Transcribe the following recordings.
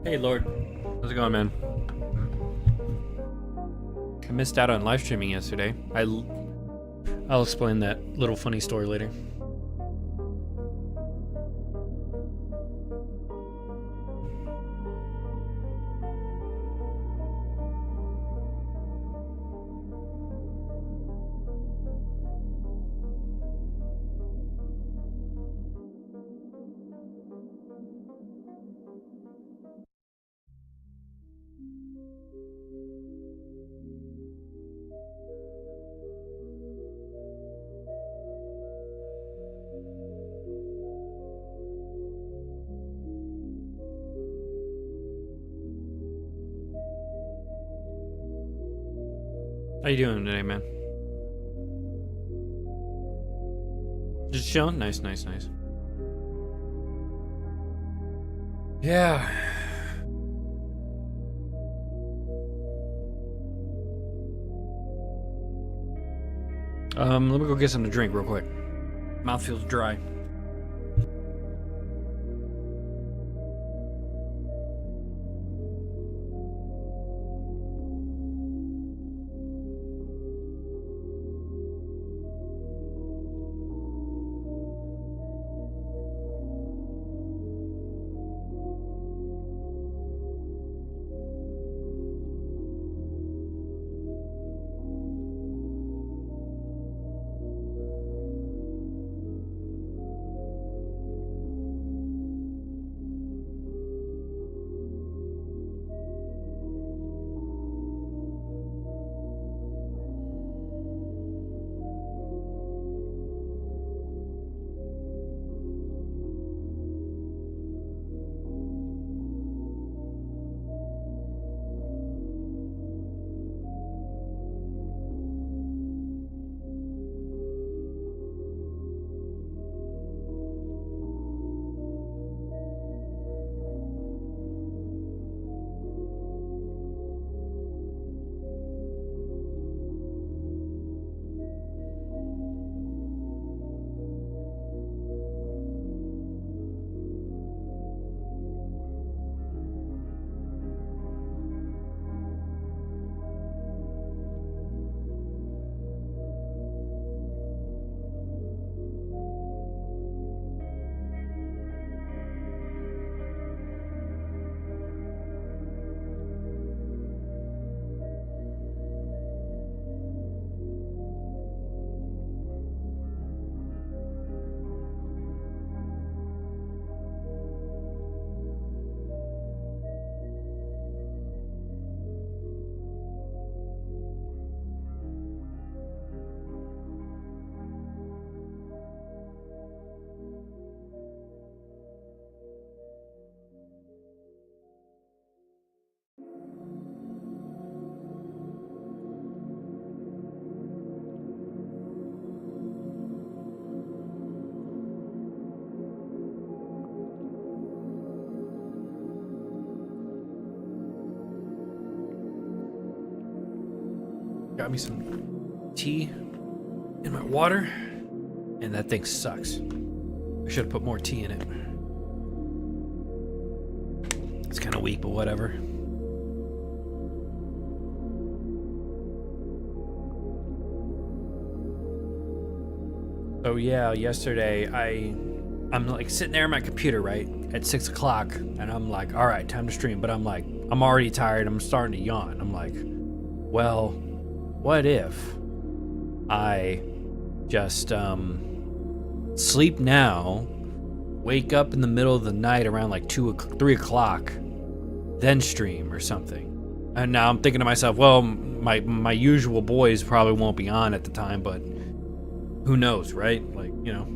Hey, Lord. How's it going, man? I missed out on live streaming yesterday. I'll explain that little funny story later. How you doing today, man? Just chilling? Nice. Yeah. Let me go get something to drink real quick. Mouth feels dry. Got me some tea in my water, and that thing sucks. I should have put more tea in it. It's kind of weak, but whatever. So yeah, yesterday I'm like sitting there on my computer, right, at 6 o'clock, and I'm like, all right, time to stream. But I'm like, I'm already tired. I'm starting to yawn. I'm like, well, what if I just sleep now, wake up in the middle of the night around like 3 o'clock, then stream or something? And now I'm thinking to myself, well, my usual boys probably won't be on at the time, but who knows, right? Like, you know.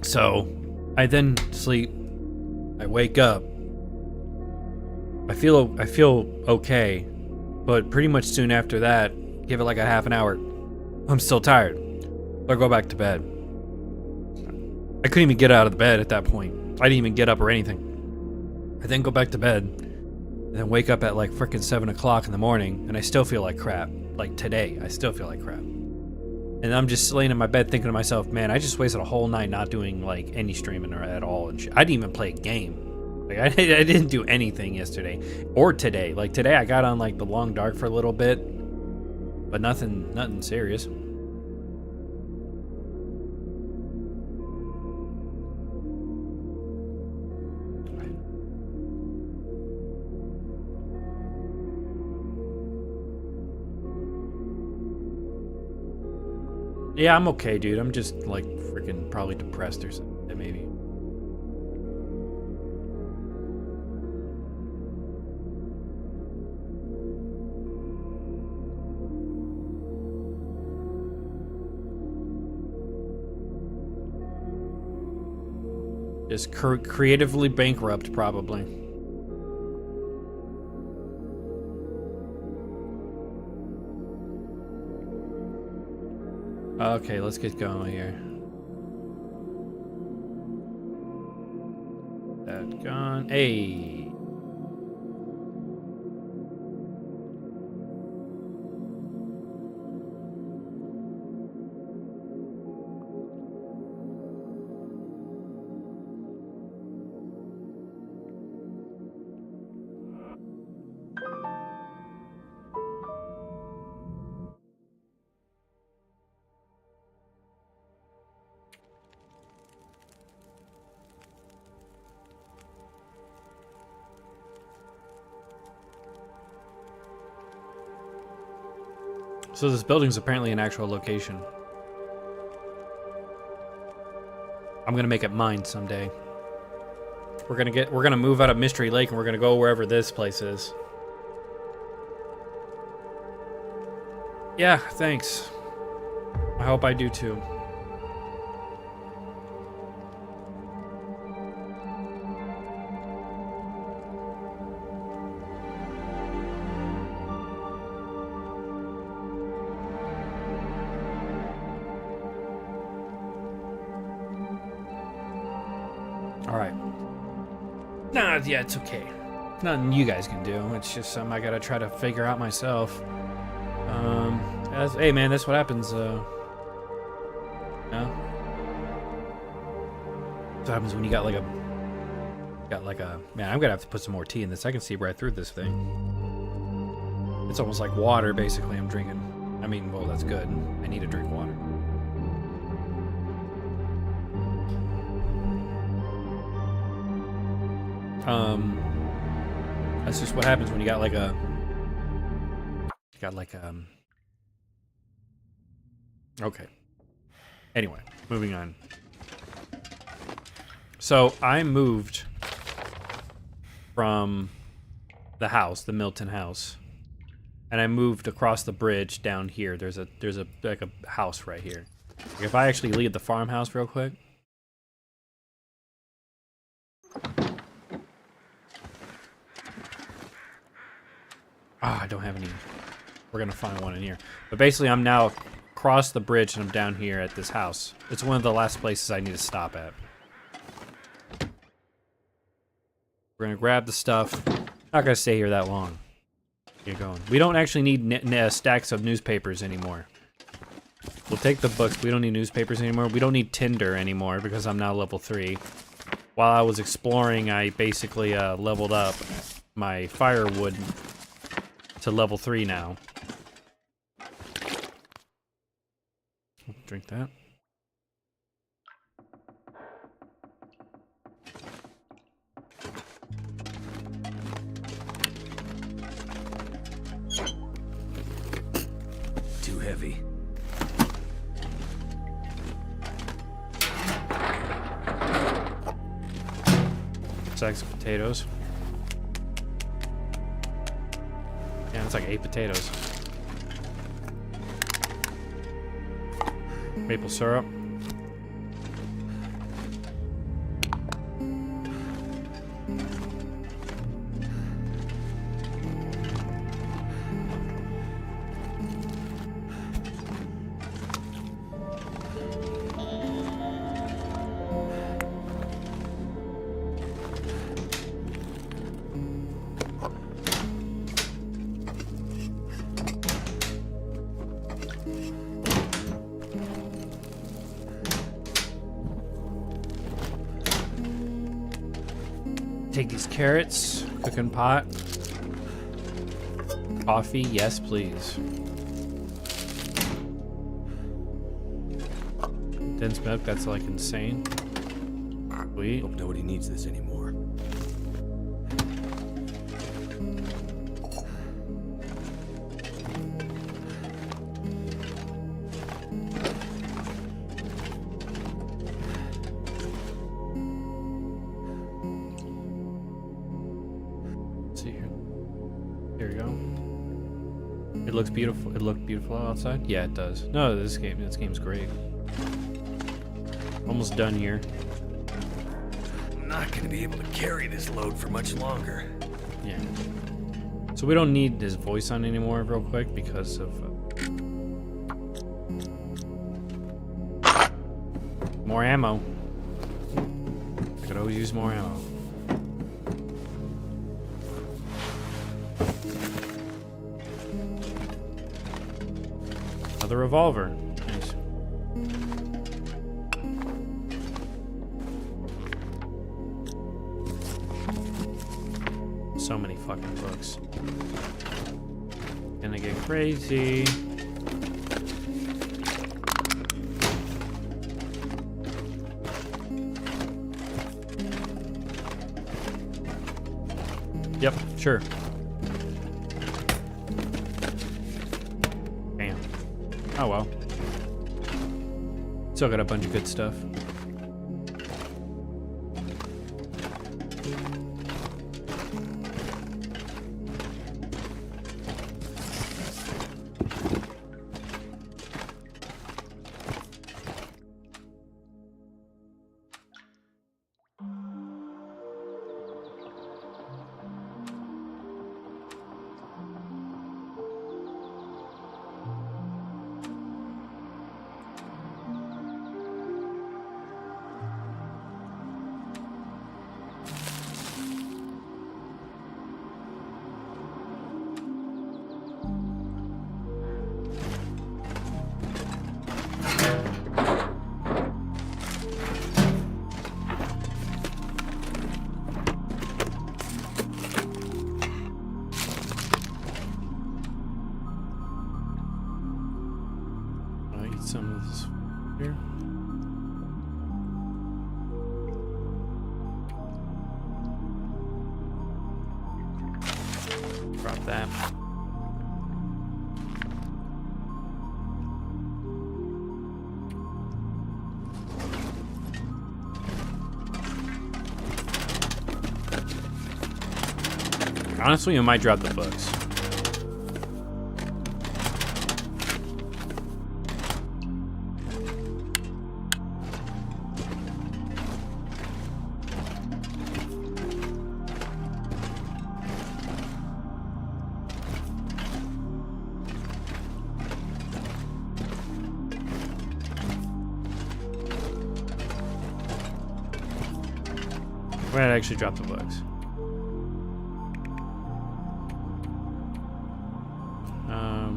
So I then sleep. I wake up. I feel okay, but pretty much soon after that, give it like a half an hour, I'm still tired. So I go back to bed. I couldn't even get out of the bed at that point. I didn't even get up or anything. I then go back to bed, and then wake up at like freaking 7 o'clock in the morning, and I still feel like crap. Like today, I still feel like crap. And I'm just laying in my bed thinking to myself, man, I just wasted a whole night not doing like any streaming or at all and shit. I didn't even play a game. Like, I didn't do anything yesterday or today. Like today I got on like the long dark for a little bit, but nothing serious. Yeah, I'm okay, dude. I'm just like freaking probably depressed or something, maybe. Just creatively bankrupt, probably. Okay, let's get going here. That gone. Hey. So this building's apparently an actual location. I'm gonna make it mine someday. We're gonna move out of Mystery Lake and we're gonna go wherever this place is. Yeah, thanks. I hope I do too. Alright. Nah, yeah, it's okay. Nothing you guys can do. It's just something I gotta try to figure out myself. Hey man, that's what happens, no? That's what happens when you got like a... Man, I'm gonna have to put some more tea in this. I can see right through this thing. It's almost like water, basically, I'm drinking. I mean, well, that's good. I need to drink water. That's just what happens when you got like a... Okay. Anyway, moving on. So, I moved from the house, the Milton house, and I moved across the bridge down here. There's a like a house right here. If I actually leave the farmhouse real quick. I don't have any. We're gonna find one in here. But basically, I'm now across the bridge and I'm down here at this house. It's one of the last places I need to stop at. We're gonna grab the stuff. Not gonna stay here that long. Get going. We don't actually need stacks of newspapers anymore. We'll take the books. We don't need newspapers anymore. We don't need Tinder anymore because I'm now level 3. While I was exploring, I basically leveled up my firewood to level 3 now. Drink that. Too heavy. Sacks of potatoes. Yeah, it's like 8 potatoes. Maple syrup. Take these carrots, cooking pot. Coffee, yes, please. Dense milk, that's like insane. Sweet. Hope nobody needs this anymore. Let's see here. Here we go. It looks beautiful. It looked beautiful outside. Yeah, it does. No, this game's great. Almost done here. I'm not gonna be able to carry this load for much longer. Yeah. So we don't need his voice on anymore real quick because of more ammo. I could always use more ammo. Another revolver. Nice. So many fucking books. Gonna get crazy. Yep, sure. Damn. Oh well. Still got a bunch of good stuff. Some of this here. Drop that. Honestly, I might drop the books. Where did I actually drop the books?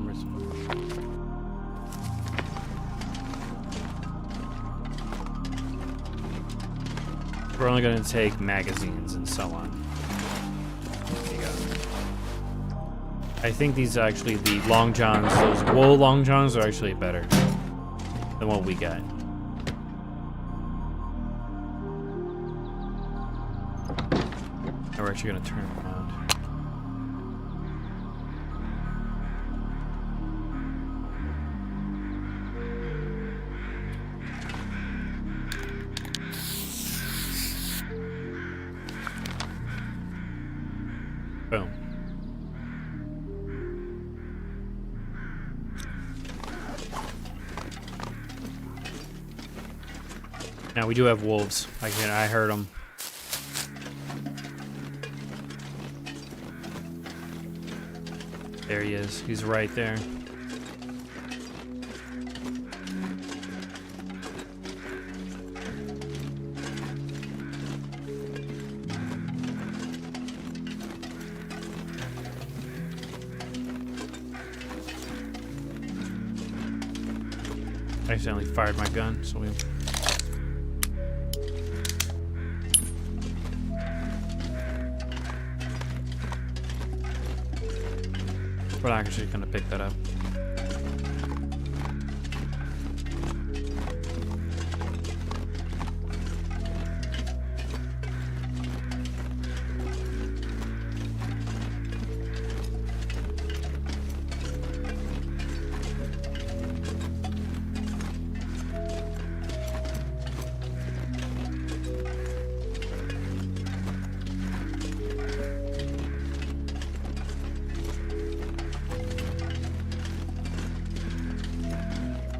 Where's the book? We're only going to take magazines and so on. There you go. I think these are actually the long johns. Those wool long johns are actually better than what we got. We're actually going to turn around. Boom. Now we do have wolves. I heard them. There he is. He's right there. I accidentally fired my gun, so we... We're not actually gonna pick that up.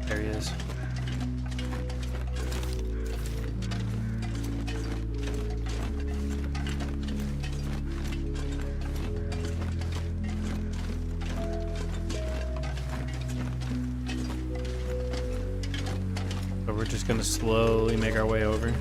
There he is. So we're just gonna slowly make our way over.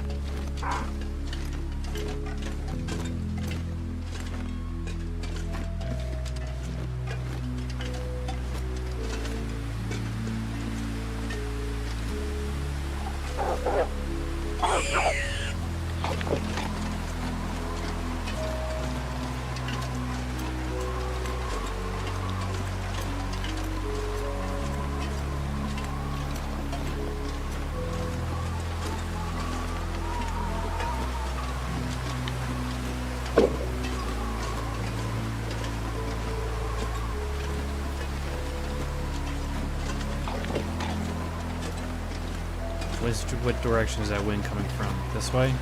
What direction is that wind coming from? This way? I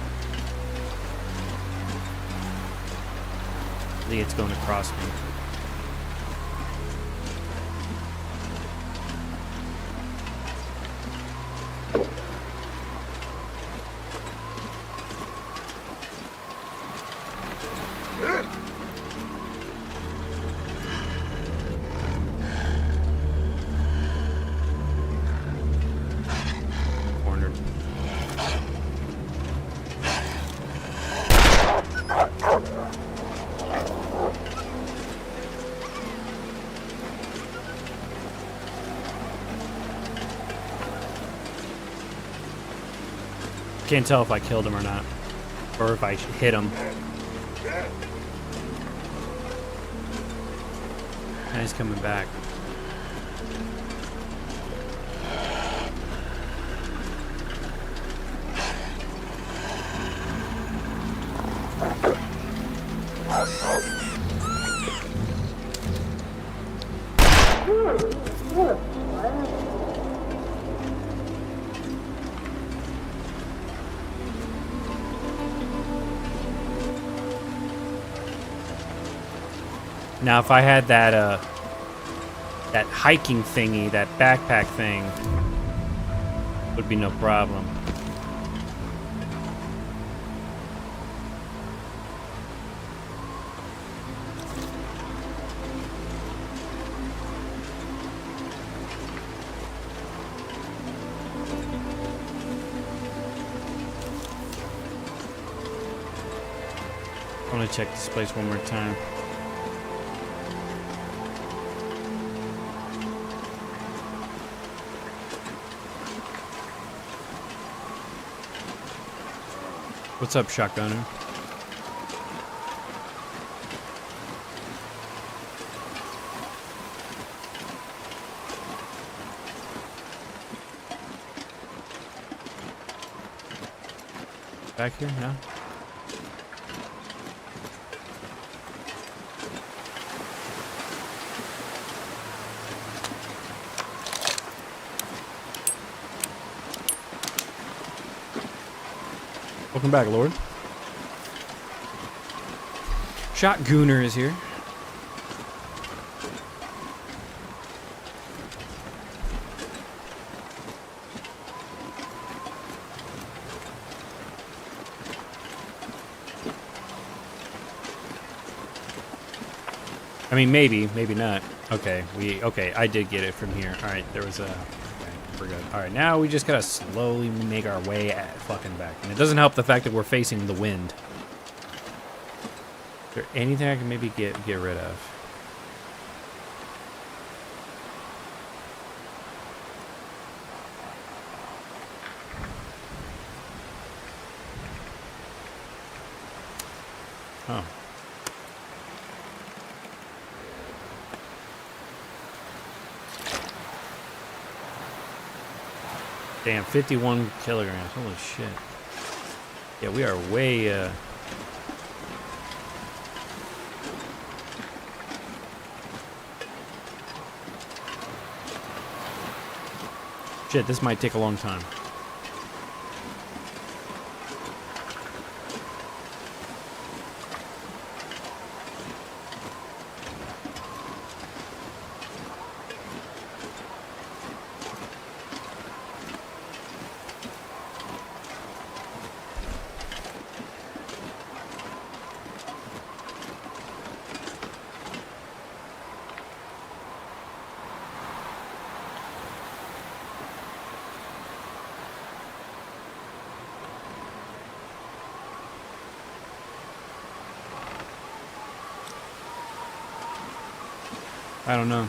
think it's going across me. Can't tell if I killed him or not, or if I hit him. And he's coming back. Now, if I had that that hiking thingy, that backpack thing, would be no problem. I want to check this place one more time. What's up, shotgunner? Back here? No? Welcome back, Lord. Shotgunner is here. I mean, maybe not. Okay, I did get it from here. All right, there was a. We're good. All right, now we just gotta slowly make our way fucking back. And it doesn't help the fact that we're facing the wind. Is there anything I can maybe get rid of? Oh. Damn, 51 kilograms. Holy shit. Yeah, we are way, Shit, this might take a long time. I don't know.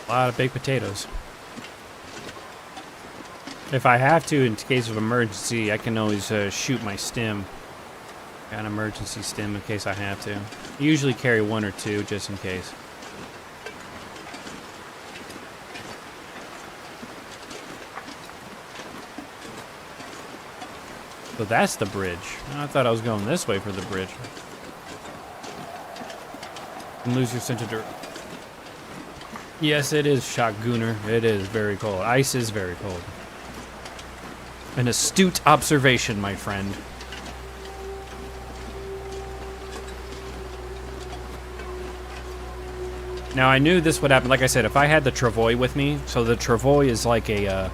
A lot of baked potatoes. If I have to, in case of emergency, I can always shoot my stim. Got an emergency stim in case I have to. I usually carry 1 or 2 just in case. So that's the bridge. I thought I was going this way for the bridge. And lose your sense of direction. Yes, it is, Shotgunner. It is very cold. Ice is very cold. An astute observation, my friend. Now, I knew this would happen. Like I said, if I had the travois with me, so the travois is like a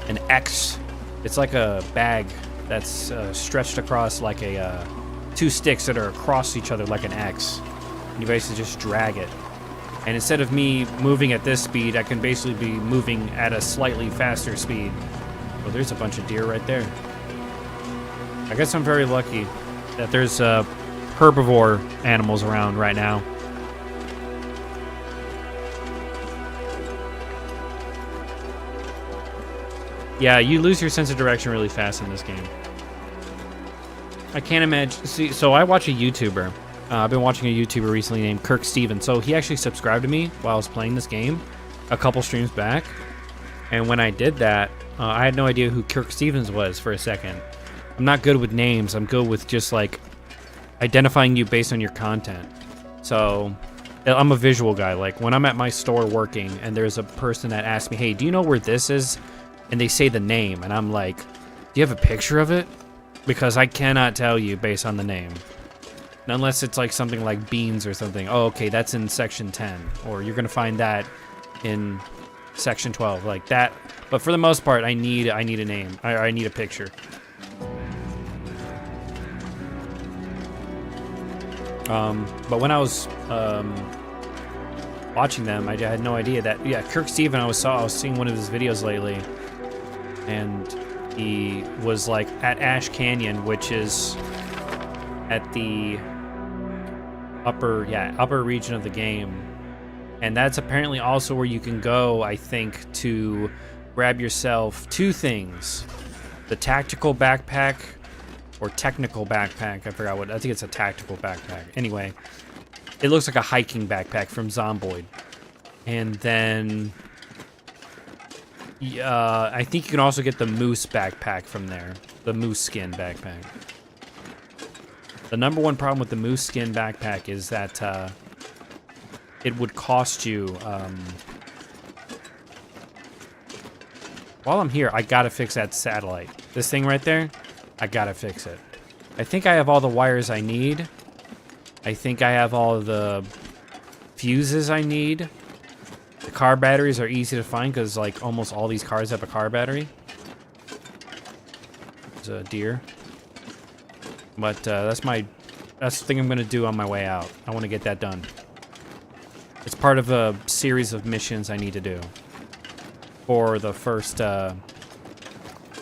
an X. It's like a bag that's stretched across like a 2 sticks that are across each other like an X. And you basically just drag it. And instead of me moving at this speed, I can basically be moving at a slightly faster speed. Oh, there's a bunch of deer right there. I guess I'm very lucky that there's herbivore animals around right now. Yeah, you lose your sense of direction really fast in this game. I can't imagine. See, so I watch a YouTuber. I've been watching a YouTuber recently named Kirk Stevens. So he actually subscribed to me while I was playing this game a couple streams back. And when I did that, I had no idea who Kirk Stevens was for a second. I'm not good with names. I'm good with just like identifying you based on your content. So I'm a visual guy. Like when I'm at my store working and there's a person that asks me, hey, do you know where this is? And they say the name. And I'm like, do you have a picture of it? Because I cannot tell you based on the name. Unless it's like something like beans or something. Oh, okay, that's in section 10. Or you're going to find that in section 12. Like that. But for the most part, I need a name. I need a picture. But when I was watching them, I had no idea that... Yeah, Kirk Steven, I was seeing one of his videos lately. And he was like at Ash Canyon, which is at the upper region of the game, and that's apparently also where you can go, I think, to grab yourself 2 things: the tactical backpack or technical backpack. I forgot what. I think it's a tactical backpack. Anyway, it looks like a hiking backpack from Zomboid, and then I think you can also get the moose backpack from there, the moose skin backpack. The number one problem with the moose skin backpack is that it would cost you... While I'm here, I gotta fix that satellite. This thing right there, I gotta fix it. I think I have all the wires I need. I think I have all the fuses I need. The car batteries are easy to find because like almost all these cars have a car battery. There's a deer. But that's my That's the thing I'm gonna do on my way out. I want to get that done. It's part of a series of missions I need to do for the first,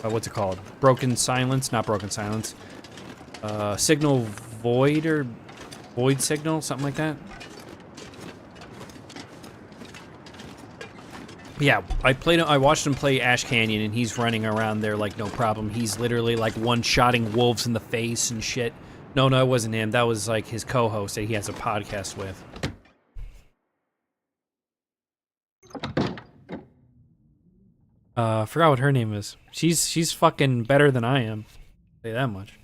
what's it called? Broken Silence? Not Broken Silence. Signal Void or Void Signal? Something like that. Yeah, I watched him play Ash Canyon, and he's running around there like no problem. He's literally like one-shotting wolves in the face and shit. No, it wasn't him. That was like his co-host that he has a podcast with. I forgot what her name is. She's fucking better than I am. I'll say that much.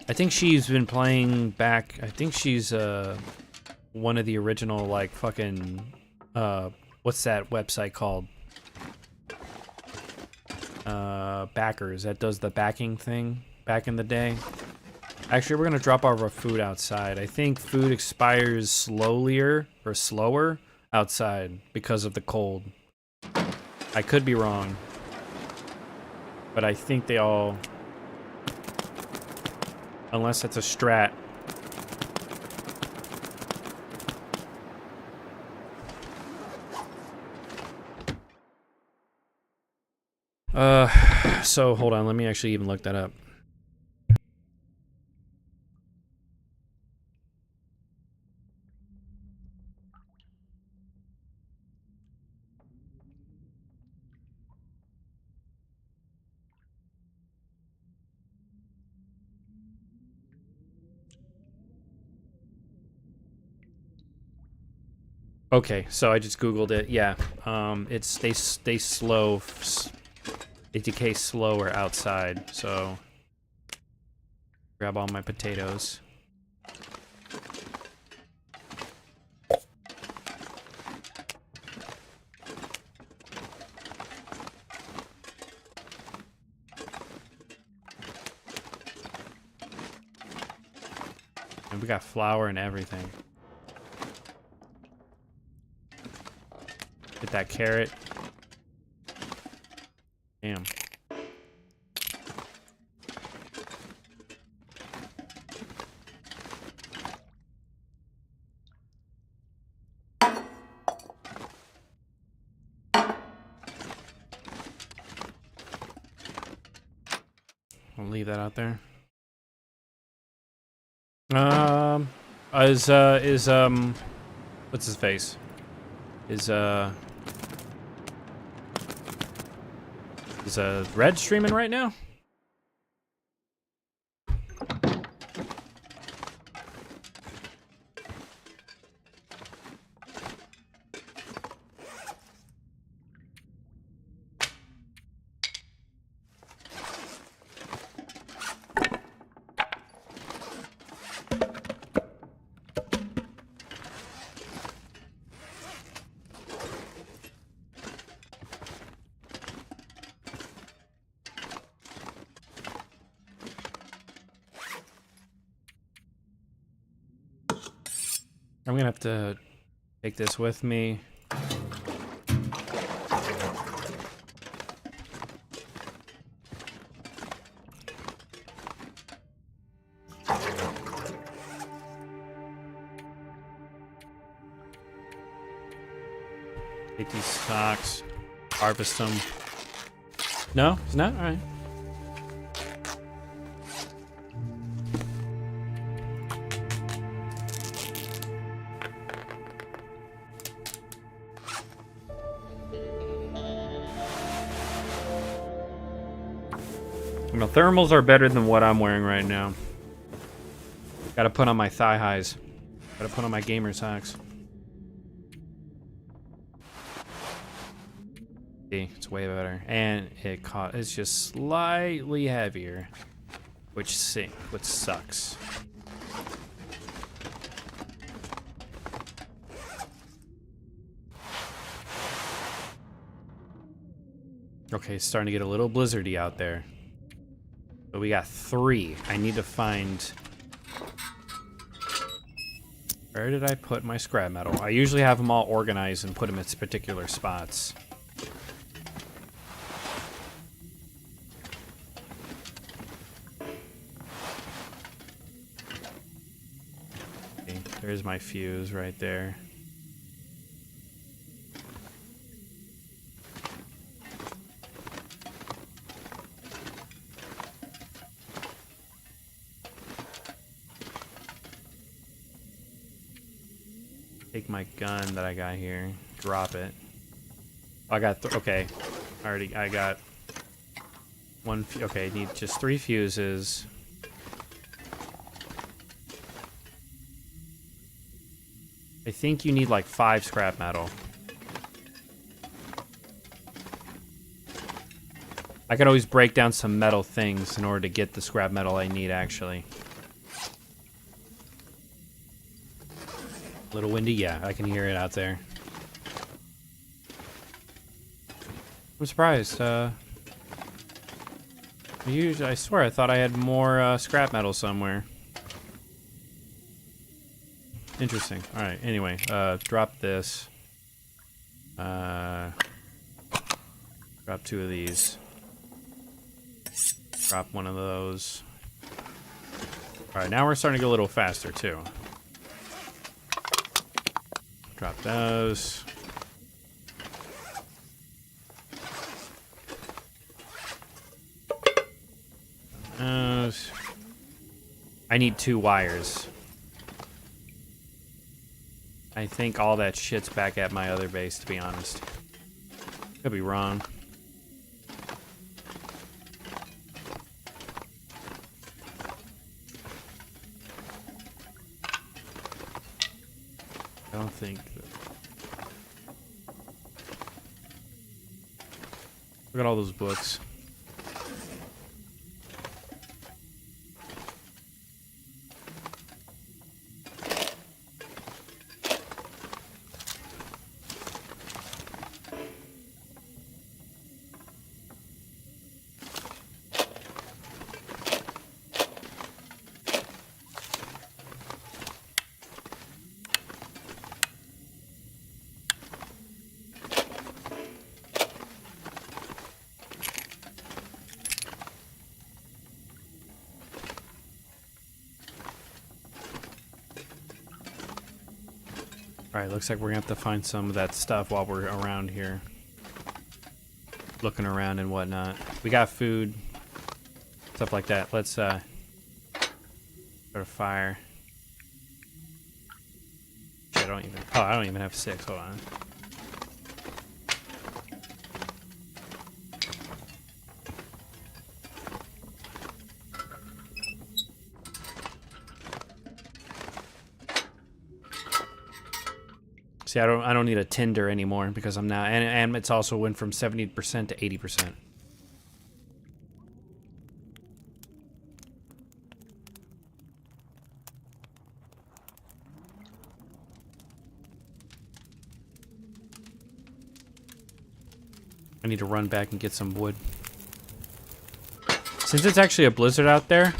I think she's been playing back. I think she's one of the original like fucking what's that website called? Backers that does the backing thing back in the day. Actually, we're gonna drop all of our food outside. I think food expires slower outside because of the cold. I could be wrong, but I think they all, unless it's a strat. So hold on, let me actually even look that up. Okay, so I just Googled it. Yeah, it's they decay slower outside. So grab all my potatoes. And we got flour and everything. Get that carrot. Damn. I'll leave that out there. What's his face? Is Red streaming right now? I'm gonna have to take this with me. Take these socks, harvest them. No, it's not? All right. You know, thermals are better than what I'm wearing right now. Gotta put on my thigh highs. Gotta put on my gamer socks. See, it's way better. And it's just slightly heavier. Which sucks. Okay, it's starting to get a little blizzardy out there. So we got 3. I need to find... Where did I put my scrap metal? I usually have them all organized and put them in particular spots. There's my fuse right there. Take my gun that I got here, drop it. I got okay. I got one. Okay, I need just 3 fuses. I think you need like 5 scrap metal. I could always break down some metal things in order to get the scrap metal I need, actually. A little windy? Yeah, I can hear it out there. I'm surprised. I swear I thought I had more scrap metal somewhere. Interesting. Alright, anyway, drop this. Drop 2 of these. Drop 1 of those. Alright, now we're starting to go a little faster, too. Drop those. Those. I need 2 wires. I think all that shit's back at my other base, to be honest. Could be wrong. I don't think that... Look at all those books. Alright, looks like we're gonna have to find some of that stuff while we're around here. Looking around and whatnot. We got food. Stuff like that. Let's, start a fire. I don't even have 6. Hold on. See, I don't need a tinder anymore because I'm now, and it's also went from 70% to 80%. I need to run back and get some wood. Since it's actually a blizzard out there,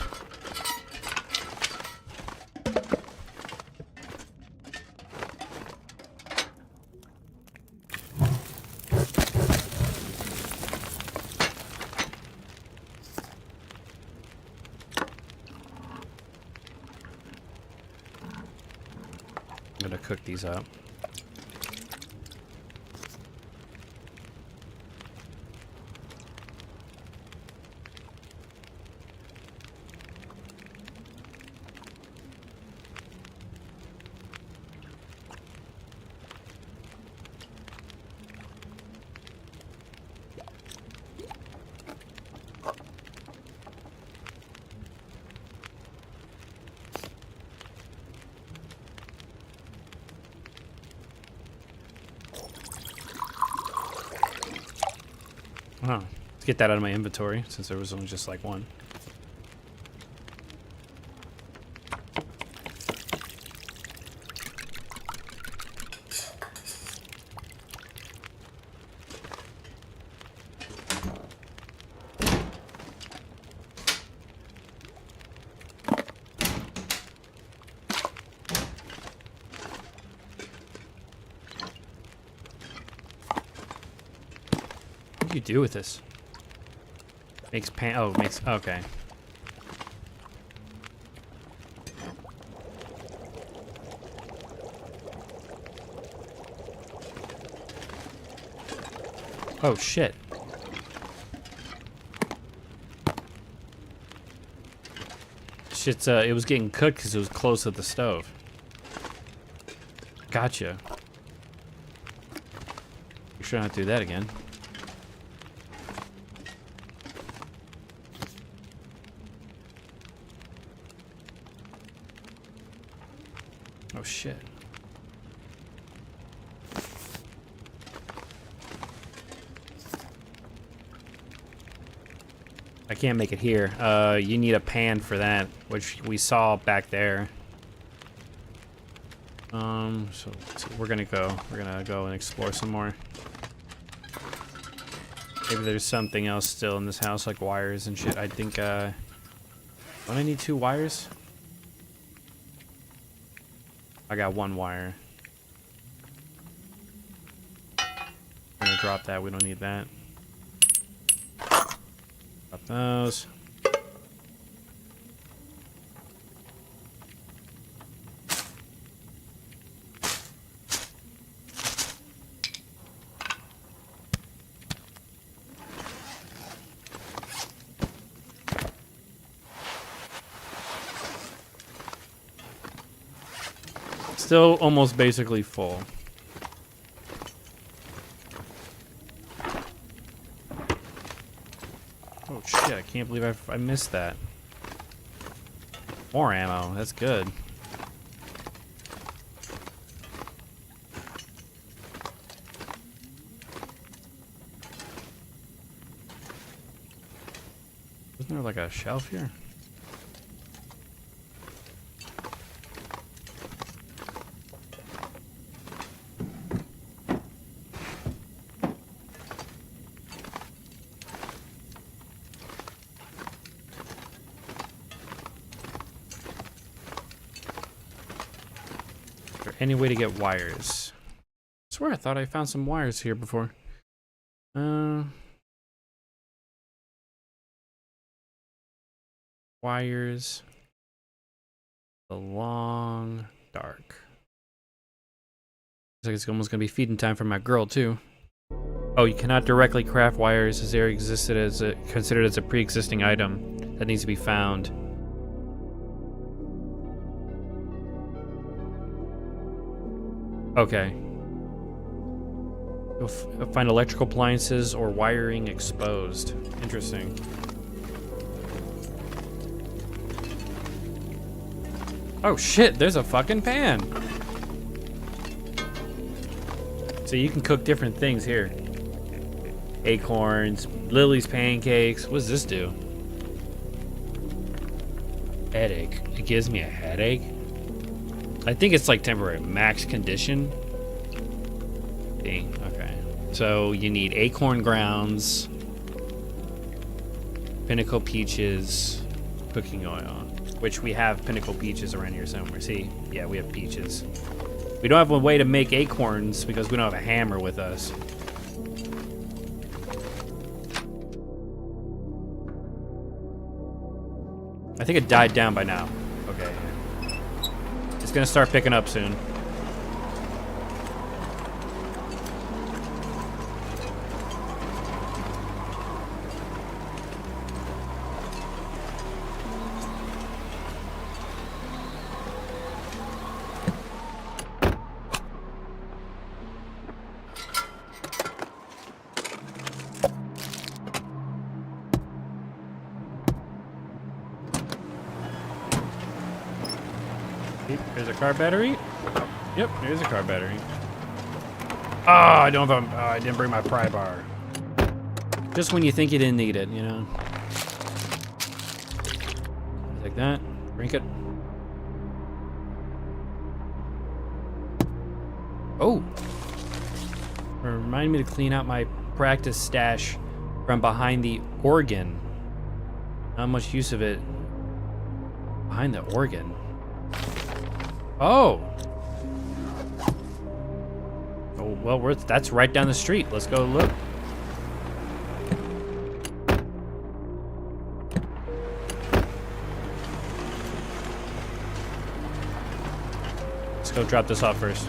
I'm gonna cook these up. Oh, let's get that out of my inventory since there was only just like one. What do you do with this? Makes pan. Oh, makes. Okay. Oh shit. Shit's it was getting cooked because it was close to the stove. Gotcha. You sure not to do that again. Oh shit. I can't make it here. You need a pan for that, which we saw back there. So we're gonna go and explore some more. Maybe there's something else still in this house, like wires and shit. I think, don't I need 2 wires? I got 1 wire. I'm gonna drop that, we don't need that. Drop those. Still almost basically full. Oh shit, I can't believe I missed that. More ammo, that's good. Isn't there like a shelf here? Any way to get wires? I swear I thought I found some wires here before. Wires. The long dark. Looks like it's almost gonna be feeding time for my girl too. Oh, you cannot directly craft wires as they are considered as a pre-existing item that needs to be found. Okay. You'll find electrical appliances or wiring exposed. Interesting. Oh shit, there's a fucking pan! So you can cook different things here. Acorns, Lily's pancakes. What does this do? Headache. It gives me a headache? I think it's like temporary max condition. Dang, okay. So you need acorn grounds, pinnacle peaches, cooking oil, which we have pinnacle peaches around here somewhere. See? Yeah, we have peaches. We don't have a way to make acorns because we don't have a hammer with us. I think it died down by now. Okay. It's gonna start picking up soon. There's a car battery. Yep, there's a car battery. Oh, I don't have I didn't bring my pry bar. Just when you think you didn't need it, you know. Take that, drink it. Oh! Remind me to clean out my practice stash from behind the organ. Not much use of it behind the organ. Oh! Oh, well, that's right down the street. Let's go look. Let's go drop this off first.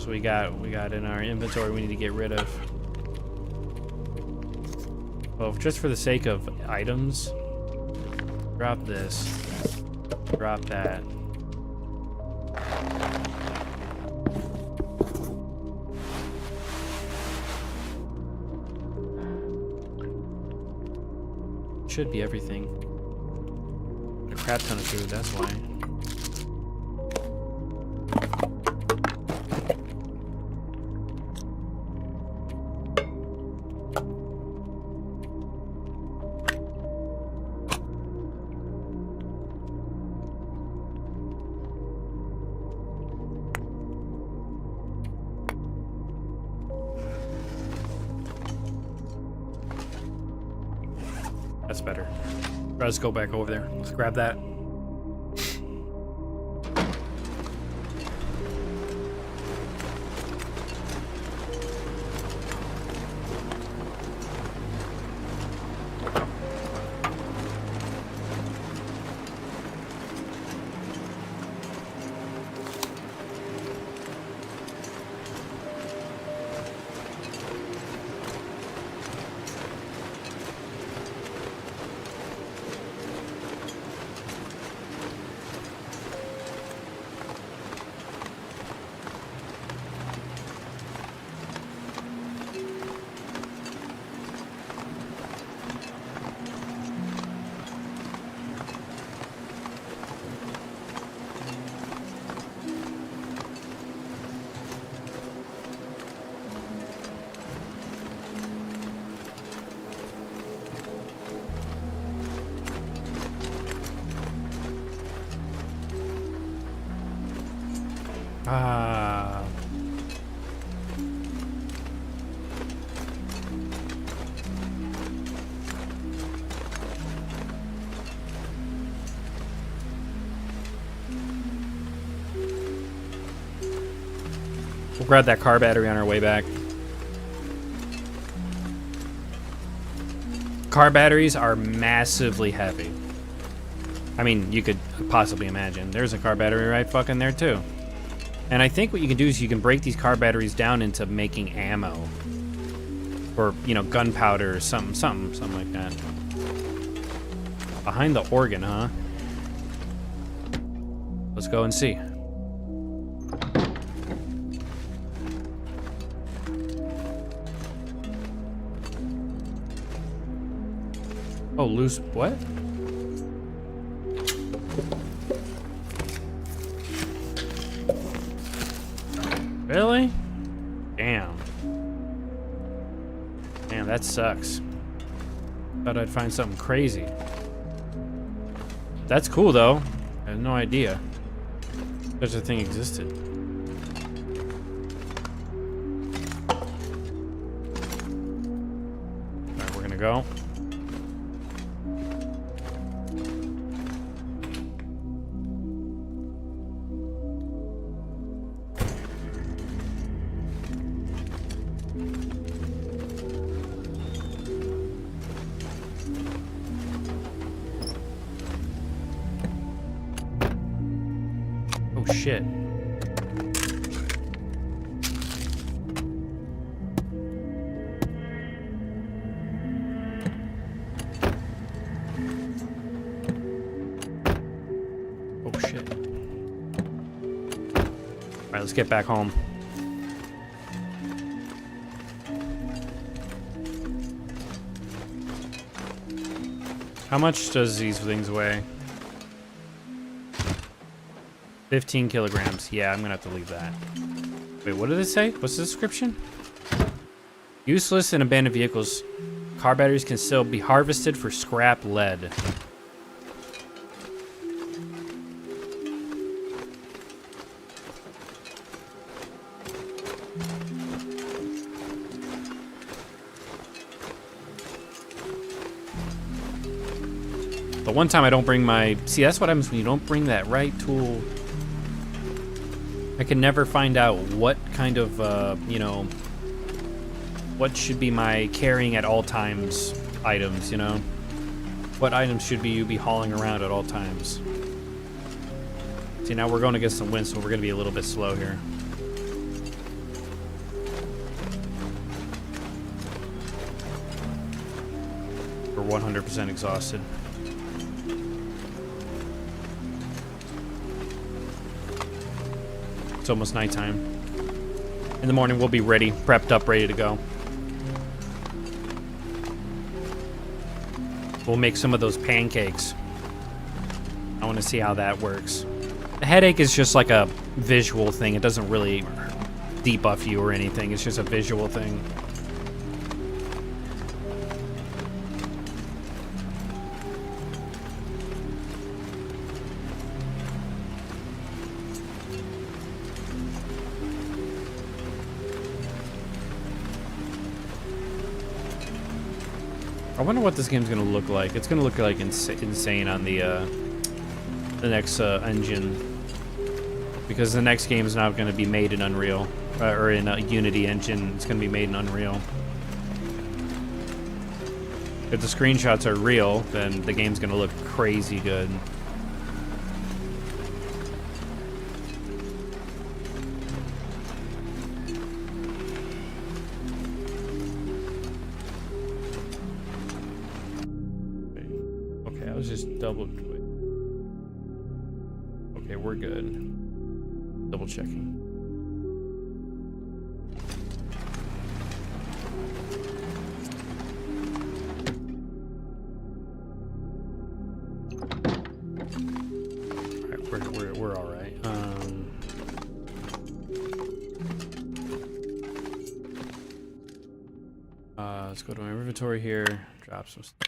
else we got in our inventory we need to get rid of. Well, just for the sake of items, drop this, drop that. Should be everything. A crap ton of food, that's why. That's better. Let's go back over there. Let's grab that. We'll grab that car battery on our way back. Car batteries are massively heavy. I mean, you could possibly imagine. There's a car battery right fucking there too. And I think what you can do is you can break these car batteries down into making ammo. Or, you know, gunpowder or something like that. Behind the organ, huh? Let's go and see. Oh, loose what? Really? Damn. Damn, that sucks. Thought I'd find something crazy. That's cool though. I had no idea such a thing existed. Alright, we're gonna go. Oh shit. Oh shit. Alright, let's get back home. How much does these things weigh? 15 kilograms. Yeah, I'm gonna have to leave that. Wait, what did it say? What's the description? Useless in abandoned vehicles. Car batteries can still be harvested for scrap lead. The one time I don't bring my... See, that's what happens when you don't bring that right tool. I can never find out what kind of, you know, what should be my carrying at all times items, you know? What items should you be hauling around at all times? See, now we're going against some wind, so we're going to be a little bit slow here. We're 100% exhausted. It's almost nighttime. In the morning, we'll be ready, prepped up, ready to go. We'll make some of those pancakes. I want to see how that works. The headache is just like a visual thing. It doesn't really debuff you or anything. It's just a visual thing. I wonder what this game's gonna look like. It's gonna look like insane on the next engine, because the next game is not gonna be made in Unreal or in a Unity engine. It's gonna be made in Unreal. If the screenshots are real, then the game's gonna look crazy good. Just double. Okay, we're good. Double checking. All right, we're all right. Let's go to my inventory here. Drop some stuff.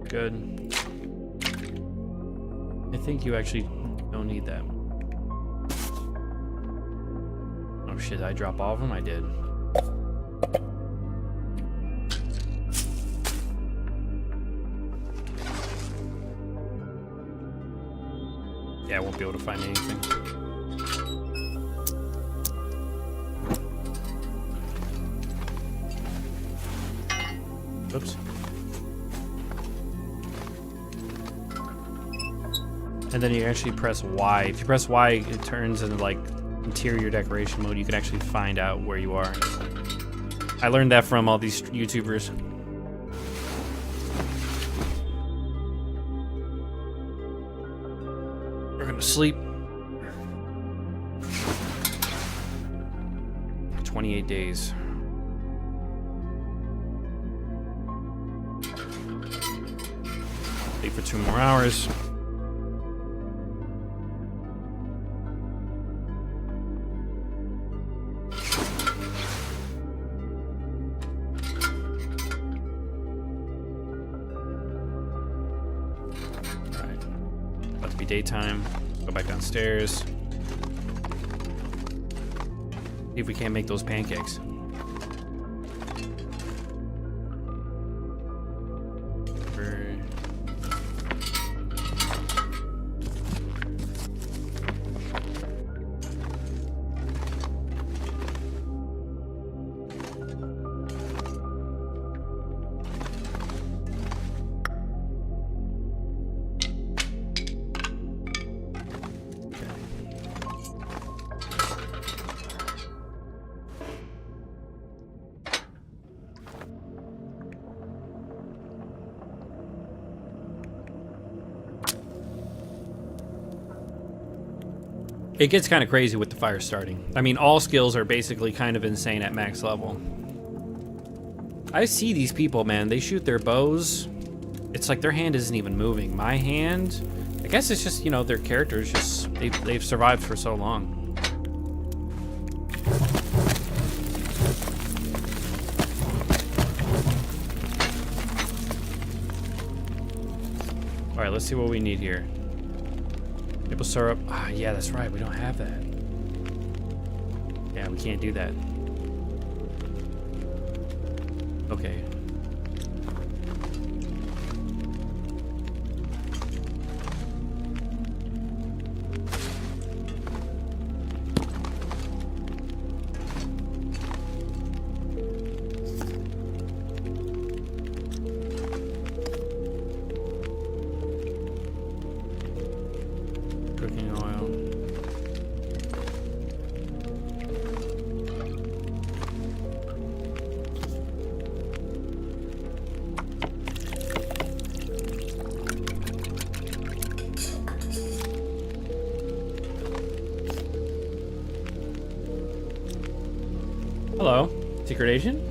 Good. I think you actually don't need that. Oh shit, did I drop all of them? I did. Yeah, I won't be able to find anything. Oops. And then you actually press Y. If you press Y, it turns into like interior decoration mode. You can actually find out where you are. I learned that from all these YouTubers. We're gonna sleep. 28 days. Sleep for 2 more hours. Daytime. Go back downstairs. See if we can't make those pancakes. It gets kind of crazy with the fire starting. I mean, all skills are basically kind of insane at max level. I see these people, man. They shoot their bows. It's like their hand isn't even moving. My hand, I guess it's just, you know, their characters just, they've survived for so long. All right, let's see what we need here. Maple syrup. Ah, yeah, that's right. We don't have that. Yeah, we can't do that. Okay. Cooking oil. Hello, secret agent?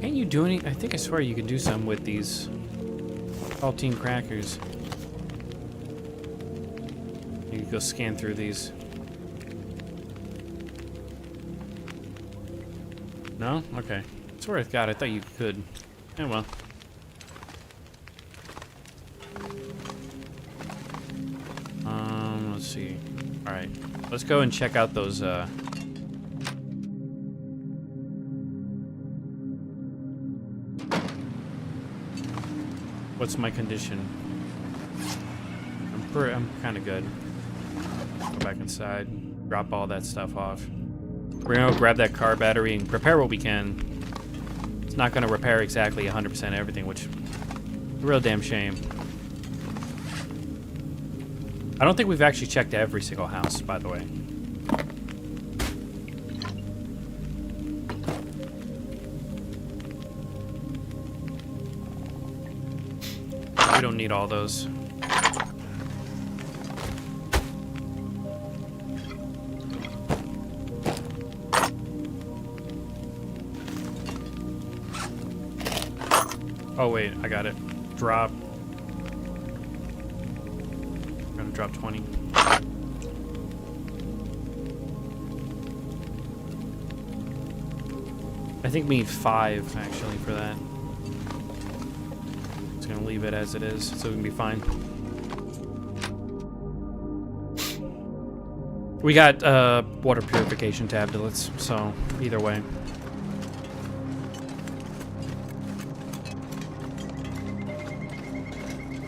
Can't you do any? I think I swear you can do some with these saltine crackers. You can go scan through these. No? Okay. I swear to God, I thought you could. Yeah, well. Let's see. Alright. Let's go and check out those, What's my condition? I'm kind of good. Go back inside, drop all that stuff off. We're gonna go grab that car battery and repair what we can. It's not gonna repair exactly 100% everything, which is a real damn shame. I don't think we've actually checked every single house, by the way. We don't need all those. Oh wait, I got it. Drop. I'm gonna drop 20. I think we need 5 actually for that. Just gonna leave it as it is so we can be fine. We got water purification tablets, so either way.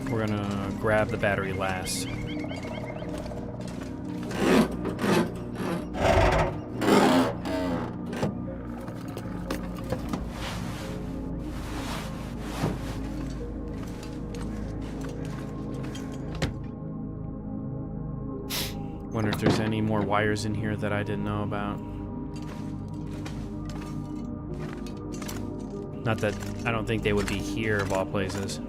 We're gonna grab the battery last. Wonder if there's any more wires in here that I didn't know about. Not that I don't think they would be here of all places.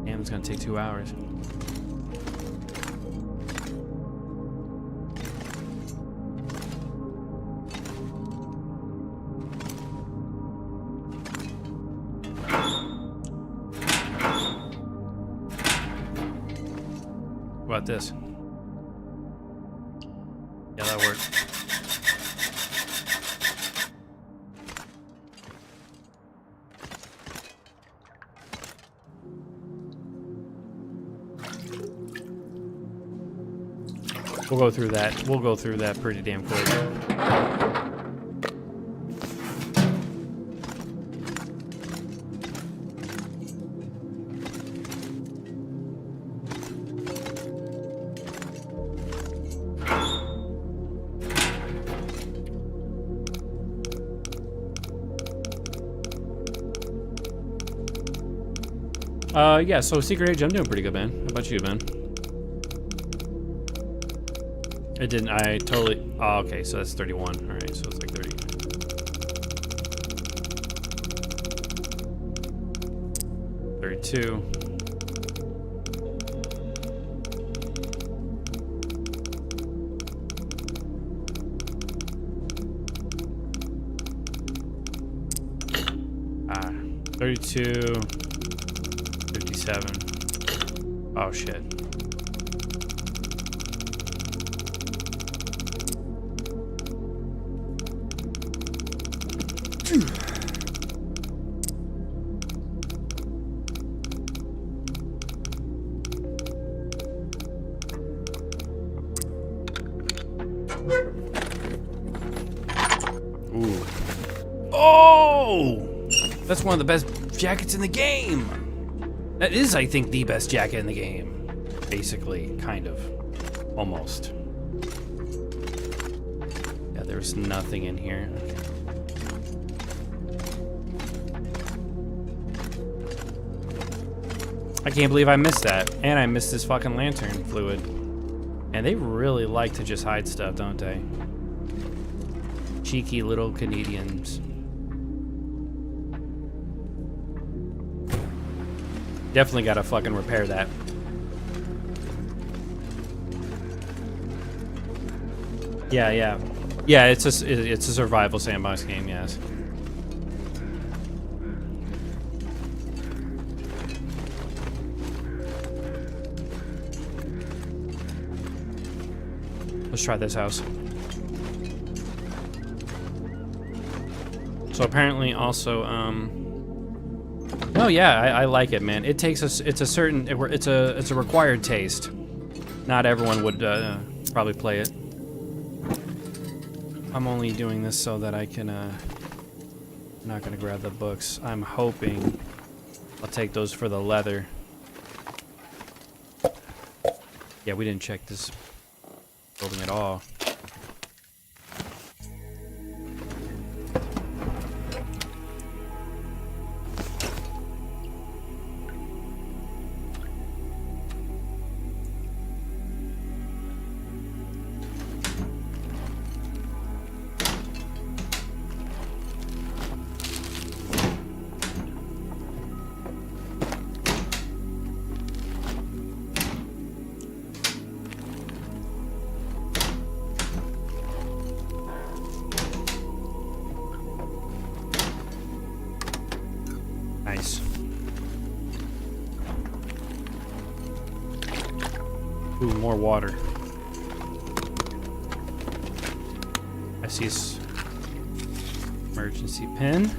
Damn, it's gonna take 2 hours. What about this? Yeah, that worked. We'll go through that. We'll go through that pretty damn quick. Yeah, so Secret Age, I'm doing pretty good, man. How about you, man? It didn't, I totally, oh, okay, so that's 31. All right, so it's like 30. 32. Ah, 32. 57. Oh, shit. Ooh. Oh! That's one of the best jackets in the game! That is, I think, the best jacket in the game. Basically, kind of. Almost. Yeah, there's nothing in here. Okay. I can't believe I missed that. And I missed this fucking lantern fluid. And they really like to just hide stuff, don't they? Cheeky little Canadians. Definitely gotta fucking repair that. Yeah, yeah. Yeah, it's a survival sandbox game, yes. Let's try this house. So apparently also, oh yeah, I like it, man. It takes us, it's a required taste. Not everyone would probably play it. I'm only doing this so that I can, I'm not gonna grab the books. I'm hoping I'll take those for the leather. Yeah, we didn't check this building at all. Nice. Ooh, more water. I see emergency pin.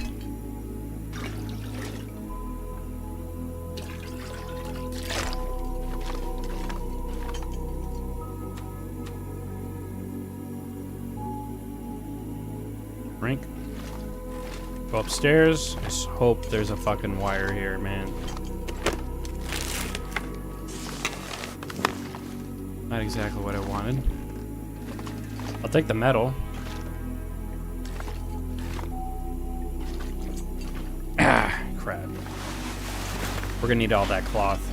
Drink. Go upstairs. Just hope there's a fucking wire here, man. Not exactly what I wanted. I'll take the metal. Ah, crap. We're gonna need all that cloth.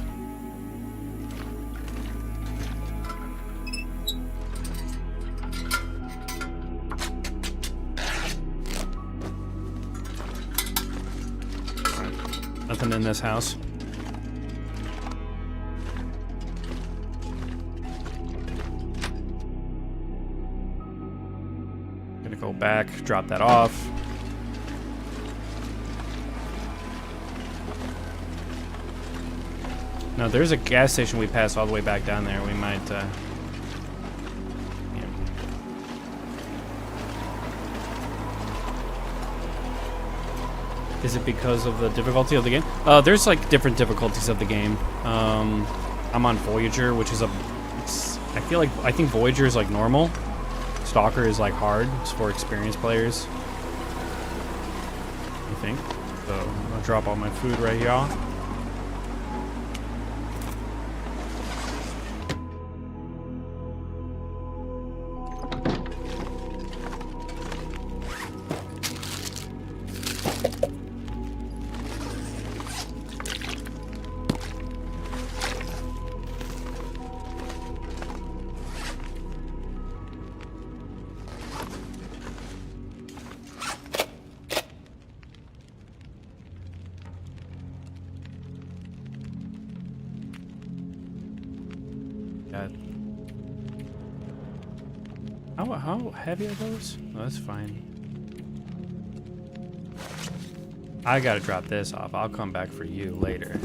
Nothing in this house. Gonna go back, drop that off. No, there's a gas station we passed all the way back down there. We might, yeah. Is it because of the difficulty of the game? There's like different difficulties of the game. I'm on Voyager, which is I think Voyager is like normal. Stalker is like hard. It's for experienced players, I think. So I'm gonna drop all my food right here. God. How heavy are those? Oh, that's fine. I gotta drop this off. I'll come back for you later.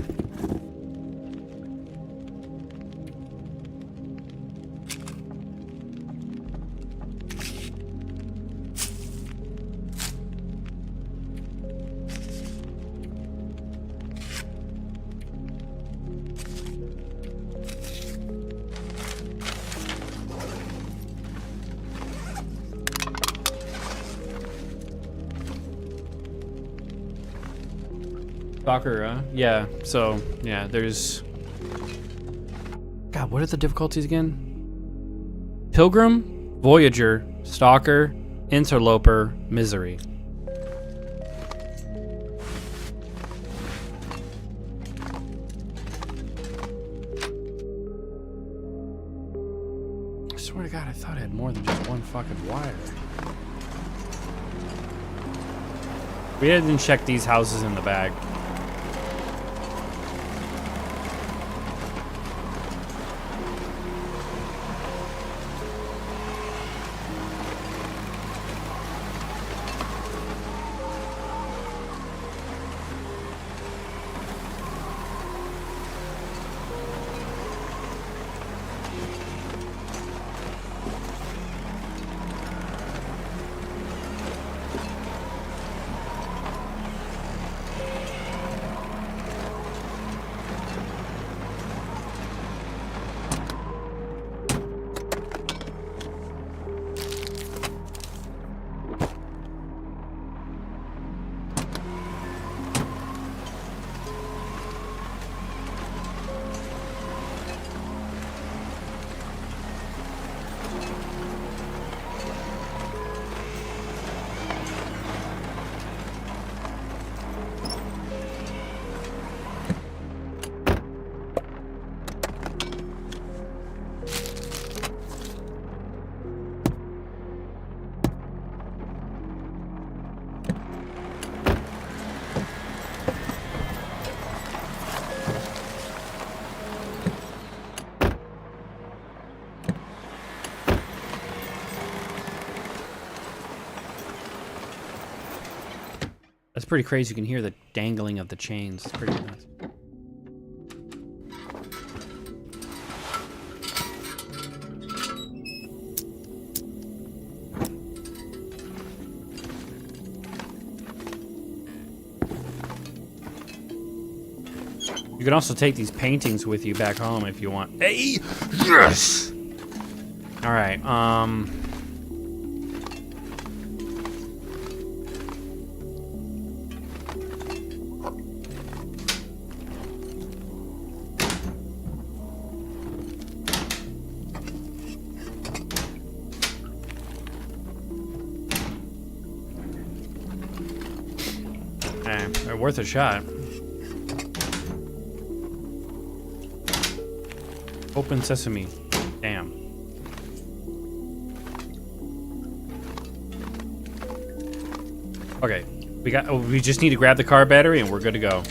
Stalker, yeah, so, yeah, there's... God, what are the difficulties again? Pilgrim, Voyager, Stalker, Interloper, Misery. I swear to God, I thought I had more than just one fucking wire. We didn't check these houses in the bag. That's pretty crazy. You can hear the dangling of the chains. It's pretty nuts. You can also take these paintings with you back home if you want. Hey! Yes! Alright, they're worth a shot. Open sesame. Damn. Okay, we just need to grab the car battery and we're good to go.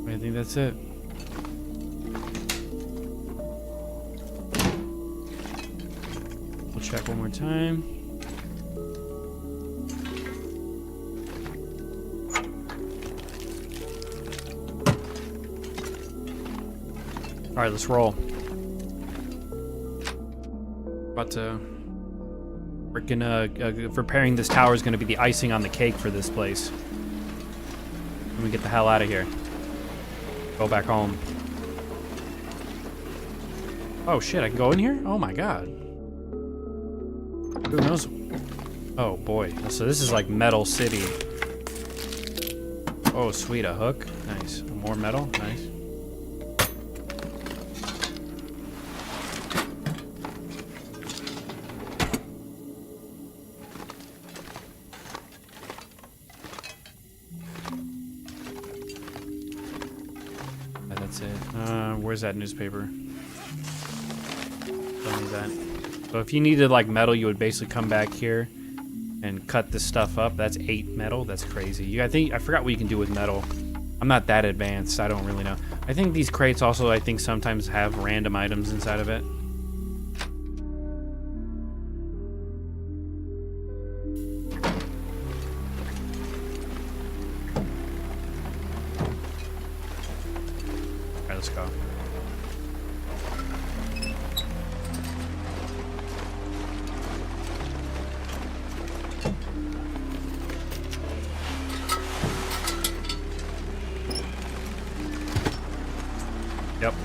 I think that's it. We'll check one more time. All right, let's roll. We're gonna repairing this tower is gonna be the icing on the cake for this place. Let me get the hell out of here. Go back home. Oh shit, I can go in here? Oh my god. Who knows? Oh boy, so this is like Metal City. Oh sweet, a hook. Nice. More metal. Nice. That's it. Where's that newspaper? Don't need that. So if you needed like metal, you would basically come back here and cut this stuff up. That's 8 metal. That's crazy. I forgot what you can do with metal. I'm not that advanced. I don't really know. I think these crates also, sometimes have random items inside of it. All right, let's go. Yep.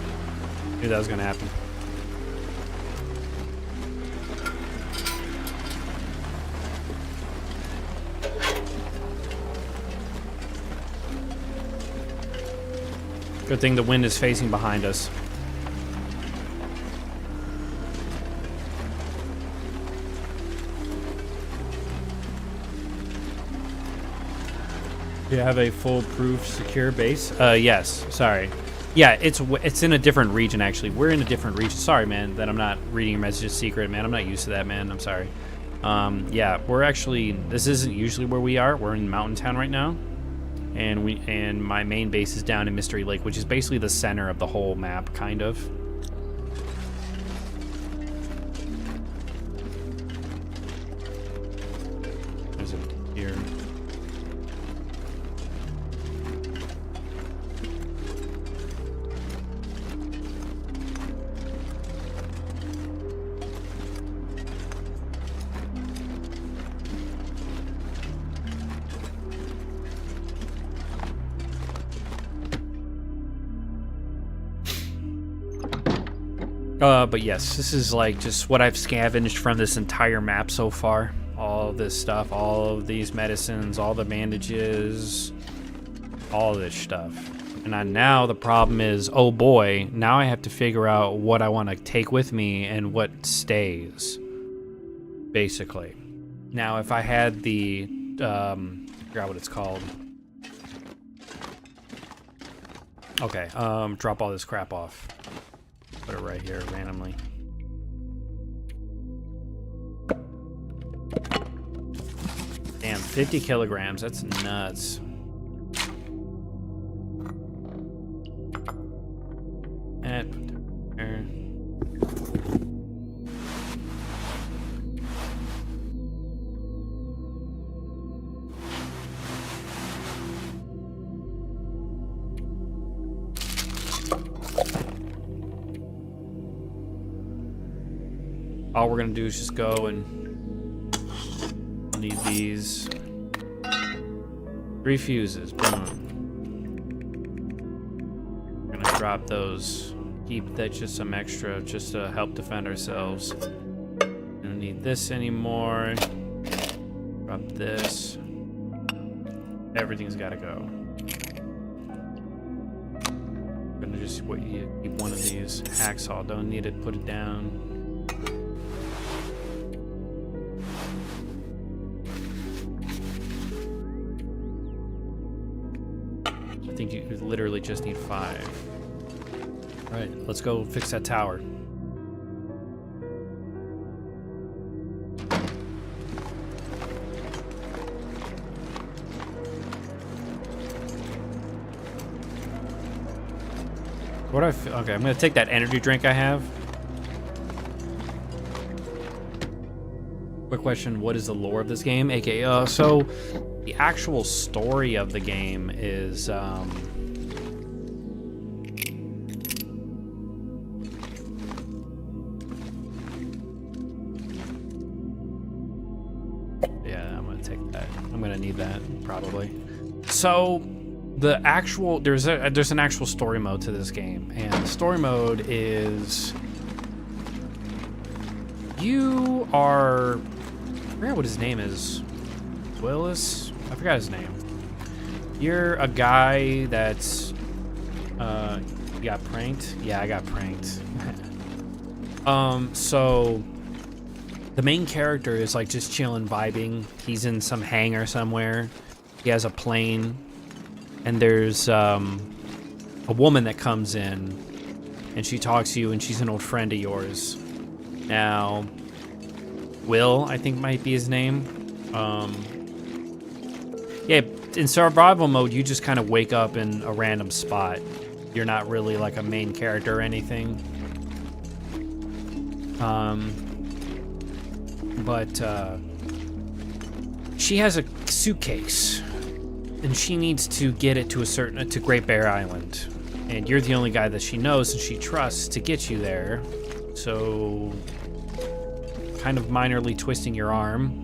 Knew that was gonna happen. Good thing the wind is facing behind us. Do you have a foolproof secure base? Yes. Sorry. Yeah, it's in a different region, actually. We're in a different region. Sorry, man, that I'm not reading your messages secret, man. I'm not used to that, man. I'm sorry. Yeah, we're actually... This isn't usually where we are. We're in Mountain Town right now. And my main base is down in Mystery Lake, which is basically the center of the whole map, kind of. There's a here. But yes, this is like just what I've scavenged from this entire map so far. All of this stuff, all of these medicines, all the bandages, all this stuff. And now the problem is, oh boy, now I have to figure out what I want to take with me and what stays, basically. Now, if I had the, I forgot what it's called. Okay, drop all this crap off. Put it right here randomly. Damn, 50 kilograms, that's nuts. All we're gonna do is just go and need these 3 fuses. Boom. We're gonna drop those. Keep that just some extra, just to help defend ourselves. Don't need this anymore. Drop this. Everything's gotta go. I'm gonna just keep one of these. Hacksaw, don't need it. Put it down. I think you literally just need 5. All right, let's go fix that tower. What do I feel? Okay, I'm gonna take that energy drink I have. Quick question, what is the lore of this game? AKA, so the actual story of the game is, yeah, I'm gonna take that. I'm gonna need that, probably. So, the actual, there's an actual story mode to this game, and the story mode is, you are forgot what his name is. Willis? I forgot his name. You're a guy that's you got pranked? Yeah, I got pranked. So the main character is like just chilling, vibing. He's in some hangar somewhere. He has a plane, and there's a woman that comes in, and she talks to you, and she's an old friend of yours. Now, Will, I think might be his name. Yeah, in survival mode, you just kind of wake up in a random spot. You're not really like a main character or anything. But she has a suitcase, and she needs to get it to Great Bear Island, and you're the only guy that she knows and she trusts to get you there. So, kind of minorly twisting your arm,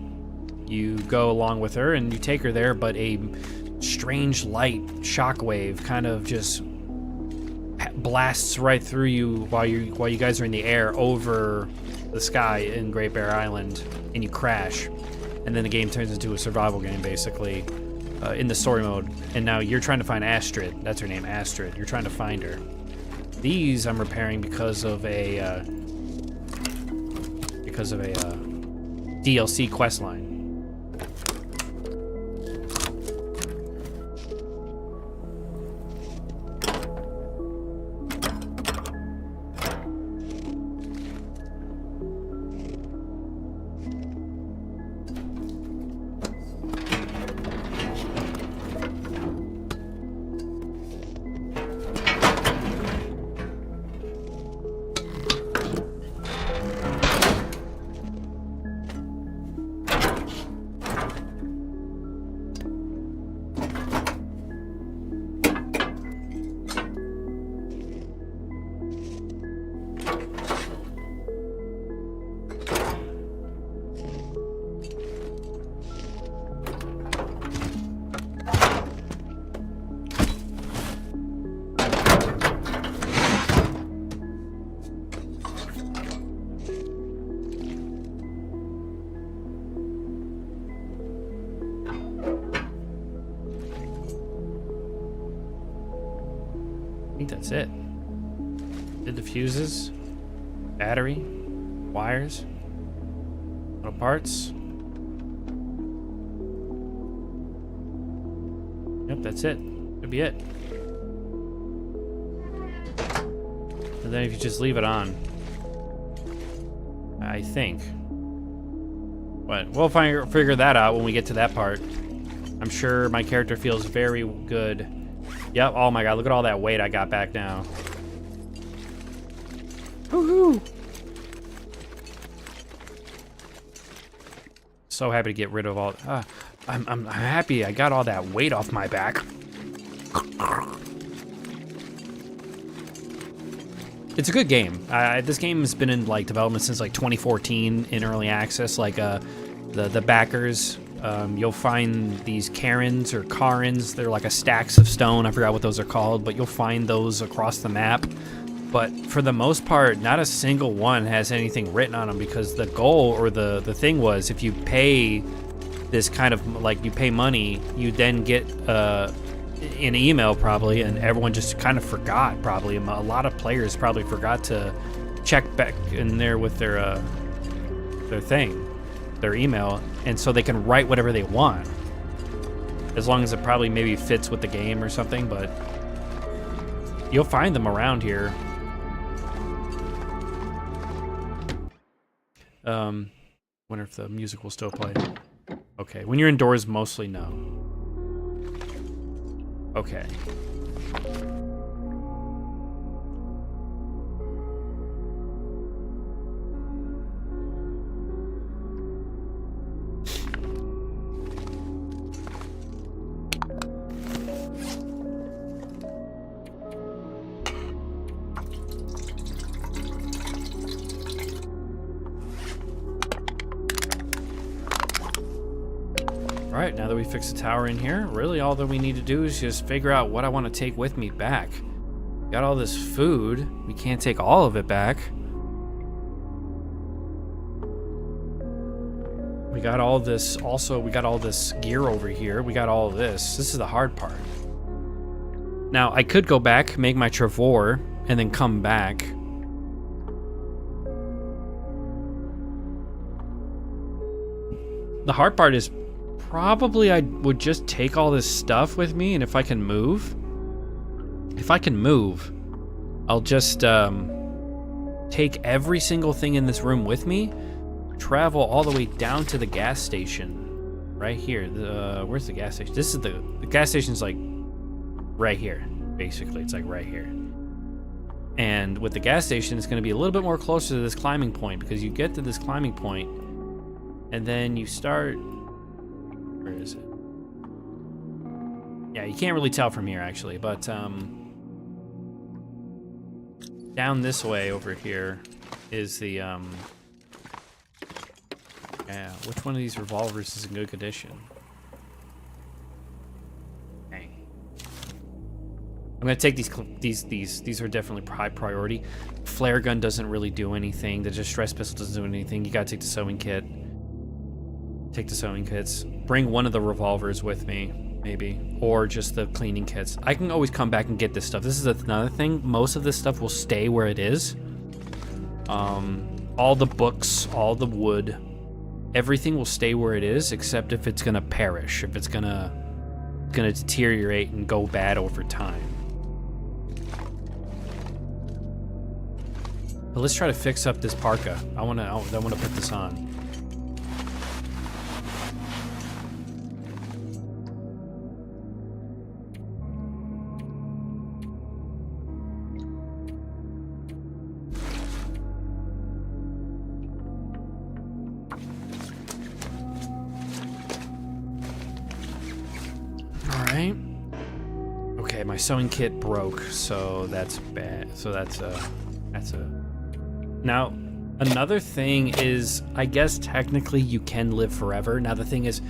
you go along with her and you take her there, but a strange light shockwave kind of just blasts right through you while you guys are in the air over the sky in Great Bear Island, and you crash, and then the game turns into a survival game basically, in the story mode. And now you're trying to find Astrid. That's her name, Astrid. You're trying to find her. These I'm repairing because of a DLC questline. I think that's it. Did the fuses, battery, wires, little parts. Yep, that's it. Could be it. And then if you just leave it on, I think. But we'll figure that out when we get to that part. I'm sure my character feels very good. Yep, oh my god, look at all that weight I got back now. Woohoo! So happy to get rid of all... I'm happy I got all that weight off my back. It's a good game. This game has been in like development since like 2014 in early access. Like the backers, you'll find these Karens or Karens. They're like a stacks of stone. I forgot what those are called, but you'll find those across the map. But for the most part, not a single one has anything written on them, because the goal or the thing was, if you pay this kind of, like, you pay money, you then get an email probably, and everyone just kind of forgot probably. A lot of players probably forgot to check back in there with their email, and so they can write whatever they want, as long as it probably maybe fits with the game or something. But you'll find them around here. Wonder if the music will still play. Okay, when you're indoors, mostly no. Okay. Alright, now that we fixed the tower in here, really all that we need to do is just figure out what I want to take with me back. Got all this food. We can't take all of it back. We got all this. Also, we got all this gear over here. We got all of this. This is the hard part. Now, I could go back, make my Trevor, and then come back. The hard part is probably I would just take all this stuff with me, and if I can move, I'll just take every single thing in this room with me, travel all the way down to the gas station right here. Where's the gas station? This is the gas station's like right here, basically. It's like right here. And with the gas station, it's going to be a little bit more closer to this climbing point, because you get to this climbing point and then you start... Where is it? Yeah, you can't really tell from here, actually, but down this way over here is the yeah, which one of these revolvers is in good condition? Dang. I'm gonna take these are definitely high priority. Flare gun doesn't really do anything. The distress pistol doesn't do anything. You gotta take the sewing kit. Take the sewing kits. Bring one of the revolvers with me, maybe, or just the cleaning kits. I can always come back and get this stuff. This is another thing. Most of this stuff will stay where it is. All the books, all the wood, everything will stay where it is, except if it's gonna perish, if it's gonna deteriorate and go bad over time. But let's try to fix up this parka. I wanna put this on. Okay, my sewing kit broke, so that's bad. So that's a... Now, another thing is, I guess technically you can live forever. Now the thing is,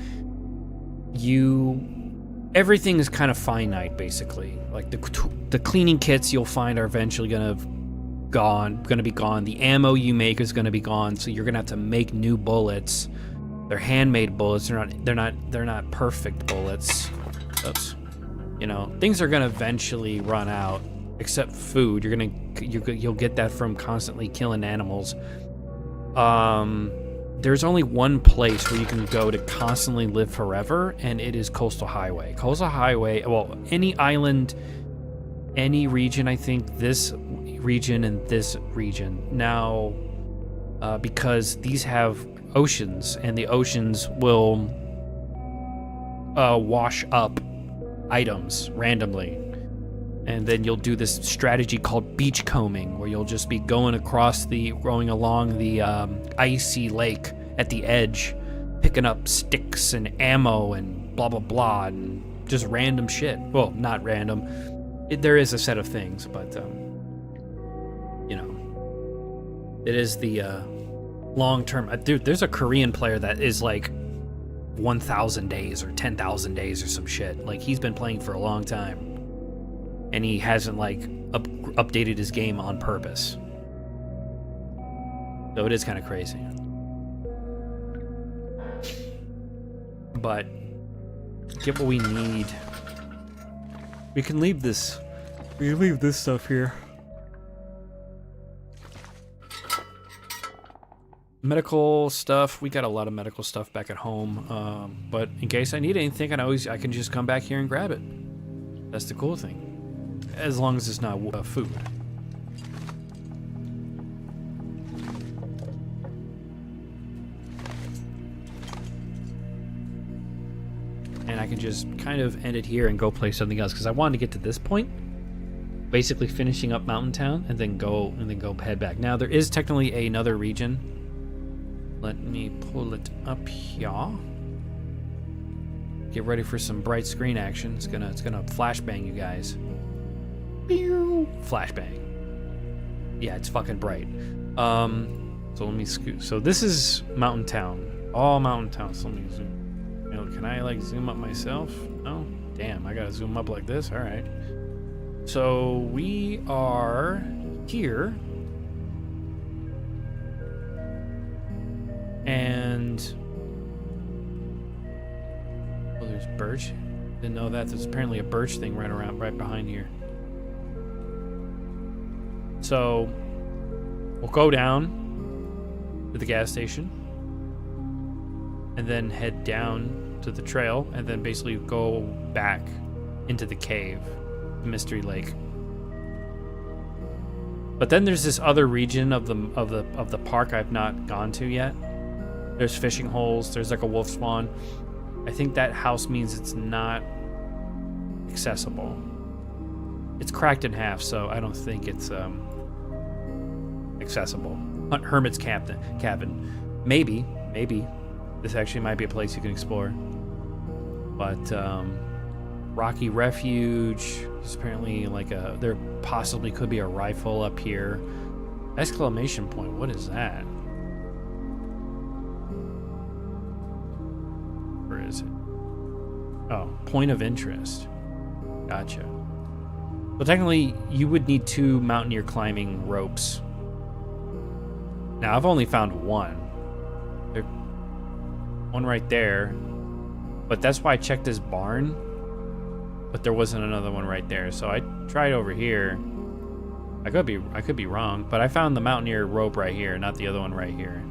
everything is kind of finite, basically. Like the cleaning kits you'll find are eventually gonna be gone. The ammo you make is gonna be gone, so you're gonna have to make new bullets. They're handmade bullets. They're not perfect bullets. Oops. You know, things are gonna eventually run out, except food. You'll get that from constantly killing animals. There's only one place where you can go to constantly live forever, and it is Coastal Highway. Coastal Highway, well, any island, any region, I think this region and this region. Now, because these have oceans, and the oceans will wash up items randomly, and then you'll do this strategy called beach combing, where you'll just be going along the icy lake at the edge, picking up sticks and ammo and blah blah blah, and just random shit. Well, not random. There is a set of things, but you know, it is the long term. Dude, there's a Korean player that is like 1,000 days or 10,000 days or some shit. Like, he's been playing for a long time, and he hasn't like updated his game on purpose. So it is kind of crazy. But get what we need. We can leave this. We can leave this stuff here. Medical stuff. We got a lot of medical stuff back at home. But in case I need anything, I can just come back here and grab it. That's the cool thing. As long as it's not food. And I can just kind of end it here and go play something else, because I wanted to get to this point, basically finishing up Mountain Town, and then go head back. Now there is technically another region. Let me pull it up here. Get ready for some bright screen action. It's gonna flashbang you guys. Flashbang. Yeah, it's fucking bright. So let me scoot. So this is Mountain Town. All Mountain Town. So let me zoom. You know, can I like zoom up myself? No? Damn, I gotta zoom up like this? Alright. So we are here. And there's birch. Didn't know that. There's apparently a birch thing right behind here. So we'll go down to the gas station and then head down to the trail and then basically go back into the cave, the Mystery Lake. But then there's this other region of the park I've not gone to yet. There's fishing holes. There's like a wolf spawn. I think that house means it's not accessible. It's cracked in half, so I don't think it's accessible. Hermit's cabin. Maybe this actually might be a place you can explore. But Rocky Refuge is apparently like there possibly could be a rifle up here. Exclamation point, what is that? Where is it? Oh, point of interest. Gotcha. Well, technically, you would need 2 mountaineer climbing ropes. Now, I've only found one. One right there. But that's why I checked this barn. But there wasn't another one right there. So I tried over here. I could be wrong, but I found the mountaineer rope right here, not the other one right here.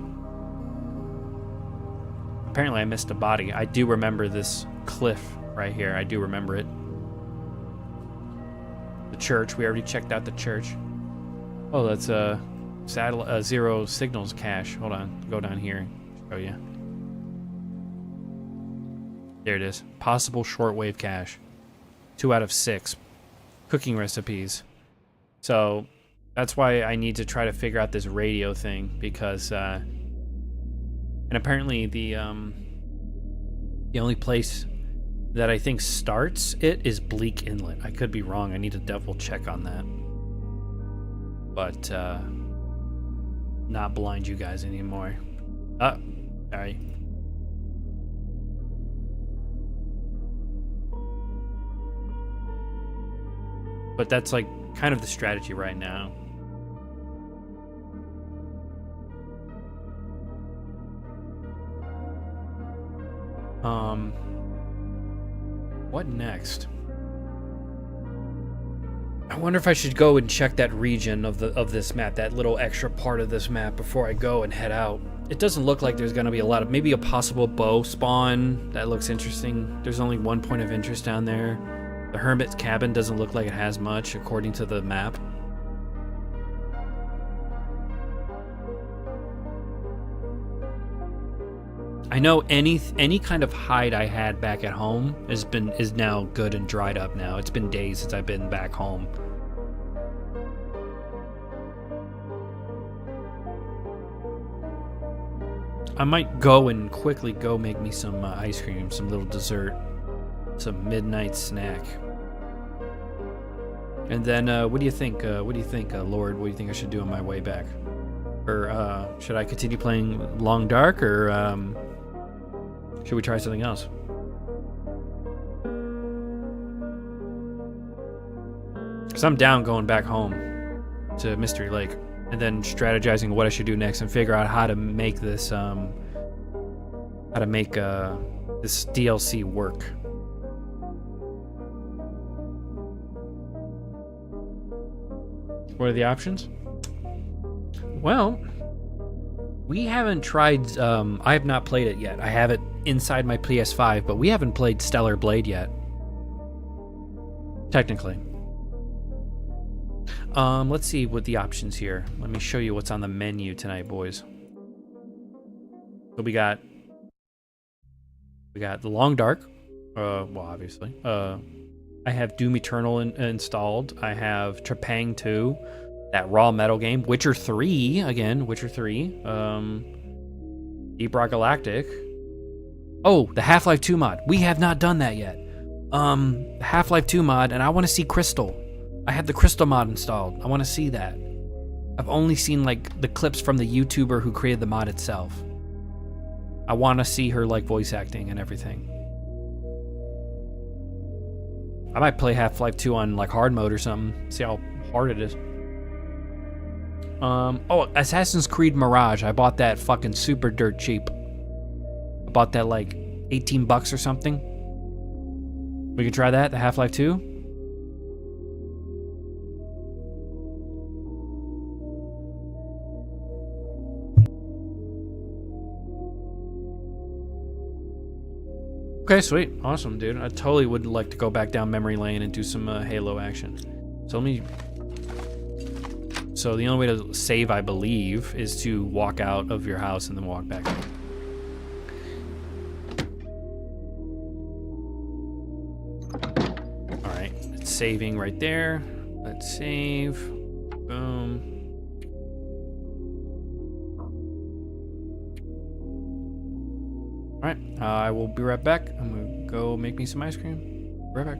Apparently I missed a body. I do remember this cliff right here. I do remember it. The church. We already checked out the church. Oh, that's a zero signals cache. Hold on. Go down here. Show you. There it is. Possible shortwave cache. 2 out of 6. Cooking recipes. So that's why I need to try to figure out this radio thing, because and apparently the only place that I think starts it is Bleak Inlet. I could be wrong. I need to double check on that. But not blind you guys anymore. Sorry. But that's like kind of the strategy right now. What next? I wonder if I should go and check that region of this map, that little extra part of this map, before I go and head out. It doesn't look like there's gonna be a lot of, maybe a possible bow spawn. That looks interesting. There's only 1 point of interest down there. The hermit's cabin doesn't look like it has much, according to the map. I know any kind of hide I had back at home is now good and dried up now. It's been days since I've been back home. I might go and quickly go make me some ice cream, some little dessert. Some midnight snack. And then, what do you think? Lord? What do you think I should do on my way back? Or should I continue playing Long Dark, or should we try something else? Because I'm down going back home to Mystery Lake and then strategizing what I should do next and figure out how to make this this DLC work. What are the options? Well, we haven't tried, I have not played it yet. I have it inside my PS5, but we haven't played Stellar Blade yet. Technically. Let's see what the options here. Let me show you what's on the menu tonight, boys. So we got the Long Dark. Well, obviously. I have Doom Eternal installed. I have Trepang 2, that raw metal game. Witcher 3, again, Witcher 3. Deep Rock Galactic. Oh, the Half-Life 2 mod. We have not done that yet. Half-Life 2 mod, and I want to see Crystal. I have the Crystal mod installed. I want to see that. I've only seen, like, the clips from the YouTuber who created the mod itself. I want to see her, like, voice acting and everything. I might play Half-Life 2 on, like, hard mode or something. See how hard it is. Oh, Assassin's Creed Mirage. I bought that fucking super dirt cheap. I bought that, like, $18 or something. We can try that, the Half-Life 2. Okay, sweet. Awesome, dude. I totally would like to go back down memory lane and do some Halo action. So let me... So the only way to save, I believe, is to walk out of your house and then walk back in. Alright, it's saving right there. Let's save. Boom. Alright, I will be right back. I'm gonna go make me some ice cream. Right back.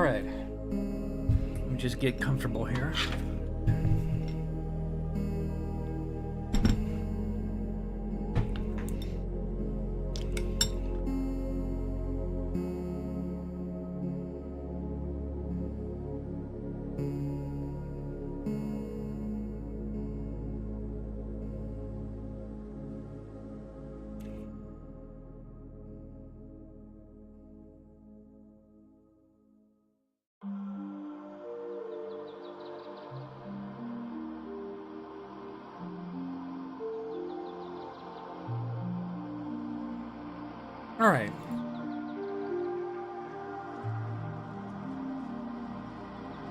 Alright. Let me just get comfortable here. All right.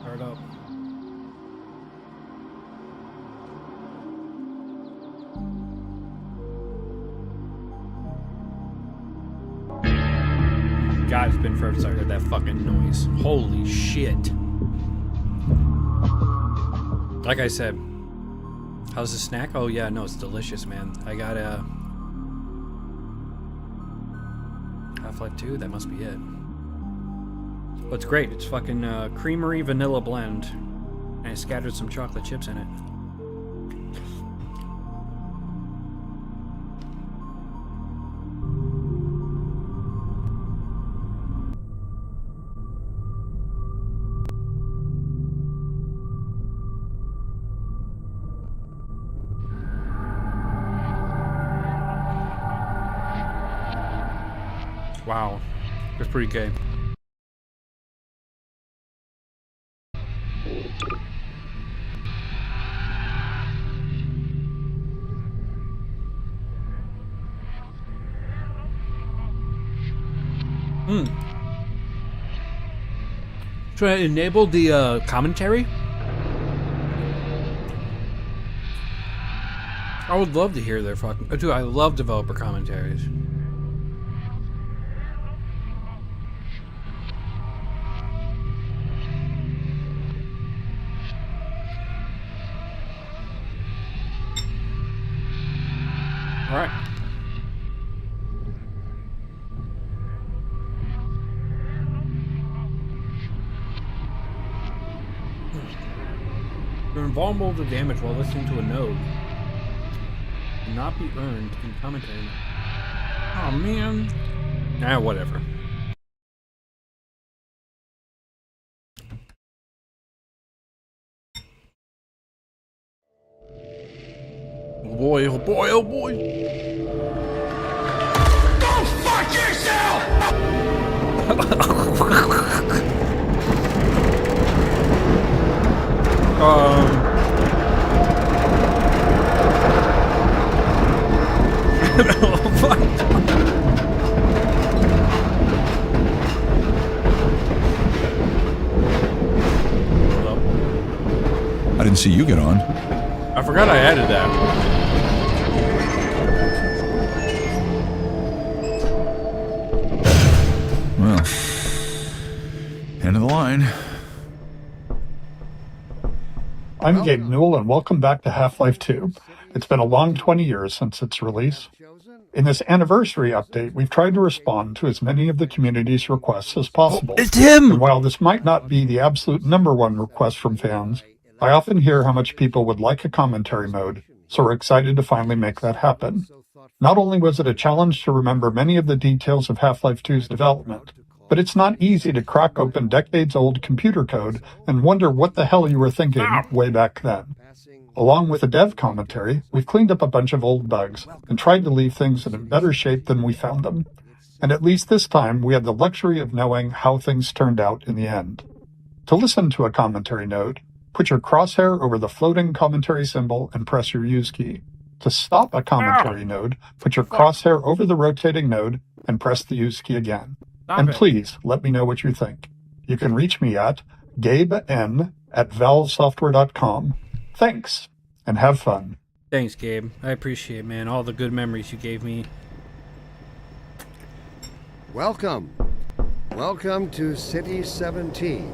Start up. God, it's been forever since I heard that fucking noise. Holy shit. Like I said, how's the snack? Oh yeah, no, it's delicious, man. I got a Half-Life 2, that must be it. But it's great. It's fucking creamery vanilla blend. And I scattered some chocolate chips in it. Wow. That's pretty gay. Should I enable the commentary? I would love to hear their fucking... Dude, I love developer commentaries. All right. You're invulnerable to damage while listening to a node. Do not be earned in commentary. Oh man. Nah, whatever. Oh boy, oh boy, oh boy. Go fuck yourself! Oh, fuck. I didn't see you get on. I forgot I added that. Well, end of the line. I'm Gabe Newell, and welcome back to Half-Life 2. It's been a long 20 years since its release. In this anniversary update, we've tried to respond to as many of the community's requests as possible. It's him! And while this might not be the absolute #1 request from fans, I often hear how much people would like a commentary mode, so we're excited to finally make that happen. Not only was it a challenge to remember many of the details of Half-Life 2's development, but it's not easy to crack open decades-old computer code and wonder what the hell you were thinking way back then. Along with the dev commentary, we've cleaned up a bunch of old bugs and tried to leave things in better shape than we found them. And at least this time, we had the luxury of knowing how things turned out in the end. To listen to a commentary node, put your crosshair over the floating commentary symbol and press your use key. To stop a commentary node, put your crosshair over the rotating node and press the use key again. And please, let me know what you think. You can reach me at gaben@valvesoftware.com. Thanks, and have fun. Thanks, Gabe. I appreciate, man, all the good memories you gave me. Welcome. Welcome to City 17.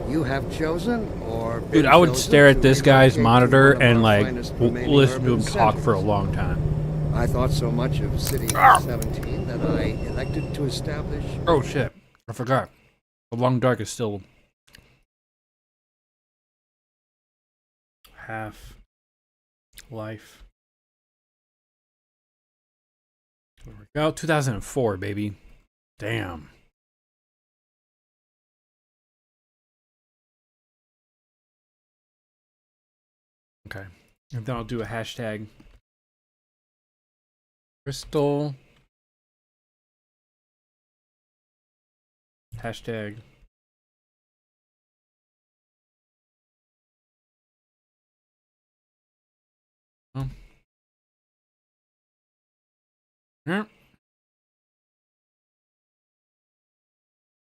You have chosen or been Dude, I would chosen stare at to this guy's relocate to monitor one of and our like finest remaining listen to him urban talk for a centers. long time. I thought so much of City 17 that I elected to establish Oh shit, I forgot. The Long Dark is still Half-Life. There we go. 2004, baby. Damn. Okay. And then I'll do a hashtag. Crystal. Hashtag. Oh. Yeah.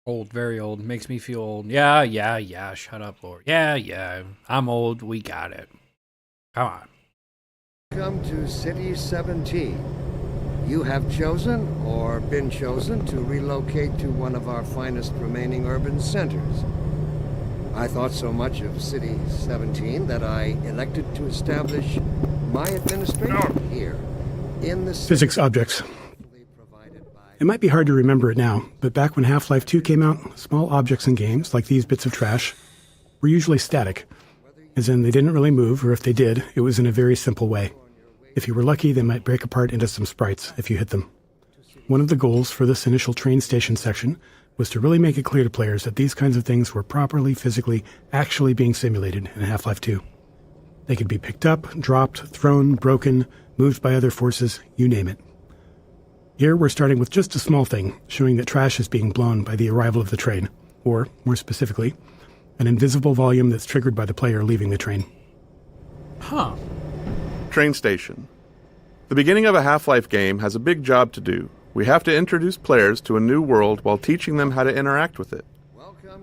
Old, very old. Makes me feel old. Yeah. Shut up, Lord. Yeah. I'm old. We got it. Come on. Welcome to City 17. You have chosen, or been chosen, to relocate to one of our finest remaining urban centers. I thought so much of City 17 that I elected to establish my administration here, in the Physics objects. It might be hard to remember it now, but back when Half-Life 2 came out, small objects in games, like these bits of trash, were usually static, as in they didn't really move, or if they did, it was in a very simple way. If you were lucky, they might break apart into some sprites if you hit them. One of the goals for this initial train station section was to really make it clear to players that these kinds of things were properly, physically, actually being simulated in Half-Life 2. They could be picked up, dropped, thrown, broken, moved by other forces, you name it. Here we're starting with just a small thing, showing that trash is being blown by the arrival of the train, or, more specifically, an invisible volume that's triggered by the player leaving the train. Huh. Train station. The beginning of a Half-Life game has a big job to do. We have to introduce players to a new world while teaching them how to interact with it.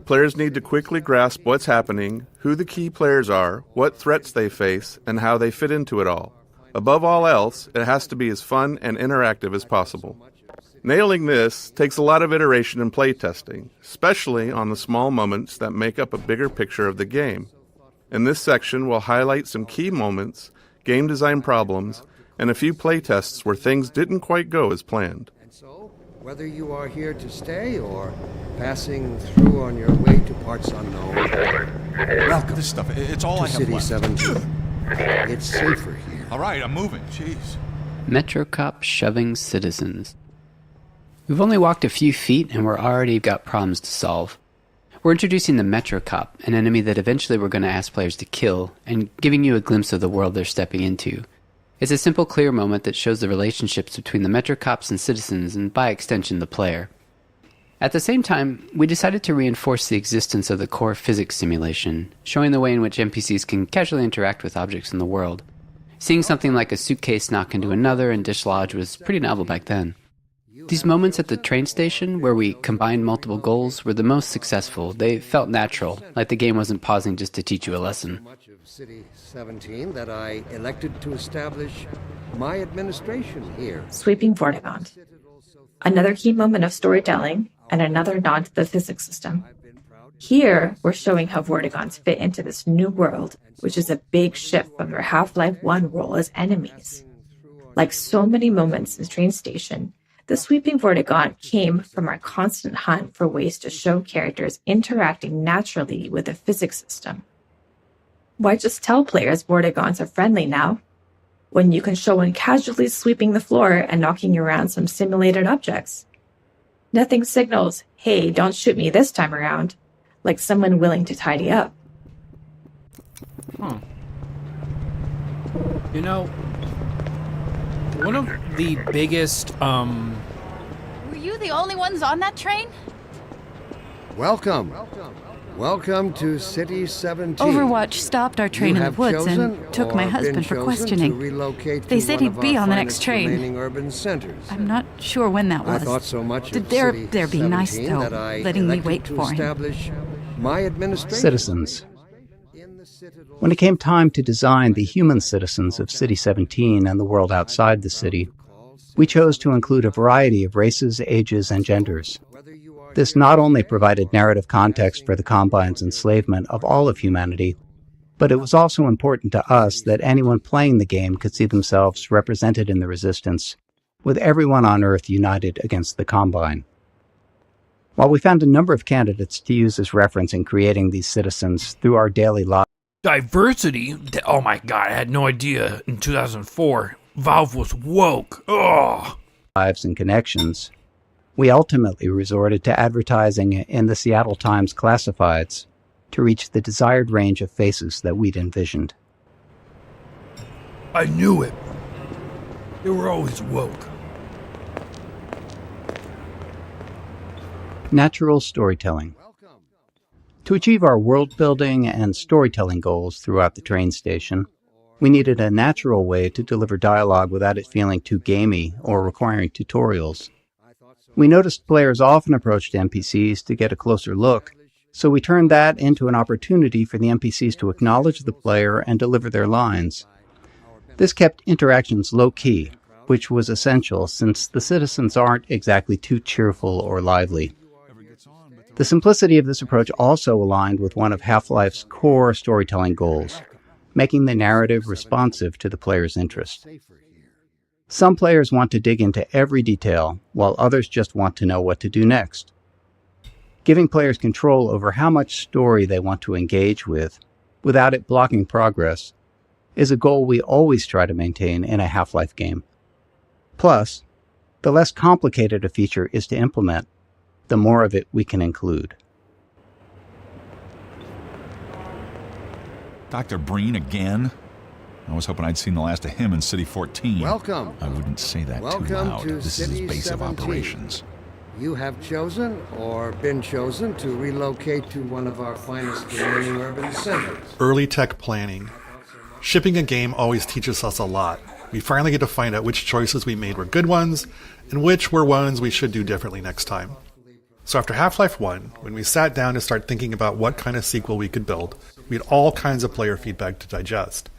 Players need to quickly grasp what's happening, who the key players are, what threats they face, and how they fit into it all. Above all else, it has to be as fun and interactive as possible. Nailing this takes a lot of iteration and playtesting, especially on the small moments that make up a bigger picture of the game. In this section, we'll highlight some key moments, game design problems, and a few playtests where things didn't quite go as planned. And so, whether you are here to stay or passing through on your way to parts unknown, welcome This stuff, it's all to I have City left. 17. It's safer here. All right, I'm moving. Jeez. Metro Cop shoving citizens. We've only walked a few feet and we're already got problems to solve. We're introducing the Metro Cop, an enemy that eventually we're going to ask players to kill, and giving you a glimpse of the world they're stepping into. It's a simple, clear moment that shows the relationships between the Metro Cops and citizens, and by extension the player. At the same time, we decided to reinforce the existence of the core physics simulation, showing the way in which NPCs can casually interact with objects in the world. Seeing something like a suitcase knock into another and dislodge was pretty novel back then. These moments at the train station, where we combined multiple goals, were the most successful. They felt natural, like the game wasn't pausing just to teach you a lesson. So much of City 17 that I elected to establish my administration here. Sweeping Vortigaunt. Another key moment of storytelling, and another nod to the physics system. Here, we're showing how Vortigaunts fit into this new world, which is a big shift from their Half-Life 1 role as enemies. Like so many moments in Train Station, the Sweeping Vortigaunt came from our constant hunt for ways to show characters interacting naturally with the physics system. Why just tell players Vortigaunts are friendly now, when you can show one casually sweeping the floor and knocking around some simulated objects? Nothing signals, hey, don't shoot me this time around, like someone willing to tidy up. Huh. You know, one of the biggest, Were you the only ones on that train? Welcome. Welcome to City 17. Overwatch stopped our train in the woods and took my husband for questioning. They said he'd be on the next train. Urban centers. I'm not sure when that was. I thought so much of They're City being nice, 17 though, that I letting me elected wait to for him. establish my administration. Citizens. When it came time to design the human citizens of City 17 and the world outside the city, we chose to include a variety of races, ages, and genders. This not only provided narrative context for the Combine's enslavement of all of humanity, but it was also important to us that anyone playing the game could see themselves represented in the Resistance, with everyone on Earth united against the Combine. While we found a number of candidates to use as reference in creating these citizens through our daily Diversity? Oh my god, I had no idea in 2004. Valve was woke. Ugh. lives and connections, we ultimately resorted to advertising in the Seattle Times classifieds to reach the desired range of faces that we'd envisioned. I knew it. They were always woke. Natural storytelling. To achieve our world-building and storytelling goals throughout the train station, we needed a natural way to deliver dialogue without it feeling too gamey or requiring tutorials. We noticed players often approached NPCs to get a closer look, so we turned that into an opportunity for the NPCs to acknowledge the player and deliver their lines. This kept interactions low-key, which was essential since the citizens aren't exactly too cheerful or lively. The simplicity of this approach also aligned with one of Half-Life's core storytelling goals, making the narrative responsive to the player's interest. Some players want to dig into every detail, while others just want to know what to do next. Giving players control over how much story they want to engage with, without it blocking progress, is a goal we always try to maintain in a Half-Life game. Plus, the less complicated a feature is to implement, the more of it we can include. Dr. Breen again? I was hoping I'd seen the last of him in City 14. Welcome. I wouldn't say that too loud. This is his base of operations. You have chosen or been chosen to relocate to one of our finest remaining urban centers. Early tech planning. Shipping a game always teaches us a lot. We finally get to find out which choices we made were good ones, and which were ones we should do differently next time. So after Half-Life 1, when we sat down to start thinking about what kind of sequel we could build, we had all kinds of player feedback to digest.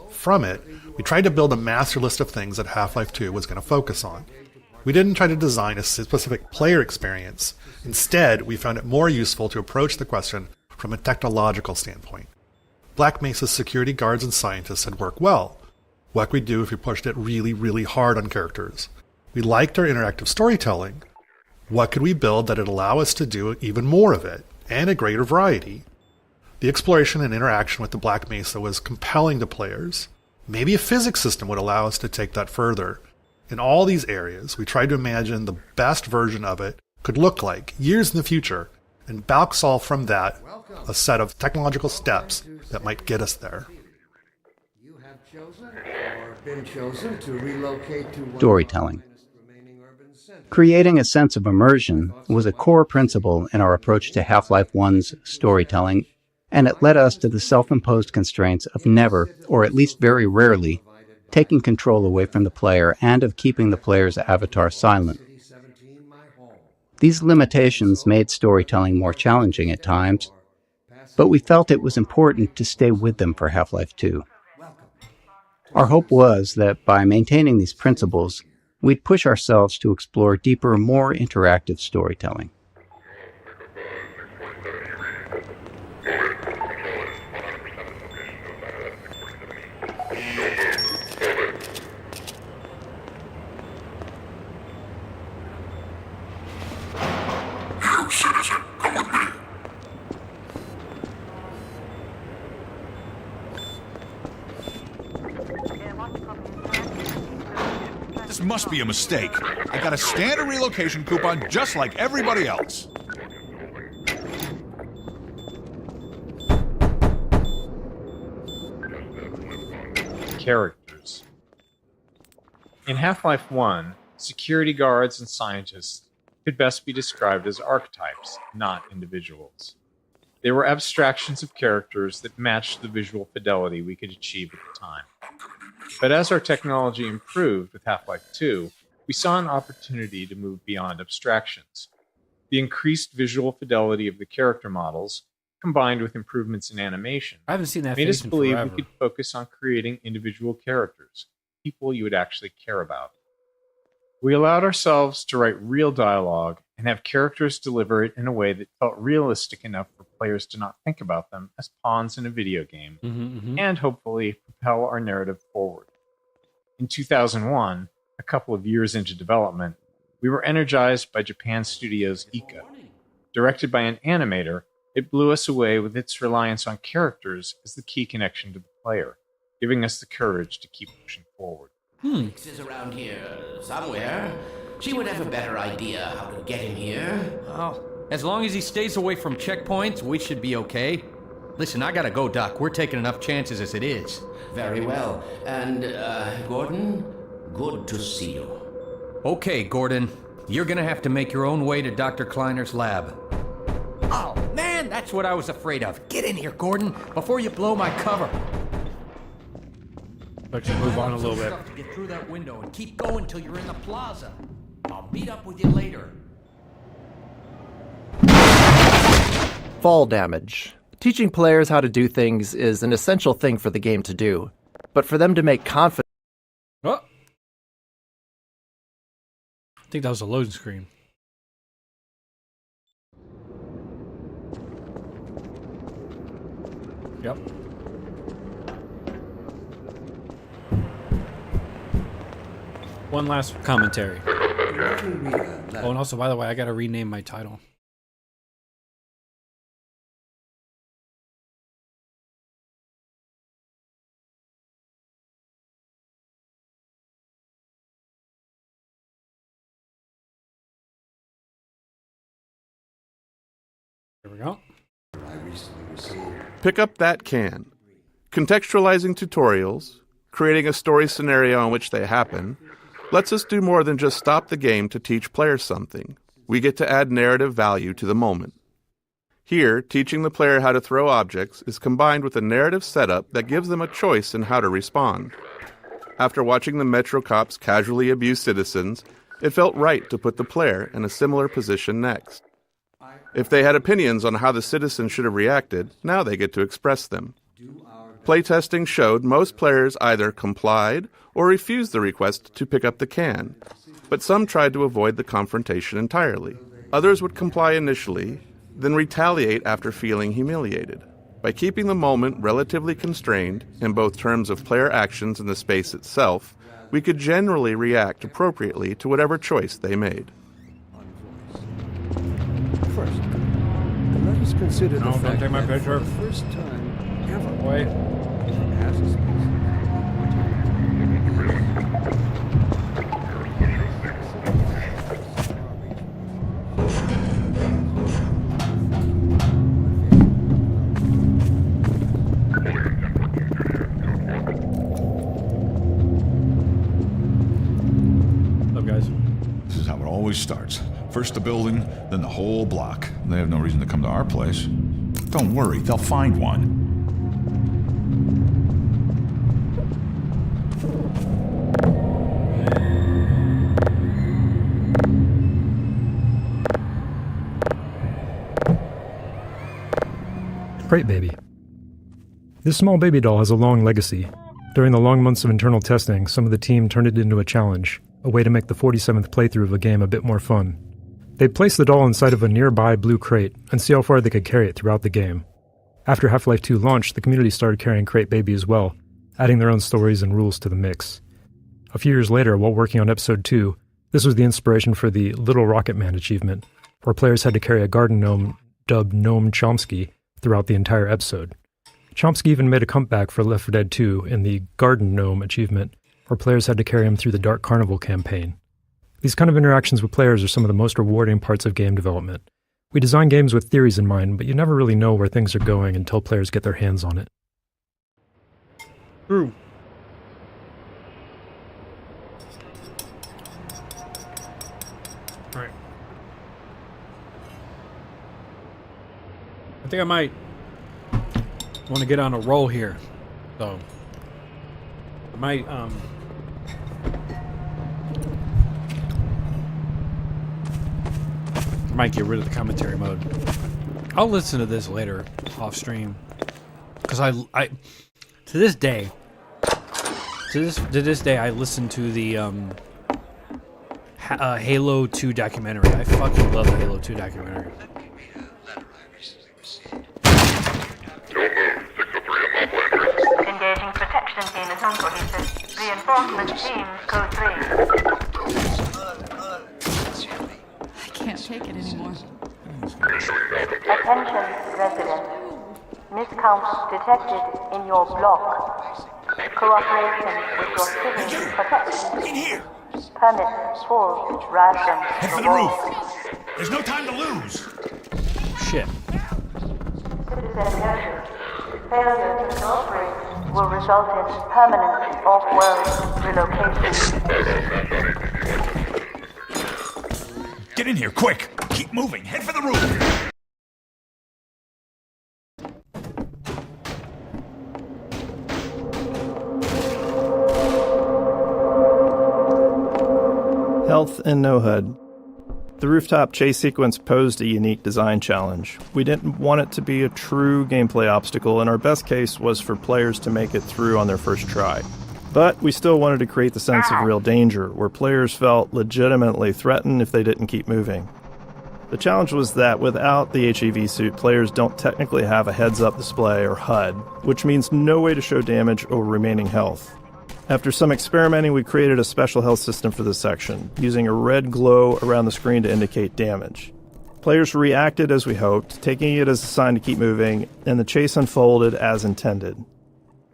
From it, we tried to build a master list of things that Half-Life 2 was going to focus on. We didn't try to design a specific player experience. Instead, we found it more useful to approach the question from a technological standpoint. Black Mesa's security guards and scientists had worked well. What could we do if we pushed it really, really hard on characters? We liked our interactive storytelling. What could we build that would allow us to do even more of it, and a greater variety? The exploration and interaction with the Black Mesa was compelling to players. Maybe a physics system would allow us to take that further. In all these areas, we tried to imagine the best version of it could look like years in the future, and back solve from that a set of technological steps that might get us there. You have chosen or been chosen to relocate to Storytelling. Creating a sense of immersion was a core principle in our approach to Half-Life 1's storytelling, and it led us to the self-imposed constraints of never, or at least very rarely, taking control away from the player and of keeping the player's avatar silent. These limitations made storytelling more challenging at times, but we felt it was important to stay with them for Half-Life 2. Our hope was that by maintaining these principles, we'd push ourselves to explore deeper, more interactive storytelling. This must be a mistake. I got a standard relocation coupon just like everybody else. Characters. In Half-Life 1, security guards and scientists could best be described as archetypes, not individuals. They were abstractions of characters that matched the visual fidelity we could achieve at the time. But as our technology improved with Half-Life 2, we saw an opportunity to move beyond abstractions. The increased visual fidelity of the character models, combined with improvements in animation, I haven't seen that made us face in believe forever. we could focus on creating individual characters, people you would actually care about. We allowed ourselves to write real dialogue and have characters deliver it in a way that felt realistic enough for players to not think about them as pawns in a video game, and hopefully propel our narrative forward. In 2001, a couple of years into development, we were energized by Japan Studios' Ica, Directed by an animator, it blew us away with its reliance on characters as the key connection to the player, giving us the courage to keep pushing forward. Alex is around here somewhere. She would have a better idea how to get him here. Oh, as long as he stays away from checkpoints, we should be okay. Listen, I gotta go, Doc. We're taking enough chances as it is. Very well. And, Gordon, good to see you. Okay, Gordon. You're gonna have to make your own way to Dr. Kleiner's lab. Oh, man, that's what I was afraid of. Get in here, Gordon, before you blow my cover. Let's move on a little bit. To get through that window and keep going till you're in the plaza. I'll meet up with you later. Fall damage. Teaching players how to do things is an essential thing for the game to do. But for them to make confident... Oh! I think that was a loading screen. Yep. One last commentary. Oh, and also, by the way, I gotta rename my title. There we go. Pick up that can. Contextualizing tutorials, creating a story scenario in which they happen, lets us do more than just stop the game to teach players something. We get to add narrative value to the moment. Here, teaching the player how to throw objects is combined with a narrative setup that gives them a choice in how to respond. After watching the Metro cops casually abuse citizens, it felt right to put the player in a similar position next. If they had opinions on how the citizens should have reacted, now they get to express them. Playtesting showed most players either complied or refused the request to pick up the can, but some tried to avoid the confrontation entirely. Others would comply initially, then retaliate after feeling humiliated. By keeping the moment relatively constrained, in both terms of player actions and the space itself, we could generally react appropriately to whatever choice they made. First, let us consider the Don't fact take my that picture. for the first time ever, Wait. as a species, What's up, guys? This is how it always starts. First the building, then the whole block. They have no reason to come to our place. Don't worry, they'll find one. Crate Baby. This small baby doll has a long legacy. During the long months of internal testing, some of the team turned it into a challenge, a way to make the 47th playthrough of a game a bit more fun. They'd place the doll inside of a nearby blue crate and see how far they could carry it throughout the game. After Half-Life 2 launched, the community started carrying Crate Baby as well, adding their own stories and rules to the mix. A few years later, while working on Episode 2, this was the inspiration for the Little Rocket Man achievement, where players had to carry a garden gnome dubbed Gnome Chomsky throughout the entire episode. Chomsky even made a comeback for Left 4 Dead 2 in the Garden Gnome achievement, where players had to carry him through the Dark Carnival campaign. These kind of interactions with players are some of the most rewarding parts of game development. We design games with theories in mind, but you never really know where things are going until players get their hands on it. True. All right. I think I might want to get on a roll here, so I might get rid of the commentary mode. I'll listen to this later off stream, because I to this day I listen to the Halo 2 documentary. I fucking love the Halo 2 documentary. Engaging protection team is uncohesive. Reinforcement team code 3. I can't take it anymore. Attention, residents. Miscounts detected in your block. Cooperation with your city protection. In here! Permits full ration. Head for the roof! There's no time to lose! Shit. Citizen notice. Failure to cooperate will result in permanent off-world relocation. Get in here, quick! Keep moving! Head for the roof! Health and no HUD. The rooftop chase sequence posed a unique design challenge. We didn't want it to be a true gameplay obstacle, and our best case was for players to make it through on their first try. But we still wanted to create the sense of real danger, where players felt legitimately threatened if they didn't keep moving. The challenge was that without the HEV suit, players don't technically have a heads-up display or HUD, which means no way to show damage or remaining health. After some experimenting, we created a special health system for this section, using a red glow around the screen to indicate damage. Players reacted as we hoped, taking it as a sign to keep moving, and the chase unfolded as intended.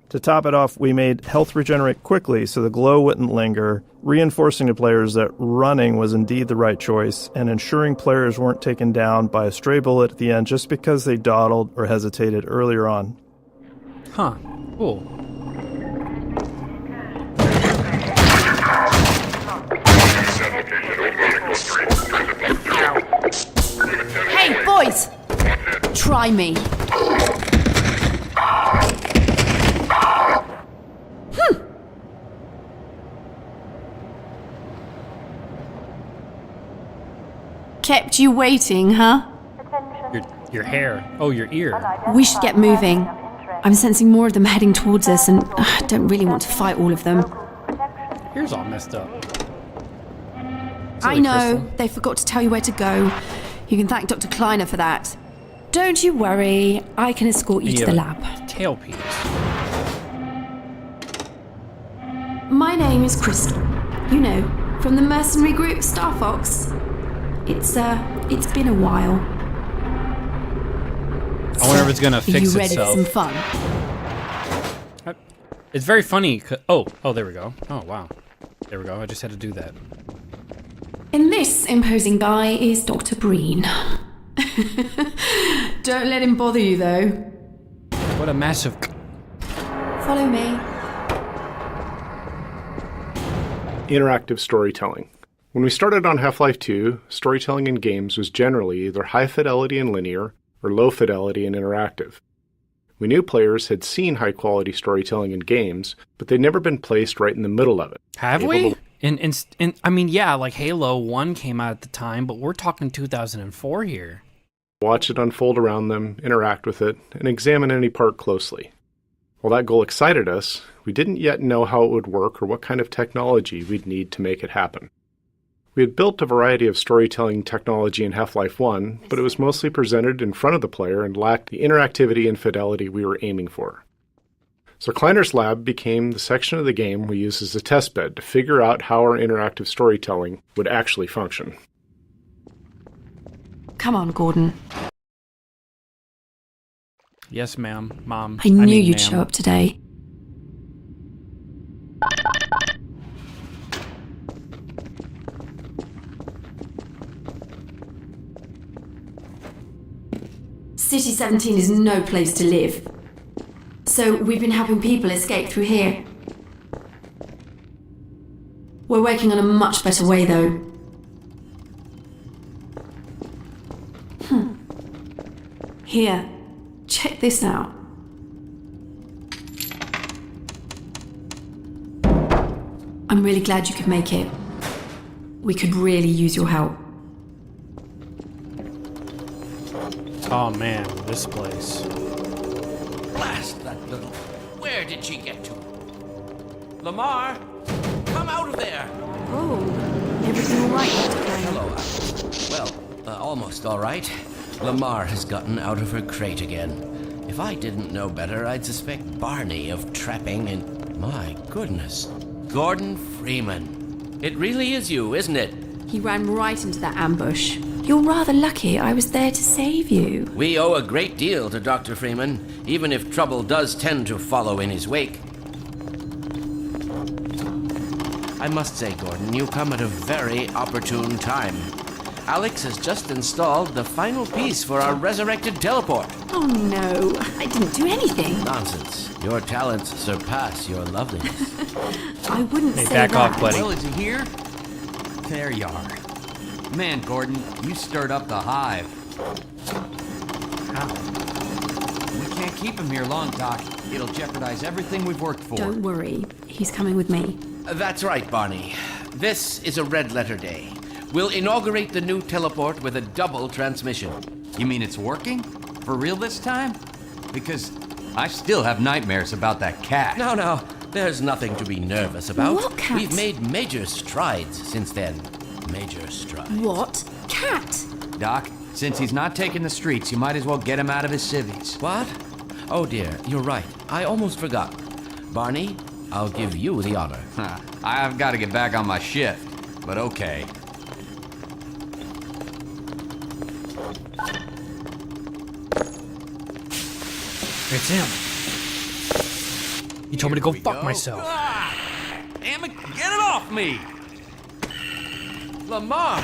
To top it off, we made health regenerate quickly so the glow wouldn't linger, reinforcing to players that running was indeed the right choice, and ensuring players weren't taken down by a stray bullet at the end just because they dawdled or hesitated earlier on. Huh. Cool. Hey, boys! Try me. Kept you waiting, huh? Your hair. Oh, your ear. We should get moving. I'm sensing more of them heading towards us, and I don't really want to fight all of them. Ear's all messed up. I know, they forgot to tell you where to go. You can thank Dr. Kleiner for that. Don't you worry, I can escort you to the lab. Tailpiece. My name is Crystal. You know, from the mercenary group Star Fox. It's been a while. I wonder if it's gonna fix you ready itself. for some fun? It's very funny. Oh, there we go. Oh, wow. There we go. I just had to do that. And this imposing guy is Dr. Breen. Don't let him bother you, though. What a massive... Follow me. Interactive storytelling. When we started on Half-Life 2, storytelling in games was generally either high fidelity and linear, or low fidelity and interactive. We knew players had seen high-quality storytelling in games, but they'd never been placed right in the middle of it. Have we? I mean, yeah, like Halo 1 came out at the time, but we're talking 2004 here. Watch it unfold around them, interact with it, and examine any part closely. While that goal excited us, we didn't yet know how it would work or what kind of technology we'd need to make it happen. We had built a variety of storytelling technology in Half-Life 1, but it was mostly presented in front of the player and lacked the interactivity and fidelity we were aiming for. So Kleiner's lab became the section of the game we used as a testbed to figure out how our interactive storytelling would actually function. Come on, Gordon. Yes, ma'am. Mom. I knew mean, you'd ma'am. show up today. City 17 is no place to live. So we've been helping people escape through here. We're working on a much better way, though. Here, check this out. I'm really glad you could make it. We could really use your help. Oh man, this place. Blast that little... Where did she get to? Lamar, come out of there! Oh, everything all right, Dr. Klein? Hello. Well, almost all right. Lamar has gotten out of her crate again. If I didn't know better, I'd suspect Barney of trapping and... My goodness. Gordon Freeman. It really is you, isn't it? He ran right into that ambush. You're rather lucky I was there to save you. We owe a great deal to Dr. Freeman, even if trouble does tend to follow in his wake. I must say, Gordon, you come at a very opportune time. Alex has just installed the final piece for our resurrected teleport. Oh no, I didn't do anything. Nonsense. Your talents surpass your loveliness. I wouldn't say back that. off, buddy. Well, is he here? There you are. Man, Gordon, you stirred up the hive. How? We can't keep him here long, Doc. It'll jeopardize everything we've worked for. Don't worry, he's coming with me. That's right, Barney. This is a red letter day. We'll inaugurate the new teleport with a double transmission. You mean it's working? For real this time? Because I still have nightmares about that cat. No, there's nothing to be nervous about. What cat? We've made major strides since then. Major strides. What? Cat? Doc, since he's not taking the streets, you might as well get him out of his civvies. What? Oh dear, you're right. I almost forgot. Barney, I'll give you the honor. I've got to get back on my shift, but okay. It's him. He told me to go fuck myself. Damn it, get it off me! Lamar,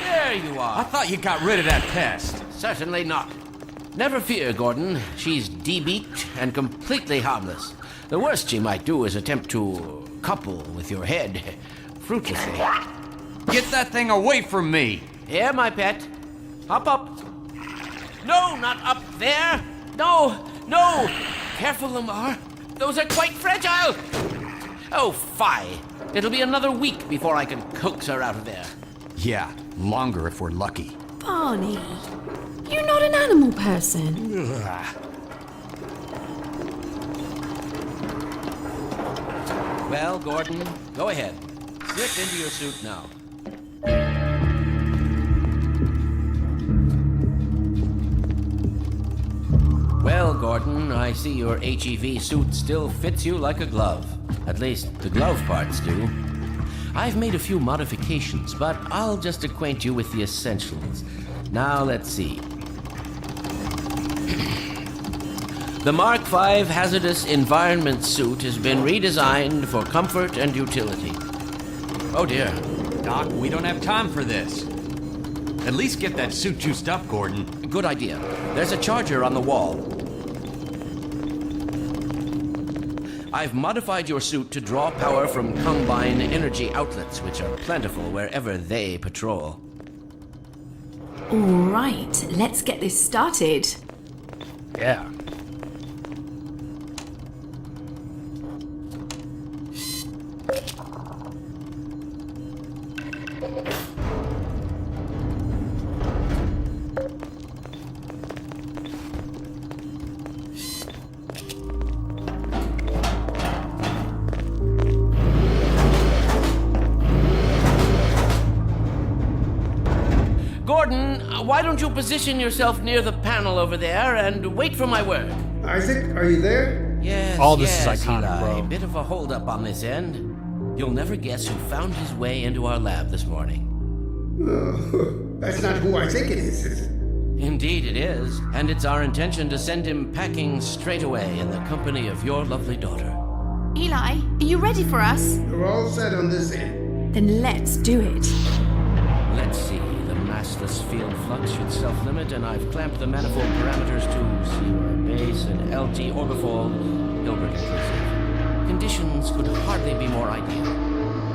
there you are. I thought you got rid of that pest. Certainly not. Never fear, Gordon. She's debeaked and completely harmless. The worst she might do is attempt to couple with your head, fruitlessly. Get that thing away from me! Here, my pet. Hop up. No, not up there. No. Careful, Lamar. Those are quite fragile. Oh, fie. It'll be another week before I can coax her out of there. Yeah, longer if we're lucky. Barney, you're not an animal person. Well, Gordon, go ahead. Slip into your suit now. Well, Gordon, I see your HEV suit still fits you like a glove. At least, the glove parts do. I've made a few modifications, but I'll just acquaint you with the essentials. Now, let's see. The Mark V Hazardous Environment Suit has been redesigned for comfort and utility. Oh dear. Doc, we don't have time for this. At least get that suit juiced up, Gordon. Good idea. There's a charger on the wall. I've modified your suit to draw power from Combine energy outlets, which are plentiful wherever they patrol. All right, let's get this started. Yeah. Gordon, why don't you position yourself near the panel over there and wait for my word? Isaac, are you there? Yes, all this is iconic, Eli. bro. Bit of a holdup on this end. You'll never guess who found his way into our lab this morning. That's not who I think it is it? Indeed it is, and it's our intention to send him packing straight away in the company of your lovely daughter. Eli, are you ready for us? We're all set on this end. Then let's do it. Let's see. The massless field flux should self-limit, and I've clamped the manifold parameters to 0 base and LT orbifold, Hilbert inclusive. Conditions could hardly be more ideal.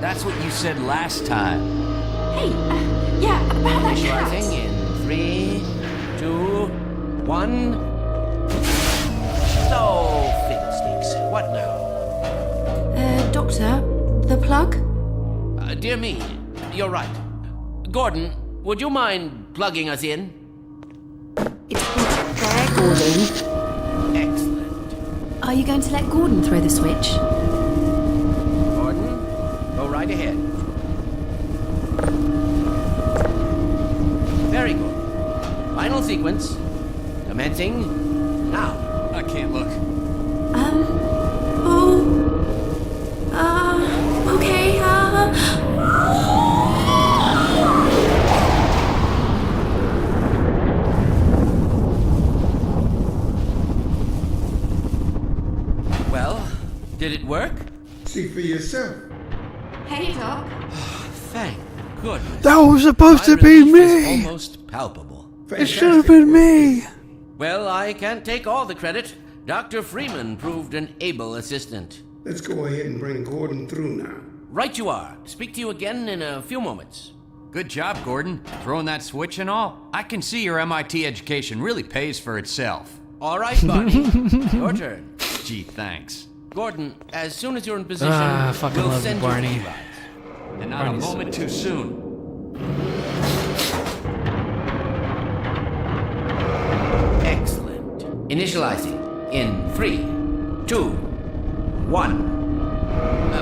That's what you said last time. Hey, yeah, about that Initializing cat. in 3, 2, 1. So, fiddlesticks. What now? Doctor, the plug? Dear me, you're right. Gordon, would you mind plugging us in? It's right there, Gordon. Excellent. Are you going to let Gordon throw the switch? Gordon, go right ahead. Very good. Final sequence. Commencing now. I can't look. Okay, See for yourself. Hey, Doc. Thank goodness. That was supposed to My be relief is me. almost palpable. It should have been me. Well, I can't take all the credit. Dr. Freeman proved an able assistant. Let's go ahead and bring Gordon through now. Right you are. Speak to you again in a few moments. Good job, Gordon. Throwing that switch and all. I can see your MIT education really pays for itself. All right, Barney. Your turn. Gee, thanks. Gordon, as soon as you're in position, fucking we'll love send you, Barney. you evacs. And not Barney's a moment too soon. Excellent. Initializing in 3, 2, 1.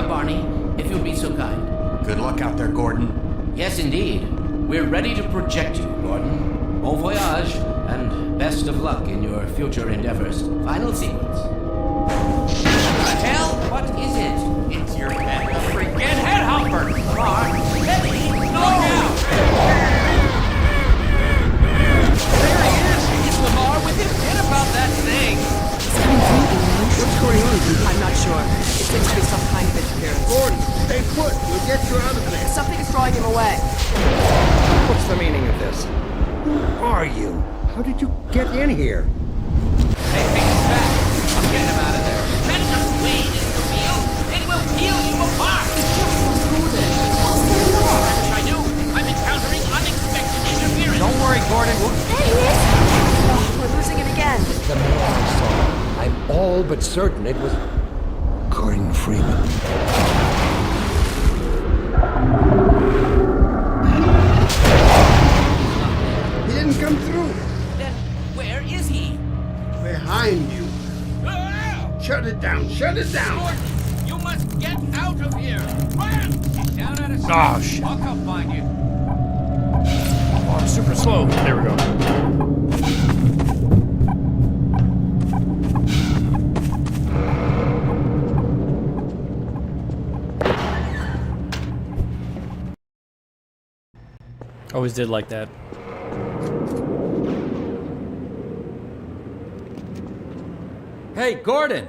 Barney, if you'd be so kind. Good luck out there, Gordon. Yes, indeed. We're ready to project you, Gordon. Bon voyage, and best of luck in your future endeavors. Final sequence. The hell? What is it? It's your head. A freaking head hopper. Lamar, Betty, look out! There he is. Is Lamar with him? Forget about that thing. What's going on? I'm not sure. It seems to be some kind of interference. Gordon, stay put. We'll get you out of there. Something is drawing him away. What's the meaning of this? Who are you? How did you get in here? Hey, take us back. I'm getting him out of there. Let us wade into the field, and we'll peel you apart. I knew. I'm encountering unexpected interference. Don't worry, Gordon. There he is. Oh, we're losing it again. The man I saw. I'm all but certain it was Gordon Freeman. He didn't come through. Then where is he? Behind you. Shut it down. Shut it down. Gordon, you must get out of here. Run! Down out of sight. Oh, shit. I'll come find you. Oh, I'm super slow. There we go. Always did like that. Hey, Gordon!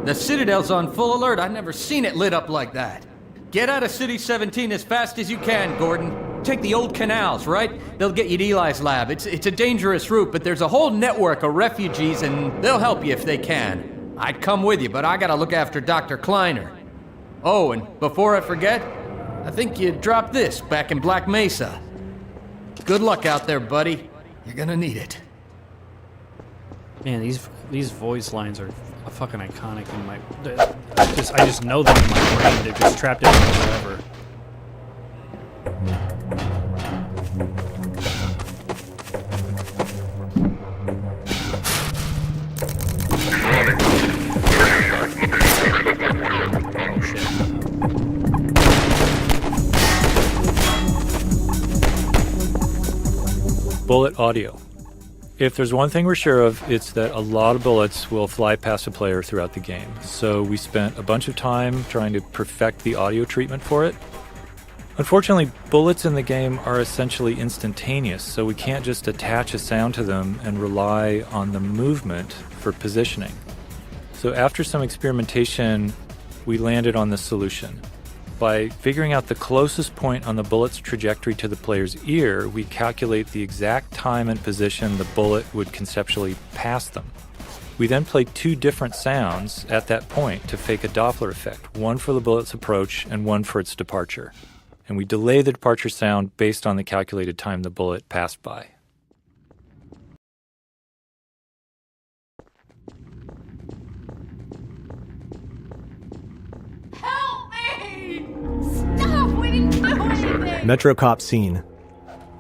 The Citadel's on full alert. I've never seen it lit up like that. Get out of City 17 as fast as you can, Gordon. Take the old canals, right? They'll get you to Eli's lab. It's a dangerous route, but there's a whole network of refugees, and they'll help you if they can. I'd come with you, but I gotta look after Dr. Kleiner. Oh, and before I forget, I think you dropped this back in Black Mesa. Good luck out there, buddy. You're gonna need it. Man, these voice lines are fucking iconic in my. I just know them in my brain. They're just trapped in me forever. Oh shit. Bullet audio. If there's one thing we're sure of, it's that a lot of bullets will fly past a player throughout the game. So we spent a bunch of time trying to perfect the audio treatment for it. Unfortunately, bullets in the game are essentially instantaneous, so we can't just attach a sound to them and rely on the movement for positioning. So after some experimentation, we landed on this solution. By figuring out the closest point on the bullet's trajectory to the player's ear, we calculate the exact time and position the bullet would conceptually pass them. We then play two different sounds at that point to fake a Doppler effect, one for the bullet's approach and one for its departure. And we delay the departure sound based on the calculated time the bullet passed by. Metro Cop scene.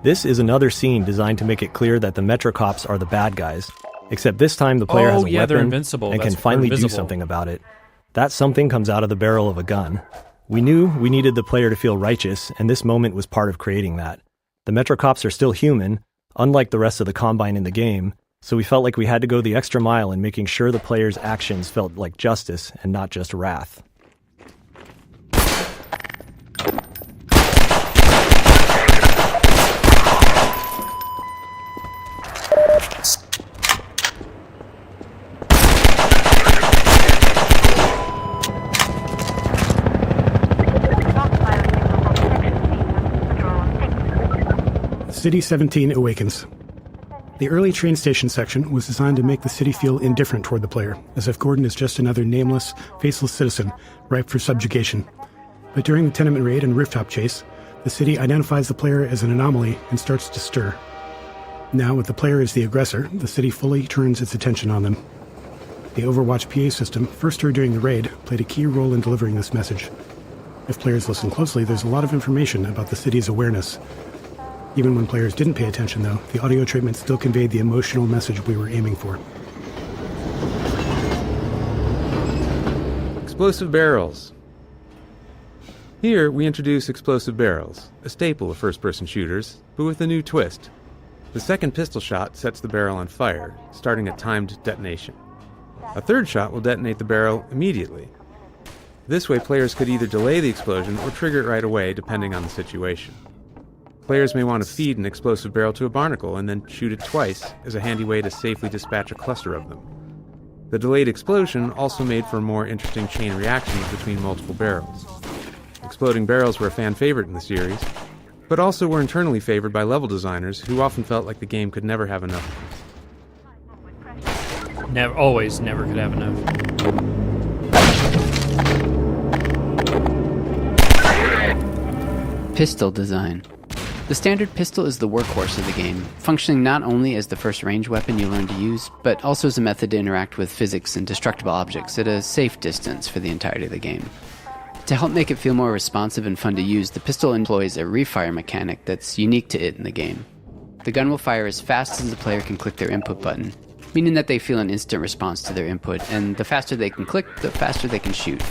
This is another scene designed to make it clear that the Metro Cops are the bad guys. Except this time the player has a they're weapon invincible. and That's can finally do invisible. something about it. That something comes out of the barrel of a gun. We knew we needed the player to feel righteous, and this moment was part of creating that. The Metro Cops are still human, unlike the rest of the Combine in the game, so we felt like we had to go the extra mile in making sure the player's actions felt like justice and not just wrath. City 17 awakens. The early train station section was designed to make the city feel indifferent toward the player, as if Gordon is just another nameless, faceless citizen, ripe for subjugation. But during the tenement raid and rooftop chase, the city identifies the player as an anomaly and starts to stir. Now, with the player as the aggressor, the city fully turns its attention on them. The Overwatch PA system, first heard during the raid, played a key role in delivering this message. If players listen closely, there's a lot of information about the city's awareness. Even when players didn't pay attention, though, the audio treatment still conveyed the emotional message we were aiming for. Explosive barrels. Here, we introduce explosive barrels, a staple of first-person shooters, but with a new twist. The second pistol shot sets the barrel on fire, starting a timed detonation. A third shot will detonate the barrel immediately. This way, players could either delay the explosion or trigger it right away, depending on the situation. Players may want to feed an explosive barrel to a barnacle and then shoot it twice as a handy way to safely dispatch a cluster of them. The delayed explosion also made for more interesting chain reactions between multiple barrels. Exploding barrels were a fan favorite in the series, but also were internally favored by level designers who often felt like the game could never have enough. Never could have enough. Pistol design. The standard pistol is the workhorse of the game, functioning not only as the first range weapon you learn to use, but also as a method to interact with physics and destructible objects at a safe distance for the entirety of the game. To help make it feel more responsive and fun to use, the pistol employs a refire mechanic that's unique to it in the game. The gun will fire as fast as the player can click their input button, meaning that they feel an instant response to their input, and the faster they can click, the faster they can shoot.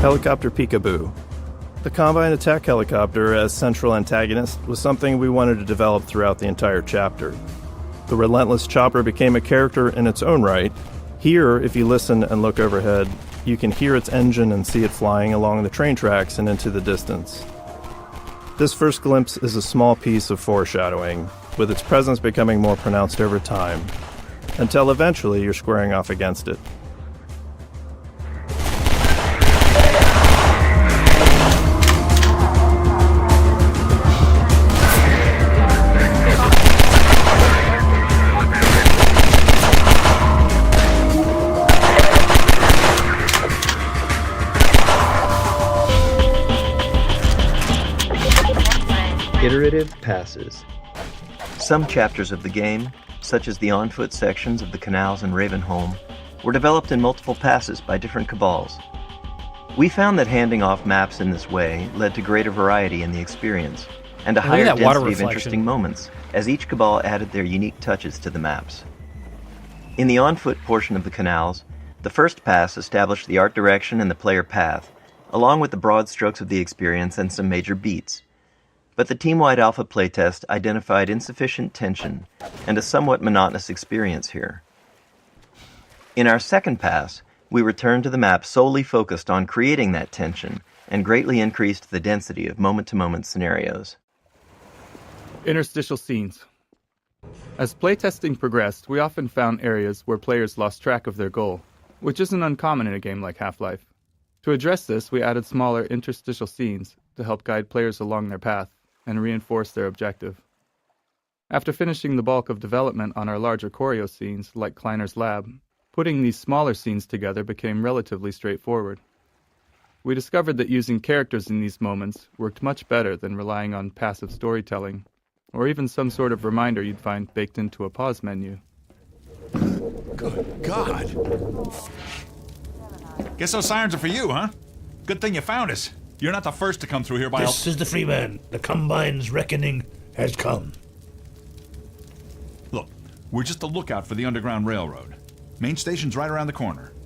Helicopter Peekaboo. The Combine attack helicopter as central antagonist was something we wanted to develop throughout the entire chapter. The relentless chopper became a character in its own right. Here, if you listen and look overhead, you can hear its engine and see it flying along the train tracks and into the distance. This first glimpse is a small piece of foreshadowing, with its presence becoming more pronounced over time, until eventually you're squaring off against it. Iterative passes. Some chapters of the game, such as the on-foot sections of the canals in Ravenholm, were developed in multiple passes by different cabals. We found that handing off maps in this way led to greater variety in the experience, and a higher density of interesting moments, as each cabal added their unique touches to the maps. In the on-foot portion of the canals, the first pass established the art direction and the player path, along with the broad strokes of the experience and some major beats. But the team-wide alpha playtest identified insufficient tension and a somewhat monotonous experience here. In our second pass, we returned to the map solely focused on creating that tension and greatly increased the density of moment-to-moment scenarios. Interstitial scenes. As playtesting progressed, we often found areas where players lost track of their goal, which isn't uncommon in a game like Half-Life. To address this, we added smaller interstitial scenes to help guide players along their path and reinforce their objective. After finishing the bulk of development on our larger choreo scenes, like Kleiner's Lab, putting these smaller scenes together became relatively straightforward. We discovered that using characters in these moments worked much better than relying on passive storytelling, or even some sort of reminder you'd find baked into a pause menu. Good God. Guess those sirens are for you, huh? Good thing you found us. You're not the first to come through here by... This is the Freeman. The Combine's reckoning has come. Look, we're just a lookout for the Underground Railroad. Main station's right around the corner.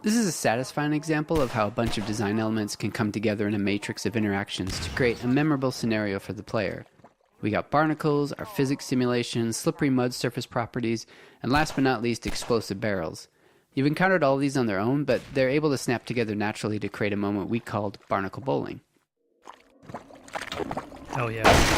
This is a satisfying example of how a bunch of design elements can come together in a matrix of interactions to create a memorable scenario for the player. We got barnacles, our physics simulations, slippery mud surface properties, and last but not least, explosive barrels. You've encountered all of these on their own, but they're able to snap together naturally to create a moment we called barnacle bowling. Hell yeah.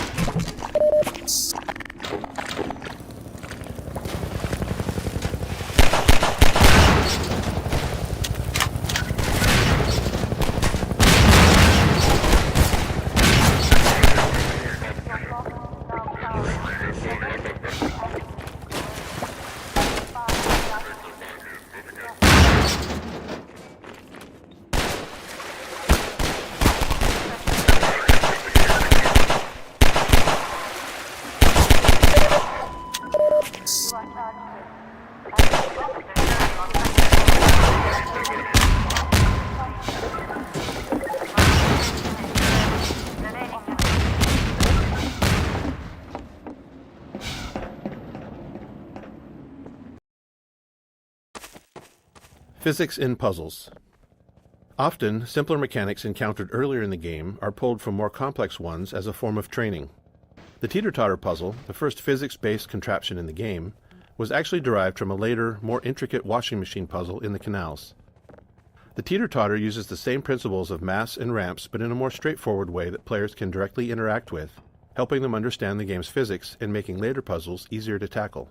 Physics in puzzles. Often, simpler mechanics encountered earlier in the game are pulled from more complex ones as a form of training. The teeter-totter puzzle, the first physics-based contraption in the game, was actually derived from a later, more intricate washing machine puzzle in the canals. The teeter-totter uses the same principles of mass and ramps, but in a more straightforward way that players can directly interact with, helping them understand the game's physics and making later puzzles easier to tackle.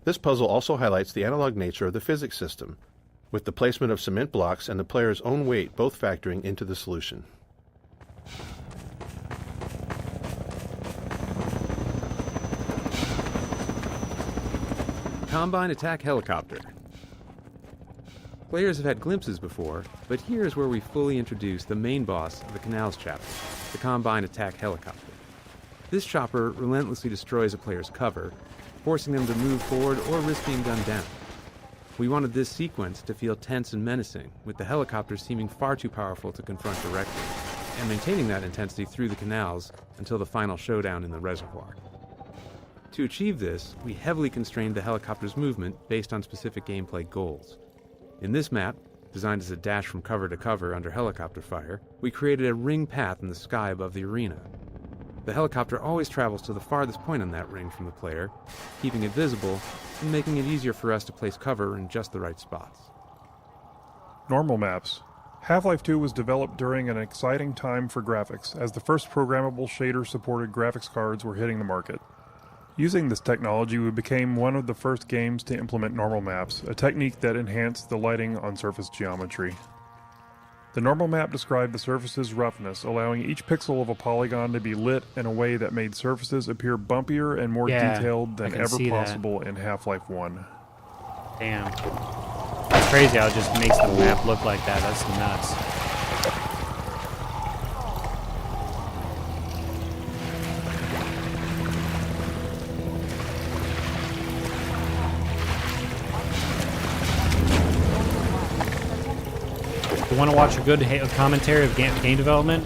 This puzzle also highlights the analog nature of the physics system, with the placement of cement blocks and the player's own weight both factoring into the solution. Combine Attack Helicopter. Players have had glimpses before, but here is where we fully introduce the main boss of the Canals chapter, the Combine Attack Helicopter. This chopper relentlessly destroys a player's cover, forcing them to move forward or risk being gunned down. We wanted this sequence to feel tense and menacing, with the helicopter seeming far too powerful to confront directly, and maintaining that intensity through the canals until the final showdown in the reservoir. To achieve this, we heavily constrained the helicopter's movement based on specific gameplay goals. In this map, designed as a dash from cover to cover under helicopter fire, we created a ring path in the sky above the arena. The helicopter always travels to the farthest point on that ring from the player, keeping it visible and making it easier for us to place cover in just the right spots. Normal maps. Half-Life 2 was developed during an exciting time for graphics, as the first programmable shader-supported graphics cards were hitting the market. Using this technology, we became one of the first games to implement normal maps, a technique that enhanced the lighting on surface geometry. The normal map described the surface's roughness, allowing each pixel of a polygon to be lit in a way that made surfaces appear bumpier and more detailed than ever possible in Half-Life 1. Damn. It's crazy how it just makes the map look like that. That's nuts. If you want to watch a good commentary of game development,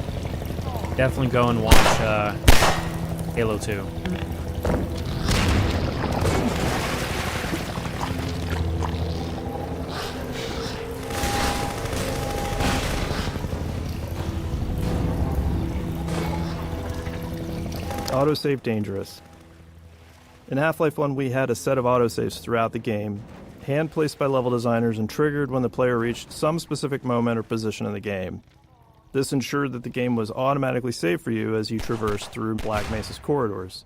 definitely go and watch Halo 2. Autosave dangerous. In Half-Life 1, we had a set of autosaves throughout the game, hand-placed by level designers and triggered when the player reached some specific moment or position in the game. This ensured that the game was automatically saved for you as you traversed through Black Mesa's corridors.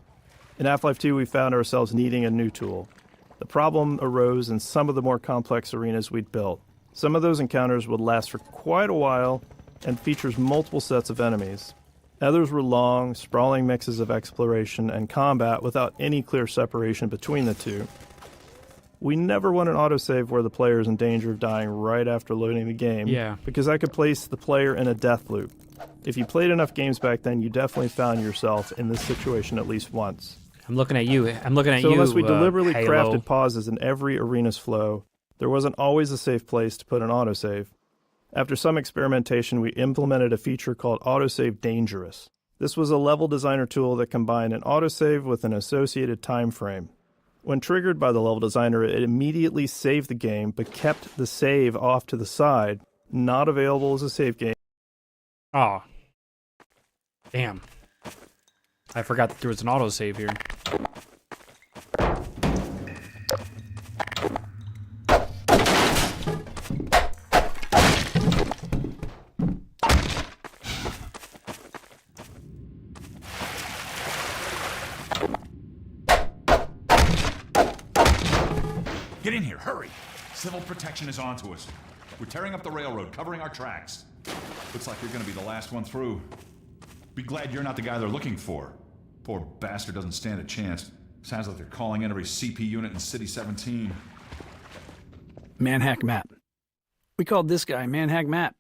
In Half-Life 2, we found ourselves needing a new tool. The problem arose in some of the more complex arenas we'd built. Some of those encounters would last for quite a while and features multiple sets of enemies. Others were long, sprawling mixes of exploration and combat without any clear separation between the two. We never want an autosave where the player is in danger of dying right after loading the game, because that could place the player in a death loop. If you played enough games back then, you definitely found yourself in this situation at least once. I'm looking at you. So unless we deliberately Halo. crafted pauses in every arena's flow, there wasn't always a safe place to put an autosave. After some experimentation, we implemented a feature called Autosave Dangerous. This was a level designer tool that combined an autosave with an associated time frame. When triggered by the level designer, it immediately saved the game, but kept the save off to the side, not available as a save game. Oh. Damn. I forgot that there was an autosave here. Get in here, hurry! Civil protection is on to us. We're tearing up the railroad, covering our tracks. Looks like you're gonna be the last one through. Be glad you're not the guy they're looking for. Poor bastard doesn't stand a chance. Sounds like they're calling in every CP unit in City 17. Manhack Map. We called this guy Manhack Map.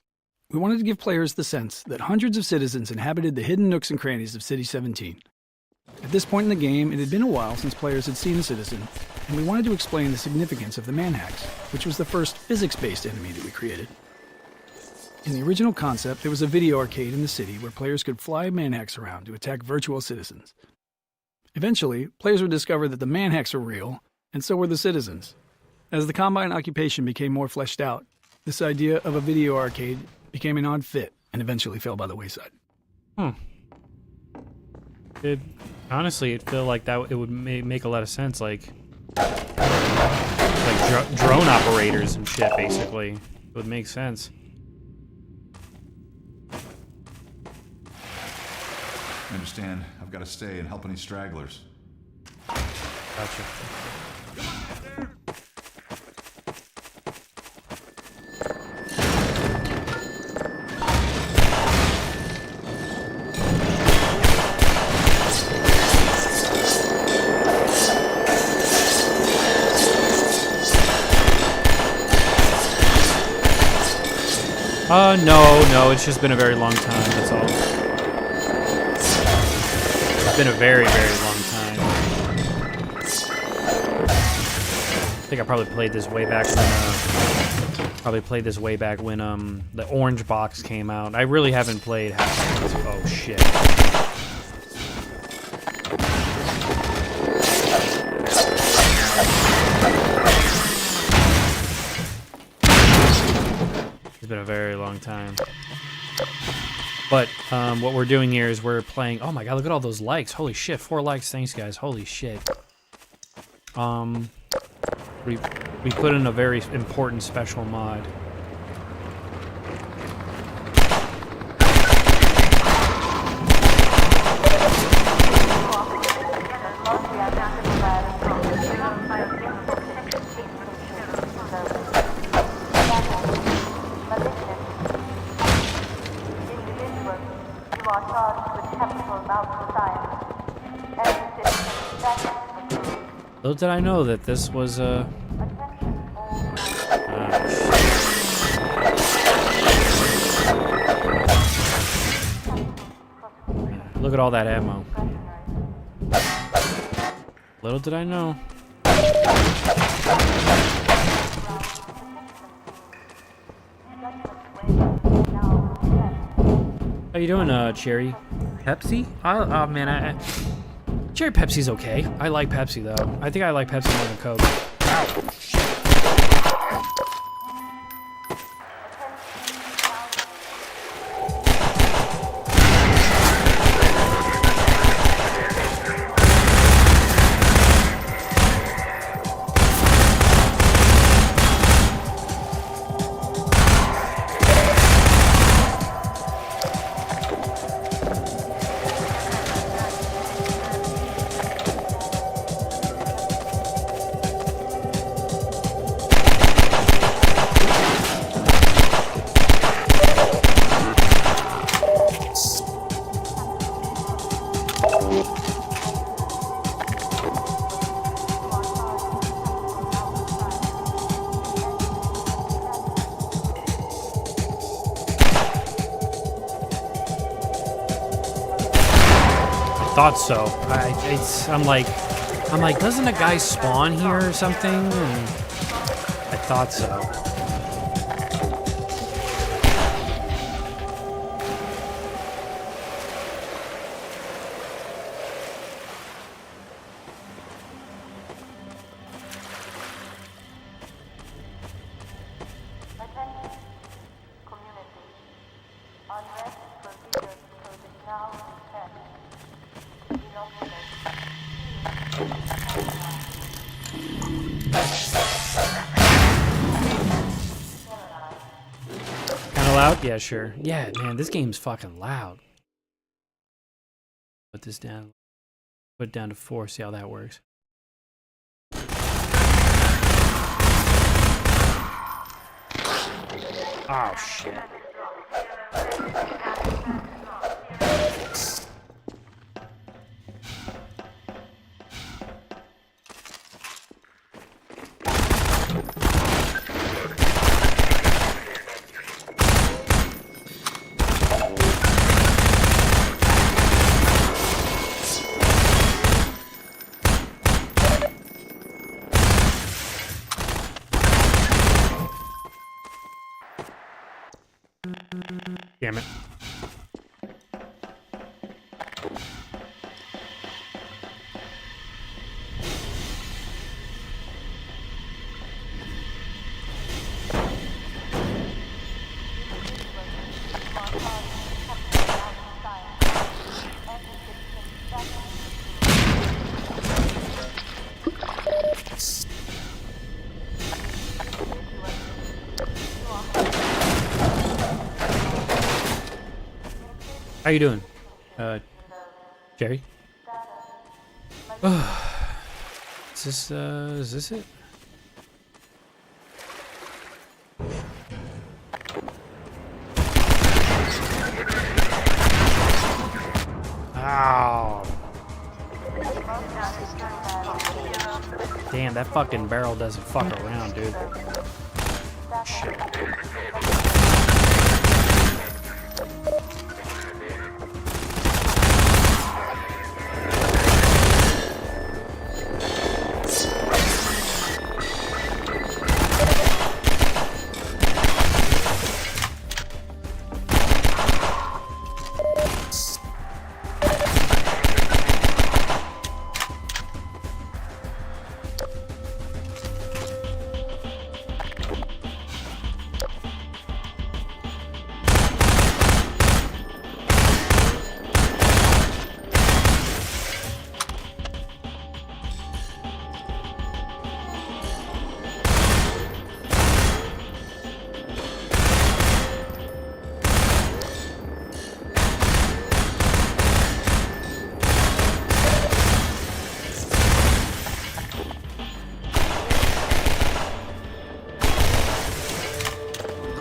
We wanted to give players the sense that hundreds of citizens inhabited the hidden nooks and crannies of City 17. At this point in the game, it had been a while since players had seen a citizen, and we wanted to explain the significance of the manhacks, which was the first physics-based enemy that we created. In the original concept, there was a video arcade in the city where players could fly manhacks around to attack virtual citizens. Eventually, players would discover that the manhacks were real, and so were the citizens. As the Combine occupation became more fleshed out, this idea of a video arcade became an odd fit and eventually fell by the wayside. Honestly, it felt like that it would make a lot of sense, like drone operators and shit, basically. It would make sense. I understand. I've got to stay and help any stragglers. Gotcha. No, it's just been a very long time, that's all. It's been a very, very long time. I think I probably played this way back when, the Orange Box came out. I really haven't played Half-Life. Oh, shit. It's been a very long time. But what we're doing here is we're playing. Oh my god, look at all those likes. Holy shit, 4 likes. Thanks, guys. Holy shit. We put in a very important special mod. Little did I know that this was a... Look at all that ammo. Little did I know. How you doing, Cherry? Pepsi? Oh man, Cherry Pepsi's okay. I like Pepsi though. I think I like Pepsi more than Coke. Ow. Thought so. I'm like, doesn't a guy spawn here or something? And I thought so. Kinda loud? Yeah, sure. Yeah, man, this game's fucking loud. Put this down. Put it down to 4, see how that works. Oh, shit. Damn it. How you doing, Jerry? Is this it? Ow. Damn, that fucking barrel doesn't fuck around, dude. Shit.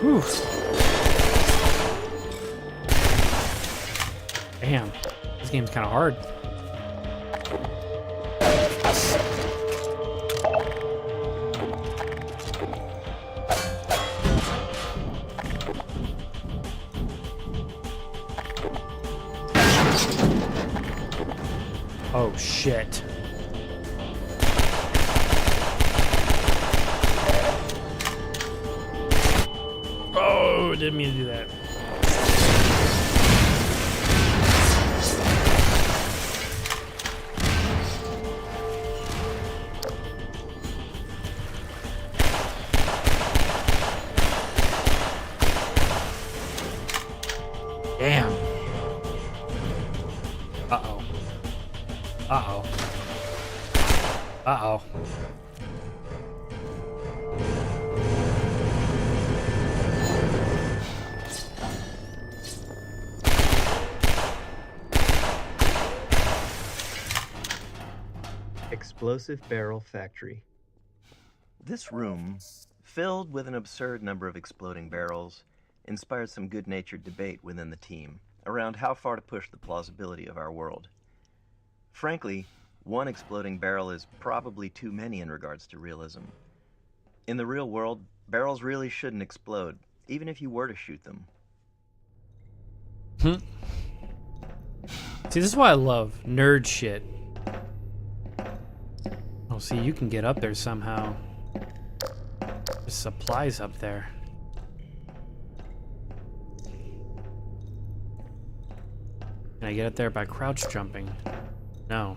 Whew. Damn, this game's kind of hard. Oh shit. Oh, didn't mean to do that. Damn. Uh-oh. Uh-oh. Uh-oh. Explosive Barrel Factory. This room, filled with an absurd number of exploding barrels, inspired some good-natured debate within the team around how far to push the plausibility of our world. Frankly, one exploding barrel is probably too many in regards to realism. In the real world, barrels really shouldn't explode, even if you were to shoot them. See, this is why I love nerd shit. Oh, see, you can get up there somehow. There's supplies up there. Can I get up there by crouch jumping? No.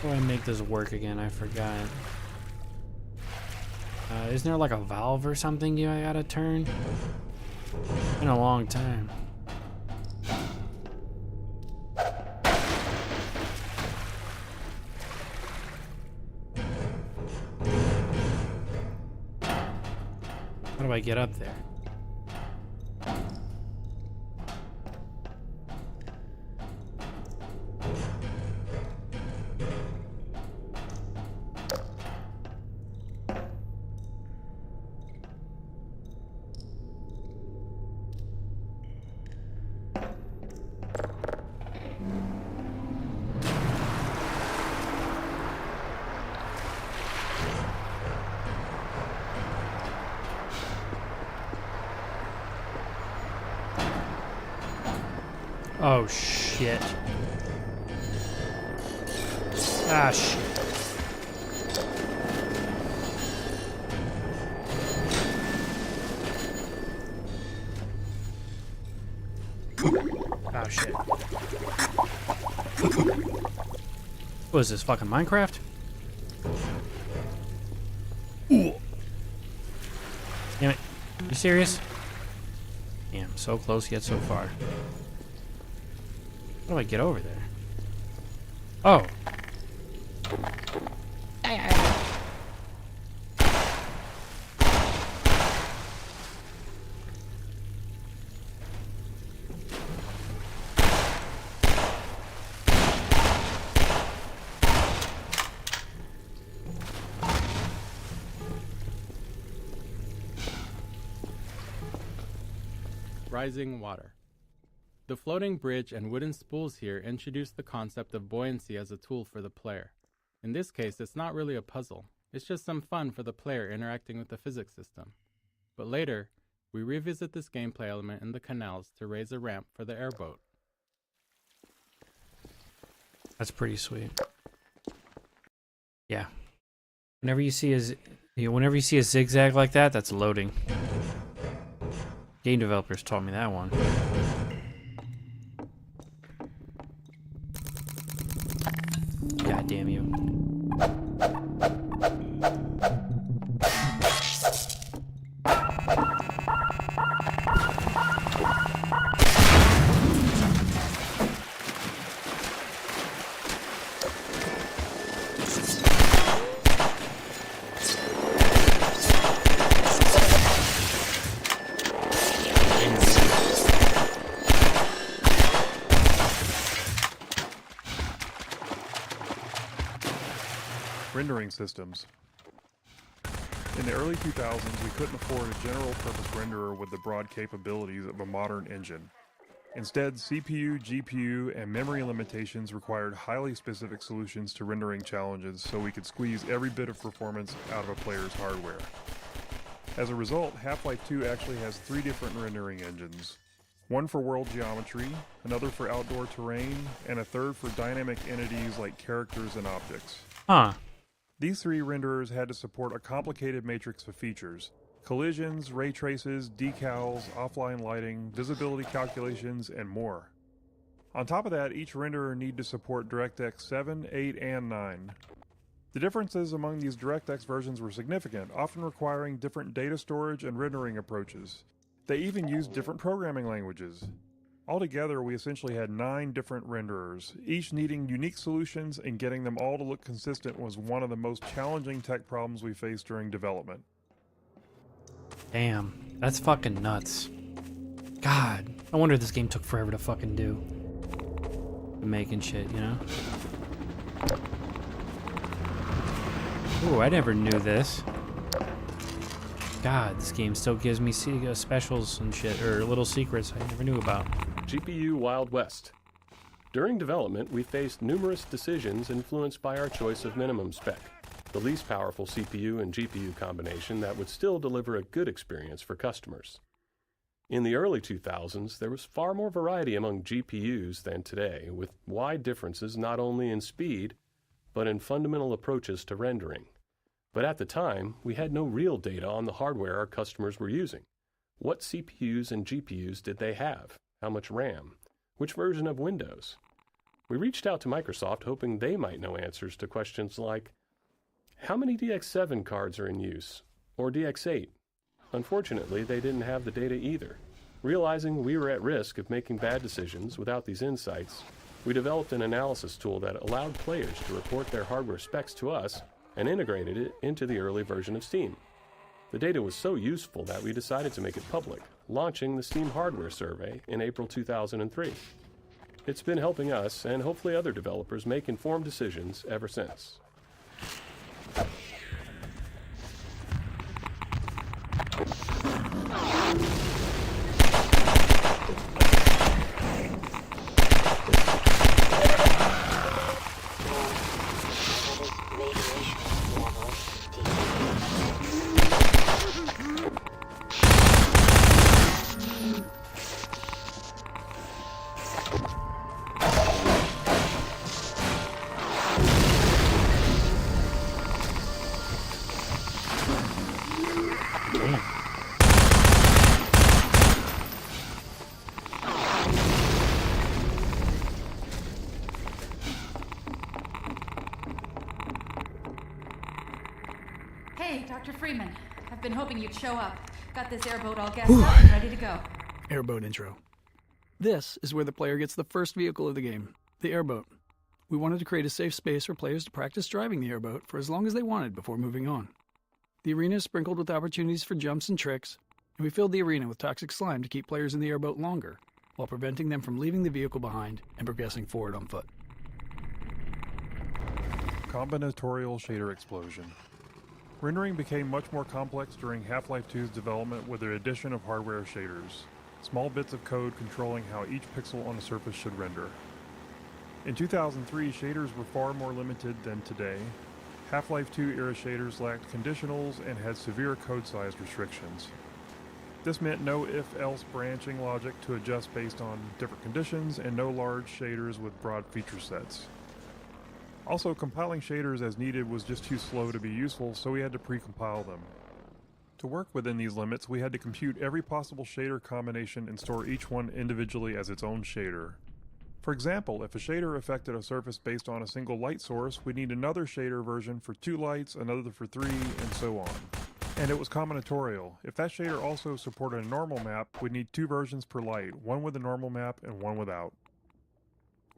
How do I make this work again? I forgot. Isn't there like a valve or something you gotta turn? Been a long time. How do I get up there? Oh shit. Ah shit. Oh shit. What is this, fucking Minecraft? Damn it. You serious? Damn, so close yet so far. How do I get over there? Oh. Rising water. The floating bridge and wooden spools here introduce the concept of buoyancy as a tool for the player. In this case, it's not really a puzzle. It's just some fun for the player interacting with the physics system. But later, we revisit this gameplay element in the canals to raise a ramp for the airboat. That's pretty sweet. Yeah. Whenever you see a zigzag like that, that's loading. Game developers taught me that one. God damn you. Rendering systems. In the early 2000s, we couldn't afford a general-purpose renderer with the broad capabilities of a modern engine. Instead, CPU, GPU, and memory limitations required highly specific solutions to rendering challenges so we could squeeze every bit of performance out of a player's hardware. As a result, Half-Life 2 actually has 3 different rendering engines. One for world geometry, another for outdoor terrain, and a third for dynamic entities like characters and objects. Huh. These 3 renderers had to support a complicated matrix of features: collisions, ray traces, decals, offline lighting, visibility calculations, and more. On top of that, each renderer needed to support DirectX 7, 8, and 9. The differences among these DirectX versions were significant, often requiring different data storage and rendering approaches. They even used different programming languages. Altogether, we essentially had 9 different renderers, each needing unique solutions, and getting them all to look consistent was one of the most challenging tech problems we faced during development. Damn, that's fucking nuts. God, I wonder if this game took forever to fucking do. Making shit, you know? Ooh, I never knew this. God, this game still gives me specials and shit, or little secrets I never knew about. GPU Wild West. During development, we faced numerous decisions influenced by our choice of minimum spec, the least powerful CPU and GPU combination that would still deliver a good experience for customers. In the early 2000s, there was far more variety among GPUs than today, with wide differences not only in speed, but in fundamental approaches to rendering. But at the time, we had no real data on the hardware our customers were using. What CPUs and GPUs did they have? How much RAM? Which version of Windows? We reached out to Microsoft hoping they might know answers to questions like, how many DX7 cards are in use? or DX8. Unfortunately, they didn't have the data either. Realizing we were at risk of making bad decisions without these insights, we developed an analysis tool that allowed players to report their hardware specs to us and integrated it into the early version of Steam. The data was so useful that we decided to make it public, launching the Steam Hardware Survey in April 2003. It's been helping us and hopefully other developers make informed decisions ever since. Hey, Dr. Freeman. I've been hoping you'd show up. Got this airboat all gassed up and ready to go. Airboat intro. This is where the player gets the first vehicle of the game, the airboat. We wanted to create a safe space for players to practice driving the airboat for as long as they wanted before moving on. The arena is sprinkled with opportunities for jumps and tricks, and we filled the arena with toxic slime to keep players in the airboat longer, while preventing them from leaving the vehicle behind and progressing forward on foot. Combinatorial shader explosion. Rendering became much more complex during Half-Life 2's development with the addition of hardware shaders, small bits of code controlling how each pixel on a surface should render. In 2003, shaders were far more limited than today. Half-Life 2 era shaders lacked conditionals and had severe code size restrictions. This meant no if-else branching logic to adjust based on different conditions, and no large shaders with broad feature sets. Also, compiling shaders as needed was just too slow to be useful, so we had to pre-compile them. To work within these limits, we had to compute every possible shader combination and store each one individually as its own shader. For example, if a shader affected a surface based on a single light source, we'd need another shader version for 2 lights, another for 3, and so on. And it was combinatorial. If that shader also supported a normal map, we'd need 2 versions per light, one with a normal map and one without.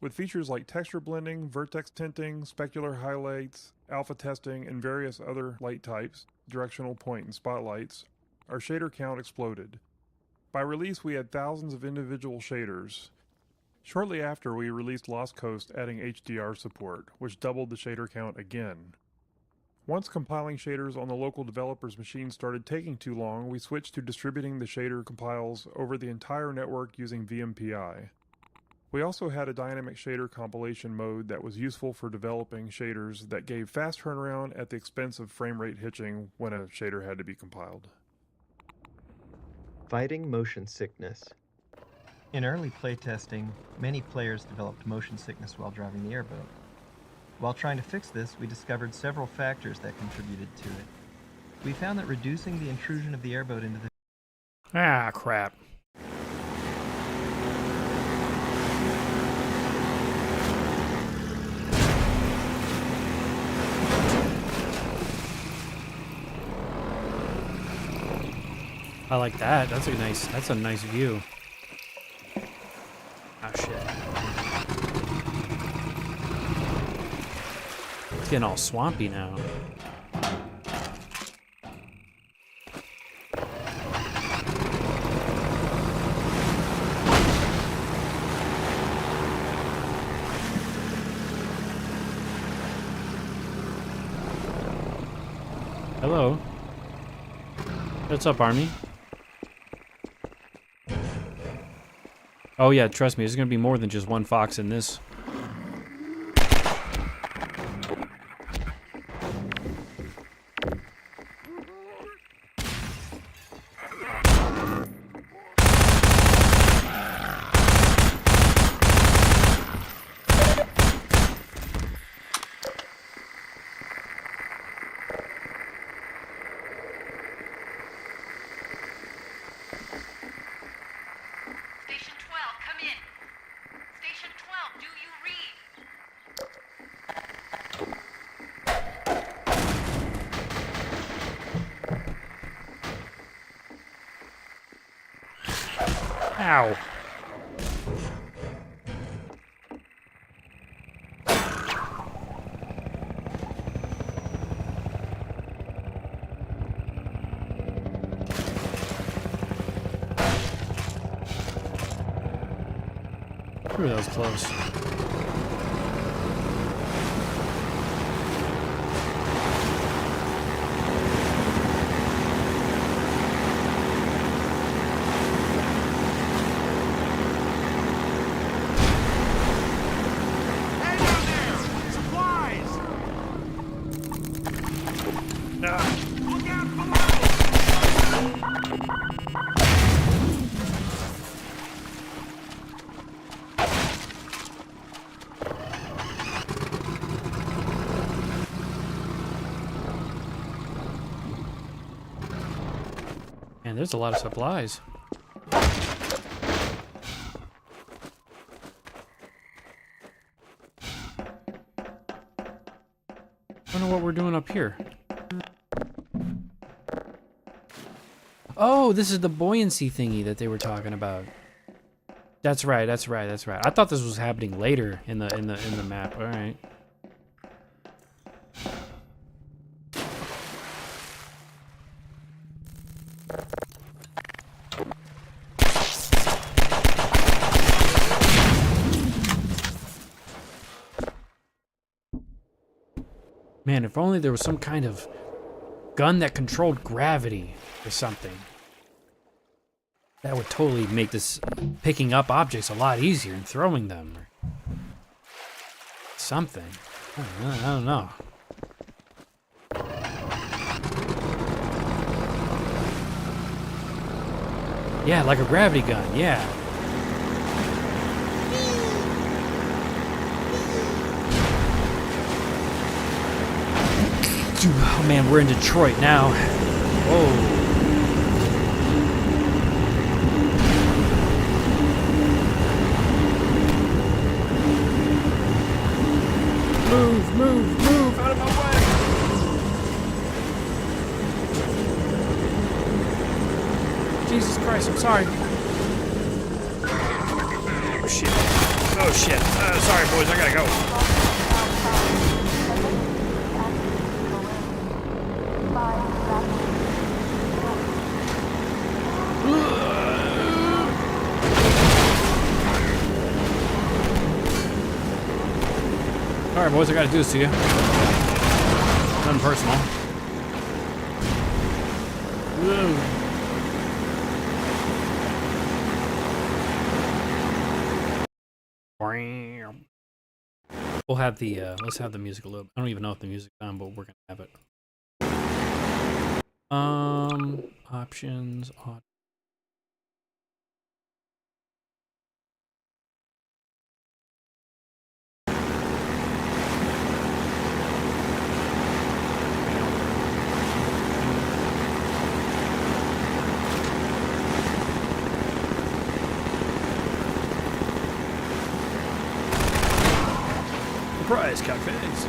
With features like texture blending, vertex tinting, specular highlights, alpha testing, and various other light types, directional point and spotlights, our shader count exploded. By release, we had thousands of individual shaders. Shortly after, we released Lost Coast, adding HDR support, which doubled the shader count again. Once compiling shaders on the local developer's machine started taking too long, we switched to distributing the shader compiles over the entire network using VMPI. We also had a dynamic shader compilation mode that was useful for developing shaders that gave fast turnaround at the expense of frame rate hitching when a shader had to be compiled. Fighting motion sickness. In early playtesting, many players developed motion sickness while driving the airboat. While trying to fix this, we discovered several factors that contributed to it. We found that reducing the intrusion of the airboat into the... Ah, crap. I like that. That's a nice view. Ah, shit. It's getting all swampy now. Hello. What's up, Army? Oh yeah, trust me, there's gonna be more than just one fox in this. Station 12, come in. Station 12, do you Ow. Ooh, that was close. Man, there's a lot of supplies. I wonder what we're doing up here. Oh, this is the buoyancy thingy that they were talking about. That's right. I thought this was happening later in the map. All right. Man, if only there was some kind of gun that controlled gravity or something. That would totally make this picking up objects a lot easier and throwing them. Or something. I don't know. Yeah, like a gravity gun, yeah. Oh man, we're in Detroit now. Whoa. Move out of my way. Jesus Christ, I'm sorry. Oh shit. Sorry boys, I gotta go. Alright boys, I gotta do this to you. Nothing personal. We'll have the, let's have the music a little. I don't even know if the music's on, but we're gonna have it. Options, audio. Surprise, cafes.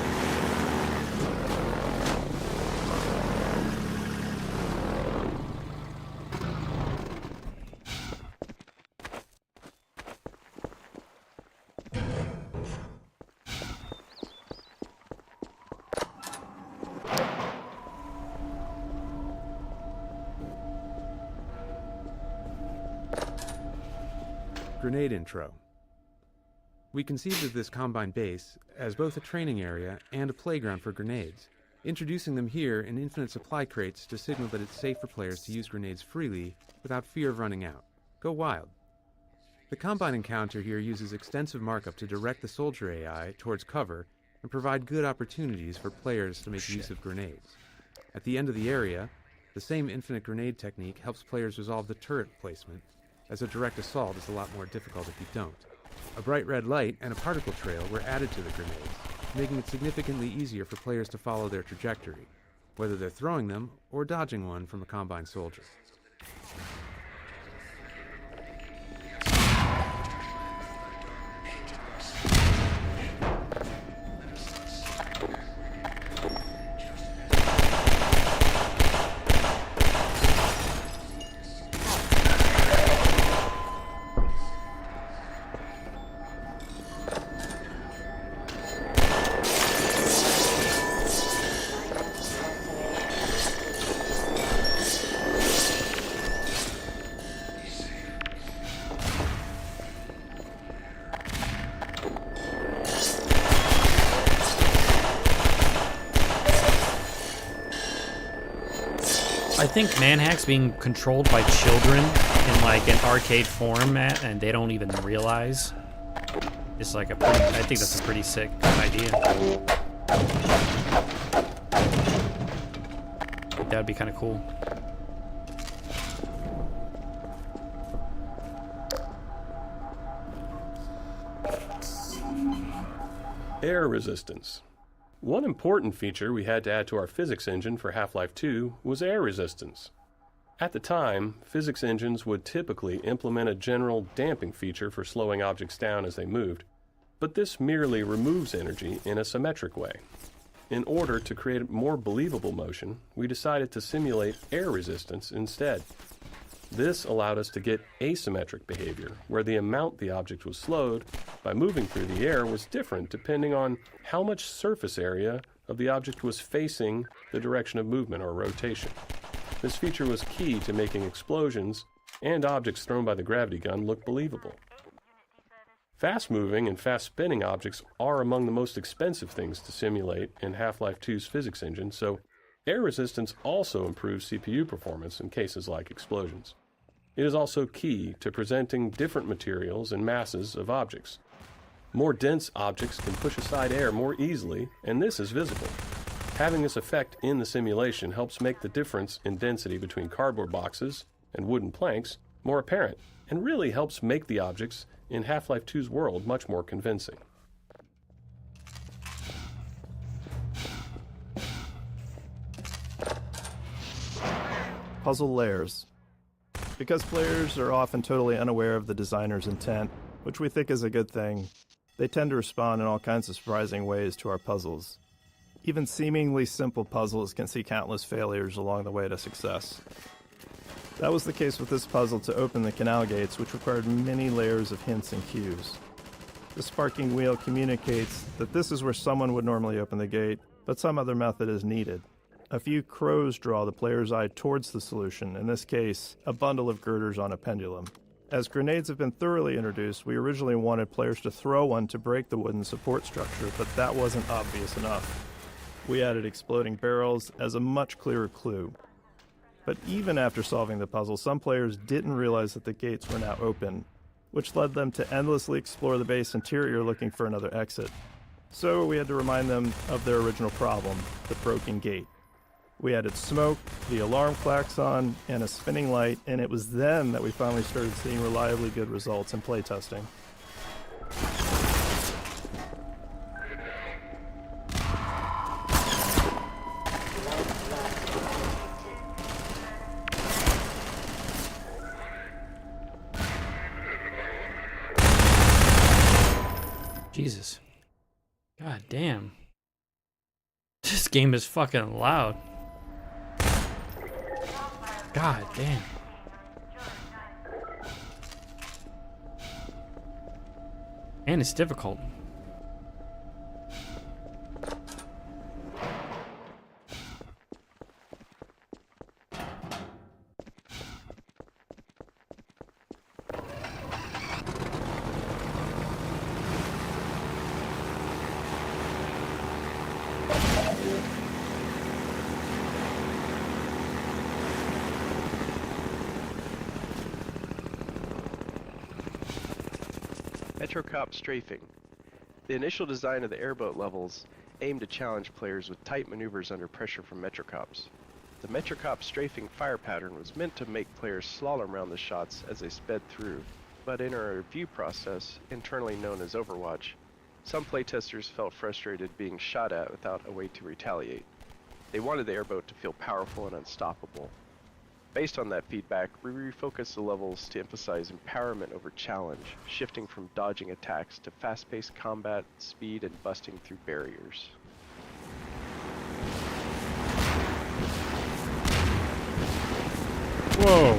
Grenade intro. We conceived of this Combine base as both a training area and a playground for grenades, introducing them here in infinite supply crates to signal that it's safe for players to use grenades freely without fear of running out. Go wild. The Combine encounter here uses extensive markup to direct the soldier AI towards cover and provide good opportunities for players to make use of grenades. At the end of the area, the same infinite grenade technique helps players resolve the turret placement, as a direct assault is a lot more difficult if you don't. A bright red light and a particle trail were added to the grenades, making it significantly easier for players to follow their trajectory, whether they're throwing them or dodging one from a Combine soldier. I think Manhack's being controlled by children in like an arcade format, and they don't even realize. It's like I think that's a pretty sick idea. That'd be kind of cool. Air resistance. One important feature we had to add to our physics engine for Half-Life 2 was air resistance. At the time, physics engines would typically implement a general damping feature for slowing objects down as they moved, but this merely removes energy in a symmetric way. In order to create a more believable motion, we decided to simulate air resistance instead. This allowed us to get asymmetric behavior, where the amount the object was slowed by moving through the air was different depending on how much surface area of the object was facing the direction of movement or rotation. This feature was key to making explosions and objects thrown by the gravity gun look believable. Fast-moving and fast-spinning objects are among the most expensive things to simulate in Half-Life 2's physics engine, so air resistance also improves CPU performance in cases like explosions. It is also key to presenting different materials and masses of objects. More dense objects can push aside air more easily, and this is visible. Having this effect in the simulation helps make the difference in density between cardboard boxes and wooden planks more apparent, and really helps make the objects in Half-Life 2's world much more convincing. Puzzle layers. Because players are often totally unaware of the designer's intent, which we think is a good thing, they tend to respond in all kinds of surprising ways to our puzzles. Even seemingly simple puzzles can see countless failures along the way to success. That was the case with this puzzle to open the canal gates, which required many layers of hints and cues. The sparking wheel communicates that this is where someone would normally open the gate, but some other method is needed. A few crows draw the player's eye towards the solution, in this case, a bundle of girders on a pendulum. As grenades have been thoroughly introduced, we originally wanted players to throw one to break the wooden support structure, but that wasn't obvious enough. We added exploding barrels as a much clearer clue. But even after solving the puzzle, some players didn't realize that the gates were now open, which led them to endlessly explore the base interior looking for another exit. So we had to remind them of their original problem, the broken gate. We added smoke, the alarm klaxon, and a spinning light, and it was then that we finally started seeing reliably good results in playtesting. Jesus. God damn. This game is fucking loud. God damn. And it's difficult. Metrocop strafing. The initial design of the airboat levels aimed to challenge players with tight maneuvers under pressure from Metrocops. The Metrocop strafing fire pattern was meant to make players slalom around the shots as they sped through, but in a review process, internally known as Overwatch, some playtesters felt frustrated being shot at without a way to retaliate. They wanted the airboat to feel powerful and unstoppable. Based on that feedback, we refocused the levels to emphasize empowerment over challenge, shifting from dodging attacks to fast-paced combat, speed, and busting through barriers. Whoa.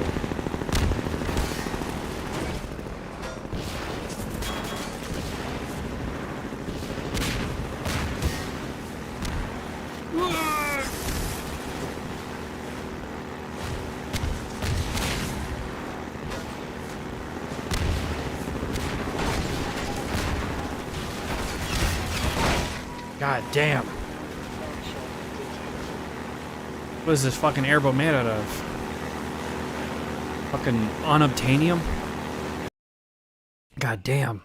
God damn. What is this fucking airboat made out of? Fucking unobtainium? God damn.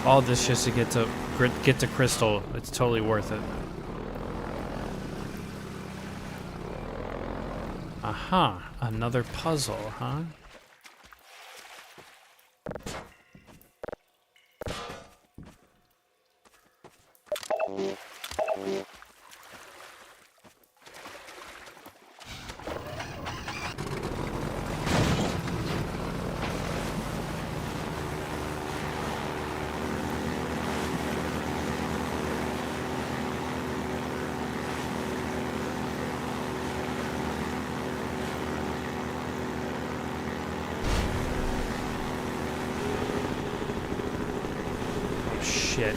All this just to get to Crystal. It's totally worth it. Aha, another puzzle, huh? Shit.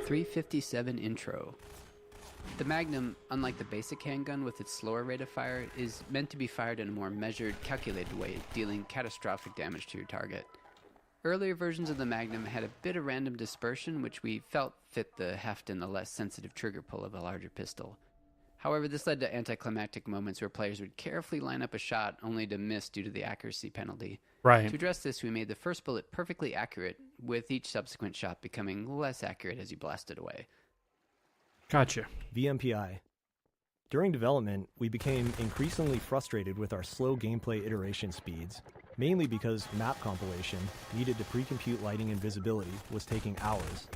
.357 intro. The Magnum, unlike the basic handgun with its slower rate of fire, is meant to be fired in a more measured, calculated way, dealing catastrophic damage to your target. Earlier versions of the Magnum had a bit of random dispersion, which we felt fit the heft and the less sensitive trigger pull of a larger pistol. However, this led to anticlimactic moments where players would carefully line up a shot only to miss due to the accuracy penalty. Right. To address this, we made the first bullet perfectly accurate, with each subsequent shot becoming less accurate as you blasted away. Gotcha. VMPI. During development, we became increasingly frustrated with our slow gameplay iteration speeds, mainly because map compilation, needed to pre-compute lighting and visibility, was taking hours.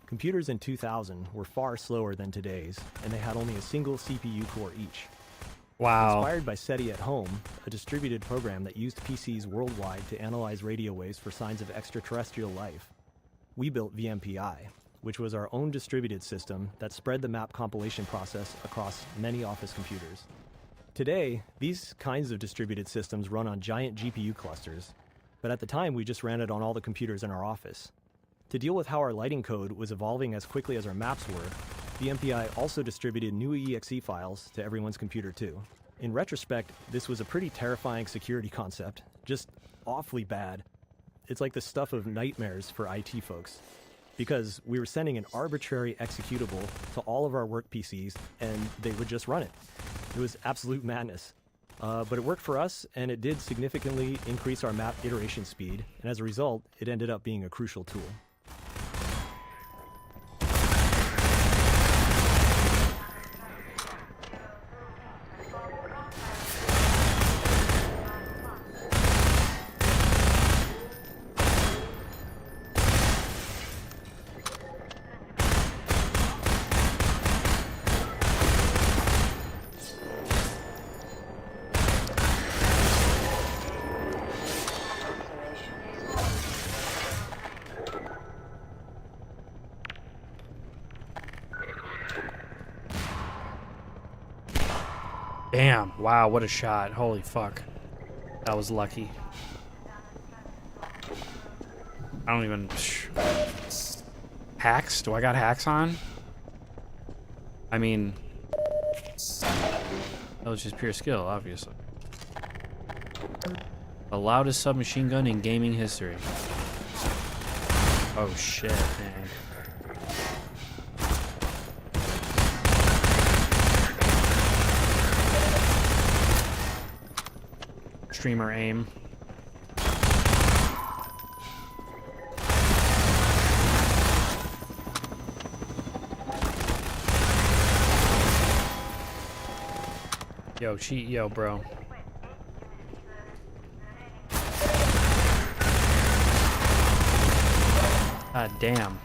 Computers in 2000 were far slower than today's, and they had only a single CPU core each. Wow. Inspired by SETI at Home, a distributed program that used PCs worldwide to analyze radio waves for signs of extraterrestrial life, we built VMPI, which was our own distributed system that spread the map compilation process across many office computers. Today, these kinds of distributed systems run on giant GPU clusters, but at the time we just ran it on all the computers in our office. To deal with how our lighting code was evolving as quickly as our maps were, VMPI also distributed new exe files to everyone's computer too. In retrospect, this was a pretty terrifying security concept, just awfully bad. It's like the stuff of nightmares for IT folks, because we were sending an arbitrary executable to all of our work PCs and they would just run it. It was absolute madness. But it worked for us, and it did significantly increase our map iteration speed, and as a result, it ended up being a crucial tool. Damn. Wow, what a shot. Holy fuck. That was lucky. I don't even... Hacks? Do I got hacks on? I mean... That was just pure skill, obviously. The loudest submachine gun in gaming history. Oh shit, man. Streamer aim. Yo, cheat, yo, bro. God damn.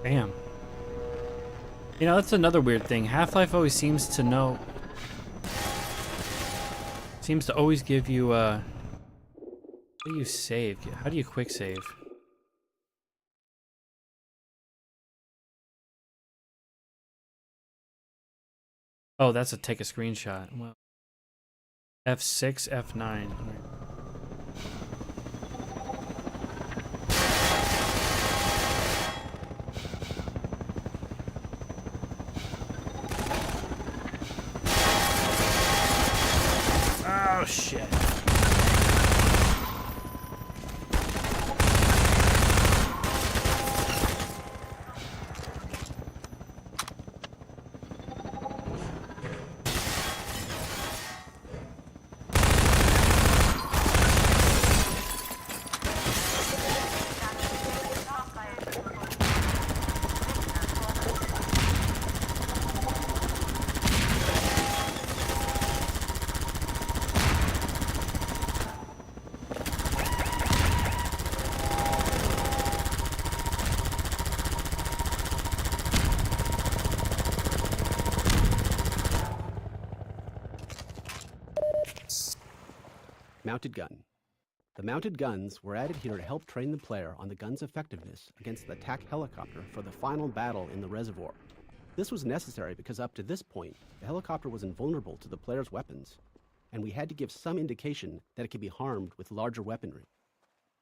Damn. You know, that's another weird thing. Half-Life always seems to know... Seems to always give you, How do you save? How do you quick save? Oh, that's a take a screenshot. Well, F6, F9. Oh, shit. Mounted gun. The mounted guns were added here to help train the player on the gun's effectiveness against the attack helicopter for the final battle in the reservoir. This was necessary because up to this point, the helicopter was invulnerable to the player's weapons, and we had to give some indication that it could be harmed with larger weaponry.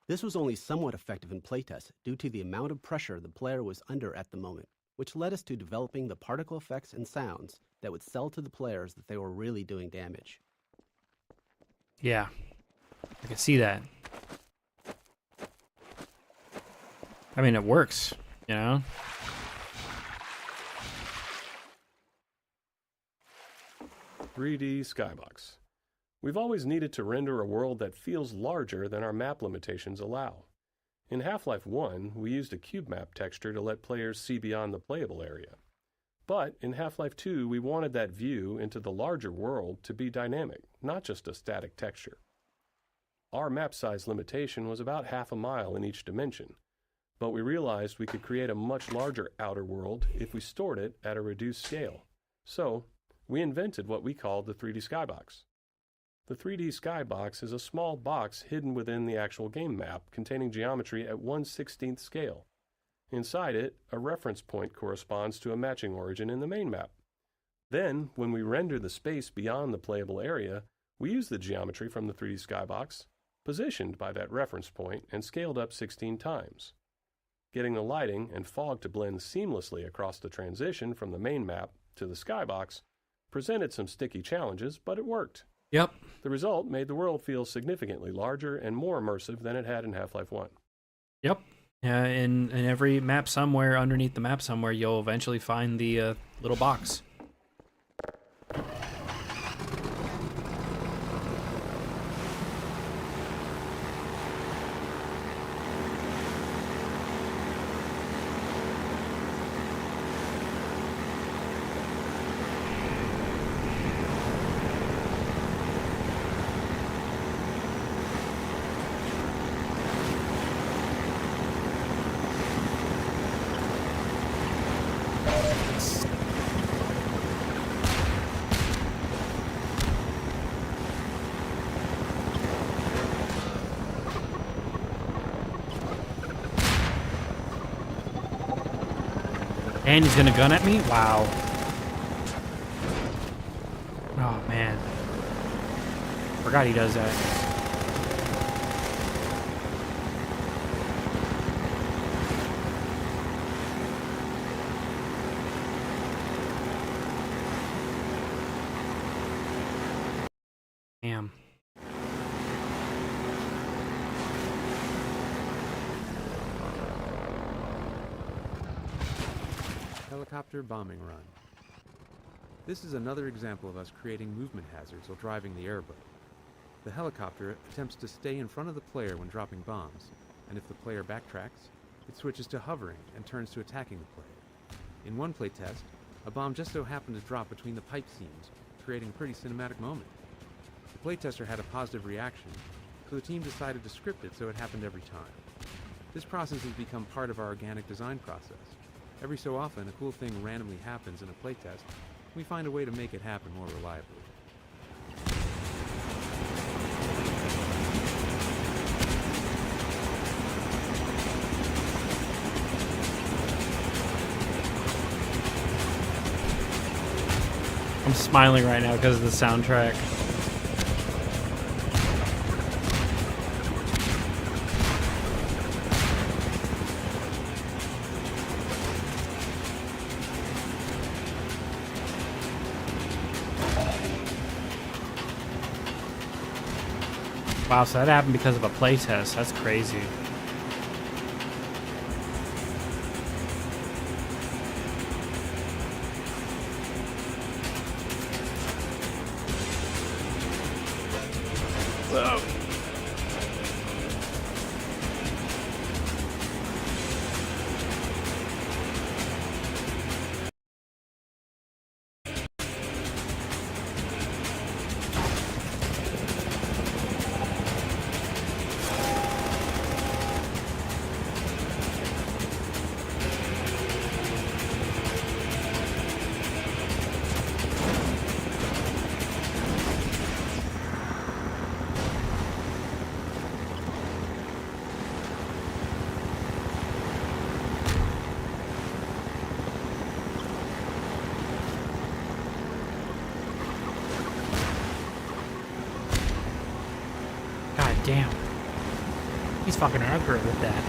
This was only somewhat effective in playtest due to the amount of pressure the player was under at the moment, which led us to developing the particle effects and sounds that would sell to the players that they were really doing damage. Yeah. I can see that. I mean, it works, you know? "3D Skybox. We've always needed to render a world that feels larger than our map limitations allow. In Half-Life 1, we used a cube map texture to let players see beyond the playable area. But in Half-Life 2, we wanted that view into the larger world to be dynamic, not just a static texture. Our map size limitation was about half a mile in each dimension, but we realized we could create a much larger outer world if we stored it at a reduced scale. So, we invented what we called the 3D Skybox. The 3D Skybox is a small box hidden within the actual game map containing geometry at 1/16th scale. Inside it, a reference point corresponds to a matching origin in the main map. Then, when we render the space beyond the playable area, we use the geometry from the 3D Skybox, positioned by that reference point and scaled up 16 times. Getting the lighting and fog to blend seamlessly across the transition from the main map to the skybox presented some sticky challenges, but it worked. Yep. The result made the world feel significantly larger and more immersive than it had in Half-Life 1. Yep. Yeah, in every map somewhere, underneath the map somewhere, you'll eventually find the little box. And he's gonna gun at me? Wow. Oh, man. Forgot he does that. Damn. Helicopter bombing run. This is another example of us creating movement hazards while driving the airboat. The helicopter attempts to stay in front of the player when dropping bombs, and if the player backtracks, it switches to hovering and turns to attacking the player. In one playtest, a bomb just so happened to drop between the pipe seams, creating a pretty cinematic moment. The playtester had a positive reaction, so the team decided to script it so it happened every time. This process has become part of our organic design process. Every so often, a cool thing randomly happens in a playtest, and we find a way to make it happen more reliably. I'm smiling right now because of the soundtrack. Wow, so that happened because of a playtest. That's crazy. God damn. He's fucking aggro with that.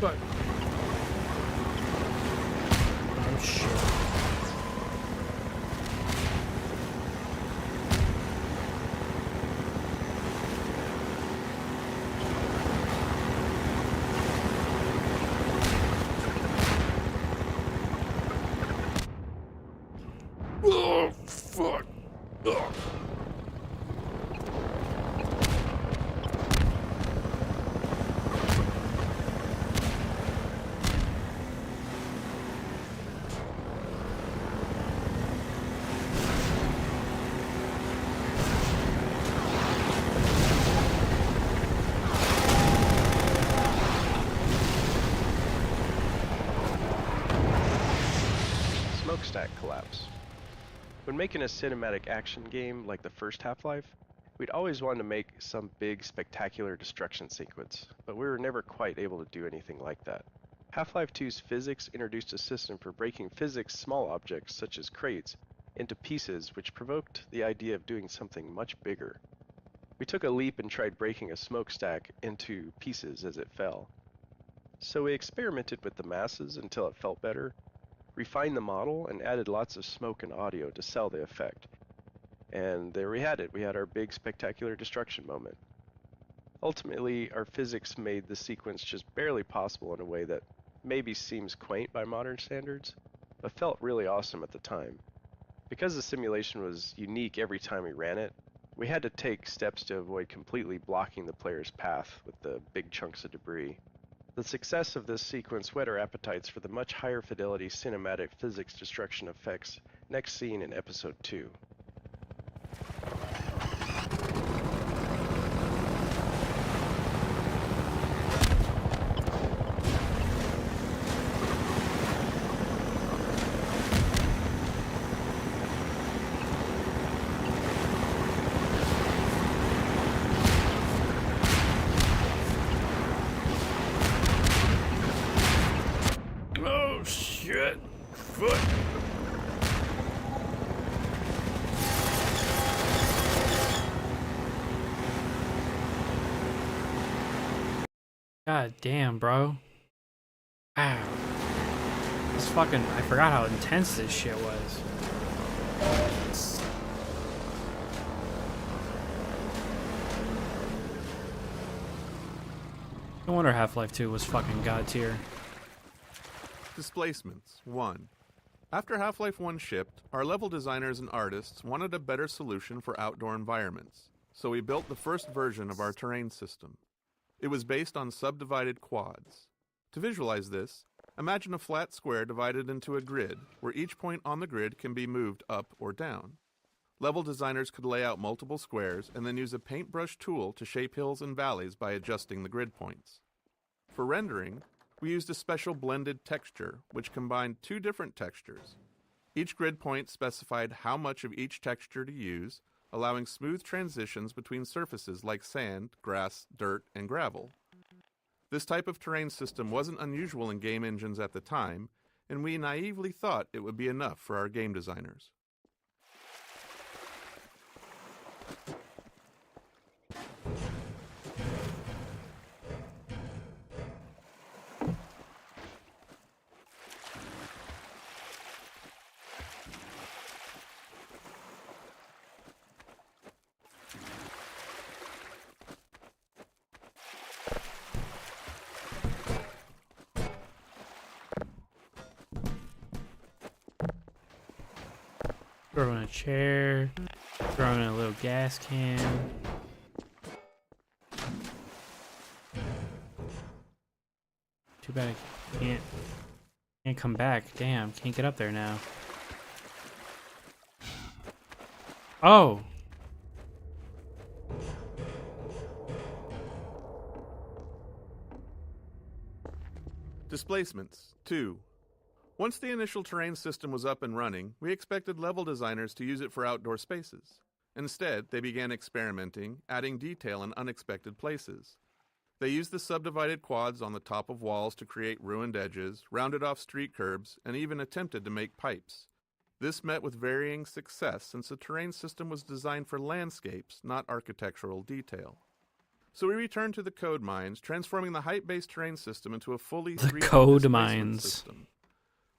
Fuck. Oh shit. Oh, fuck. Ugh. Smokestack collapse. When making a cinematic action game like the first Half-Life, we'd always wanted to make some big, spectacular destruction sequence, but we were never quite able to do anything like that. Half-Life 2's physics introduced a system for breaking physics small objects, such as crates, into pieces, which provoked the idea of doing something much bigger. We took a leap and tried breaking a smokestack into pieces as it fell. So we experimented with the masses until it felt better, refined the model, and added lots of smoke and audio to sell the effect. And there we had it. We had our big spectacular destruction moment. Ultimately, our physics made the sequence just barely possible in a way that maybe seems quaint by modern standards, but felt really awesome at the time. Because the simulation was unique every time we ran it, we had to take steps to avoid completely blocking the player's path with the big chunks of debris. The success of this sequence whet our appetites for the much higher fidelity cinematic physics destruction effects next seen in Episode 2. Oh, shit. Foot. God damn, bro. Ow. This fucking... I forgot how intense this shit was. No wonder Half-Life 2 was fucking god tier. Displacements 1. After Half-Life 1 shipped, our level designers and artists wanted a better solution for outdoor environments, so we built the first version of our terrain system. It was based on subdivided quads. To visualize this, imagine a flat square divided into a grid, where each point on the grid can be moved up or down. Level designers could lay out multiple squares and then use a paintbrush tool to shape hills and valleys by adjusting the grid points. For rendering, we used a special blended texture, which combined two different textures. Each grid point specified how much of each texture to use, allowing smooth transitions between surfaces like sand, grass, dirt, and gravel. This type of terrain system wasn't unusual in game engines at the time, and we naively thought it would be enough for our game designers. Throw in a chair, throw in a little gas can. Too bad I can't come back. Damn, can't get up there now. Oh! Displacements 2. Once the initial terrain system was up and running, we expected level designers to use it for outdoor spaces. Instead, they began experimenting, adding detail in unexpected places. They used the subdivided quads on the top of walls to create ruined edges, rounded off street curbs, and even attempted to make pipes. This met with varying success since the terrain system was designed for landscapes, not architectural detail. So we returned to the code mines, transforming the height-based terrain system into a fully 3D code displacement mines system.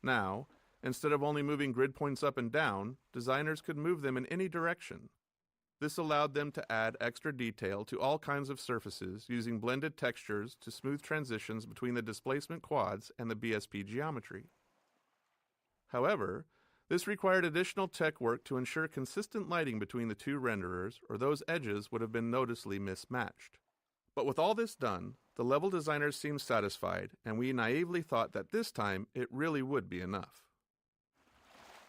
Now, instead of only moving grid points up and down, designers could move them in any direction. This allowed them to add extra detail to all kinds of surfaces using blended textures to smooth transitions between the displacement quads and the BSP geometry. However, this required additional tech work to ensure consistent lighting between the two renderers, or those edges would have been noticeably mismatched. But with all this done, the level designers seemed satisfied, and we naively thought that this time it really would be enough.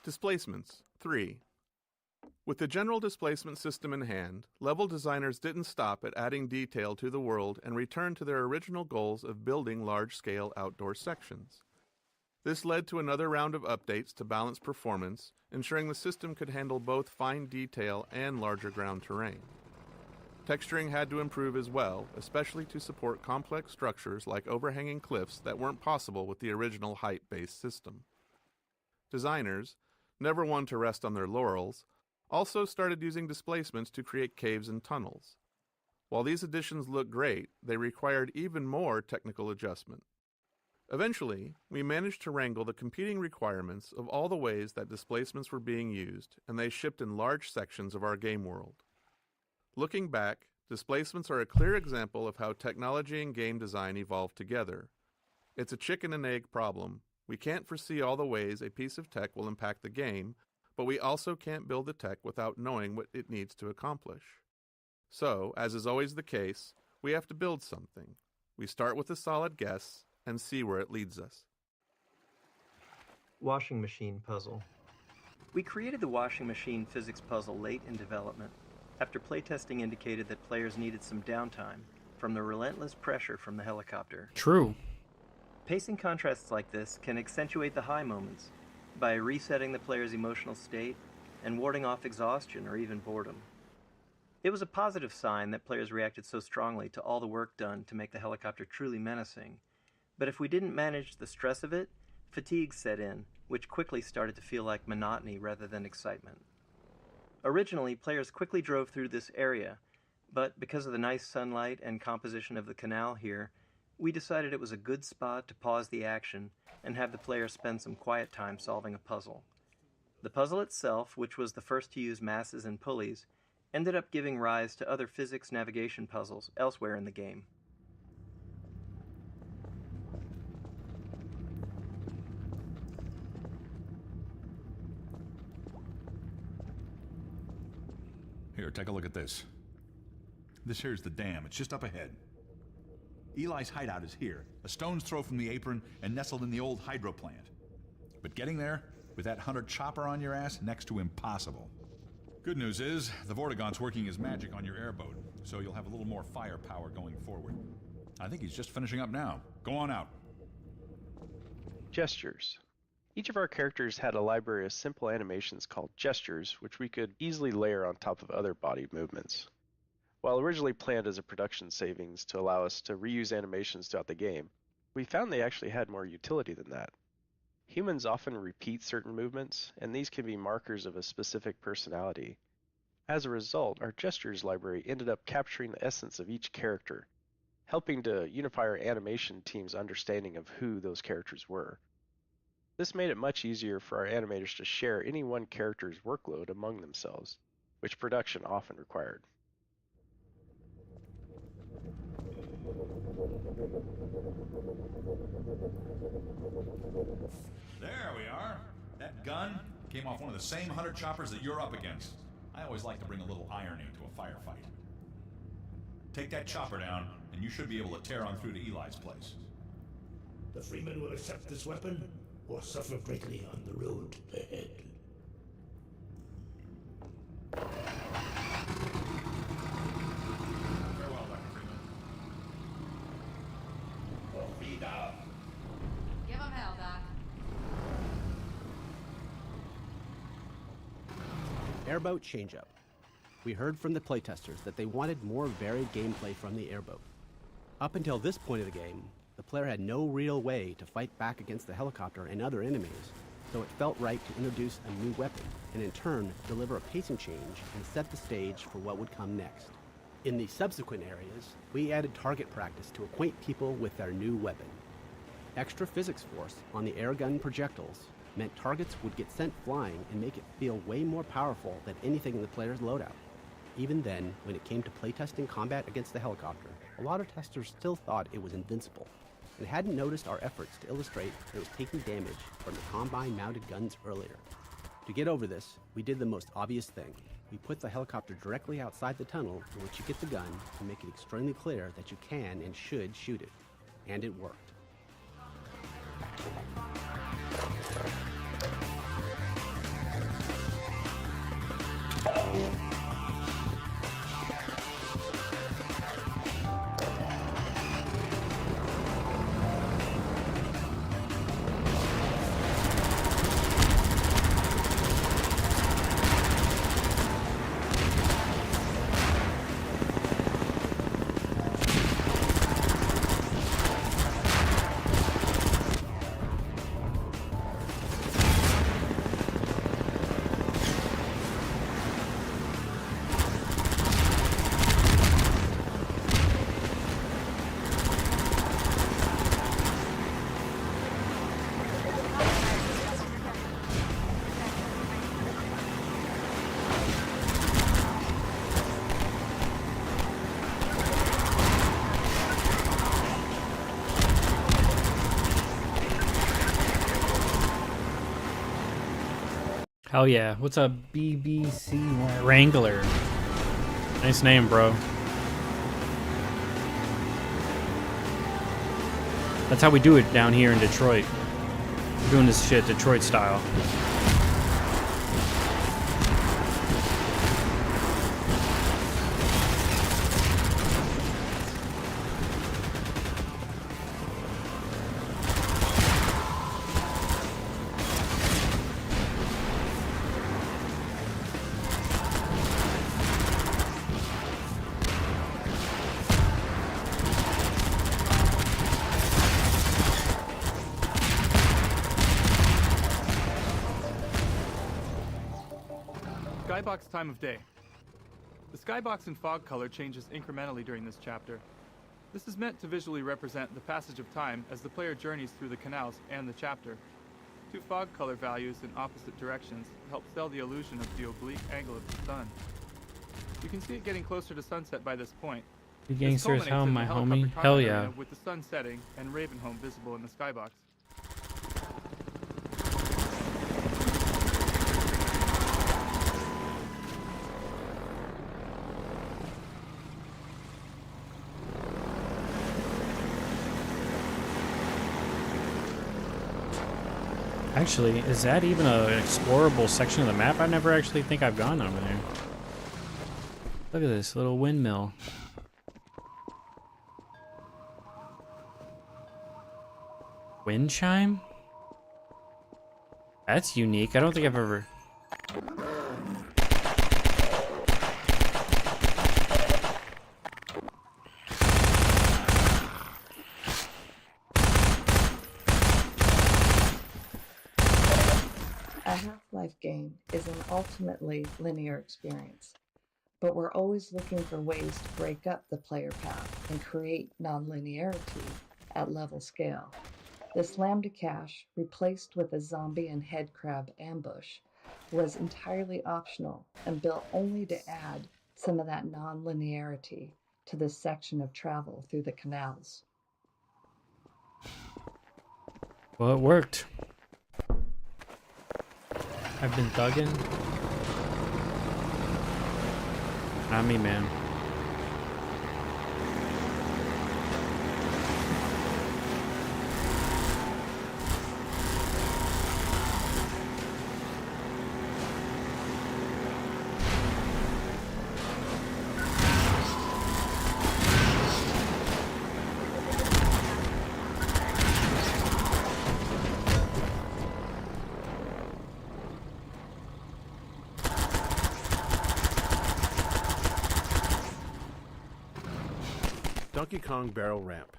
Displacements 3. With the general displacement system in hand, level designers didn't stop at adding detail to the world and returned to their original goals of building large-scale outdoor sections. This led to another round of updates to balance performance, ensuring the system could handle both fine detail and larger ground terrain. Texturing had to improve as well, especially to support complex structures like overhanging cliffs that weren't possible with the original height-based system. Designers, never one to rest on their laurels, also started using displacements to create caves and tunnels. While these additions looked great, they required even more technical adjustment. Eventually, we managed to wrangle the competing requirements of all the ways that displacements were being used, and they shipped in large sections of our game world. Looking back, displacements are a clear example of how technology and game design evolve together. It's a chicken and egg problem. We can't foresee all the ways a piece of tech will impact the game, but we also can't build the tech without knowing what it needs to accomplish. So, as is always the case, we have to build something. We start with a solid guess and see where it leads us. Washing machine puzzle. We created the washing machine physics puzzle late in development, after playtesting indicated that players needed some downtime from the relentless pressure from the helicopter. True. Pacing contrasts like this can accentuate the high moments by resetting the player's emotional state and warding off exhaustion or even boredom. It was a positive sign that players reacted so strongly to all the work done to make the helicopter truly menacing, but if we didn't manage the stress of it, fatigue set in, which quickly started to feel like monotony rather than excitement. Originally, players quickly drove through this area, but because of the nice sunlight and composition of the canal here, we decided it was a good spot to pause the action and have the player spend some quiet time solving a puzzle. The puzzle itself, which was the first to use masses and pulleys, ended up giving rise to other physics navigation puzzles elsewhere in the game. Here, take a look at this. This here's the dam. It's just up ahead. Eli's hideout is here, a stone's throw from the apron and nestled in the old hydro plant. But getting there, with that hunter chopper on your ass, next to impossible. Good news is, the Vortigaunt's working his magic on your airboat, so you'll have a little more firepower going forward. I think he's just finishing up now. Go on out. Gestures. Each of our characters had a library of simple animations called gestures, which we could easily layer on top of other body movements. While originally planned as a production savings to allow us to reuse animations throughout the game, we found they actually had more utility than that. Humans often repeat certain movements, and these can be markers of a specific personality. As a result, our gestures library ended up capturing the essence of each character, helping to unify our animation team's understanding of who those characters were. This made it much easier for our animators to share any one character's workload among themselves, which production often required. There we are. That gun came off one of the same hunter choppers that you're up against. I always like to bring a little irony to a firefight. Take that chopper down, and you should be able to tear on through to Eli's place. The Freeman will accept this weapon or suffer greatly on the road ahead. Farewell, Dr. Freeman. Auf Wieder! Give him hell, Doc. Airboat changeup. We heard from the playtesters that they wanted more varied gameplay from the airboat. Up until this point of the game, the player had no real way to fight back against the helicopter and other enemies, so it felt right to introduce a new weapon, and in turn deliver a pacing change and set the stage for what would come next. In the subsequent areas, we added target practice to acquaint people with their new weapon. Extra physics force on the airgun projectiles meant targets would get sent flying and make it feel way more powerful than anything in the player's loadout. Even then, when it came to playtesting combat against the helicopter, a lot of testers still thought it was invincible, and hadn't noticed our efforts to illustrate that it was taking damage from the Combine-mounted guns earlier. To get over this, we did the most obvious thing. We put the helicopter directly outside the tunnel in which you get the gun to make it extremely clear that you can and should shoot it. And it worked. Hell yeah. What's a BBC Wrangler? Nice name, bro. That's how we do it down here in Detroit. We're doing this shit Detroit style. Skybox time of day. The skybox in fog color changes incrementally during this chapter. This is meant to visually represent the passage of time as the player journeys through the canals and the chapter. Two fog color values in opposite directions help sell the illusion of the oblique angle of the sun. You can see it getting closer to sunset by this point. The This gangster's culminates home, in my the helicopter homie. combat Hell area yeah. with the sun setting and Ravenholm visible in the skybox. Actually, is that even an explorable section of the map? I never actually think I've gone over there. Look at this little windmill. Wind chime? That's unique. I don't think I've ever... A Half-Life game is an ultimately linear experience, but we're always looking for ways to break up the player path and create nonlinearity at level scale. This lambda cache, replaced with a zombie and headcrab ambush, was entirely optional and built only to add some of that nonlinearity to this section of travel through the canals. Well, it worked. I've been thugging. Not me, man. Donkey Kong Barrel Ramp.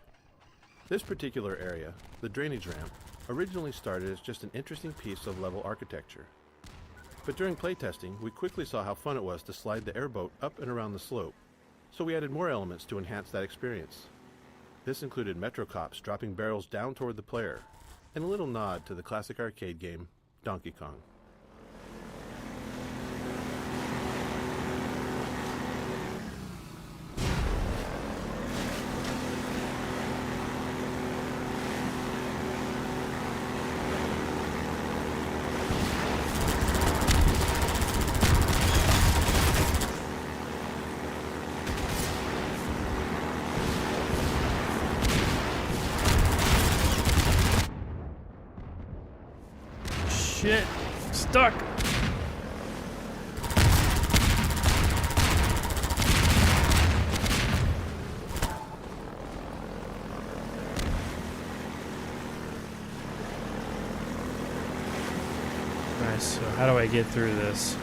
This particular area, the drainage ramp, originally started as just an interesting piece of level architecture. But during playtesting, we quickly saw how fun it was to slide the airboat up and around the slope, so we added more elements to enhance that experience. This included Metro Cops dropping barrels down toward the player, and a little nod to the classic arcade game, Donkey Kong. Shit, stuck. Alright, so how do I get through this?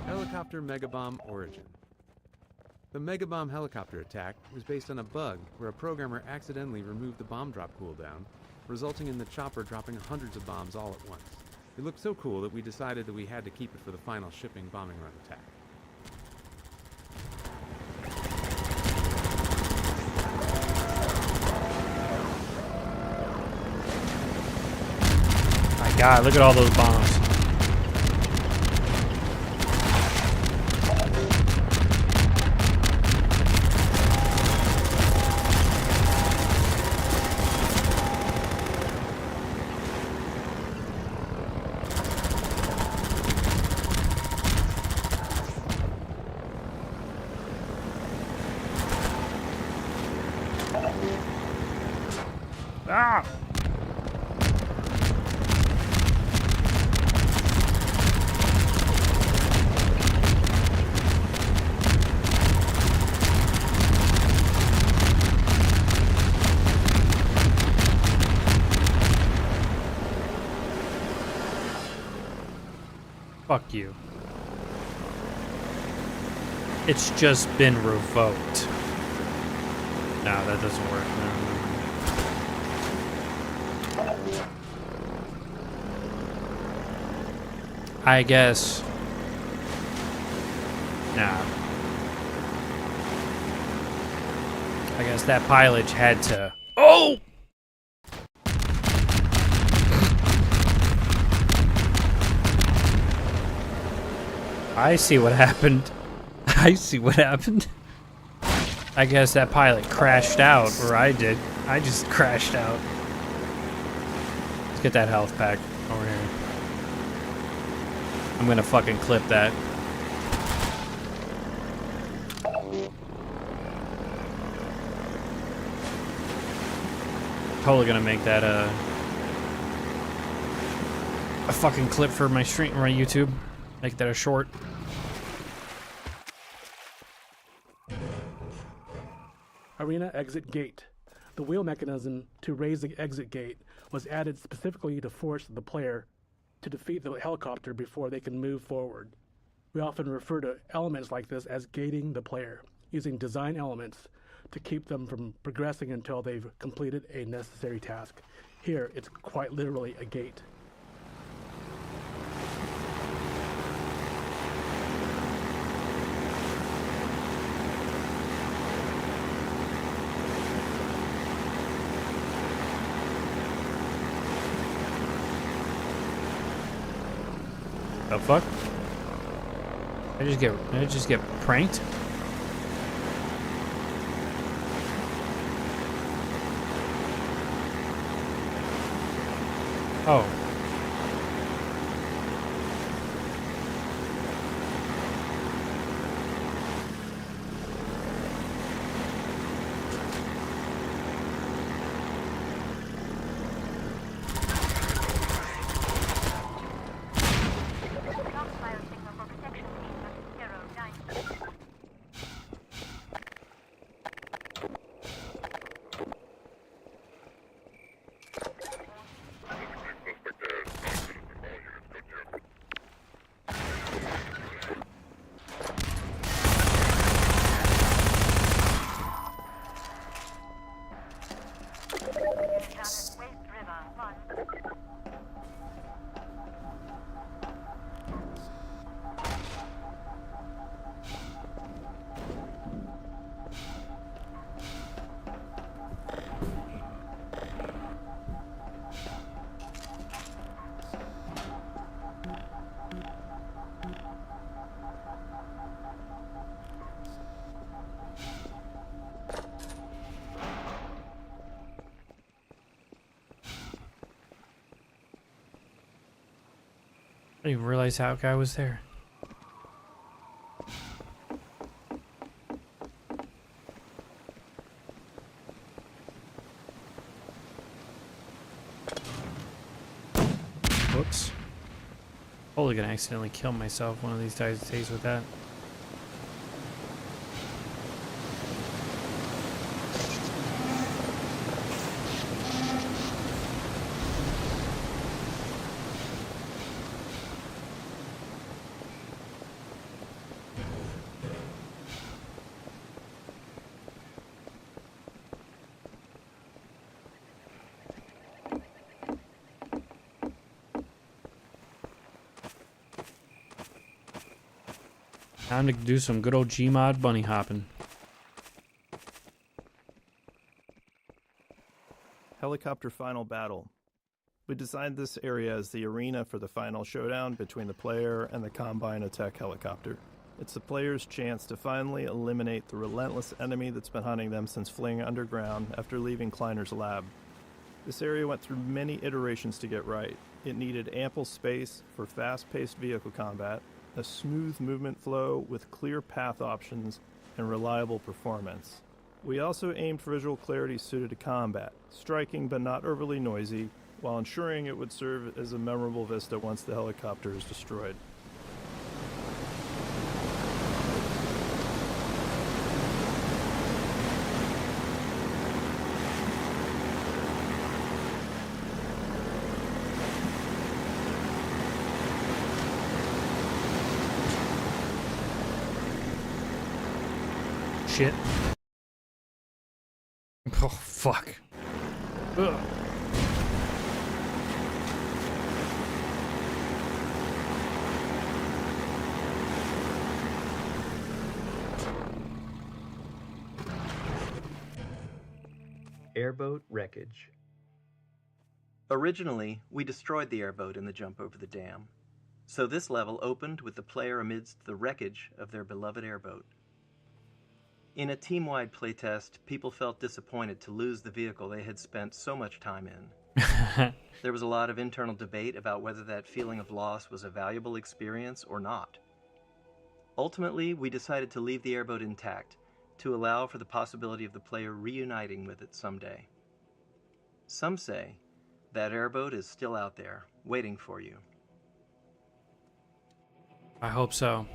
Helicopter Megabomb Origin. The Megabomb helicopter attack was based on a bug where a programmer accidentally removed the bomb drop cooldown, resulting in the chopper dropping hundreds of bombs all at once. It looked so cool that we decided that we had to keep it for the final shipping bombing run attack. My God, look at all those bombs. Ah! Fuck you. It's just been revoked. No, that doesn't work. No. I guess. Nah. I guess that pilot had to. Oh! I see what happened. I see what happened. I guess that pilot crashed out, or I did. I just crashed out. Let's get that health pack over here. I'm gonna fucking clip that. Totally gonna make that a fucking clip for my stream, my YouTube. Make that a short. Arena exit gate. The wheel mechanism to raise the exit gate was added specifically to force the player to defeat the helicopter before they can move forward. We often refer to elements like this as gating the player, using design elements to keep them from progressing until they've completed a necessary task. Here, it's quite literally a gate. The fuck? Did I just get pranked? Oh. I didn't even realize how guy was there. Whoops. Totally gonna accidentally kill myself one of these days with that. Time to do some good old Gmod bunny hopping. Helicopter Final Battle. We designed this area as the arena for the final showdown between the player and the Combine attack helicopter. It's the player's chance to finally eliminate the relentless enemy that's been hunting them since fleeing underground after leaving Kleiner's lab. This area went through many iterations to get right. It needed ample space for fast-paced vehicle combat, a smooth movement flow with clear path options, and reliable performance. We also aimed for visual clarity suited to combat, striking but not overly noisy, while ensuring it would serve as a memorable vista once the helicopter is destroyed. Shit. Oh, fuck. Ugh. Airboat wreckage. Originally, we destroyed the airboat in the jump over the dam, so this level opened with the player amidst the wreckage of their beloved airboat. In a team-wide playtest, people felt disappointed to lose the vehicle they had spent so much time in. There was a lot of internal debate about whether that feeling of loss was a valuable experience or not. Ultimately, we decided to leave the airboat intact, to allow for the possibility of the player reuniting with it someday. Some say that airboat is still out there, waiting for you. I hope so.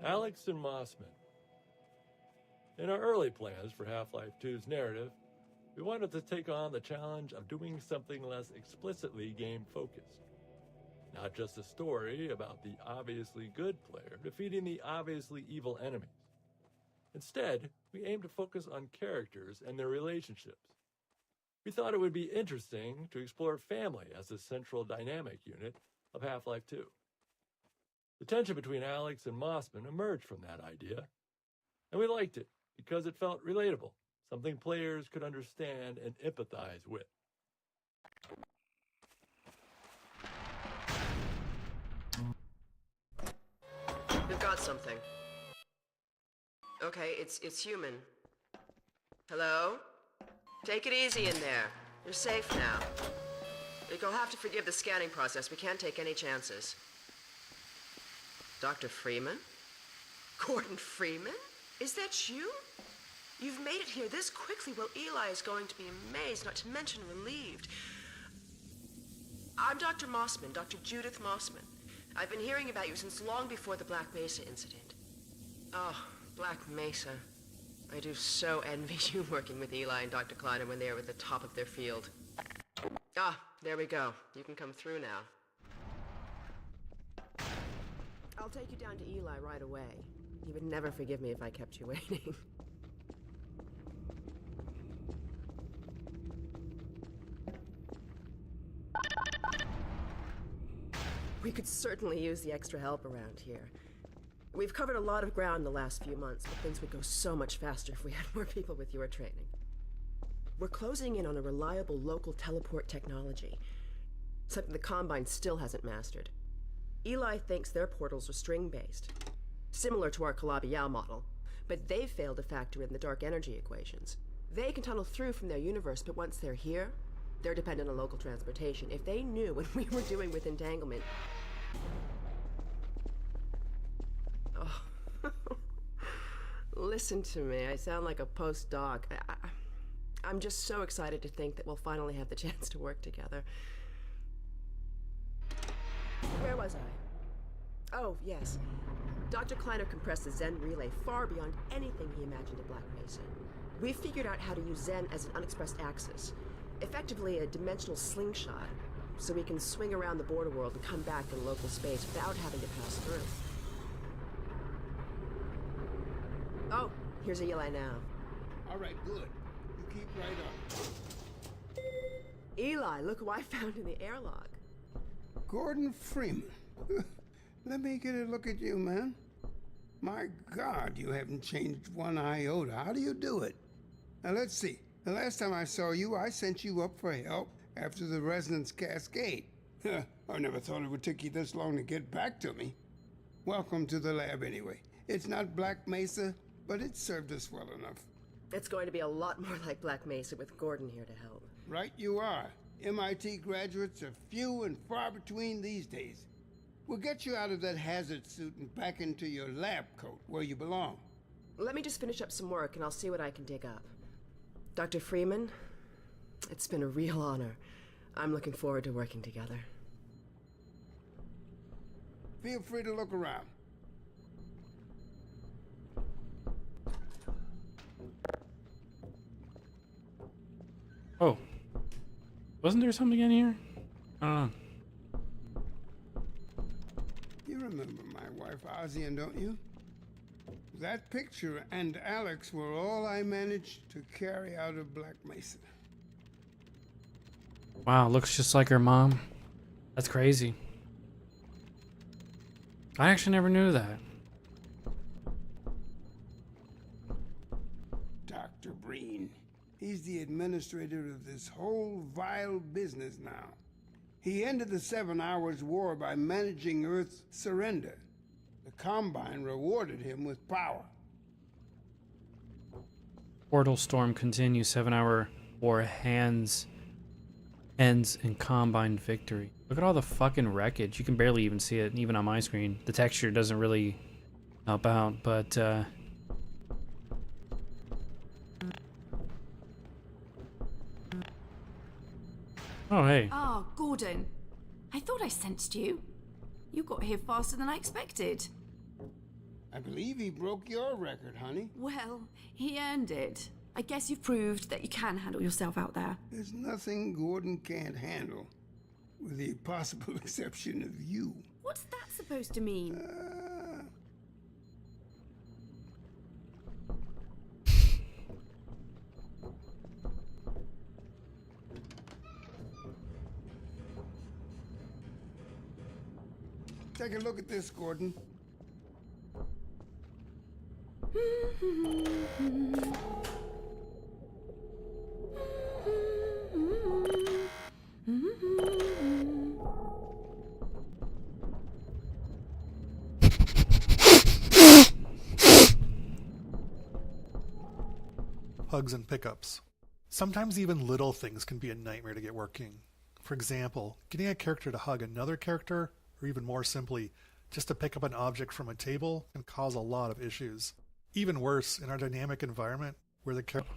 Alex and Mossman. In our early plans for Half-Life 2's narrative, we wanted to take on the challenge of doing something less explicitly game-focused. Not just a story about the obviously good player defeating the obviously evil enemies. Instead, we aimed to focus on characters and their relationships. We thought it would be interesting to explore family as a central dynamic unit of Half-Life 2. The tension between Alex and Mossman emerged from that idea, and we liked it because it felt relatable, something players could understand and empathize with. We've got something. Okay, it's human. Hello? Take it easy in there. You're safe now. You'll have to forgive the scanning process. We can't take any chances. Dr. Freeman? Gordon Freeman? Is that you? You've made it here this quickly. Well, Eli is going to be amazed, not to mention relieved. I'm Dr. Mossman, Dr. Judith Mossman. I've been hearing about you since long before the Black Mesa incident. Oh, Black Mesa. I do so envy you working with Eli and Dr. Kleiner when they were at the top of their field. Ah, there we go. You can come through now. I'll take you down to Eli right away. He would never forgive me if I kept you waiting. We could certainly use the extra help around here. We've covered a lot of ground in the last few months, but things would go so much faster if we had more people with your training. We're closing in on a reliable local teleport technology, something the Combine still hasn't mastered. Eli thinks their portals are string-based, similar to our Calabi-Yau model, but they've failed to factor in the dark energy equations. They can tunnel through from their universe, but once they're here, they're dependent on local transportation. If they knew what we were doing with entanglement... Oh. Listen to me, I sound like a postdoc. I'm just so excited to think that we'll finally have the chance to work together. Where was I? Oh, yes. Dr. Kleiner compressed the Zen relay far beyond anything he imagined at Black Mesa. We figured out how to use Zen as an unexpressed axis, effectively a dimensional slingshot, so we can swing around the border world and come back in local space without having to pass through. Here's Eli now. All right, good. You keep right up. Eli, look who I found in the airlock. Gordon Freeman. Let me get a look at you, man. My God, you haven't changed one iota. How do you do it? Now, let's see. The last time I saw you, I sent you up for help after the resonance cascade. I never thought it would take you this long to get back to me. Welcome to the lab, anyway. It's not Black Mesa, but it served us well enough. It's going to be a lot more like Black Mesa with Gordon here to help. Right you are. MIT graduates are few and far between these days. We'll get you out of that hazard suit and back into your lab coat where you belong. Let me just finish up some work and I'll see what I can dig up. Dr. Freeman, it's been a real honor. I'm looking forward to working together. Feel free to look around. Oh. Wasn't there something in here? I don't know. You remember my wife, Ozian, don't you? That picture and Alex were all I managed to carry out of Black Mesa. Wow, looks just like her mom. That's crazy. I actually never knew that. Dr. Breen. He's the administrator of this whole vile business now. He ended the 7 Hours War by managing Earth's surrender. The Combine rewarded him with power. Portal storm continues. 7-hour war ends in Combine victory. Look at all the fucking wreckage. You can barely even see it, even on my screen. The texture doesn't really help out, but oh, hey. Ah, Gordon. I thought I sensed you. You got here faster than I expected. I believe he broke your record, honey. Well, he earned it. I guess you've proved that you can handle yourself out there. There's nothing Gordon can't handle, with the possible exception of you. What's that supposed to mean? Take a look at this, Gordon. Hugs and pickups. Sometimes even little things can be a nightmare to get working. For example, getting a character to hug another character, or even more simply, just to pick up an object from a table, can cause a lot of issues. Even worse, in our dynamic environment, where the character...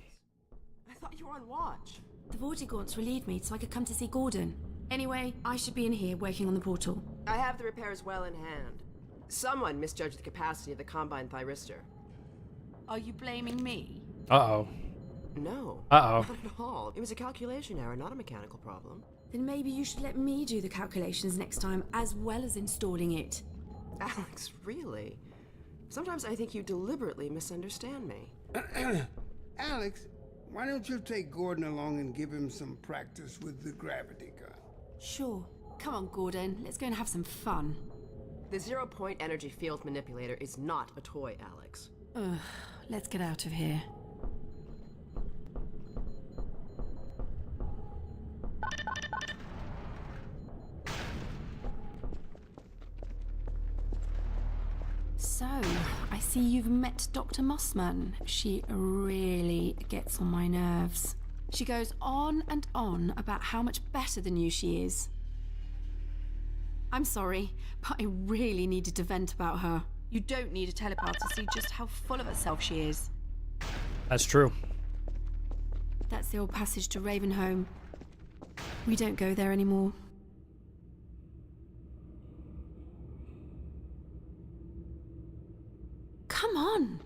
I thought you were on watch. The Vortigaunts relieved me so I could come to see Gordon. Anyway, I should be in here working on the portal. I have the repairs well in hand. Someone misjudged the capacity of the Combine thyristor. Are you blaming me? Uh-oh. No. Uh-oh. Not at all. It was a calculation error, not a mechanical problem. Then maybe you should let me do the calculations next time, as well as installing it. Alex, really? Sometimes I think you deliberately misunderstand me. Alex, why don't you take Gordon along and give him some practice with the gravity gun? Sure. Come on, Gordon. Let's go and have some fun. The zero-point energy field manipulator is not a toy, Alex. Ugh. Let's get out of here. So, I see you've met Dr. Mossman. She really gets on my nerves. She goes on and on about how much better than you she is. I'm sorry, but I really needed to vent about her. You don't need a telepath to see just how full of herself she is. That's true. That's the old passage to Ravenholm. We don't go there anymore. Come on!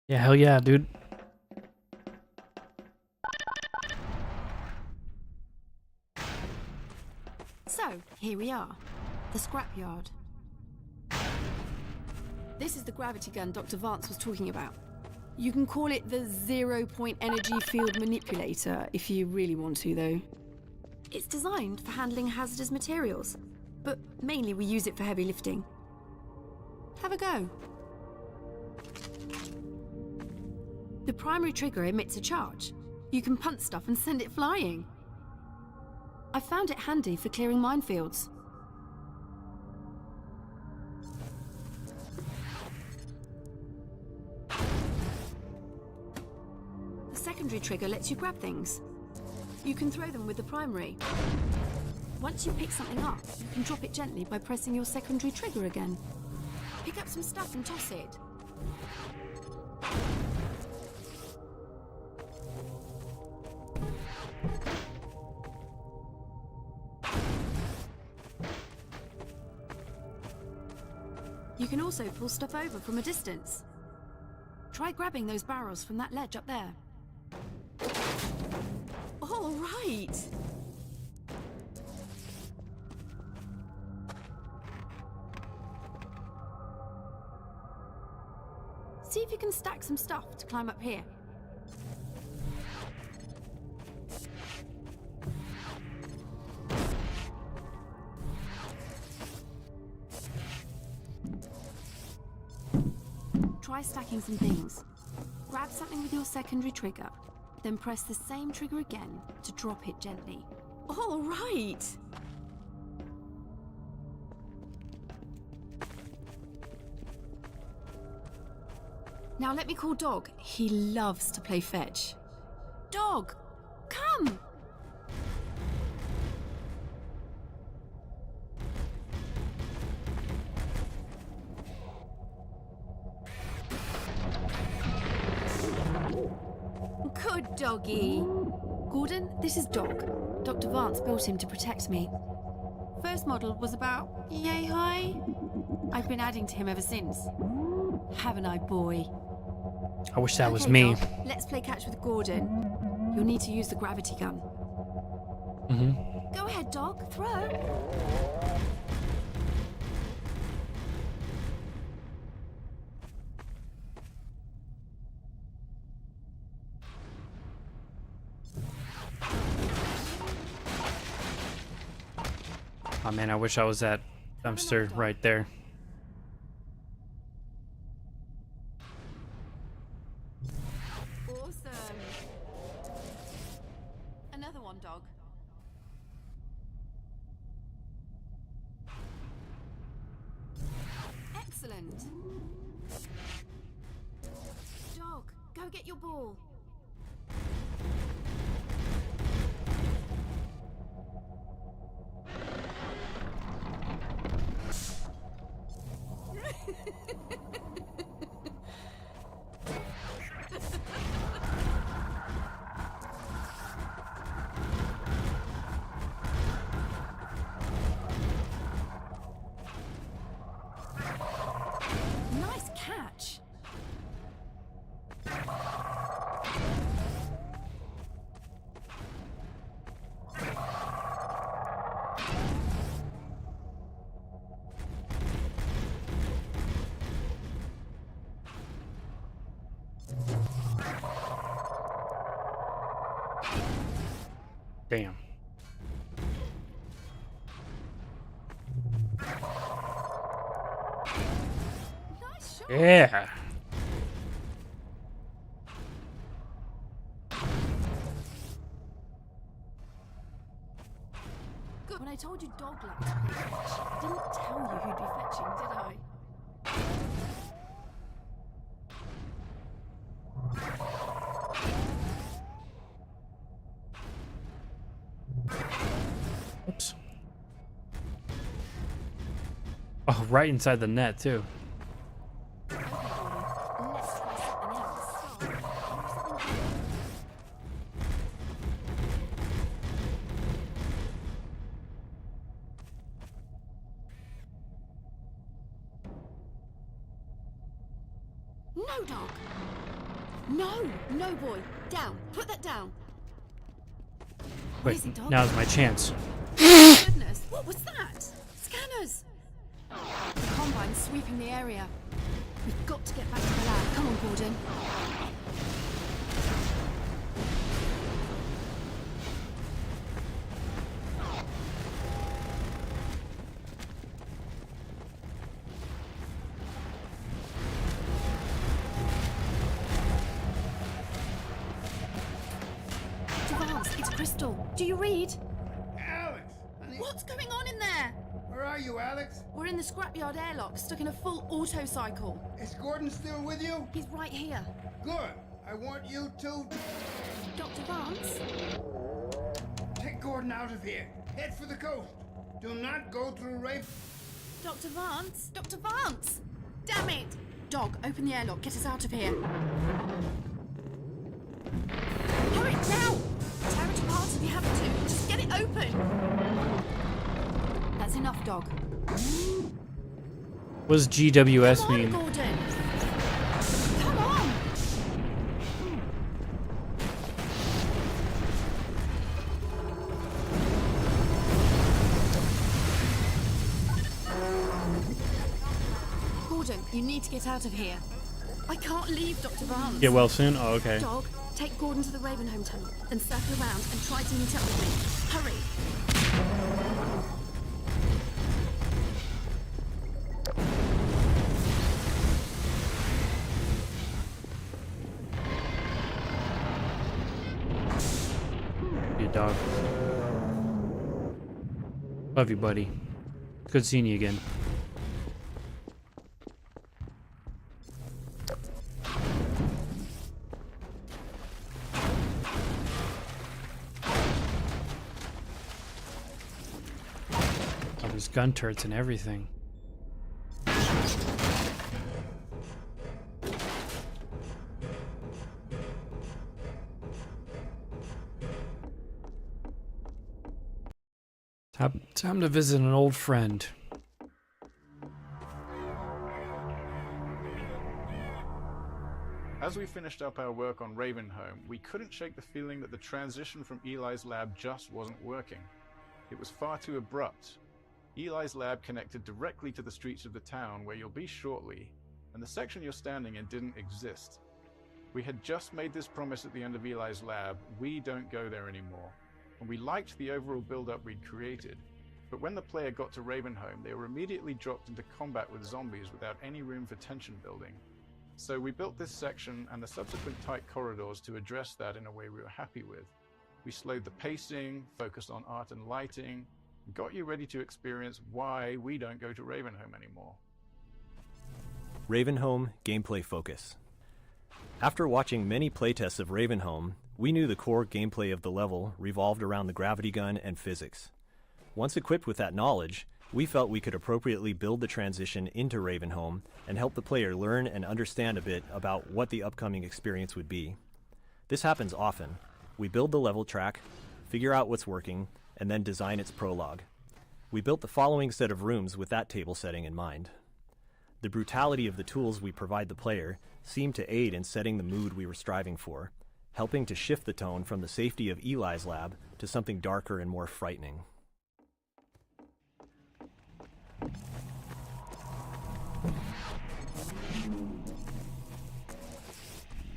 Yeah, hell yeah, dude. So, here we are. The scrapyard. This is the gravity gun Dr. Vance was talking about. You can call it the zero-point energy field manipulator if you really want to, though. It's designed for handling hazardous materials, but mainly we use it for heavy lifting. Have a go. The primary trigger emits a charge. You can punt stuff and send it flying. I found it handy for clearing minefields. The secondary trigger lets you grab things. You can throw them with the primary. Once you pick something up, you can drop it gently by pressing your secondary trigger again. Pick up some stuff and toss it. You can also pull stuff over from a distance. Try grabbing those barrels from that ledge up there. All right! See if you can stack some stuff to climb up here. Try stacking some things. Grab something with your secondary trigger, then press the same trigger again to drop it gently. All right! Now let me call Dog. He loves to play fetch. Dog, come! Good doggy. Gordon, this is Dog. Dr. Vance built him to protect me. First model was about yay high. I've been adding to him ever since. Haven't I, boy? I wish that was Okay, me. Dog, let's play catch with Gordon. You'll need to use the gravity gun. Mm-hmm. Go ahead, Dog. Throw. Oh man, I wish I was that dumpster right there. Awesome. Another one, Dog. Excellent. Dog, go get your ball. Nice catch. Damn. Nice shot. Yeah. Good. When I told you Dog liked to play fetch, I didn't tell you who'd be fetching, did I? Oops. Oh, right inside the net too. Okay, Gordon. Let's try something else. Use something good. No, Dog. No, boy. Down. Put that down. What Wait, is it, dog? now's my chance. Goodness, what was that? Scanners! The Combine's sweeping the area. We've got to get back to the lab. Come on, Gordon. Devance, it's Crystal. Do you read? Alex! Honey. What's going on in there? Where are you, Alex? We're in the scrapyard airlock, stuck in a full auto cycle. Is Gordon still with you? He's right here. Good. I want you to... Dr. Vance? Take Gordon out of here. Head for the coast. Do not go through Rafe. Dr. Vance? Dr. Vance! Damn it! Dog, open the airlock. Get us out of here. Hurry, now! Tear it apart if you have to. Just get it open. That's enough, Dog. What does GWS Come on, mean? Gordon. Come on! Gordon, you need to get out of here. I can't leave Dr. Vance. Get well soon? Oh, okay. Dog, take Gordon to the Ravenholm tunnel, then circle around and try to meet up with me. Hurry! You dog. Love you, buddy. Good seeing you again. Oh, there's gun turrets and everything. Time to visit an old friend. As we finished up our work on Ravenholm, we couldn't shake the feeling that the transition from Eli's lab just wasn't working. It was far too abrupt. Eli's lab connected directly to the streets of the town where you'll be shortly, and the section you're standing in didn't exist. We had just made this promise at the end of Eli's lab: we don't go there anymore. And we liked the overall build-up we'd created, but when the player got to Ravenholm, they were immediately dropped into combat with zombies without any room for tension building. So we built this section and the subsequent tight corridors to address that in a way we were happy with. We slowed the pacing, focused on art and lighting, and got you ready to experience why we don't go to Ravenholm anymore. Ravenholm Gameplay Focus. After watching many playtests of Ravenholm, we knew the core gameplay of the level revolved around the gravity gun and physics. Once equipped with that knowledge, we felt we could appropriately build the transition into Ravenholm and help the player learn and understand a bit about what the upcoming experience would be. This happens often. We build the level track, figure out what's working, and then design its prologue. We built the following set of rooms with that table setting in mind. The brutality of the tools we provide the player seemed to aid in setting the mood we were striving for, helping to shift the tone from the safety of Eli's lab to something darker and more frightening.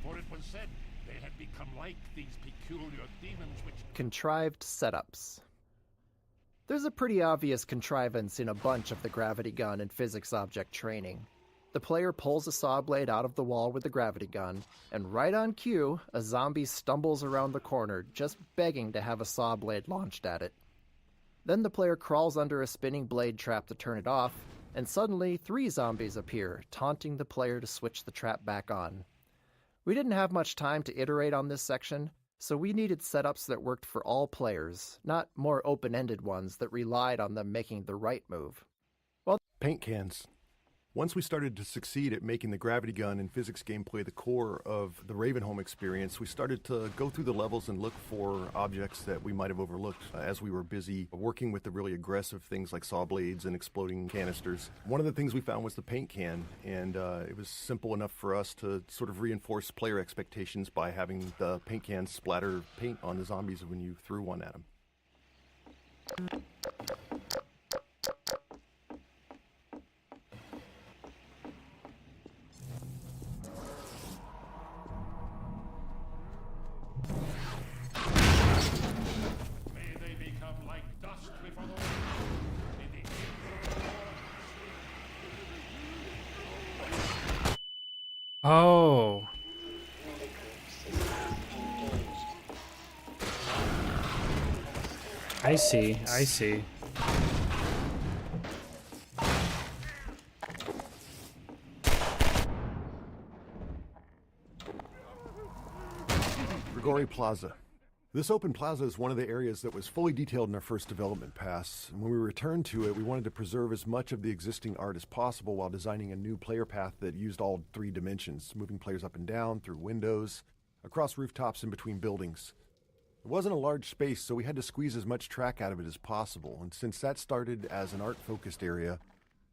'For it was said they had become like these peculiar demons which... Contrived setups. There's a pretty obvious contrivance in a bunch of the gravity gun and physics object training. The player pulls a saw blade out of the wall with the gravity gun, and right on cue, a zombie stumbles around the corner, just begging to have a saw blade launched at it. Then the player crawls under a spinning blade trap to turn it off, and suddenly 3 zombies appear, taunting the player to switch the trap back on. We didn't have much time to iterate on this section, so we needed setups that worked for all players, not more open-ended ones that relied on them making the right move. Paint cans. Once we started to succeed at making the gravity gun and physics gameplay the core of the Ravenholm experience, we started to go through the levels and look for objects that we might have overlooked as we were busy working with the really aggressive things like saw blades and exploding canisters. One of the things we found was the paint can, and it was simple enough for us to sort of reinforce player expectations by having the paint can splatter paint on the zombies when you threw one at them. Oh. I see. I see. Grigori Plaza. This open plaza is one of the areas that was fully detailed in our first development pass, and when we returned to it, we wanted to preserve as much of the existing art as possible while designing a new player path that used all 3 dimensions, moving players up and down, through windows, across rooftops, and between buildings. It wasn't a large space, so we had to squeeze as much track out of it as possible, and since that started as an art-focused area,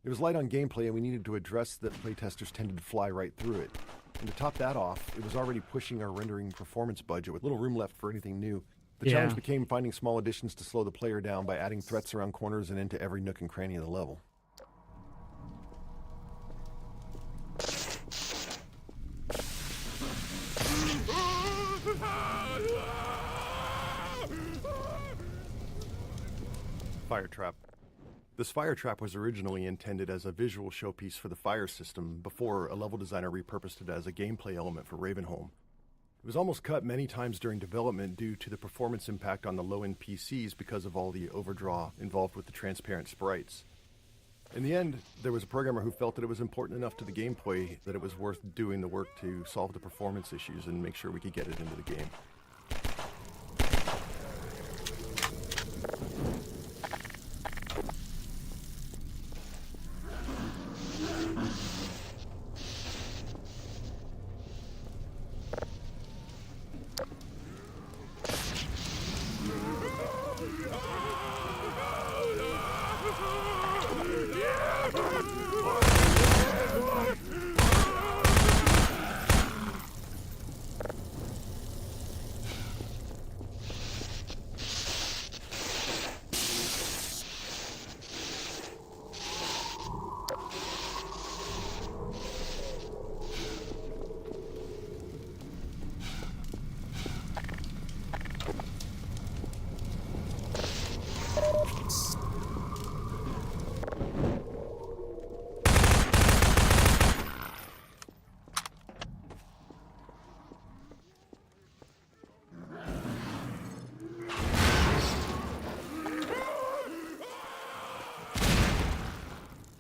it was light on gameplay and we needed to address that playtesters tended to fly right through it. And to top that off, it was already pushing our rendering performance budget with little room left for anything new. The challenge became finding small additions to slow the player down by adding threats around corners and into every nook and cranny of the level. Fire trap. This fire trap was originally intended as a visual showpiece for the fire system before a level designer repurposed it as a gameplay element for Ravenholm. It was almost cut many times during development due to the performance impact on the low-end PCs because of all the overdraw involved with the transparent sprites. In the end, there was a programmer who felt that it was important enough to the gameplay that it was worth doing the work to solve the performance issues and make sure we could get it into the game.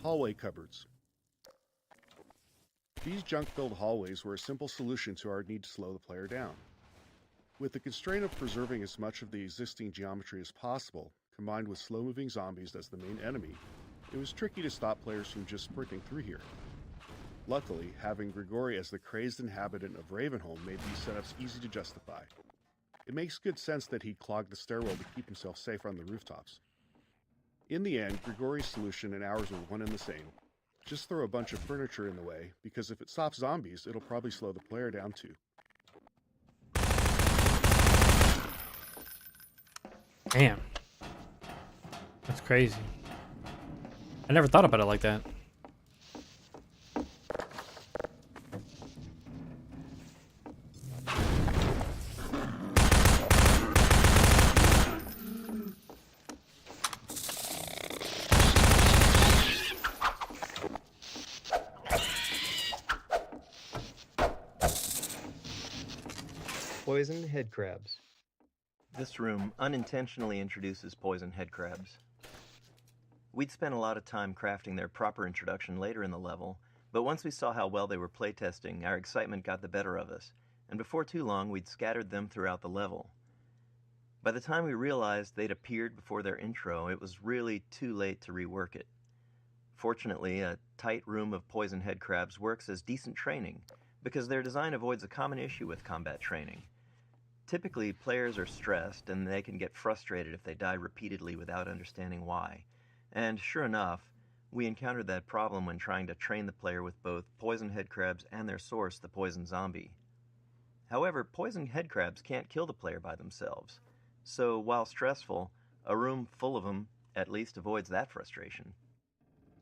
Hallway cupboards. These junk-filled hallways were a simple solution to our need to slow the player down. With the constraint of preserving as much of the existing geometry as possible, combined with slow-moving zombies as the main enemy, it was tricky to stop players from just sprinting through here. Luckily, having Grigori as the crazed inhabitant of Ravenholm made these setups easy to justify. It makes good sense that he'd clog the stairwell to keep himself safe on the rooftops. In the end, Grigori's solution and ours were one and the same. Just throw a bunch of furniture in the way, because if it stops zombies, it'll probably slow the player down too. Damn. That's crazy. I never thought about it like that. Poison head crabs. This room unintentionally introduces poison head crabs. We'd spent a lot of time crafting their proper introduction later in the level, but once we saw how well they were playtesting, our excitement got the better of us, and before too long we'd scattered them throughout the level. By the time we realized they'd appeared before their intro, it was really too late to rework it. Fortunately, a tight room of poison head crabs works as decent training, because their design avoids a common issue with combat training. Typically, players are stressed and they can get frustrated if they die repeatedly without understanding why. And sure enough, we encountered that problem when trying to train the player with both poison head crabs and their source, the poison zombie. However, poison head crabs can't kill the player by themselves, so while stressful, a room full of them at least avoids that frustration.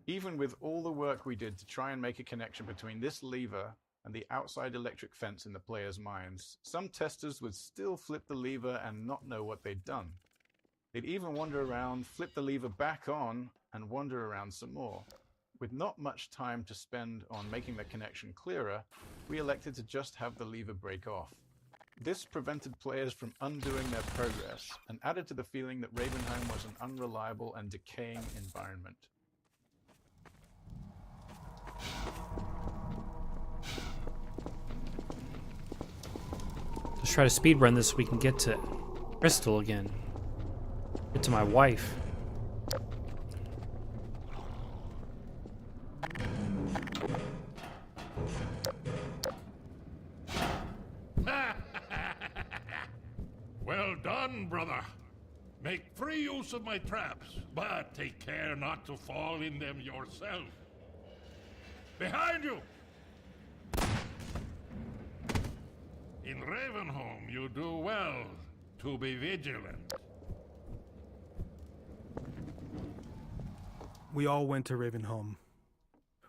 Even with all the work we did to try and make a connection between this lever and the outside electric fence in the players' minds, some testers would still flip the lever and not know what they'd done. They'd even wander around, flip the lever back on, and wander around some more. With not much time to spend on making the connection clearer, we elected to just have the lever break off. This prevented players from undoing their progress and added to the feeling that Ravenholm was an unreliable and decaying environment. Let's try to speedrun this so we can get to Crystal again. Get to my wife. Well done, brother. Make free use of my traps, but take care not to fall in them yourself. Behind you! In Ravenholm, you do well to be vigilant. We all went to Ravenholm.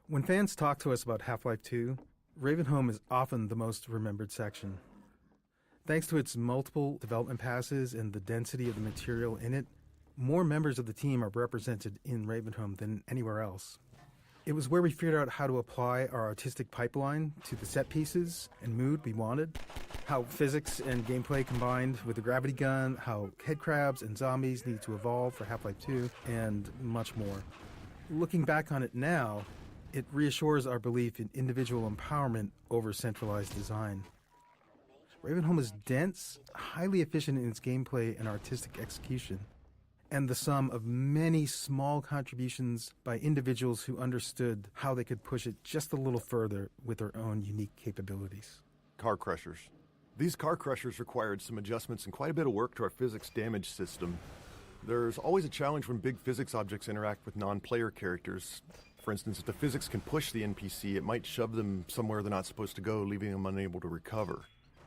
When fans talk to us about Half-Life 2, Ravenholm is often the most remembered section. Thanks to its multiple development passes and the density of the material in it, more members of the team are represented in Ravenholm than anywhere else. It was where we figured out how to apply our artistic pipeline to the set pieces and mood we wanted, how physics and gameplay combined with the gravity gun, how headcrabs and zombies need to evolve for Half-Life 2, and much more. Looking back on it now, it reassures our belief in individual empowerment over centralized design. Ravenholm is dense, highly efficient in its gameplay and artistic execution, and the sum of many small contributions by individuals who understood how they could push it just a little further with their own unique capabilities. Car crushers. These car crushers required some adjustments and quite a bit of work to our physics damage system. There's always a challenge when big physics objects interact with non-player characters. For instance, if the physics can push the NPC, it might shove them somewhere they're not supposed to go, leaving them unable to recover.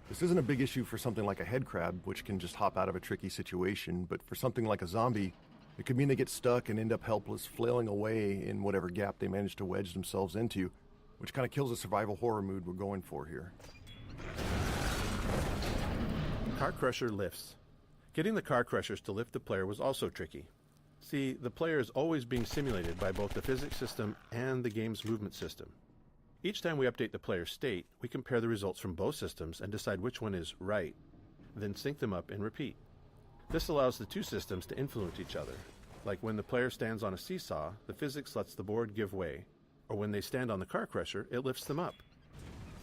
This isn't a big issue for something like a head crab, which can just hop out of a tricky situation, but for something like a zombie, it could mean they get stuck and end up helpless, flailing away in whatever gap they manage to wedge themselves into, which kind of kills the survival horror mood we're going for here. Car crusher lifts. Getting the car crushers to lift the player was also tricky. See, the player is always being simulated by both the physics system and the game's movement system. Each time we update the player's state, we compare the results from both systems and decide which one is right, then sync them up and repeat. This allows the two systems to influence each other. Like when the player stands on a seesaw, the physics lets the board give way, or when they stand on the car crusher, it lifts them up.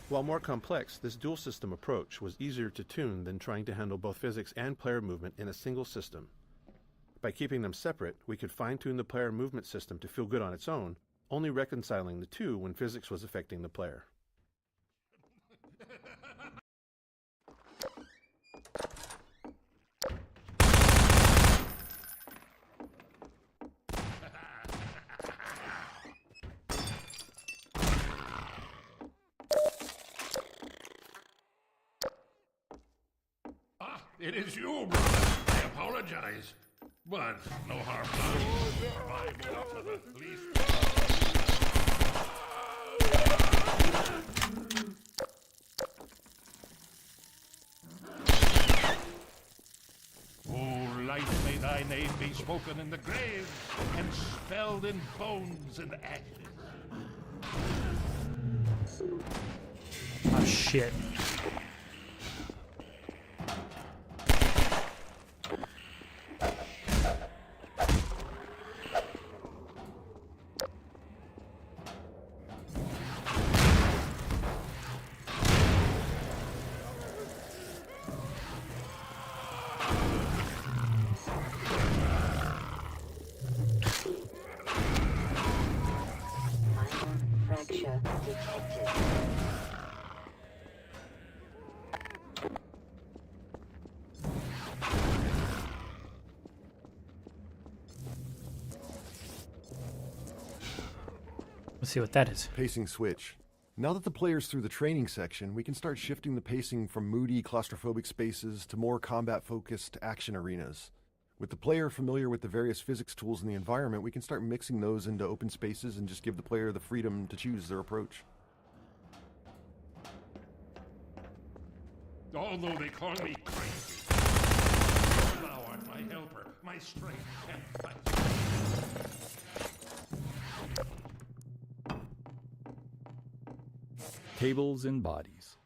While more complex, this dual system approach was easier to tune than trying to handle both physics and player movement in a single system. By keeping them separate, we could fine-tune the player movement system to feel good on its own, only reconciling the two when physics was affecting the player. It is you, brother. I apologize. But no harm done. Survival to the least. Oh, life, may thy name be spoken in the grave and spelled in bones and ashes. Oh, shit. Let's see what that is. Pacing switch. Now that the player's through the training section, we can start shifting the pacing from moody, claustrophobic spaces to more combat-focused action arenas. With the player familiar with the various physics tools in the environment, we can start mixing those into open spaces and just give the player the freedom to choose their approach. Although they call me crazy, thou art my helper, my strength and fight. Tables and bodies.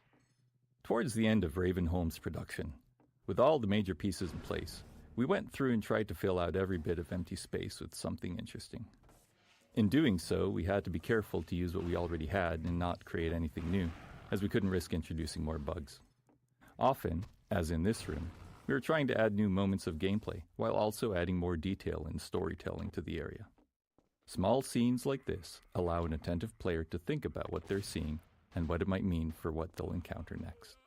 Towards the end of Ravenholm's production, with all the major pieces in place, we went through and tried to fill out every bit of empty space with something interesting. In doing so, we had to be careful to use what we already had and not create anything new, as we couldn't risk introducing more bugs. Often, as in this room, we were trying to add new moments of gameplay, while also adding more detail and storytelling to the area. Small scenes like this allow an attentive player to think about what they're seeing and what it might mean for what they'll encounter next.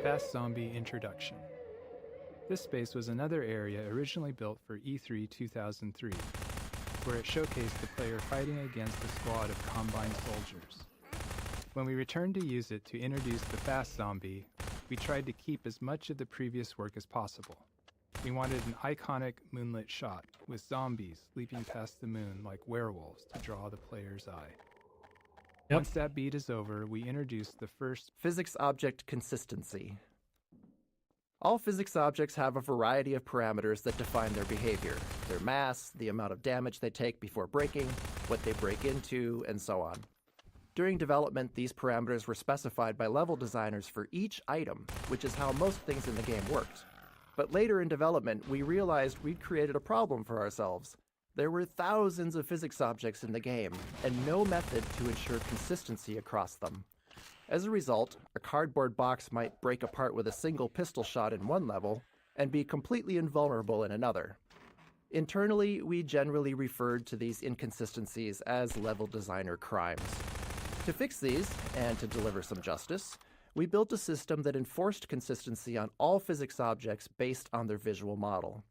Fast Zombie Introduction. This space was another area originally built for E3 2003, where it showcased the player fighting against a squad of Combine soldiers. When we returned to use it to introduce the Fast Zombie, we tried to keep as much of the previous work as possible. We wanted an iconic moonlit shot, with zombies leaping past the moon like werewolves to draw the player's eye. Once that beat is over, we introduce the first physics object consistency. All physics objects have a variety of parameters that define their behavior: their mass, the amount of damage they take before breaking, what they break into, and so on. During development, these parameters were specified by level designers for each item, which is how most things in the game worked. But later in development, we realized we'd created a problem for ourselves. There were thousands of physics objects in the game, and no method to ensure consistency across them. As a result, a cardboard box might break apart with a single pistol shot in one level, and be completely invulnerable in another. Internally, we generally referred to these inconsistencies as level designer crimes. To fix these, and to deliver some justice, we built a system that enforced consistency on all physics objects based on their visual model.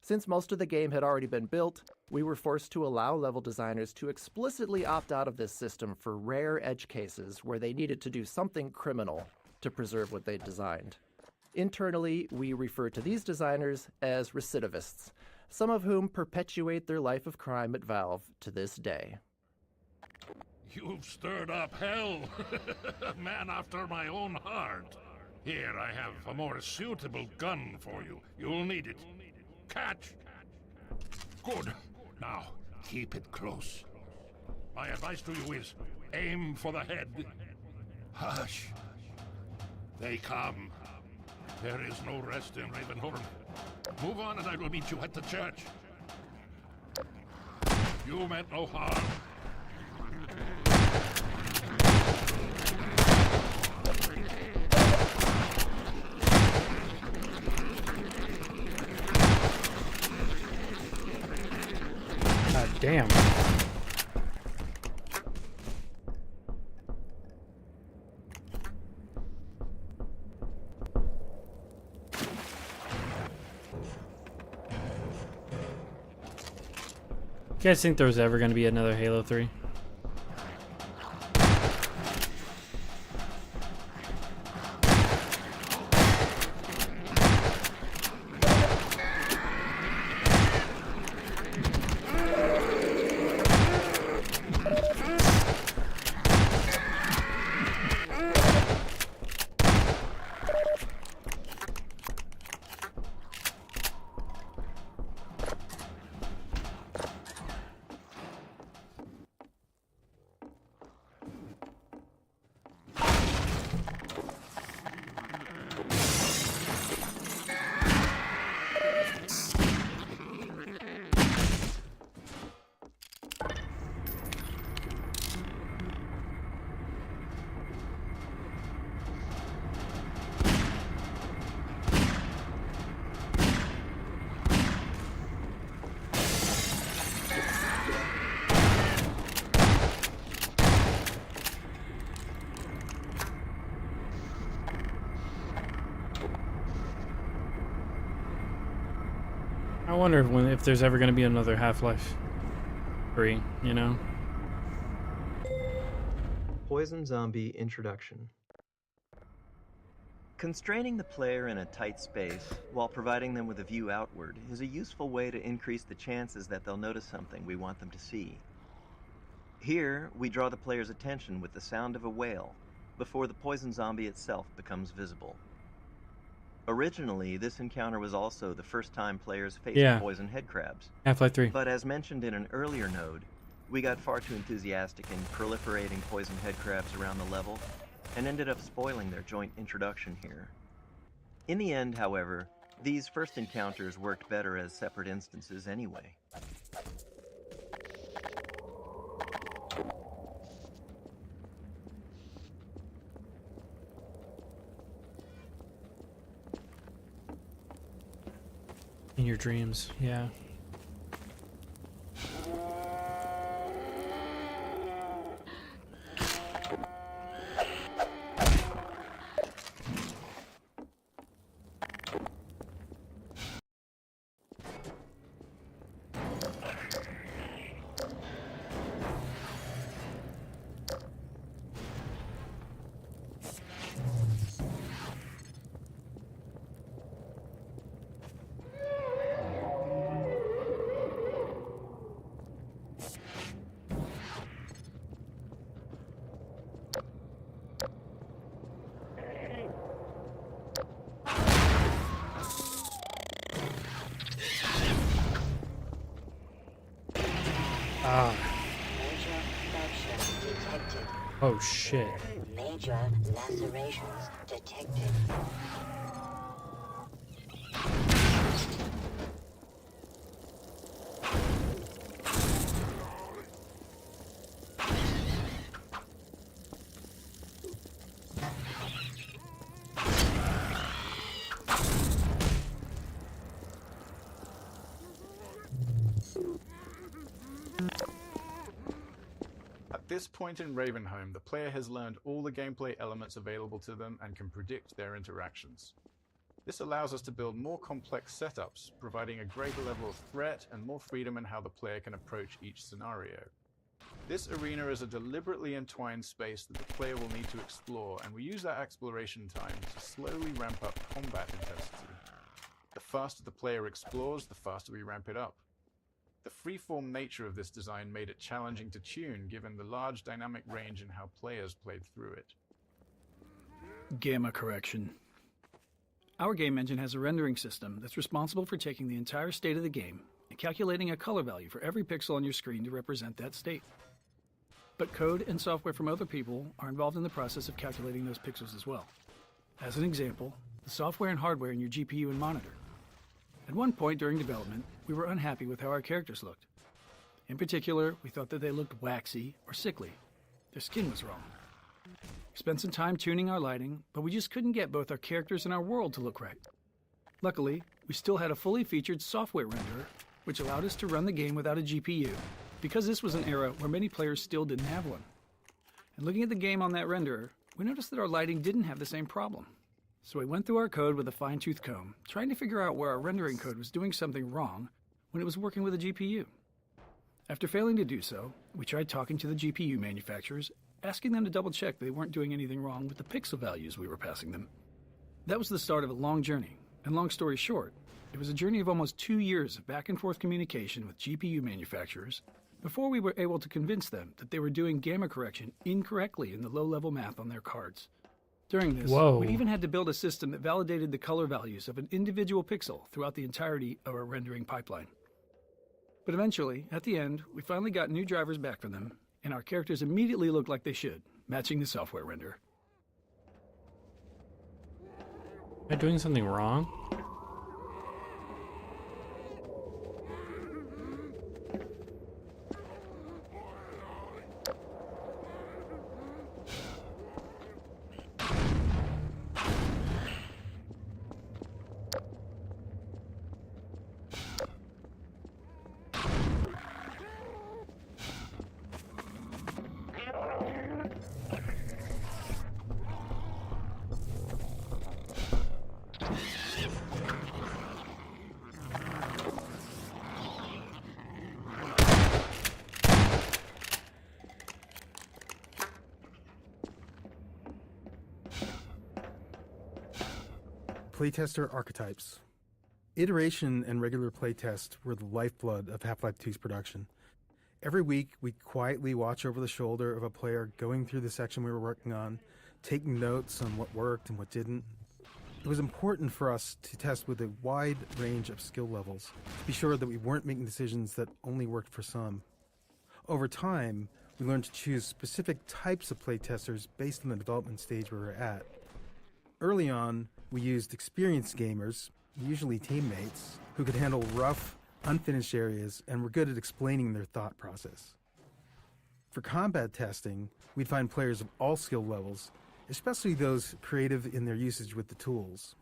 Since most of the game had already been built, we were forced to allow level designers to explicitly opt out of this system for rare edge cases where they needed to do something criminal to preserve what they'd designed. Internally, we refer to these designers as recidivists, some of whom perpetuate their life of crime at Valve to this day. You've stirred up hell. A man after my own heart. Here, I have a more suitable gun for you. You'll need it. Catch! Good. Now, keep it close. My advice to you is, aim for the head. Hush. They come. There is no rest in Ravenholm. Move on and I will meet you at the church. You meant no harm. God damn. You guys think there was ever going to be another Halo 3? wonder if there's ever going to be another Half-Life 3, you know? Poison Zombie Introduction. Constraining the player in a tight space while providing them with a view outward is a useful way to increase the chances that they'll notice something we want them to see. Here, we draw the player's attention with the sound of a whale before the poison zombie itself becomes visible. Originally, this encounter was also the first time players faced poison headcrabs. Half-Life 3. But as mentioned in an earlier node, we got far too enthusiastic in proliferating poison headcrabs around the level and ended up spoiling their joint introduction here. In the end, however, these first encounters worked better as separate instances anyway. In your dreams, yeah. Oh shit. Major lacerations detected. At this point in Ravenholm, the player has learned all the gameplay elements available to them and can predict their interactions. This allows us to build more complex setups, providing a greater level of threat and more freedom in how the player can approach each scenario. This arena is a deliberately entwined space that the player will need to explore, and we use that exploration time to slowly ramp up combat intensity. The faster the player explores, the faster we ramp it up. The freeform nature of this design made it challenging to tune, given the large dynamic range in how players played through it. Gamma correction. Our game engine has a rendering system that's responsible for taking the entire state of the game and calculating a color value for every pixel on your screen to represent that state. But code and software from other people are involved in the process of calculating those pixels as well. As an example, the software and hardware in your GPU and monitor. At one point during development, we were unhappy with how our characters looked. In particular, we thought that they looked waxy or sickly. Their skin was wrong. We spent some time tuning our lighting, but we just couldn't get both our characters and our world to look right. Luckily, we still had a fully featured software renderer, which allowed us to run the game without a GPU, because this was an era where many players still didn't have one. And looking at the game on that renderer, we noticed that our lighting didn't have the same problem. So we went through our code with a fine-tooth comb, trying to figure out where our rendering code was doing something wrong when it was working with a GPU. After failing to do so, we tried talking to the GPU manufacturers, asking them to double-check they weren't doing anything wrong with the pixel values we were passing them. That was the start of a long journey, and long story short, it was a journey of almost 2 years of back-and-forth communication with GPU manufacturers before we were able to convince them that they were doing gamma correction incorrectly in the low-level math on their cards. During this, we even had to build a system that validated the color values of an individual pixel throughout the entirety of our rendering pipeline. But eventually, at the end, we finally got new drivers back from them, and our characters immediately looked like they should, matching the software render. Am I doing something wrong? Playtester archetypes. Iteration and regular playtest were the lifeblood of Half-Life 2's production. Every week, we'd quietly watch over the shoulder of a player going through the section we were working on, taking notes on what worked and what didn't. It was important for us to test with a wide range of skill levels, to be sure that we weren't making decisions that only worked for some. Over time, we learned to choose specific types of playtesters based on the development stage we were at. Early on, we used experienced gamers, usually teammates, who could handle rough, unfinished areas and were good at explaining their thought process. For combat testing, we'd find players of all skill levels, especially those creative in their usage with the tools.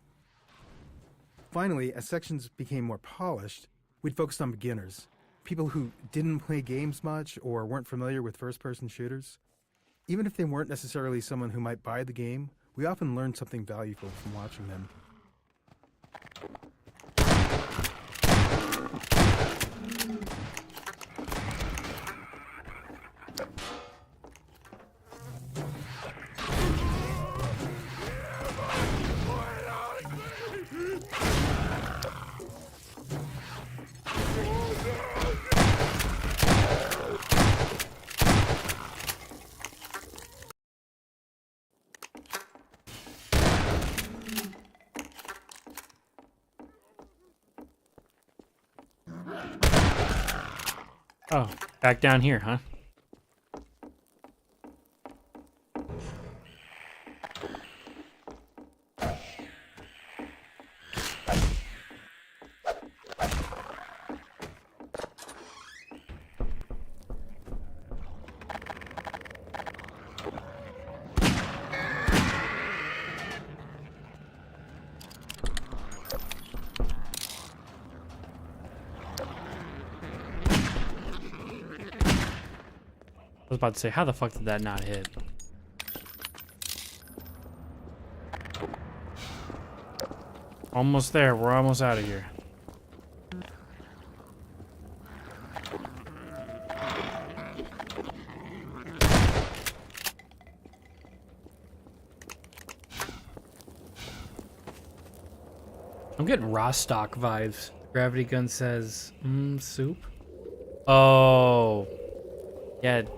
Finally, as sections became more polished, we'd focused on beginners, people who didn't play games much or weren't familiar with first-person shooters. Even if they weren't necessarily someone who might buy the game, we often learned something valuable from watching them. Oh, back down here, huh? I was about to say, how the fuck did that not hit? Almost there. We're almost out of here. I'm getting Rostock vibes. Gravity gun says, soup? Oh.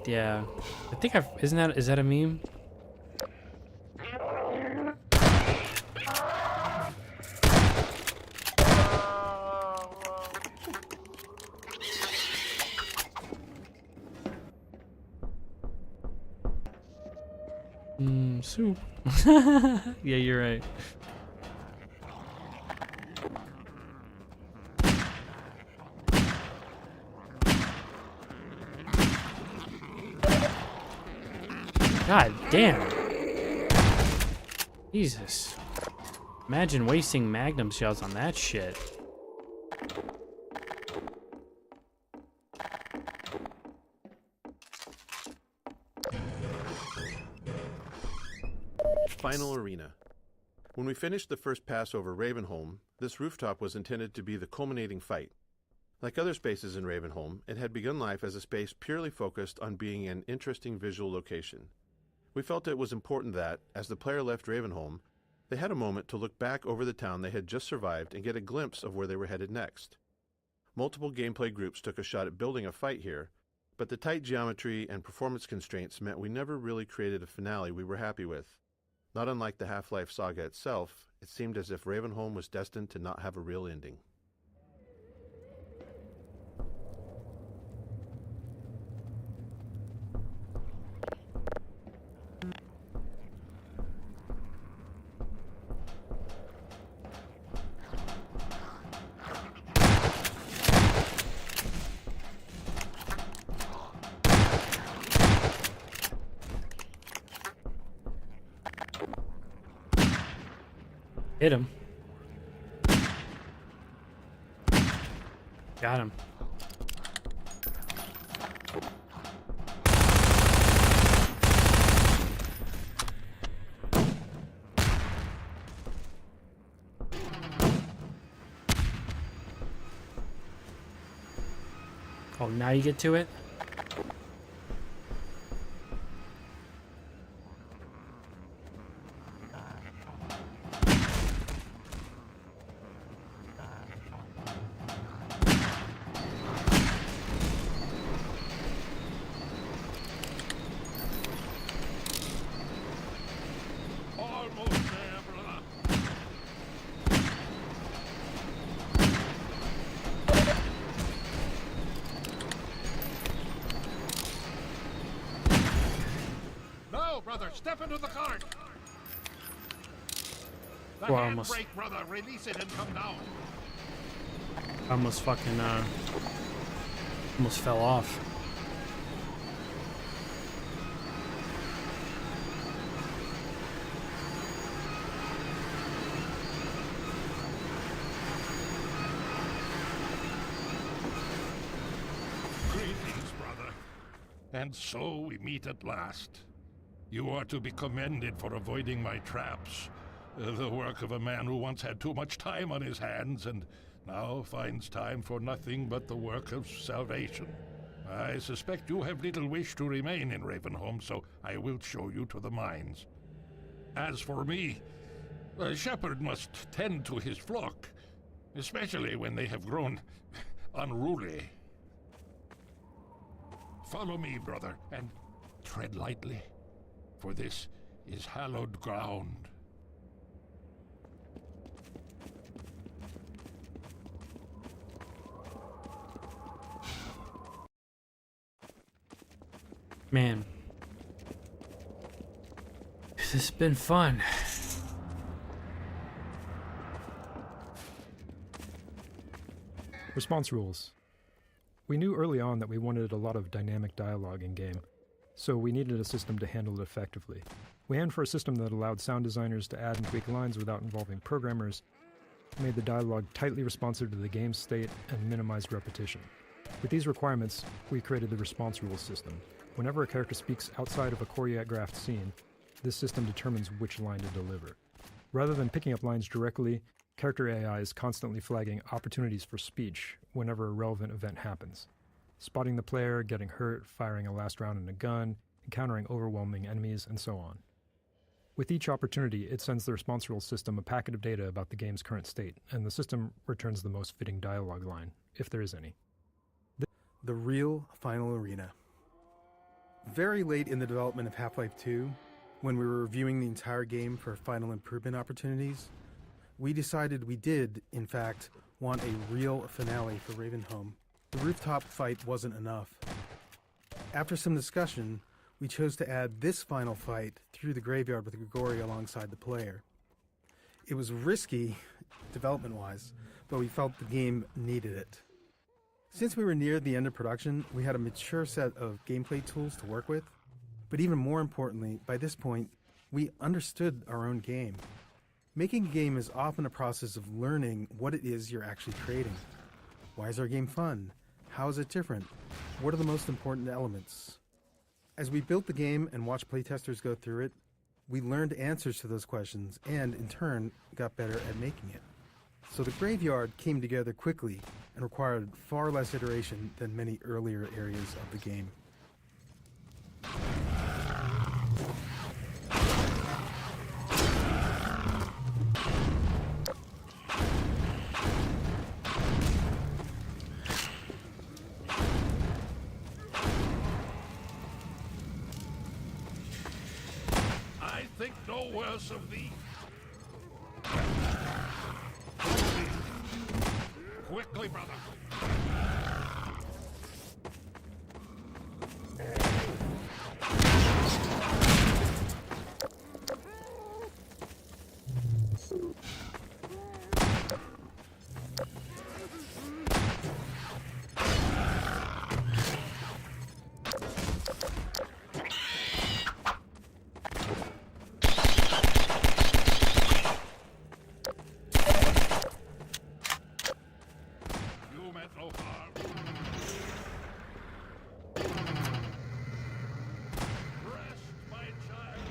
Yeah. I think is that a meme? Soup. Yeah, you're right. God damn. Jesus. Imagine wasting magnum shells on that shit. Final arena. When we finished the first pass over Ravenholm, this rooftop was intended to be the culminating fight. Like other spaces in Ravenholm, it had begun life as a space purely focused on being an interesting visual location. We felt it was important that, as the player left Ravenholm, they had a moment to look back over the town they had just survived and get a glimpse of where they were headed next. Multiple gameplay groups took a shot at building a fight here, but the tight geometry and performance constraints meant we never really created a finale we were happy with. Not unlike the Half-Life saga itself, it seemed as if Ravenholm was destined to not have a real ending. Hit him. Got him. Oh, now you get to it? brother, step into the cart. The Well, handbrake, brother, release it and come down. I almost fucking, almost fell off. Greetings, brother. And so we meet at last. You are to be commended for avoiding my traps. The work of a man who once had too much time on his hands and now finds time for nothing but the work of salvation. I suspect you have little wish to remain in Ravenholm, so I will show you to the mines. As for me, a shepherd must tend to his flock, especially when they have grown unruly. Follow me, brother, and tread lightly, for this is hallowed ground. Man, this has been fun. Response rules. We knew early on that we wanted a lot of dynamic dialogue in-game, so we needed a system to handle it effectively. We aimed for a system that allowed sound designers to add and tweak lines without involving programmers, made the dialogue tightly responsive to the game's state, and minimized repetition. With these requirements, we created the response rules system. Whenever a character speaks outside of a choreographed scene, this system determines which line to deliver. Rather than picking up lines directly, character AI is constantly flagging opportunities for speech whenever a relevant event happens. Spotting the player, getting hurt, firing a last round in a gun, encountering overwhelming enemies, and so on. With each opportunity, it sends the response rules system a packet of data about the game's current state, and the system returns the most fitting dialogue line, if there is any. The real final arena. Very late in the development of Half-Life 2, when we were reviewing the entire game for final improvement opportunities, we decided we did, in fact, want a real finale for Ravenholm. The rooftop fight wasn't enough. After some discussion, we chose to add this final fight through the graveyard with Grigori alongside the player. It was risky, development-wise, but we felt the game needed it. Since we were near the end of production, we had a mature set of gameplay tools to work with, but even more importantly, by this point, we understood our own game. Making a game is often a process of learning what it is you're actually creating. Why is our game fun? How is it different? What are the most important elements? As we built the game and watched playtesters go through it, we learned answers to those questions and, in turn, got better at making it. So the graveyard came together quickly and required far less iteration than many earlier areas of the game. I think no worse of thee. Quickly, brother. You meant no harm. Rest, my child.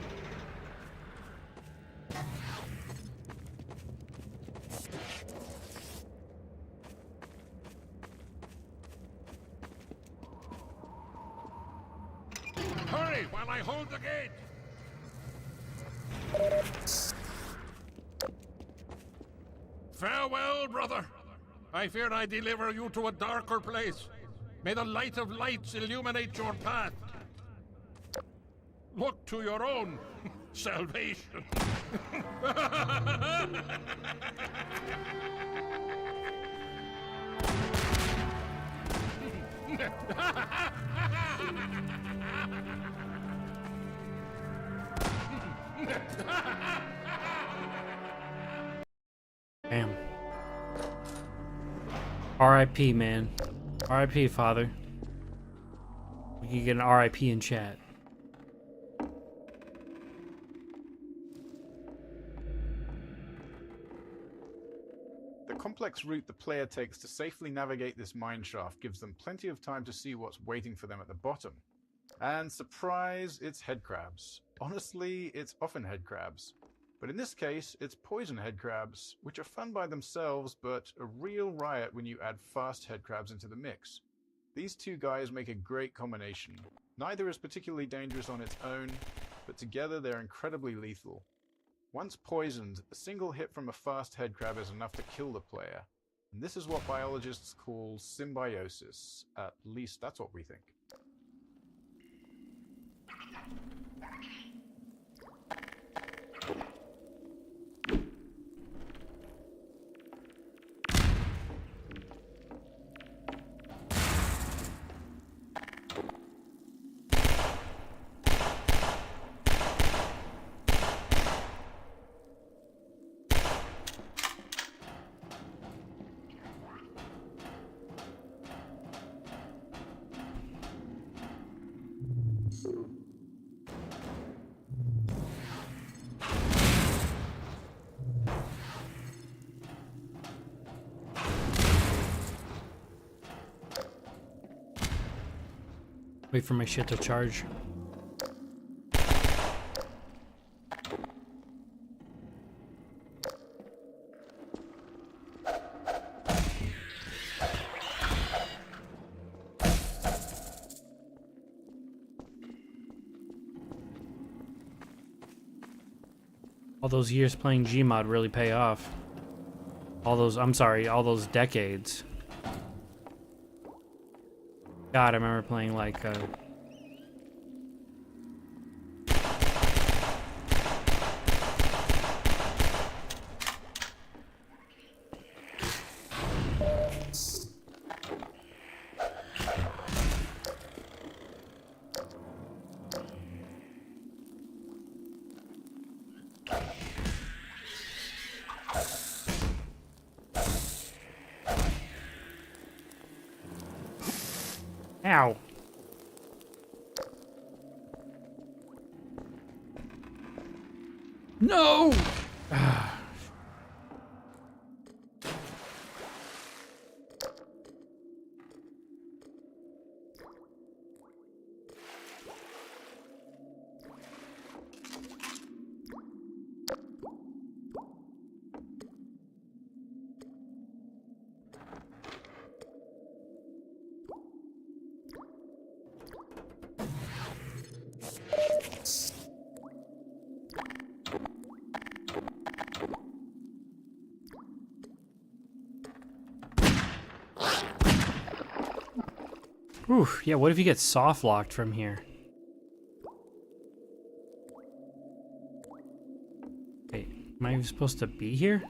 Hurry while I hold the gate. Farewell, brother. I fear I deliver you to a darker place. May the light of lights illuminate your path. Look to your own salvation. it! Damn. R.I.P. man. R.I.P. Father. We can get an R.I.P. in chat. The complex route the player takes to safely navigate this mineshaft gives them plenty of time to see what's waiting for them at the bottom. And surprise, it's headcrabs. Honestly, it's often headcrabs. But in this case, it's poison headcrabs, which are fun by themselves, but a real riot when you add fast headcrabs into the mix. These two guys make a great combination. Neither is particularly dangerous on its own, but together they're incredibly lethal. Once poisoned, a single hit from a fast headcrab is enough to kill the player. And this is what biologists call symbiosis. At least that's what we think. Wait for my shit to charge. All those years playing Gmod really pay off. All those decades. God, I remember playing like Ow. No! Ooh, yeah, what if you get soft locked from here? Wait, am I even supposed to be here?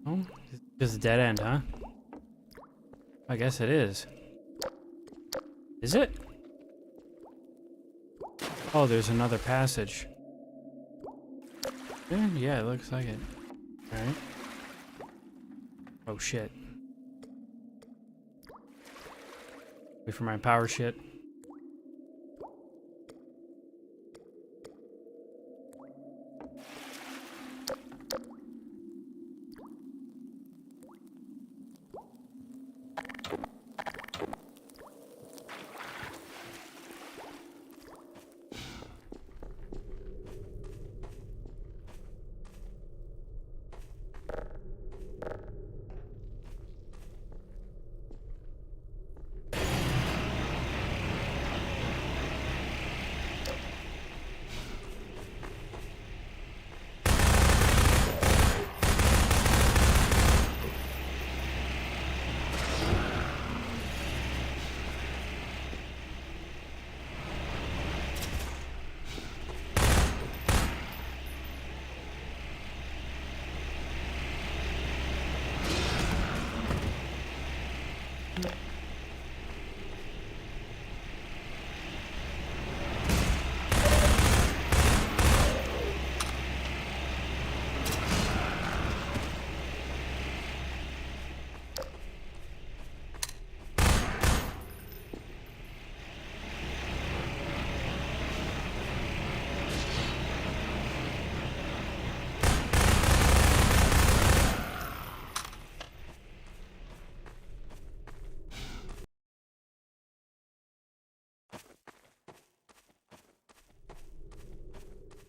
Oh, it's just a dead end, huh? I guess it is. Is it? Oh, there's another passage. Yeah, it looks like it. Alright. Oh shit. Wait for my power shit.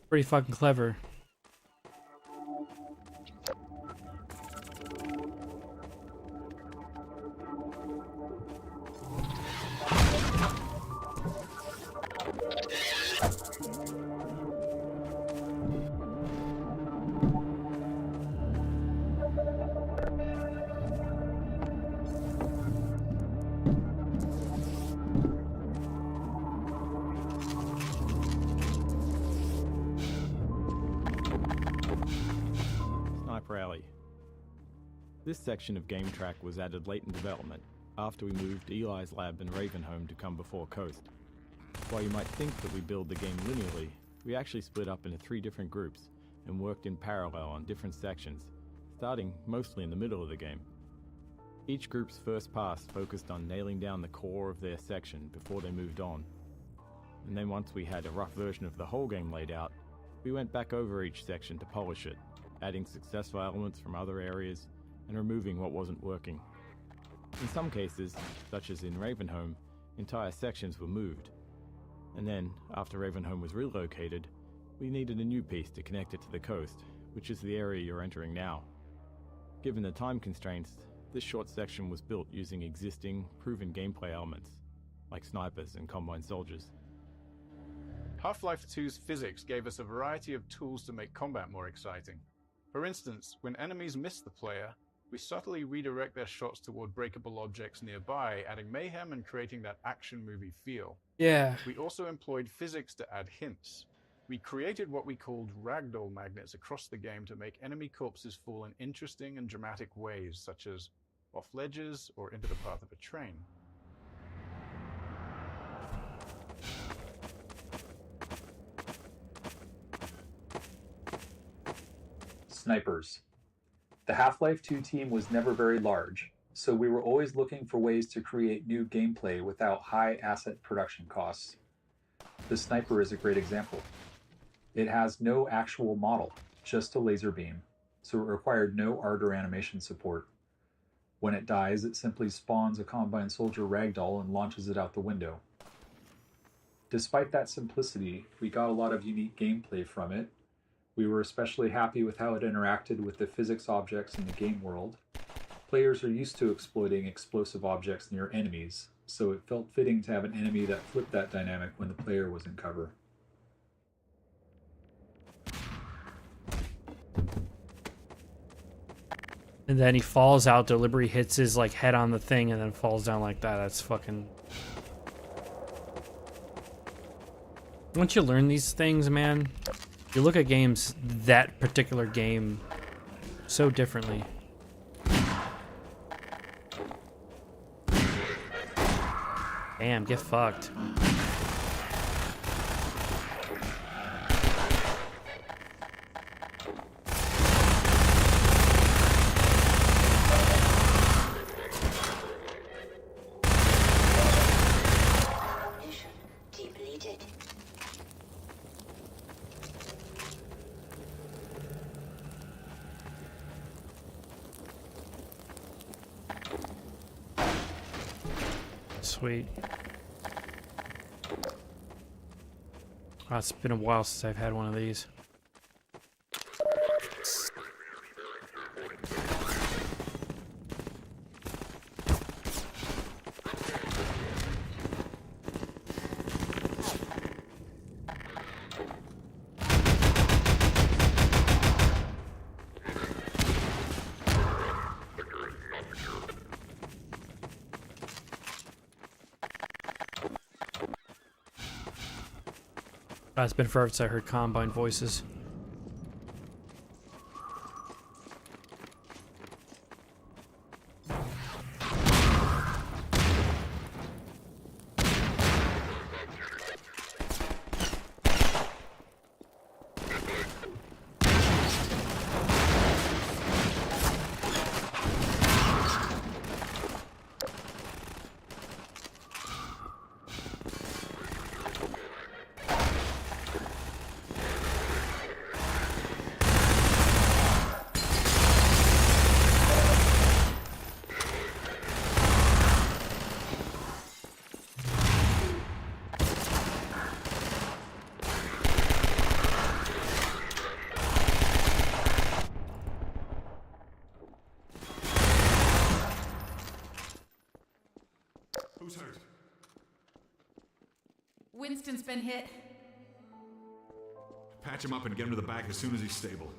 Pretty fucking clever. Sniper Alley. This section of game track was added late in development, after we moved Eli's lab and Ravenholm to come before Coast. While you might think that we build the game linearly, we actually split up into 3 different groups and worked in parallel on different sections, starting mostly in the middle of the game. Each group's first pass focused on nailing down the core of their section before they moved on. And then once we had a rough version of the whole game laid out, we went back over each section to polish it, adding successful elements from other areas and removing what wasn't working. In some cases, such as in Ravenholm, entire sections were moved. And then, after Ravenholm was relocated, we needed a new piece to connect it to the coast, which is the area you're entering now. Given the time constraints, this short section was built using existing, proven gameplay elements, like snipers and combine soldiers. Half-Life 2's physics gave us a variety of tools to make combat more exciting. For instance, when enemies miss the player, we subtly redirect their shots toward breakable objects nearby, adding mayhem and creating that action movie feel. Yeah. We also employed physics to add hints. We created what we called ragdoll magnets across the game to make enemy corpses fall in interesting and dramatic ways, such as off ledges or into the path of a train. Snipers. The Half-Life 2 team was never very large, so we were always looking for ways to create new gameplay without high asset production costs. The sniper is a great example. It has no actual model, just a laser beam, so it required no art or animation support. When it dies, it simply spawns a Combine Soldier ragdoll and launches it out the window. Despite that simplicity, we got a lot of unique gameplay from it. We were especially happy with how it interacted with the physics objects in the game world. Players are used to exploiting explosive objects near enemies, so it felt fitting to have an enemy that flipped that dynamic when the player was in cover. And then he falls out, deliberately hits his like head on the thing and then falls down like that. That's fucking... Once you learn these things, man, you look at games, that particular game, so differently. Damn, get fucked. Sweet. Oh, it's been a while since I've had one of these. It's been forever since I heard Combine voices. Winston's been hit. Patch him up and get him to the back as soon as he's stable.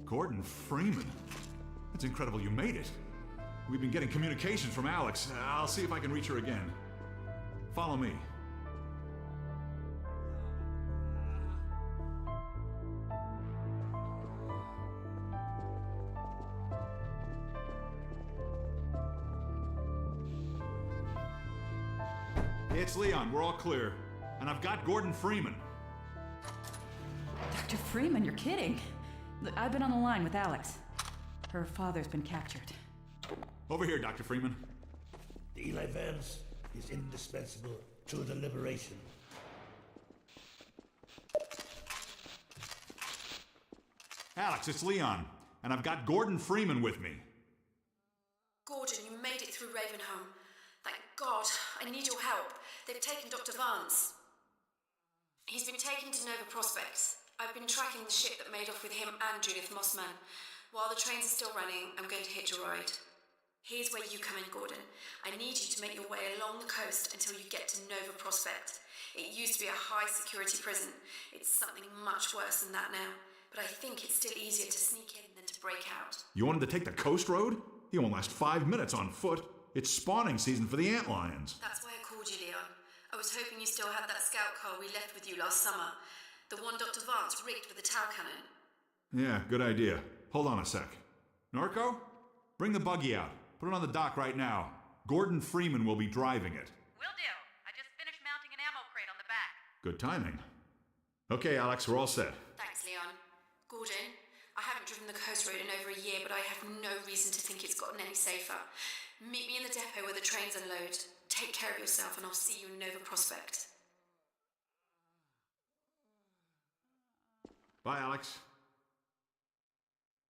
Gordon Freeman. It's incredible you made it. We've been getting communications from Alex. I'll see if I can reach her again. Follow me. It's Leon. We're all clear. And I've got Gordon Freeman. Dr. Freeman, you're kidding. Look, I've been on the line with Alex. Her father's been captured. Over here, Dr. Freeman. Eli Vance is indispensable to the liberation. Alex, it's Leon. And I've got Gordon Freeman with me. Gordon, you made it through Ravenholm. Thank God. I need your help. They've taken Dr. Vance. He's been taken to Nova Prospekt. I've been tracking the ship that made off with him and Judith Mossman. While the trains are still running, I'm going to hitch a ride. Here's where you come in, Gordon. I need you to make your way along the coast until you get to Nova Prospekt. It used to be a high-security prison. It's something much worse than that now. But I think it's still easier to sneak in than to break out. You wanted to take the coast road? You won't last 5 minutes on foot. It's spawning season for the antlions. That's why I called you, Leon. I was hoping you still had that scout car we left with you last summer. The one Dr. Vance rigged with the Tau cannon. Yeah, good idea. Hold on a sec. Norco? Bring the buggy out. Put it on the dock right now. Gordon Freeman will be driving it. Will do. I just finished mounting an ammo crate on the back. Good timing. Okay, Alex, we're all set. Thanks, Leon. Gordon, I haven't driven the coast road in over a year, but I have no reason to think it's gotten any safer. Meet me in the depot where the trains unload. Take care of yourself, and I'll see you in Nova Prospekt. Bye, Alex.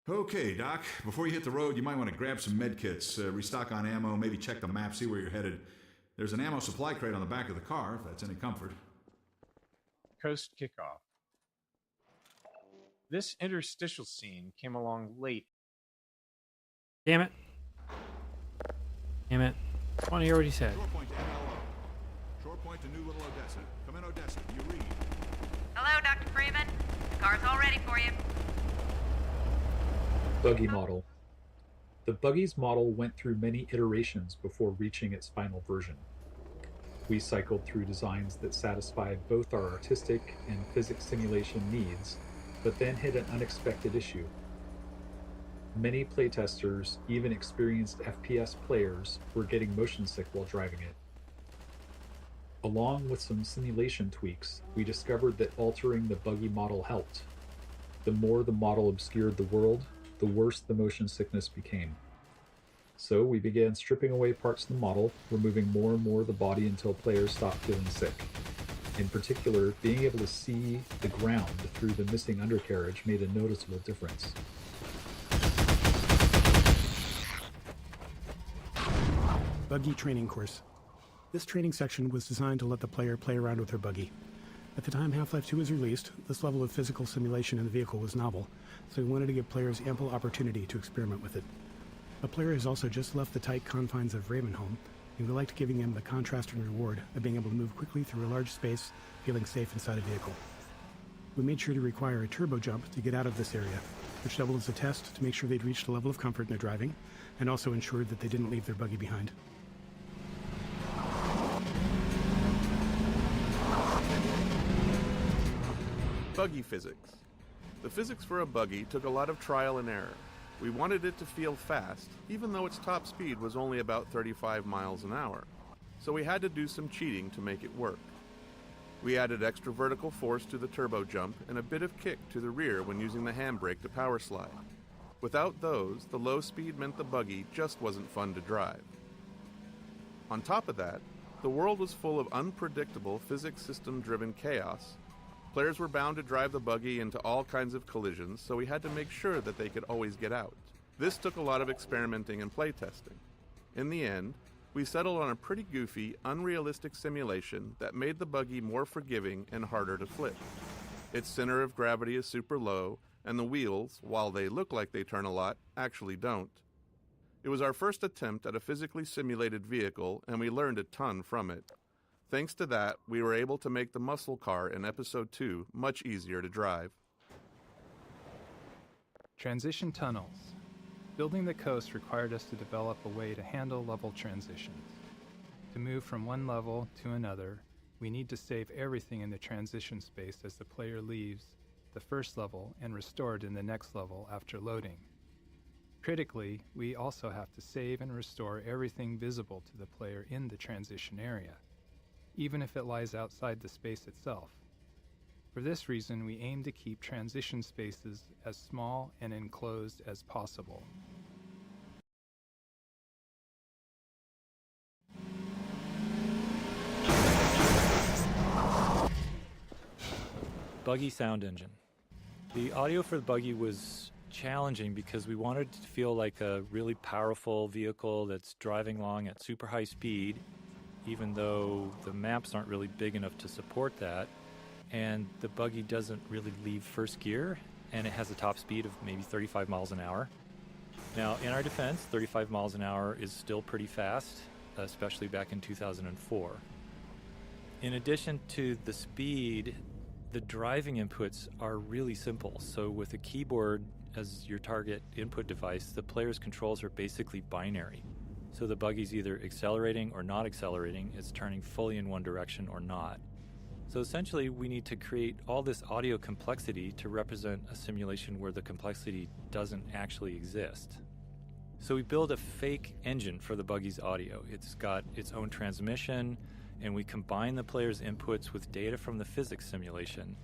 Okay, Doc. Before you hit the road, you might want to grab some med kits, restock on ammo, maybe check the map, see where you're headed. There's an ammo supply crate on the back of the car, if that's any comfort. Coast kickoff. This interstitial scene came along late. Damn it. Damn it. I want to hear what he said. Shore point to NLO. Shore point to New Little Odessa. Come in, Odessa. You read. Hello, Dr. Freeman. The car's all ready for you. Buggy model. The buggy's model went through many iterations before reaching its final version. We cycled through designs that satisfied both our artistic and physics simulation needs, but then hit an unexpected issue. Many playtesters, even experienced FPS players, were getting motion sick while driving it. Along with some simulation tweaks, we discovered that altering the buggy model helped. The more the model obscured the world, the worse the motion sickness became. So we began stripping away parts of the model, removing more and more of the body until players stopped feeling sick. In particular, being able to see the ground through the missing undercarriage made a noticeable difference. Buggy training course. This training section was designed to let the player play around with her buggy. At the time Half-Life 2 was released, this level of physical simulation in the vehicle was novel, so we wanted to give players ample opportunity to experiment with it. A player has also just left the tight confines of Ravenholm, and we liked giving them the contrast and reward of being able to move quickly through a large space, feeling safe inside a vehicle. We made sure to require a turbo jump to get out of this area, which doubled as a test to make sure they'd reached a level of comfort in their driving, and also ensured that they didn't leave their buggy behind. Buggy physics. The physics for a buggy took a lot of trial and error. We wanted it to feel fast, even though its top speed was only about 35 miles an hour. So we had to do some cheating to make it work. We added extra vertical force to the turbo jump and a bit of kick to the rear when using the handbrake to power slide. Without those, the low speed meant the buggy just wasn't fun to drive. On top of that, the world was full of unpredictable physics system-driven chaos. Players were bound to drive the buggy into all kinds of collisions, so we had to make sure that they could always get out. This took a lot of experimenting and playtesting. In the end, we settled on a pretty goofy, unrealistic simulation that made the buggy more forgiving and harder to flip. Its center of gravity is super low, and the wheels, while they look like they turn a lot, actually don't. It was our first attempt at a physically simulated vehicle, and we learned a ton from it. Thanks to that, we were able to make the muscle car in Episode 2 much easier to drive. Transition tunnels. Building the coast required us to develop a way to handle level transitions. To move from one level to another, we need to save everything in the transition space as the player leaves the first level and restore it in the next level after loading. Critically, we also have to save and restore everything visible to the player in the transition area, even if it lies outside the space itself. For this reason, we aim to keep transition spaces as small and enclosed as possible. Buggy sound engine. The audio for the buggy was challenging because we wanted it to feel like a really powerful vehicle that's driving along at super high speed, even though the maps aren't really big enough to support that, and the buggy doesn't really leave first gear, and it has a top speed of maybe 35 miles an hour. Now, in our defense, 35 miles an hour is still pretty fast, especially back in 2004. In addition to the speed, the driving inputs are really simple. So with a keyboard as your target input device, the player's controls are basically binary. So the buggy's either accelerating or not accelerating, it's turning fully in one direction or not. So essentially, we need to create all this audio complexity to represent a simulation where the complexity doesn't actually exist. So we build a fake engine for the buggy's audio. It's got its own transmission, and we combine the player's inputs with data from the physics simulation.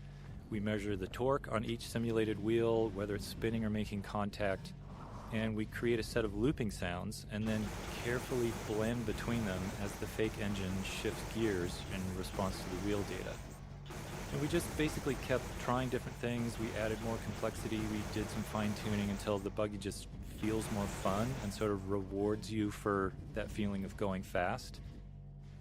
We measure the torque on each simulated wheel, whether it's spinning or making contact, and we create a set of looping sounds and then carefully blend between them as the fake engine shifts gears in response to the wheel data. And we just basically kept trying different things. We added more complexity, we did some fine-tuning until the buggy just feels more fun and sort of rewards you for that feeling of going fast.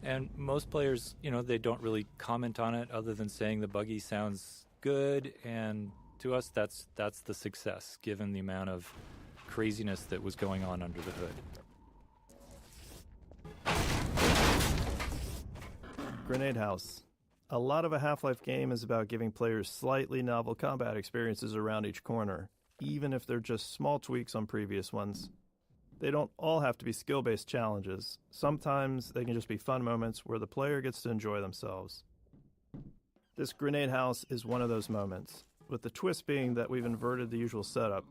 And most players, they don't really comment on it other than saying the buggy sounds good, and to us that's the success, given the amount of craziness that was going on under the hood. Grenade House. A lot of a Half-Life game is about giving players slightly novel combat experiences around each corner, even if they're just small tweaks on previous ones. They don't all have to be skill-based challenges. Sometimes they can just be fun moments where the player gets to enjoy themselves. This Grenade House is one of those moments, with the twist being that we've inverted the usual setup.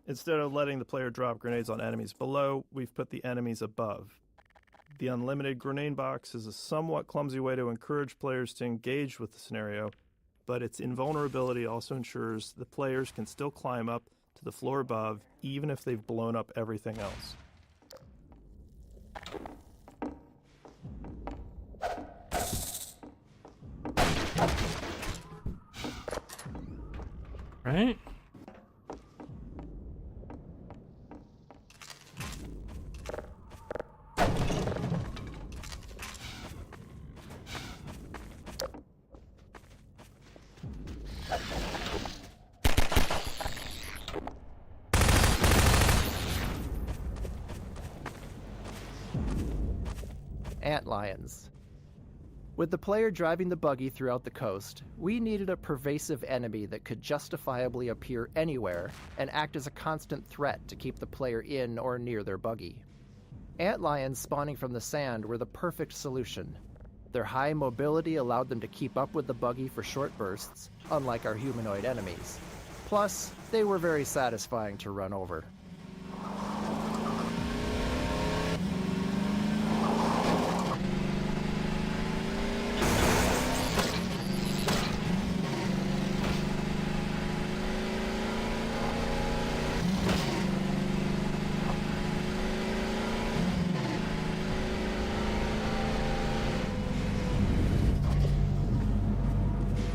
Instead of letting the player drop grenades on enemies below, we've put the enemies above. The unlimited grenade box is a somewhat clumsy way to encourage players to engage with the scenario, but its invulnerability also ensures the players can still climb up to the floor above, even if they've blown up everything else. Right? Antlions. With the player driving the buggy throughout the coast, we needed a pervasive enemy that could justifiably appear anywhere and act as a constant threat to keep the player in or near their buggy. Antlions spawning from the sand were the perfect solution. Their high mobility allowed them to keep up with the buggy for short bursts, unlike our humanoid enemies. Plus, they were very satisfying to run over.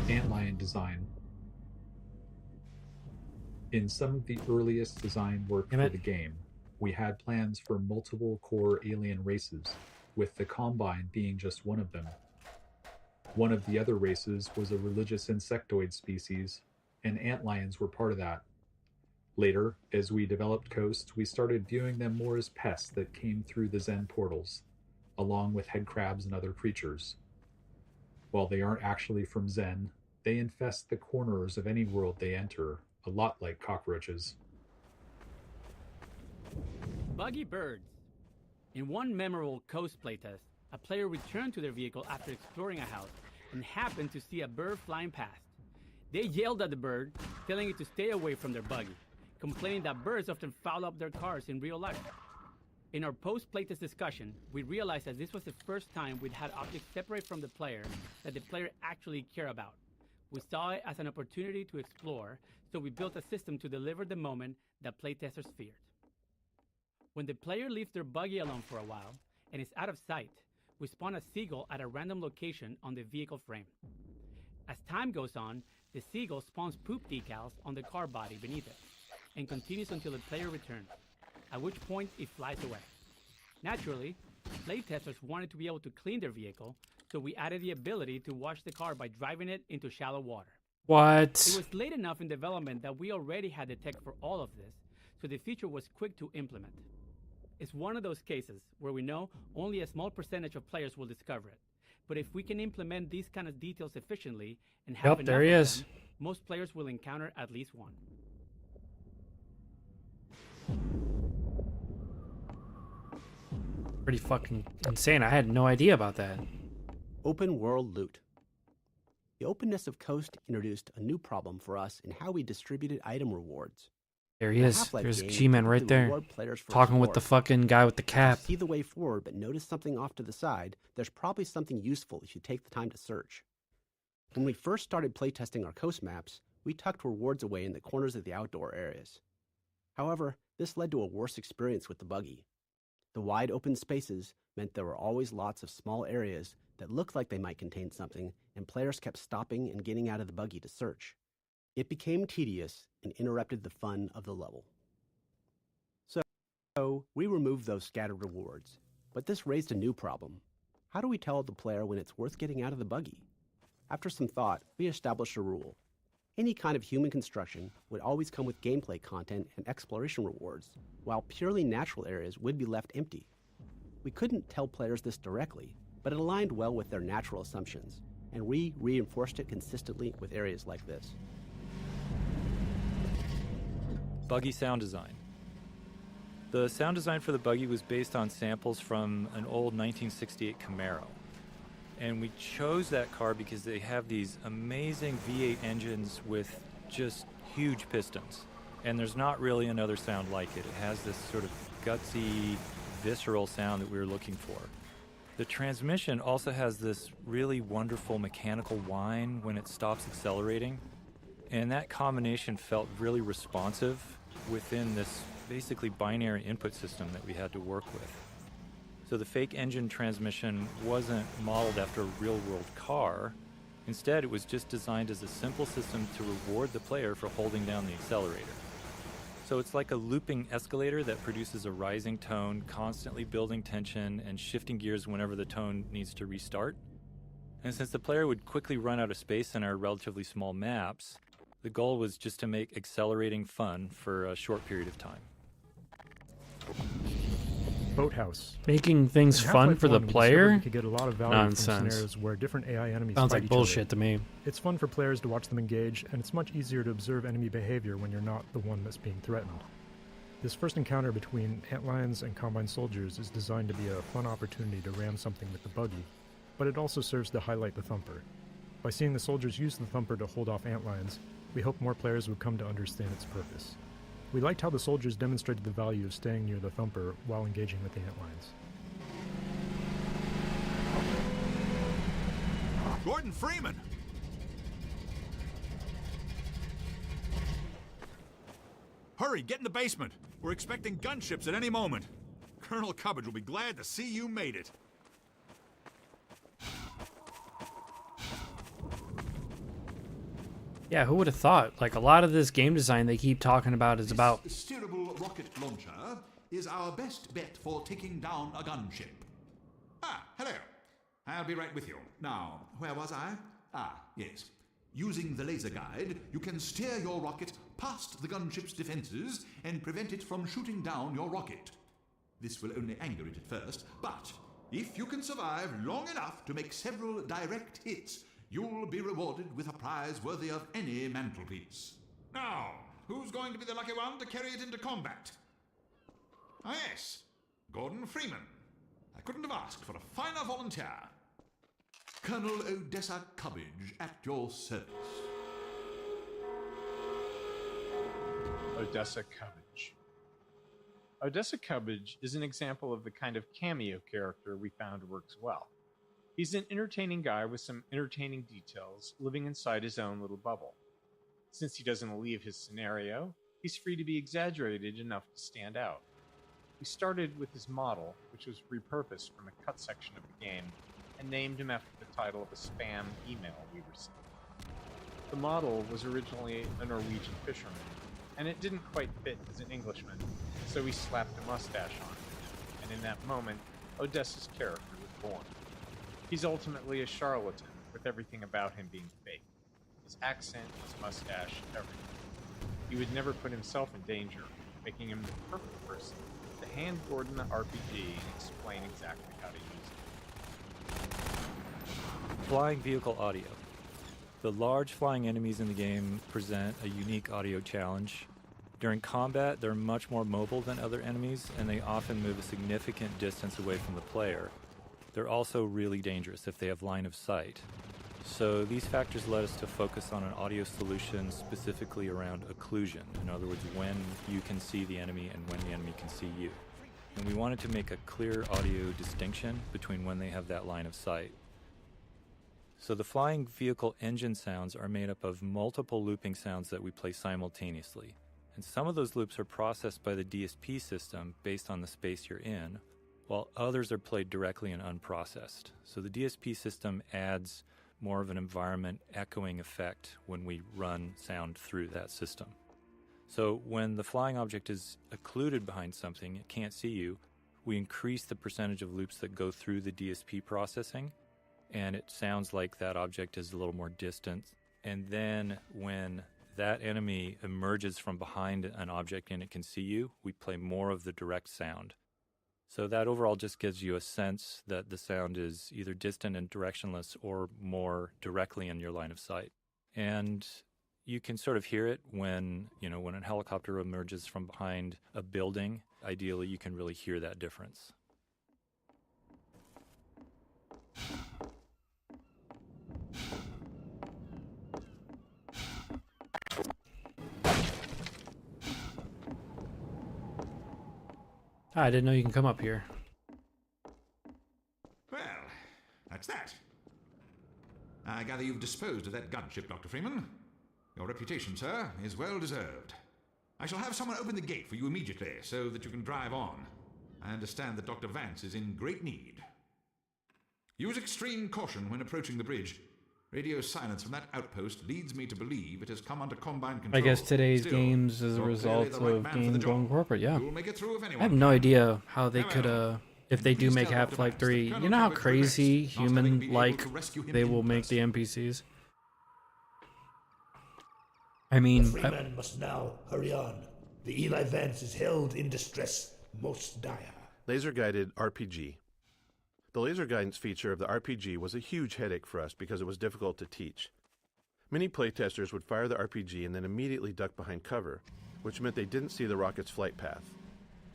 Antlion design. In some of the earliest design work for the game, we had plans for multiple core alien races, with the Combine being just one of them. One of the other races was a religious insectoid species, and antlions were part of that. Later, as we developed Coast, we started viewing them more as pests that came through the Zen portals, along with head crabs and other creatures. While they aren't actually from Zen, they infest the corners of any world they enter, a lot like cockroaches. Buggy birds. In one memorable Coast playtest, a player returned to their vehicle after exploring a house and happened to see a bird flying past. They yelled at the bird, telling it to stay away from their buggy, complaining that birds often foul up their cars in real life. In our post-playtest discussion, we realized that this was the first time we'd had objects separate from the player that the player actually cared about. We saw it as an opportunity to explore, so we built a system to deliver the moment that playtesters feared. When the player leaves their buggy alone for a while and is out of sight, we spawn a seagull at a random location on the vehicle frame. As time goes on, the seagull spawns poop decals on the car body beneath it and continues until the player returns, at which point it flies away. Naturally, playtesters wanted to be able to clean their vehicle, so we added the ability to wash the car by driving it into shallow water. What? It was late enough in development that we already had the tech for all of this, so the feature was quick to implement. It's one of those cases where we know only a small percentage of players will discover it. But if we can implement these kind of details efficiently and have Yep, there he enough of is. them, most players will encounter at least one. Pretty fucking insane. I had no idea about that. Open world loot. The openness of Coast introduced a new problem for us in how we distributed item rewards. There he In a is. Half-Life There's game, G-Man we right typically there. reward players for Talking with the exploring. fucking guy with the If cap. you see the way forward but notice something off to the side, there's probably something useful if you take the time to search. When we first started playtesting our Coast maps, we tucked rewards away in the corners of the outdoor areas. However, this led to a worse experience with the buggy. The wide open spaces meant there were always lots of small areas that looked like they might contain something, and players kept stopping and getting out of the buggy to search. It became tedious and interrupted the fun of the level. So, we removed those scattered rewards. But this raised a new problem. How do we tell the player when it's worth getting out of the buggy? After some thought, we established a rule. Any kind of human construction would always come with gameplay content and exploration rewards, while purely natural areas would be left empty. We couldn't tell players this directly, but it aligned well with their natural assumptions, and we reinforced it consistently with areas like this. Buggy sound design. The sound design for the buggy was based on samples from an old 1968 Camaro. And we chose that car because they have these amazing V8 engines with just huge pistons. And there's not really another sound like it. It has this sort of gutsy, visceral sound that we were looking for. The transmission also has this really wonderful mechanical whine when it stops accelerating. And that combination felt really responsive within this basically binary input system that we had to work with. So the fake engine transmission wasn't modeled after a real-world car. Instead, it was just designed as a simple system to reward the player for holding down the accelerator. So it's like a looping escalator that produces a rising tone, constantly building tension and shifting gears whenever the tone needs to restart. And since the player would quickly run out of space in our relatively small maps, the goal was just to make accelerating fun for a short period of time. Boathouse. Making things In fun Half-Life for the 1, we discovered player? we could get a lot of value Nonsense. from scenarios where different AI enemies Sounds fight like each bullshit other. to me. It's fun for players to watch them engage, and it's much easier to observe enemy behavior when you're not the one that's being threatened. This first encounter between antlions and combine soldiers is designed to be a fun opportunity to ram something with the buggy, but it also serves to highlight the thumper. By seeing the soldiers use the thumper to hold off antlions, we hope more players would come to understand its purpose. We liked how the soldiers demonstrated the value of staying near the thumper while engaging with the antlions. Gordon Freeman! Hurry, get in the basement. We're expecting gunships at any moment. Colonel Cubbage will be glad to see you made it. Yeah, who would have thought? Like, a lot of this game design they keep talking about is about... This steerable rocket launcher is our best bet for taking down a gunship. Ah, hello. I'll be right with you. Now, where was I? Ah, yes. Using the laser guide, you can steer your rocket past the gunship's defenses and prevent it from shooting down your rocket. This will only anger it at first, but If you can survive long enough to make several direct hits, you'll be rewarded with a prize worthy of any mantelpiece. Now, who's going to be the lucky one to carry it into combat? Ah, yes, Gordon Freeman. I couldn't have asked for a finer volunteer. Colonel Odessa Cubbage at your service. Odessa Cubbage. Odessa Cubbage is an example of the kind of cameo character we found works well. He's an entertaining guy with some entertaining details, living inside his own little bubble. Since he doesn't leave his scenario, he's free to be exaggerated enough to stand out. We started with his model, which was repurposed from a cut section of the game, and named him after the title of a spam email we received. The model was originally a Norwegian fisherman, and it didn't quite fit as an Englishman, so we slapped a mustache on it, and in that moment, Odessa's character was born. He's ultimately a charlatan, with everything about him being fake. His accent, his mustache, everything. He would never put himself in danger, making him the perfect person to hand Gordon the RPG and explain exactly how to use it. Flying vehicle audio. The large flying enemies in the game present a unique audio challenge. During combat, they're much more mobile than other enemies, and they often move a significant distance away from the player. They're also really dangerous if they have line of sight. So these factors led us to focus on an audio solution specifically around occlusion. In other words, when you can see the enemy and when the enemy can see you. And we wanted to make a clear audio distinction between when they have that line of sight. So the flying vehicle engine sounds are made up of multiple looping sounds that we play simultaneously. And some of those loops are processed by the DSP system based on the space you're in, while others are played directly and unprocessed. So the DSP system adds more of an environment echoing effect when we run sound through that system. So when the flying object is occluded behind something, it can't see you, we increase the percentage of loops that go through the DSP processing, and it sounds like that object is a little more distant. And then when that enemy emerges from behind an object and it can see you, we play more of the direct sound. So that overall just gives you a sense that the sound is either distant and directionless or more directly in your line of sight. And you can sort of hear it when a helicopter emerges from behind a building. Ideally, you can really hear that difference. I didn't know you can come up here. Well, that's that. I gather you've disposed of that gunship, Dr. Freeman. Your reputation, sir, is well deserved. I shall have someone open the gate for you immediately so that you can drive on. I understand that Dr. Vance is in great need. Use extreme caution when approaching the bridge. Radio silence from that outpost leads me to believe it has come under Combine control. I guess today's Still, games is a you're result clearly the right of man for game the job. going corporate, yeah. You'll make it through if anyone I have no can. idea how they could, if they do make Half-Life 3, you know how crazy human-like they will make the NPCs? I mean... The Freeman must now hurry on. The Eli Vance is held in distress most dire. Laser-guided RPG. The laser guidance feature of the RPG was a huge headache for us because it was difficult to teach. Many playtesters would fire the RPG and then immediately duck behind cover, which meant they didn't see the rocket's flight path.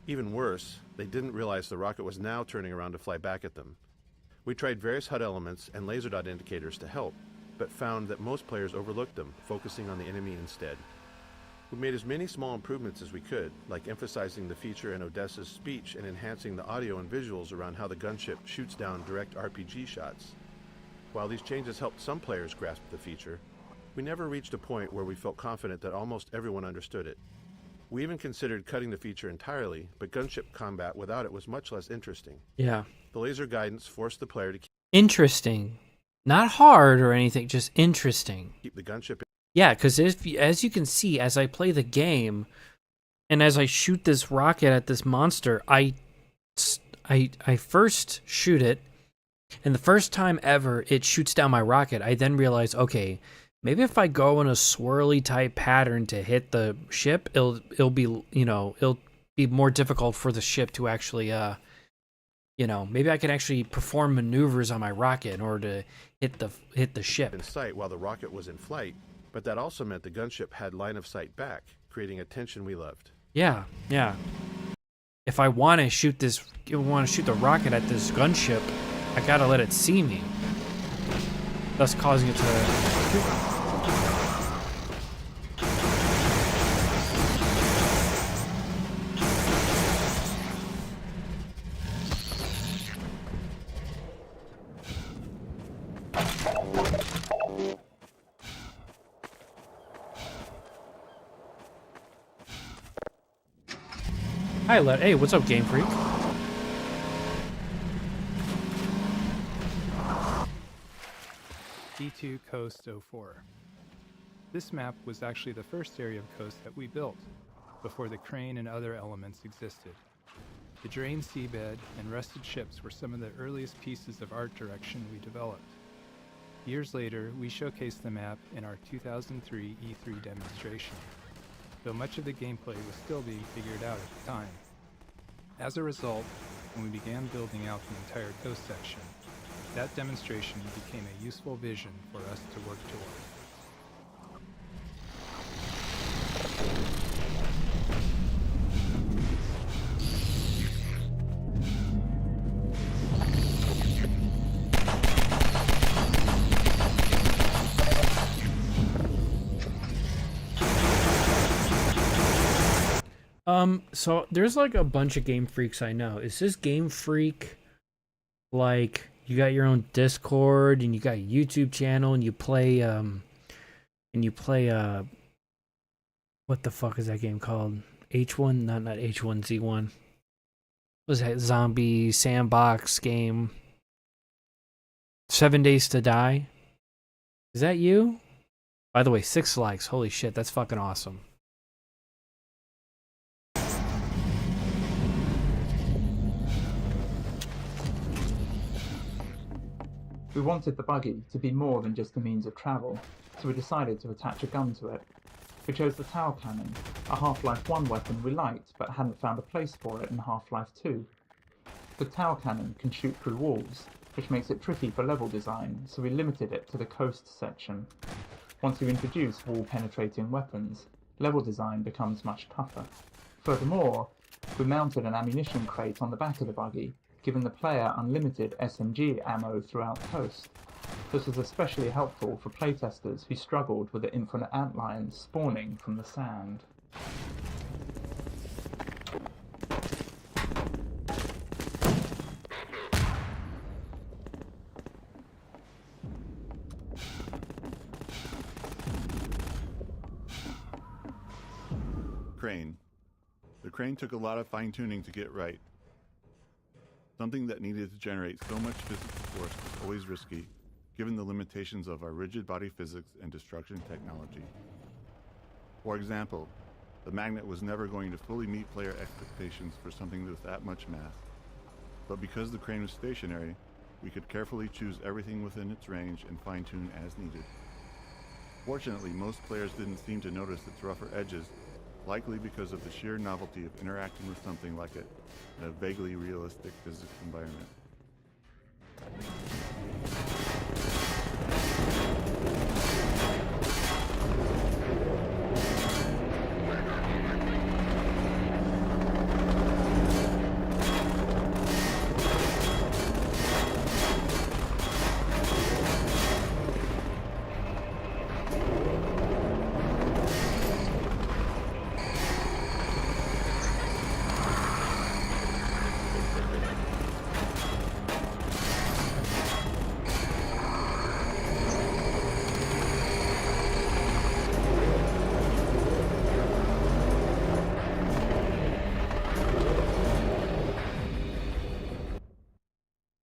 Even worse, they didn't realize the rocket was now turning around to fly back at them. We tried various HUD elements and laser dot indicators to help, but found that most players overlooked them, focusing on the enemy instead. We made as many small improvements as we could, like emphasizing the feature in Odessa's speech and enhancing the audio and visuals around how the gunship shoots down direct RPG shots. While these changes helped some players grasp the feature, we never reached a point where we felt confident that almost everyone understood it. We even considered cutting the feature entirely, but gunship combat without it was much less interesting. Yeah. The laser guidance forced the player to Interesting. Not hard or anything, just interesting. keep the gunship. Yeah, because as you can see, as I play the game, and as I shoot this rocket at this monster, I first shoot it, and the first time ever it shoots down my rocket, I then realize, okay, maybe if I go in a swirly type pattern to hit the ship, it'll be more difficult for the ship to actually you know, maybe I could actually perform maneuvers on my rocket in order to hit the ship. In sight while the rocket was in flight, but that also meant the gunship had line of sight back, creating a tension we loved. Yeah, yeah. If I want to shoot the rocket at this gunship, I gotta let it see me, thus causing it to. Hey, what's up, Game Freak? D2 Coast 04. This map was actually the first area of coast that we built, before the crane and other elements existed. The drained seabed and rusted ships were some of the earliest pieces of art direction we developed. Years later, we showcased the map in our 2003 E3 demonstration, though much of the gameplay was still being figured out at the time. As a result, when we began building out the entire coast section, that demonstration became a useful vision for us to work toward. So there's like a bunch of Game Freaks I know. Is this Game Freak like you got your own Discord and you got a YouTube channel and you play what the fuck is that game called? H1? Not H1Z1. What was that zombie sandbox game? 7 Days to Die? Is that you? By the way, 6 likes. Holy shit, that's fucking awesome. We wanted the buggy to be more than just a means of travel, so we decided to attach a gun to it. We chose the Tower Cannon, a Half-Life 1 weapon we liked but hadn't found a place for it in Half-Life 2. The Tower Cannon can shoot through walls, which makes it tricky for level design, so we limited it to the coast section. Once you introduce wall-penetrating weapons, level design becomes much tougher. Furthermore, we mounted an ammunition crate on the back of the buggy, giving the player unlimited SMG ammo throughout coast. This was especially helpful for playtesters who struggled with the infinite antlions spawning from the sand. Crane. The crane took a lot of fine-tuning to get right. Something that needed to generate so much physical force was always risky, given the limitations of our rigid body physics and destruction technology. For example, the magnet was never going to fully meet player expectations for something with that much mass. But because the crane was stationary, we could carefully choose everything within its range and fine-tune as needed. Fortunately, most players didn't seem to notice its rougher edges, likely because of the sheer novelty of interacting with something like it in a vaguely realistic physics environment.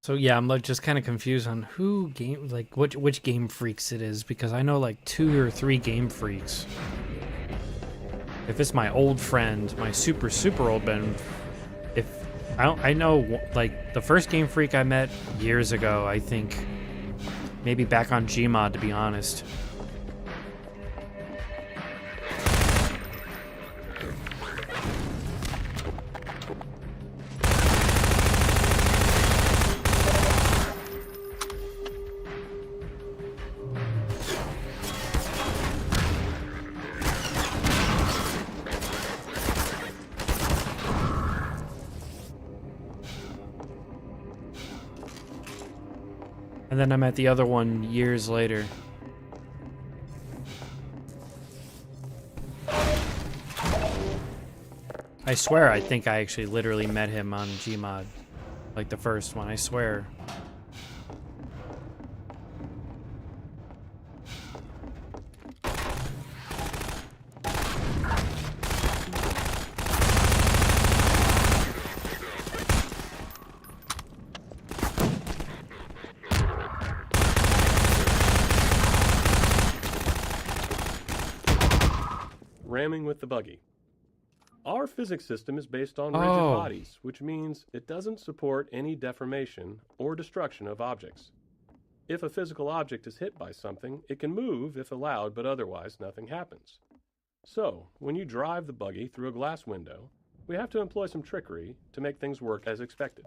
So yeah, I'm like just kind of confused on which Game Freaks it is, because I know like 2 or 3 Game Freaks. If it's my old friend, my super old friend, I know like the first Game Freak I met years ago, I think maybe back on Gmod, to be honest. And then I'm at the other one years later. I swear I think I actually literally met him on Gmod. Like the first one, I swear. Ramming with the buggy. Our physics system is based on rigid bodies, which means it doesn't support any deformation or destruction of objects. If a physical object is hit by something, it can move if allowed, but otherwise nothing happens. So, when you drive the buggy through a glass window, we have to employ some trickery to make things work as expected.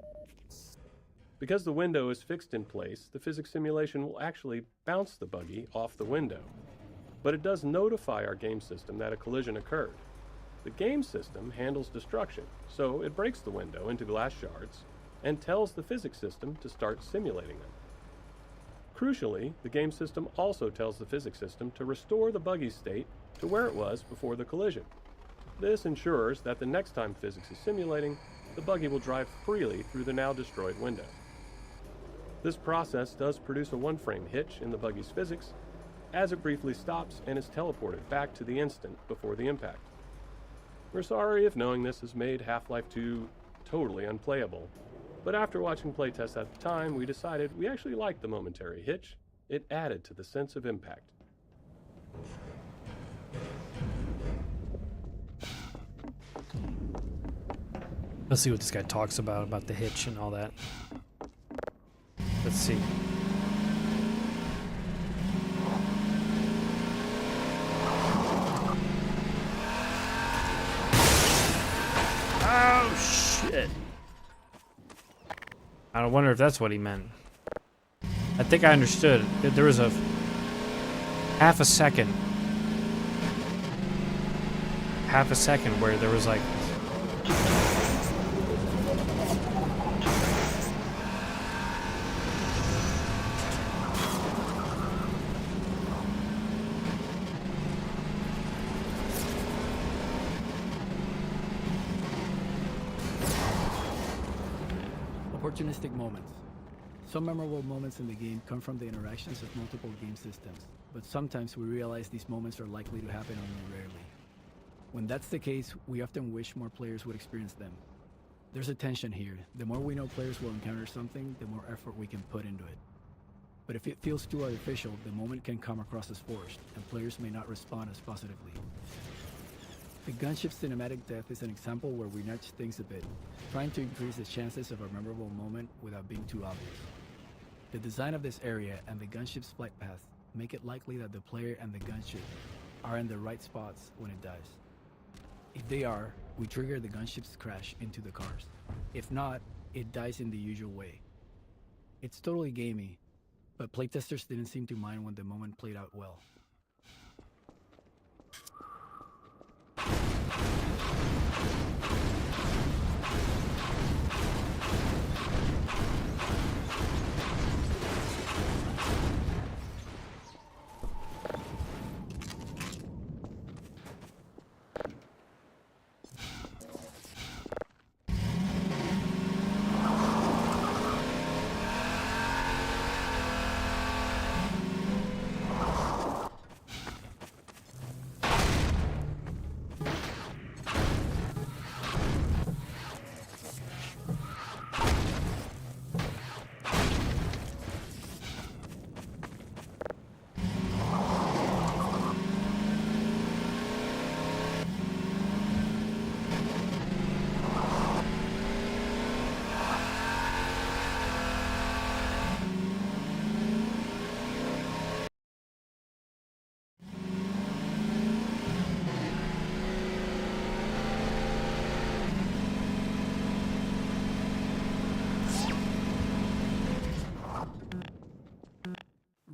Because the window is fixed in place, the physics simulation will actually bounce the buggy off the window. But it does notify our game system that a collision occurred. The game system handles destruction, so it breaks the window into glass shards and tells the physics system to start simulating them. Crucially, the game system also tells the physics system to restore the buggy's state to where it was before the collision. This ensures that the next time physics is simulating, the buggy will drive freely through the now destroyed window. This process does produce a one-frame hitch in the buggy's physics, as it briefly stops and is teleported back to the instant before the impact. We're sorry if knowing this has made Half-Life 2 totally unplayable, but after watching playtests at the time, we decided we actually liked the momentary hitch. It added to the sense of impact. Let's see what this guy talks about the hitch and all that. Let's see. Oh, shit. I wonder if that's what he meant. I think I understood. There was a half a second where there was like opportunistic moments. Some memorable moments in the game come from the interactions of multiple game systems, but sometimes we realize these moments are likely to happen only rarely. When that's the case, we often wish more players would experience them. There's a tension here. The more we know players will encounter something, the more effort we can put into it. But if it feels too artificial, the moment can come across as forced, and players may not respond as positively. The gunship cinematic death is an example where we nudge things a bit, trying to increase the chances of a memorable moment without being too obvious. The design of this area and the gunship's flight path make it likely that the player and the gunship are in the right spots when it dies. If they are, we trigger the gunship's crash into the cars. If not, it dies in the usual way. It's totally gamey, but playtesters didn't seem to mind when the moment played out well.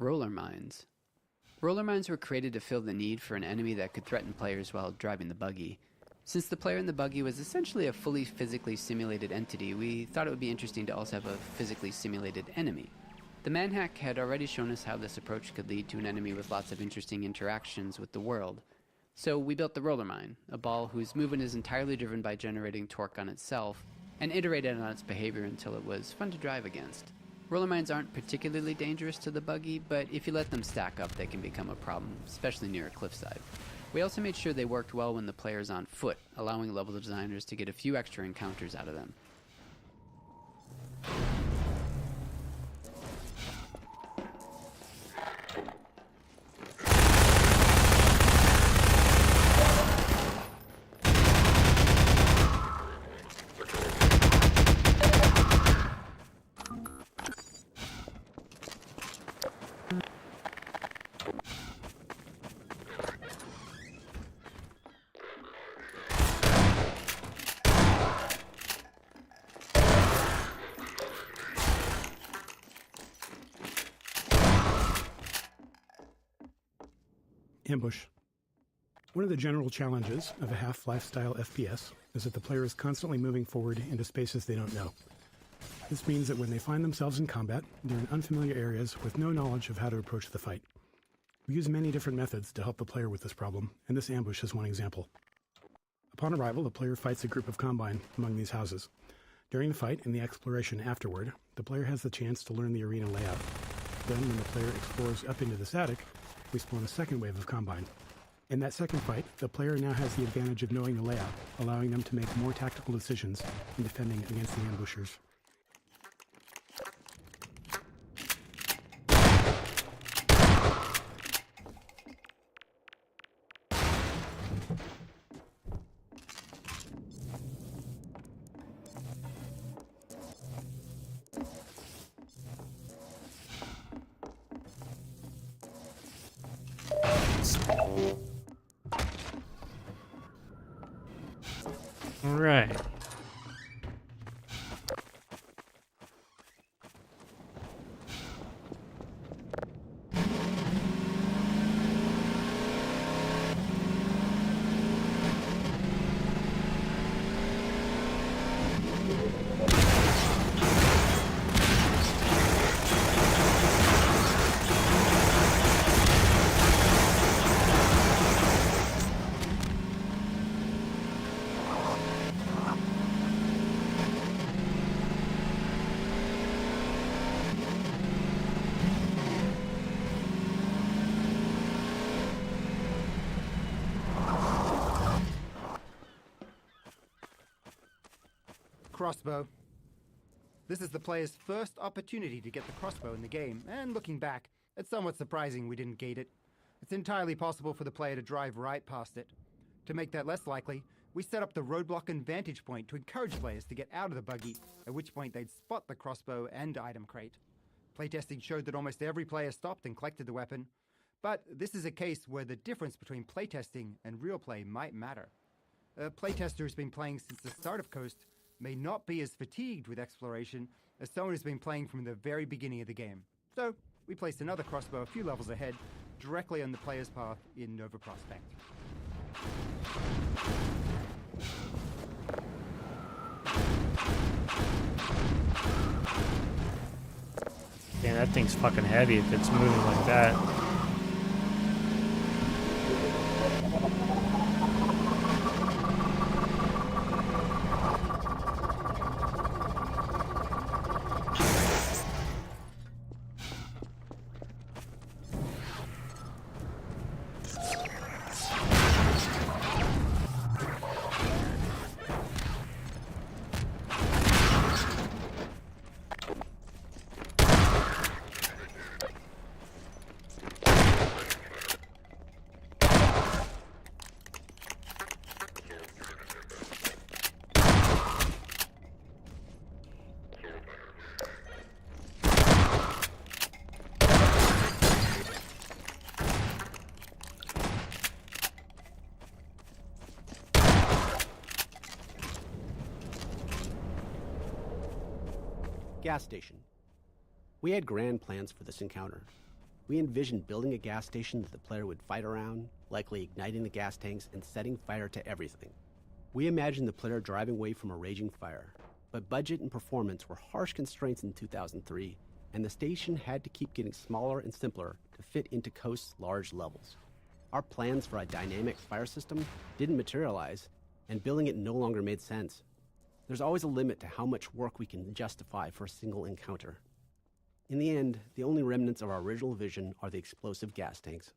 Roller mines. Roller mines were created to fill the need for an enemy that could threaten players while driving the buggy. Since the player in the buggy was essentially a fully physically simulated entity, we thought it would be interesting to also have a physically simulated enemy. The manhack had already shown us how this approach could lead to an enemy with lots of interesting interactions with the world. So we built the roller mine, a ball whose movement is entirely driven by generating torque on itself, and iterated on its behavior until it was fun to drive against. Roller mines aren't particularly dangerous to the buggy, but if you let them stack up, they can become a problem, especially near a cliffside. We also made sure they worked well when the player's on foot, allowing level designers to get a few extra encounters out of them. Ambush. One of the general challenges of a Half-Life style FPS is that the player is constantly moving forward into spaces they don't know. This means that when they find themselves in combat, they're in unfamiliar areas with no knowledge of how to approach the fight. We use many different methods to help the player with this problem, and this ambush is one example. Upon arrival, the player fights a group of Combine among these houses. During the fight and the exploration afterward, the player has the chance to learn the arena layout. Then, when the player explores up into this attic, we spawn a second wave of Combine. In that second fight, the player now has the advantage of knowing the layout, allowing them to make more tactical decisions in defending against the ambushers. All right. Crossbow. This is the player's first opportunity to get the crossbow in the game, and looking back, it's somewhat surprising we didn't gate it. It's entirely possible for the player to drive right past it. To make that less likely, we set up the roadblock and vantage point to encourage players to get out of the buggy, at which point they'd spot the crossbow and item crate. Playtesting showed that almost every player stopped and collected the weapon, but this is a case where the difference between playtesting and real play might matter. A playtester who's been playing since the start of Coast may not be as fatigued with exploration as someone who's been playing from the very beginning of the game. So, we placed another crossbow a few levels ahead, directly on the player's path in Nova Prospect. Damn, that thing's fucking heavy if it's moving like that. Gas station. We had grand plans for this encounter. We envisioned building a gas station that the player would fight around, likely igniting the gas tanks and setting fire to everything. We imagined the player driving away from a raging fire, but budget and performance were harsh constraints in 2003, and the station had to keep getting smaller and simpler to fit into Coast's large levels. Our plans for a dynamic fire system didn't materialize, and building it no longer made sense. There's always a limit to how much work we can justify for a single encounter. In the end, the only remnants of our original vision are the explosive gas tanks.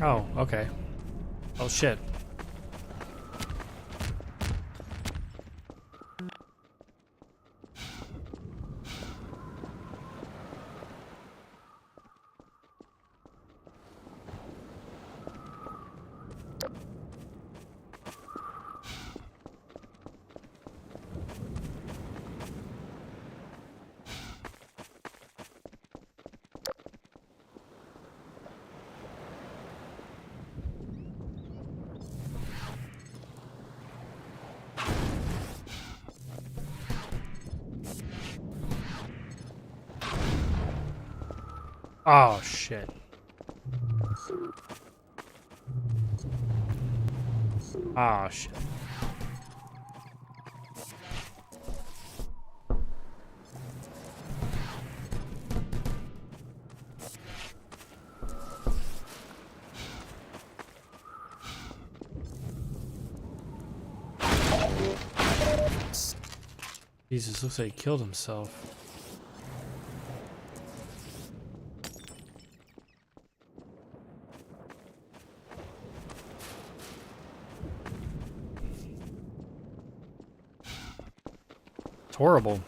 Oh, okay. Oh, shit. Oh, shit. Oh, shit. Jesus, looks like he killed himself. It's horrible.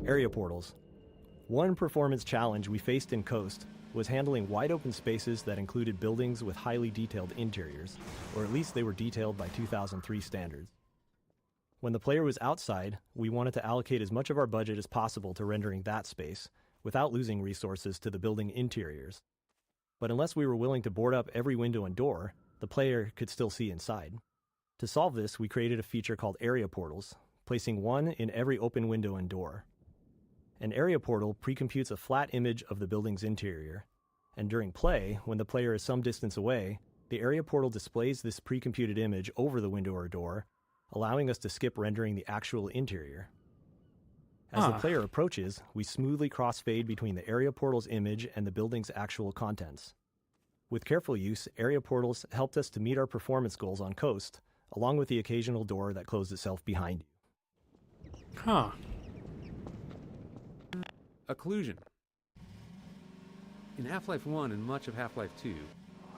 Area portals. One performance challenge we faced in Coast was handling wide open spaces that included buildings with highly detailed interiors, or at least they were detailed by 2003 standards. When the player was outside, we wanted to allocate as much of our budget as possible to rendering that space, without losing resources to the building interiors. But unless we were willing to board up every window and door, the player could still see inside. To solve this, we created a feature called area portals, placing one in every open window and door. An area portal pre-computes a flat image of the building's interior, and during play, when the player is some distance away, the area portal displays this pre-computed image over the window or door, allowing us to skip rendering the actual interior. As the player approaches, we smoothly crossfade between the area portal's image and the building's actual contents. With careful use, area portals helped us to meet our performance goals on Coast, along with the occasional door that closed itself behind you. Huh. Occlusion. In Half-Life 1 and much of Half-Life 2,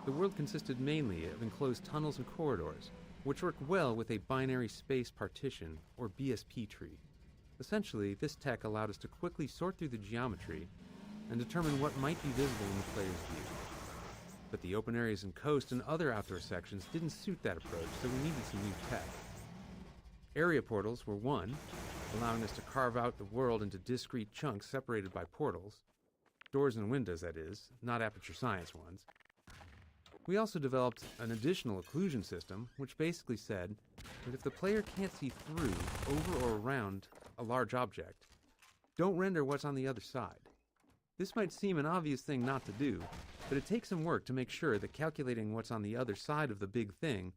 the world consisted mainly of enclosed tunnels and corridors, which worked well with a binary space partition, or BSP tree. Essentially, this tech allowed us to quickly sort through the geometry and determine what might be visible in the player's view. But the open areas in Coast and other outdoor sections didn't suit that approach, so we needed some new tech. Area portals were one, allowing us to carve out the world into discrete chunks separated by portals. doors and windows that is, not aperture science ones. We also developed an additional occlusion system, which basically said that if the player can't see through, over, or around a large object, don't render what's on the other side. This might seem an obvious thing not to do, but it takes some work to make sure that calculating what's on the other side of the big thing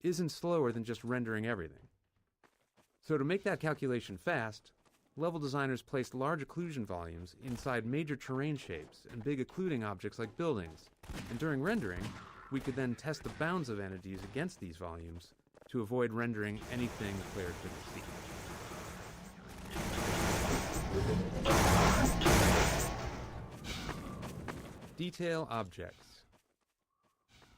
isn't slower than just rendering everything. So to make that calculation fast, level designers placed large occlusion volumes inside major terrain shapes and big occluding objects like buildings, and during rendering, we could then test the bounds of entities against these volumes to avoid rendering anything the player couldn't see. Detail objects.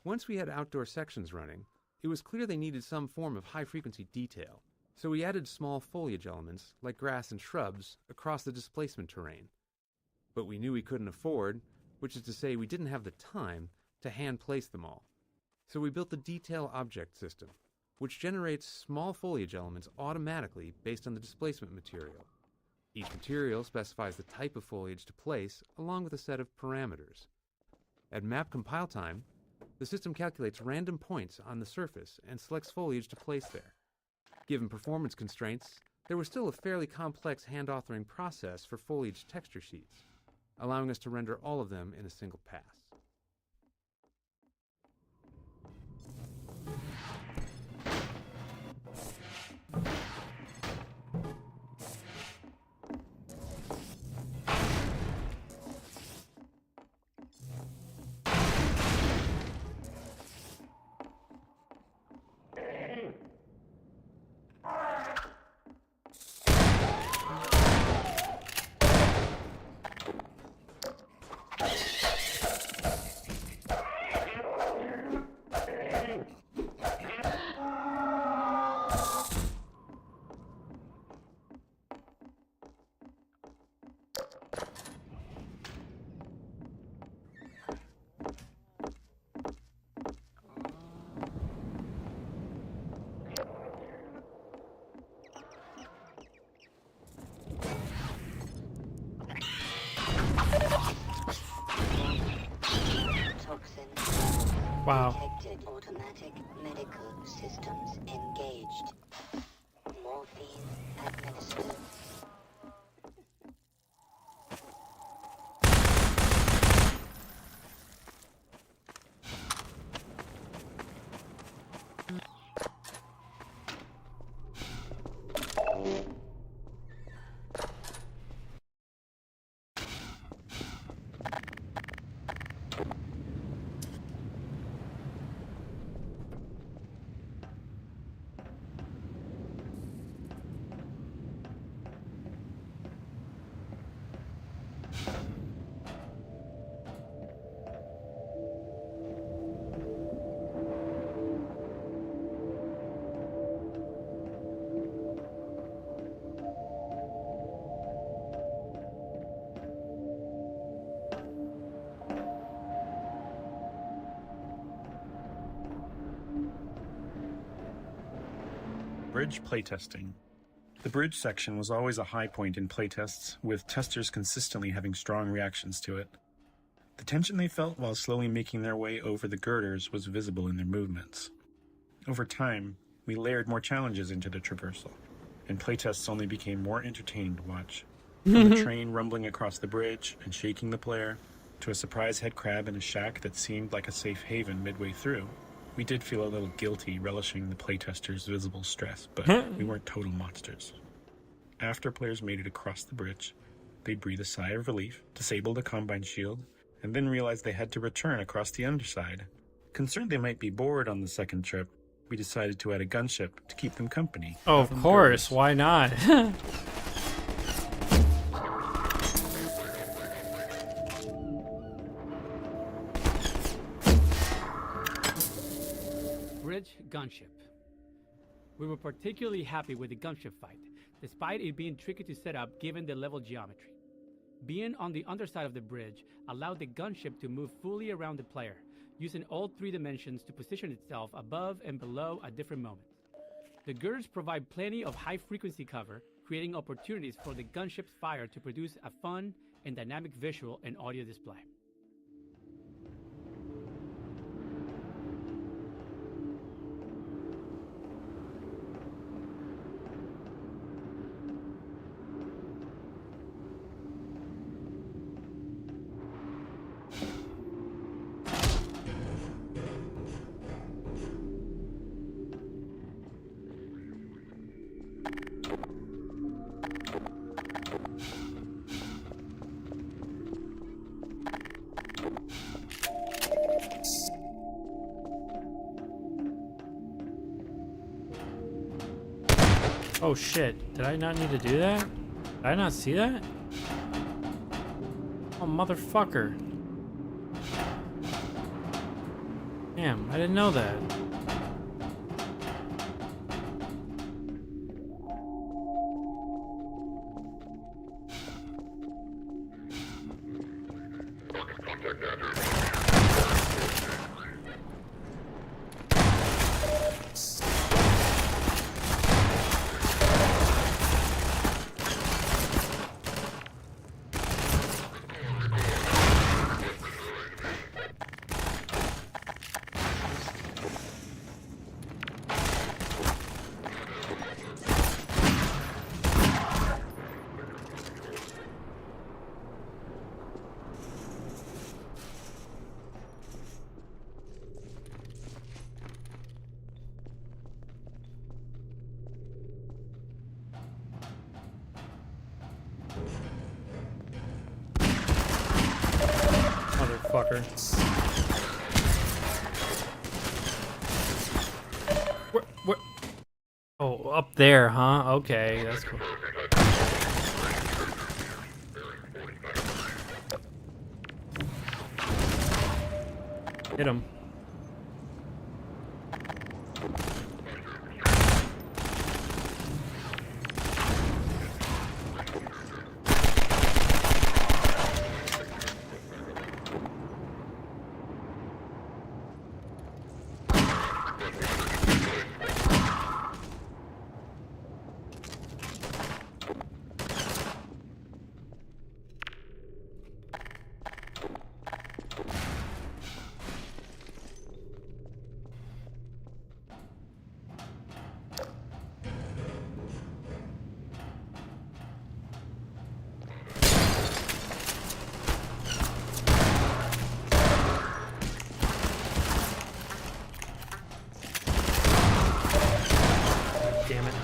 Once we had outdoor sections running, it was clear they needed some form of high-frequency detail, so we added small foliage elements, like grass and shrubs, across the displacement terrain. But we knew we couldn't afford, which is to say we didn't have the time, to hand-place them all. So we built the Detail Object System, which generates small foliage elements automatically based on the displacement material. Each material specifies the type of foliage to place, along with a set of parameters. At map compile time, the system calculates random points on the surface and selects foliage to place there. Given performance constraints, there was still a fairly complex hand-authoring process for foliage texture sheets, allowing us to render all of them in a single pass. Wow. Detected. Automatic medical systems engaged. Morphine administered. Bridge playtesting. The bridge section was always a high point in playtests, with testers consistently having strong reactions to it. The tension they felt while slowly making their way over the girders was visible in their movements. Over time, we layered more challenges into the traversal, and playtests only became more entertaining to watch. From the train rumbling across the bridge and shaking the player, to a surprise head crab in a shack that seemed like a safe haven midway through, we did feel a little guilty relishing the playtesters' visible stress, but we weren't total monsters. After players made it across the bridge, they'd breathe a sigh of relief, disable the Combine shield, and then realize they had to return across the underside. Concerned they might be bored on the second trip, we decided to add a gunship to keep them company. Oh, of course, why not? Bridge gunship. We were particularly happy with the gunship fight, despite it being tricky to set up given the level geometry. Being on the underside of the bridge allowed the gunship to move fully around the player, using all 3 dimensions to position itself above and below at different moments. The girders provide plenty of high-frequency cover, creating opportunities for the gunship's fire to produce a fun and dynamic visual and audio display. Oh shit, did I not need to do that? Did I not see that? Oh motherfucker. Damn, I didn't know that. Motherfucker. Where? Oh, up there, huh? Okay, that's cool. Hit him. Damn it.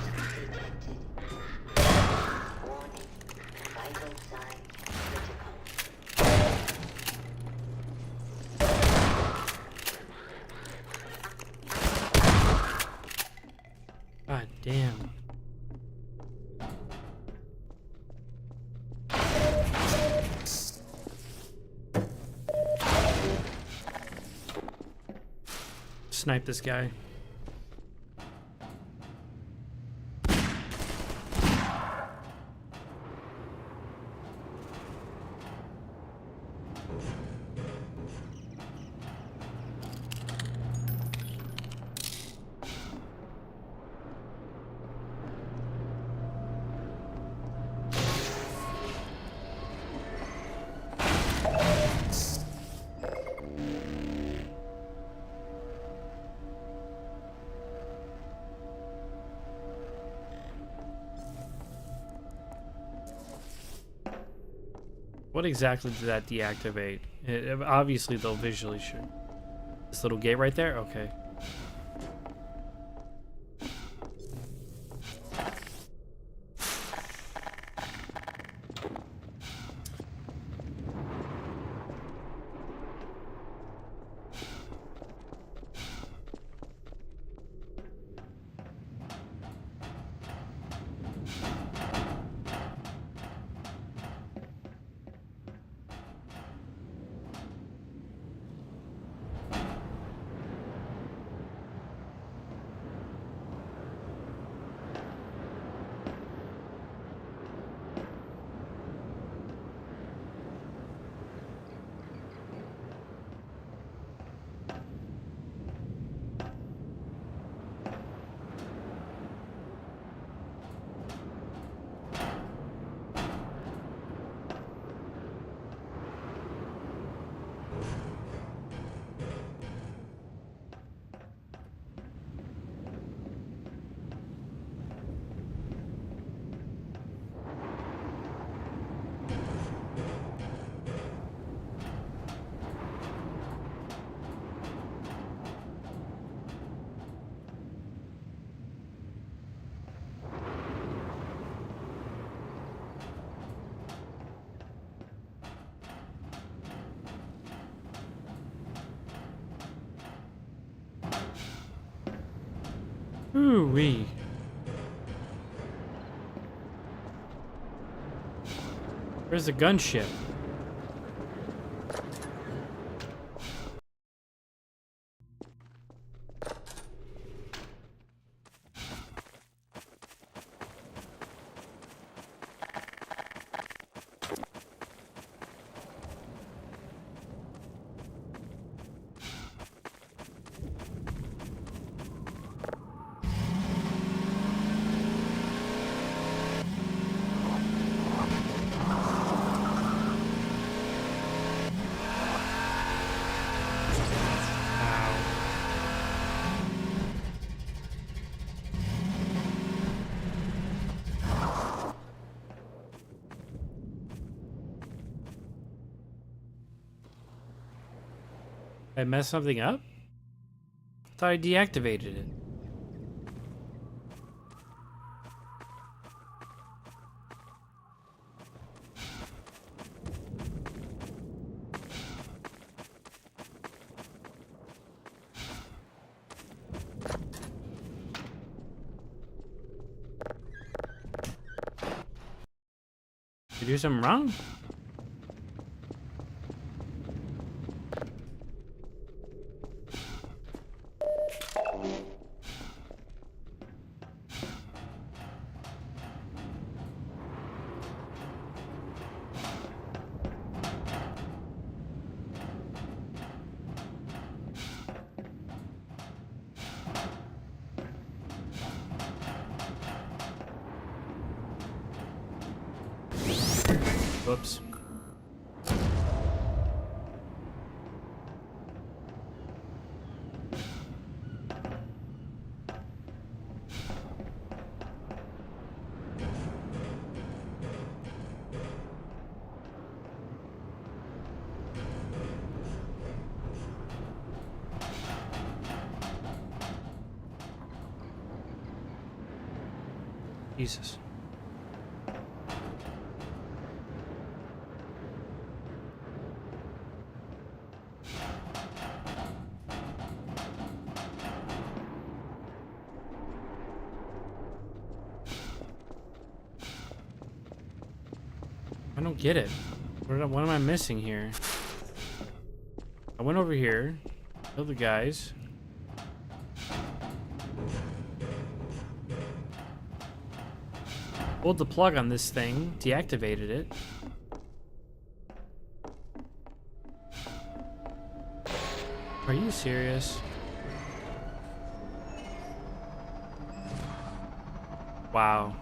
God damn. Snipe this guy. What exactly did that deactivate? Obviously, they'll visually show. This little gate right there? Okay. Ooh-wee. Where's the gunship? I messed something up? Thought I deactivated it. Did I do something wrong? Whoops. Jesus. I don't get it. What am I missing here? I went over here, killed the guys. Pulled the plug on this thing, deactivated it. Are you serious? Wow.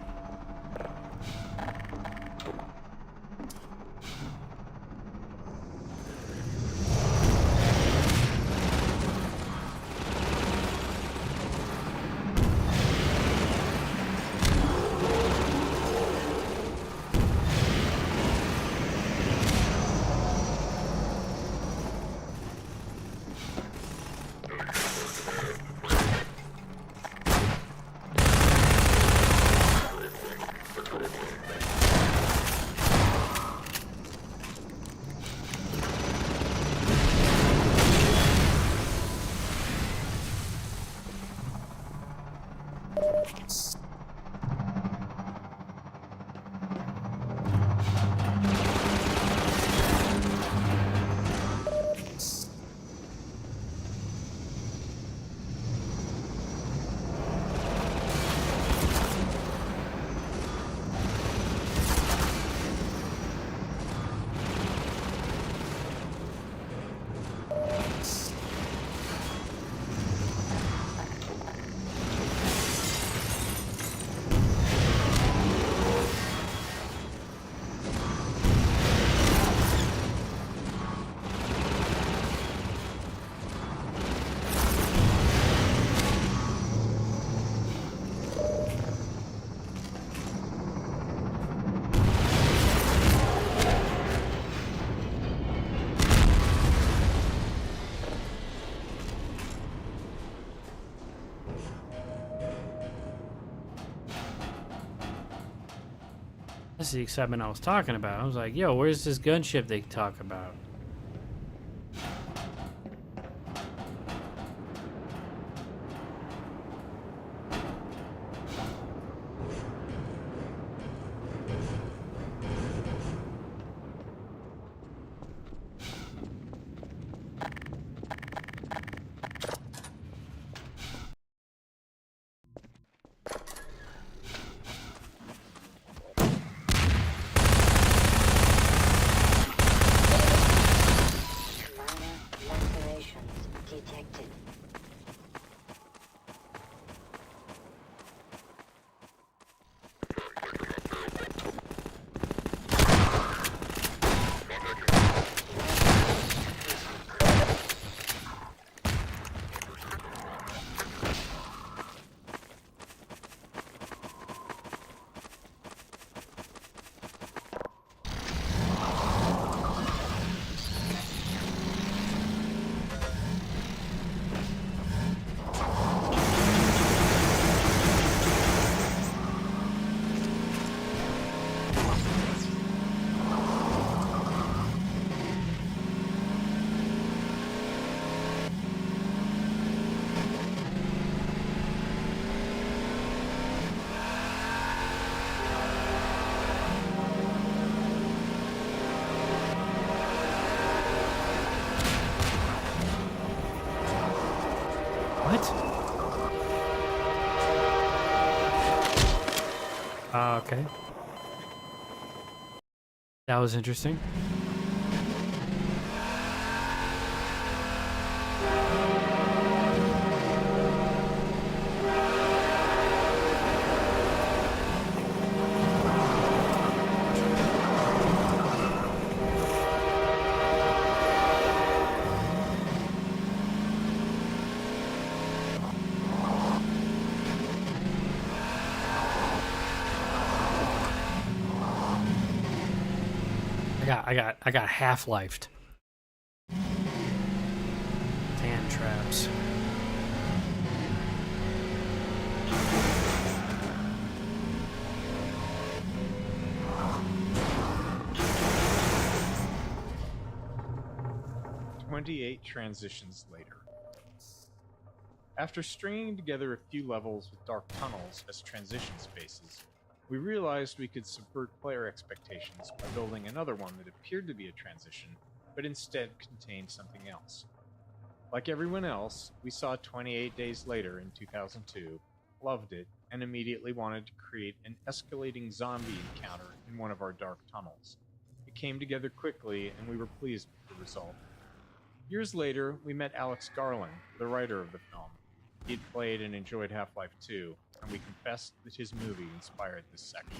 That's the excitement I was talking about. I was like, yo, where's this gunship they talk about? right? Okay. That was interesting. I got half-lifed. Damn traps. "28 transitions later. After stringing together a few levels with dark tunnels as transition spaces, we realized we could subvert player expectations by building another one that appeared to be a transition, but instead contained something else. Like everyone else, we saw 28 Days Later in 2002, loved it, and immediately wanted to create an escalating zombie encounter in one of our dark tunnels. It came together quickly, and we were pleased with the result. Years later, we met Alex Garland, the writer of the film. He'd played and enjoyed Half-Life 2, and we confessed that his movie inspired this section.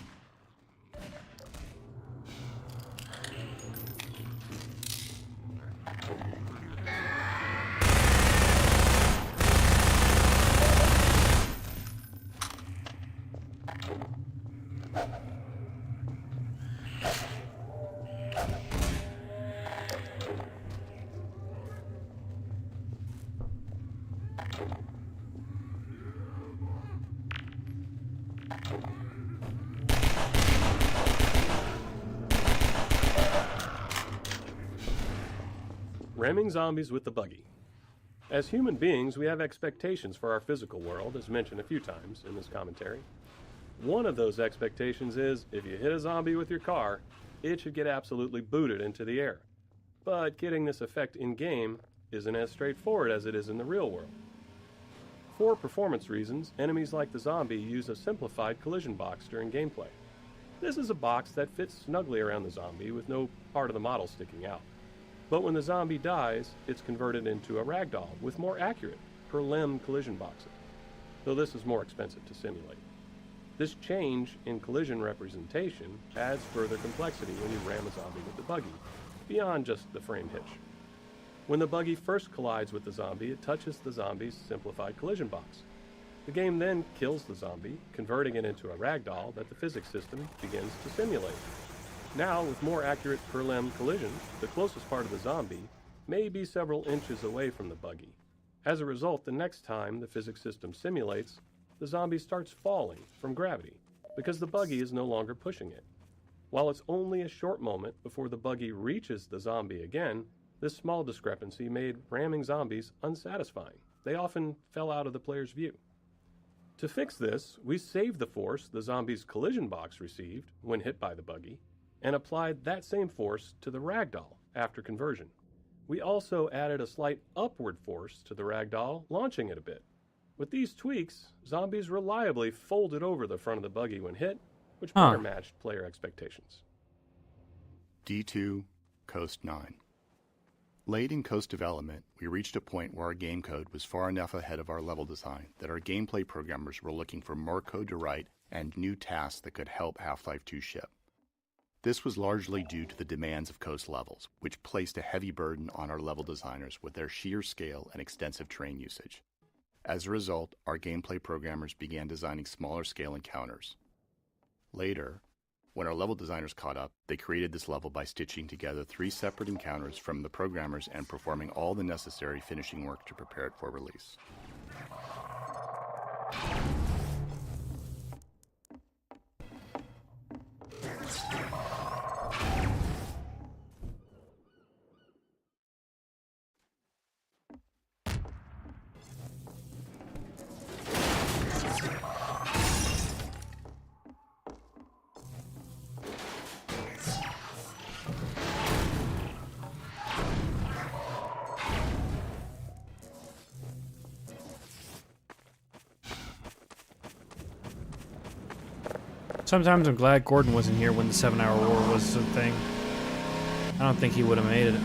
Ramming zombies with the buggy. As human beings, we have expectations for our physical world, as mentioned a few times in this commentary. One of those expectations is, if you hit a zombie with your car, it should get absolutely booted into the air. But getting this effect in-game isn't as straightforward as it is in the real world. For performance reasons, enemies like the zombie use a simplified collision box during gameplay. This is a box that fits snugly around the zombie with no part of the model sticking out. But when the zombie dies, it's converted into a ragdoll with more accurate, per-limb collision boxes, though this is more expensive to simulate. This change in collision representation adds further complexity when you ram a zombie with the buggy, beyond just the frame hitch. When the buggy first collides with the zombie, it touches the zombie's simplified collision box. The game then kills the zombie, converting it into a ragdoll that the physics system begins to simulate. Now, with more accurate per-limb collisions, the closest part of the zombie may be several inches away from the buggy. As a result, the next time the physics system simulates, the zombie starts falling from gravity, because the buggy is no longer pushing it. While it's only a short moment before the buggy reaches the zombie again, this small discrepancy made ramming zombies unsatisfying. They often fell out of the player's view. To fix this, we saved the force the zombie's collision box received when hit by the buggy, and applied that same force to the ragdoll after conversion. We also added a slight upward force to the ragdoll, launching it a bit. With these tweaks, zombies reliably folded over the front of the buggy when hit, which better matched player expectations. D2, Coast 9. Late in Coast development, we reached a point where our game code was far enough ahead of our level design that our gameplay programmers were looking for more code to write and new tasks that could help Half-Life 2 ship. This was largely due to the demands of Coast levels, which placed a heavy burden on our level designers with their sheer scale and extensive terrain usage. As a result, our gameplay programmers began designing smaller scale encounters. Later, when our level designers caught up, they created this level by stitching together 3 separate encounters from the programmers and performing all the necessary finishing work to prepare it for release. Sometimes I'm glad Gordon wasn't here when the 7-hour war was a thing. I don't think he would have made it.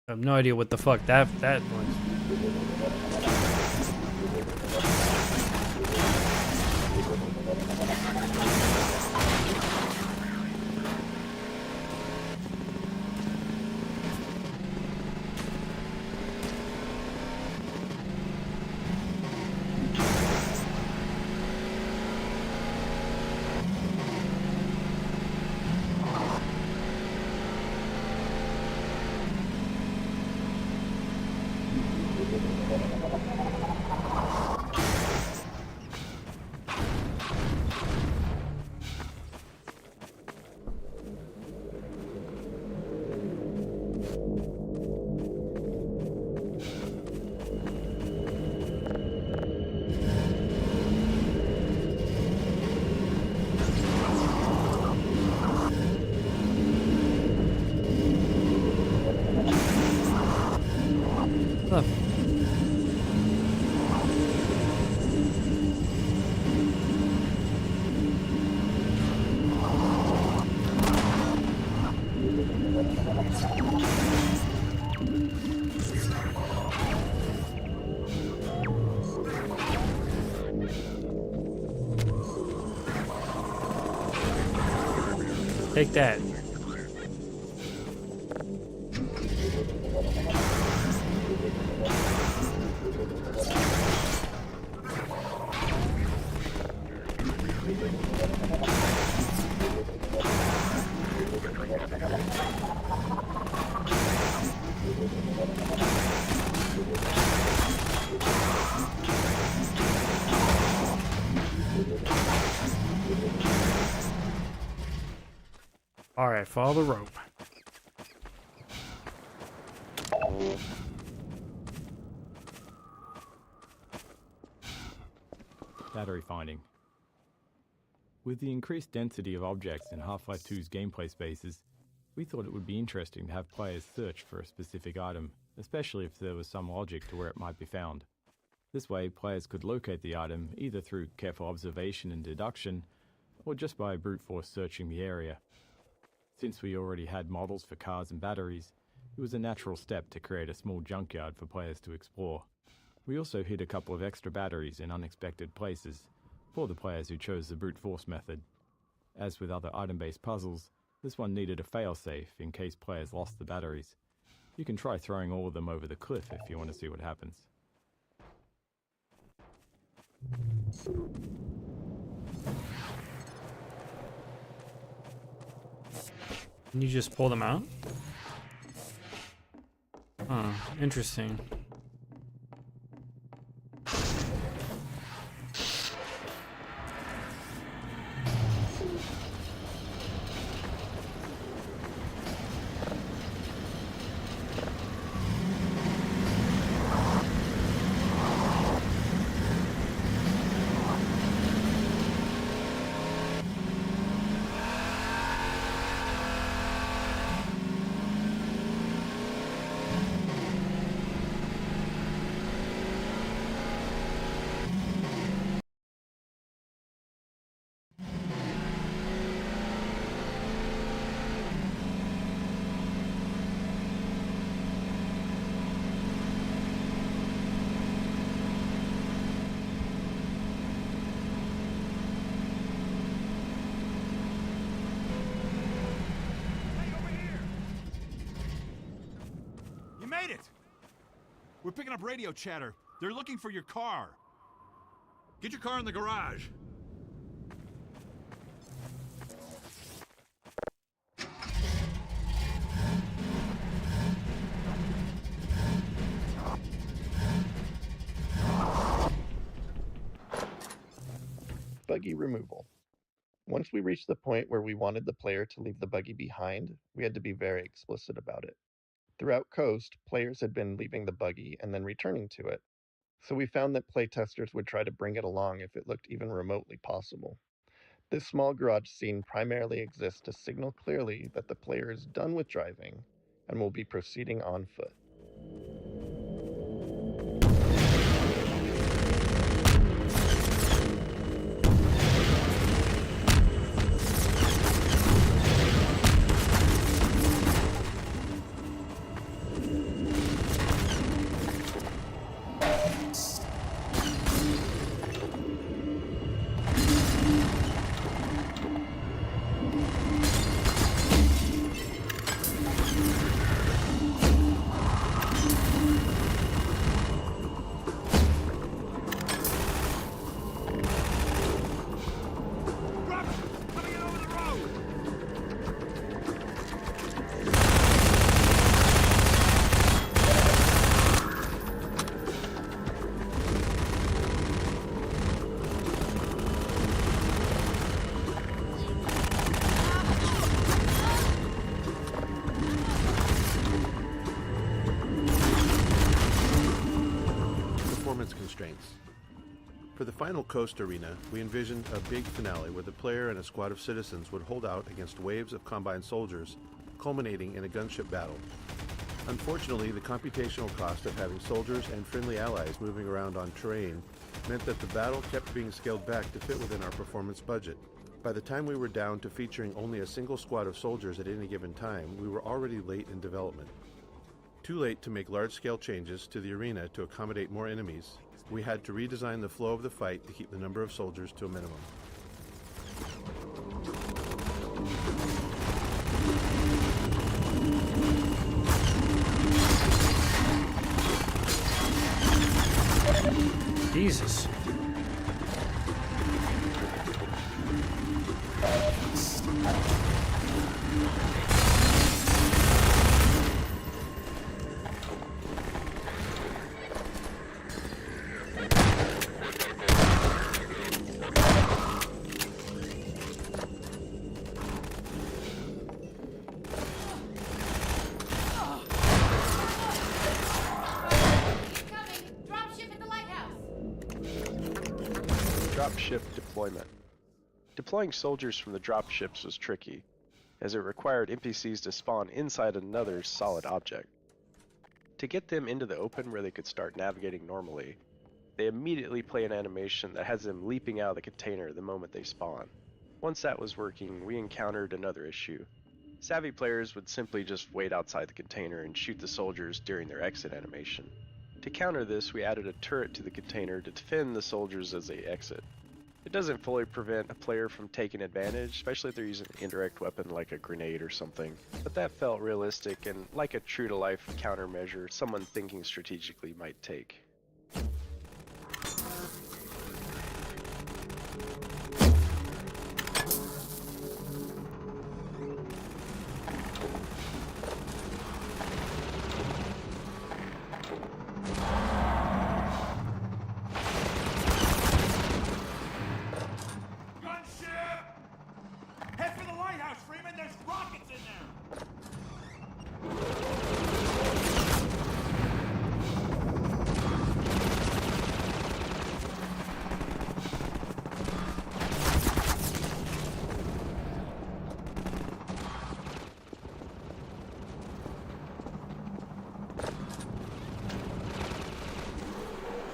I have no idea what the fuck that was. Take that. All right, follow the rope. Battery finding. With the increased density of objects in Half-Life 2's gameplay spaces, we thought it would be interesting to have players search for a specific item, especially if there was some logic to where it might be found. This way, players could locate the item either through careful observation and deduction, or just by brute force searching the area. Since we already had models for cars and batteries, it was a natural step to create a small junkyard for players to explore. We also hid a couple of extra batteries in unexpected places for the players who chose the brute force method. As with other item-based puzzles, this one needed a failsafe in case players lost the batteries. You can try throwing all of them over the cliff if you want to see what happens. Can you just pull them out? Huh, interesting. Made it! We're picking up radio chatter. They're looking for your car. Get your car in the garage. buggy removal. Once we reached the point where we wanted the player to leave the buggy behind, we had to be very explicit about it. Throughout Coast, players had been leaving the buggy and then returning to it, so we found that playtesters would try to bring it along if it looked even remotely possible. This small garage scene primarily exists to signal clearly that the player is done with driving and will be proceeding on foot. Constraints. For the final Coast arena, we envisioned a big finale where the player and a squad of citizens would hold out against waves of combined soldiers, culminating in a gunship battle. Unfortunately, the computational cost of having soldiers and friendly allies moving around on terrain meant that the battle kept being scaled back to fit within our performance budget. By the time we were down to featuring only a single squad of soldiers at any given time, we were already late in development. Too late to make large-scale changes to the arena to accommodate more enemies, we had to redesign the flow of the fight to keep the number of soldiers to a minimum. Jesus. Dropship deployment. Deploying soldiers from the dropships was tricky, as it required NPCs to spawn inside another solid object. To get them into the open where they could start navigating normally, they immediately play an animation that has them leaping out of the container the moment they spawn. Once that was working, we encountered another issue. Savvy players would simply just wait outside the container and shoot the soldiers during their exit animation. To counter this, we added a turret to the container to defend the soldiers as they exit. It doesn't fully prevent a player from taking advantage, especially if they're using an indirect weapon like a grenade or something, but that felt realistic and like a true-to-life countermeasure someone thinking strategically might take.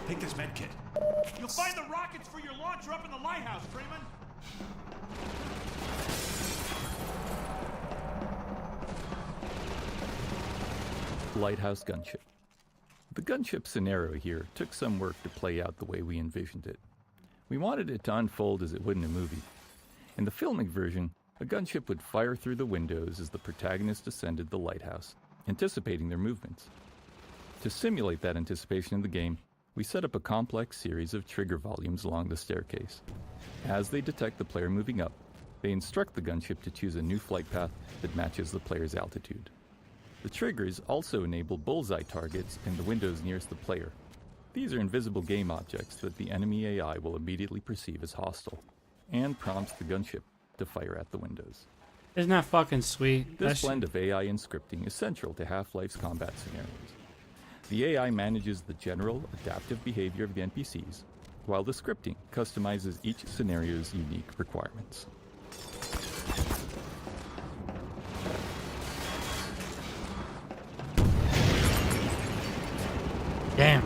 Take this med kit. You'll find the rockets for your launcher up in the lighthouse, Freeman. Lighthouse gunship. The gunship scenario here took some work to play out the way we envisioned it. We wanted it to unfold as it would in a movie. In the filmic version, a gunship would fire through the windows as the protagonist ascended the lighthouse, anticipating their movements. To simulate that anticipation in the game, we set up a complex series of trigger volumes along the staircase. As they detect the player moving up, they instruct the gunship to choose a new flight path that matches the player's altitude. The triggers also enable bullseye targets in the windows nearest the player. These are invisible game objects that the enemy AI will immediately perceive as hostile. and prompts the gunship to fire at the windows. Isn't that fucking sweet? This blend of AI and scripting is central to Half-Life's combat scenarios. The AI manages the general adaptive behavior of the NPCs, while the scripting customizes each scenario's unique requirements. Damn.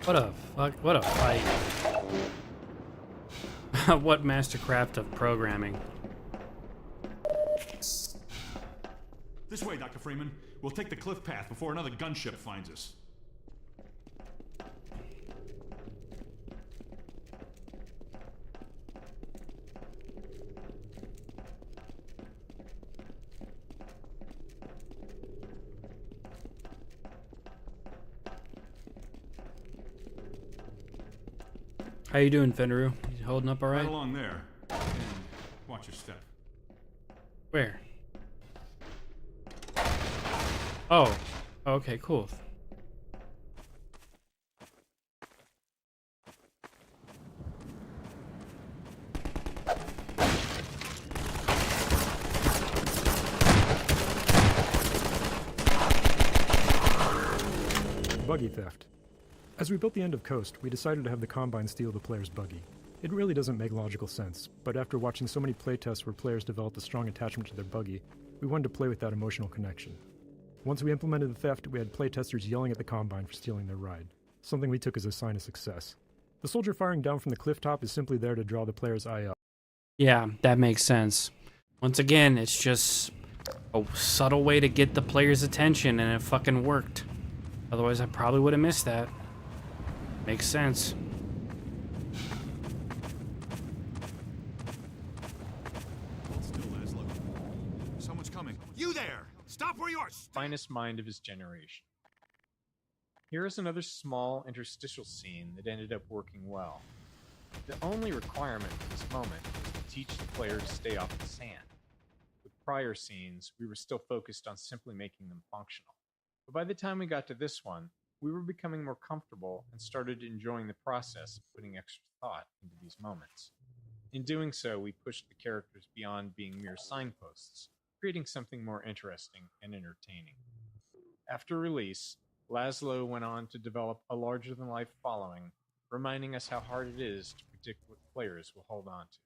What a fuck, what a fight. What mastercraft of programming. This way, Dr. Freeman. We'll take the cliff path before another gunship finds us. How you doing, Fenderu? You holding up all right? Right along there. And watch your step. Where? Oh. Okay, cool. Buggy theft. As we built the end of Coast, we decided to have the Combine steal the player's buggy. It really doesn't make logical sense, but after watching so many playtests where players developed a strong attachment to their buggy, we wanted to play with that emotional connection. Once we implemented the theft, we had playtesters yelling at the Combine for stealing their ride, something we took as a sign of success. The soldier firing down from the cliff top is simply there to draw the player's eye up. Yeah, that makes sense. Once again, it's just a subtle way to get the player's attention, and it fucking worked. Otherwise, I probably would have missed that. Makes sense. Hold still, Laszlo. Someone's coming. You there! Stop where you are! Finest mind of his generation. Here is another small interstitial scene that ended up working well. The only requirement for this moment was to teach the player to stay off the sand. With prior scenes, we were still focused on simply making them functional. But by the time we got to this one, we were becoming more comfortable and started enjoying the process of putting extra thought into these moments. In doing so, we pushed the characters beyond being mere signposts, creating something more interesting and entertaining. After release, Laszlo went on to develop a larger-than-life following, reminding us how hard it is to predict what players will hold on to.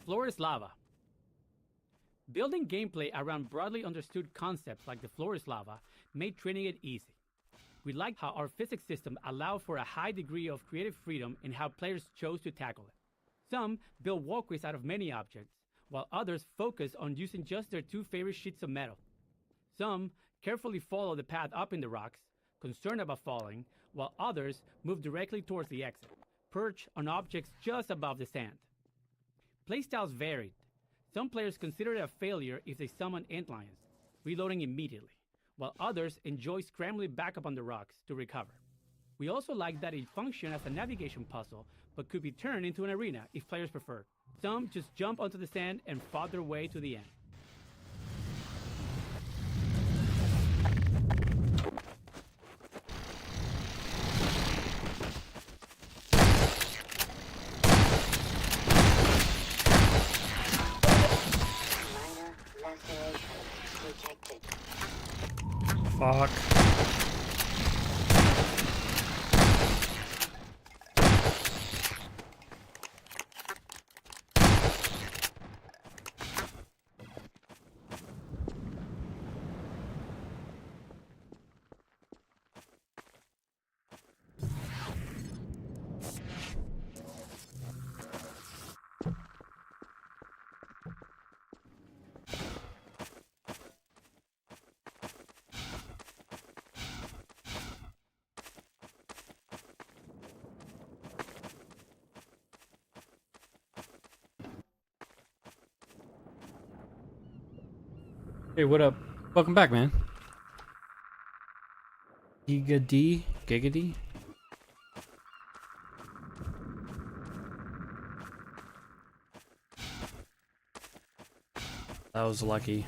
Floor is lava. Building gameplay around broadly understood concepts like the floor is lava made training it easy. We liked how our physics system allowed for a high degree of creative freedom in how players chose to tackle it. Some built walkways out of many objects, while others focused on using just their two favorite sheets of metal. Some carefully followed the path up in the rocks, concerned about falling, while others moved directly towards the exit, perched on objects just above the sand. Playstyles varied. Some players considered it a failure if they summoned antlions, reloading immediately, while others enjoy scrambling back up on the rocks to recover. We also liked that it functioned as a navigation puzzle, but could be turned into an arena if players preferred. Some just jump onto the sand and fought their way to the end. Fuck. Hey, what up? Welcome back, man. Giggity? That was lucky.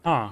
Huh.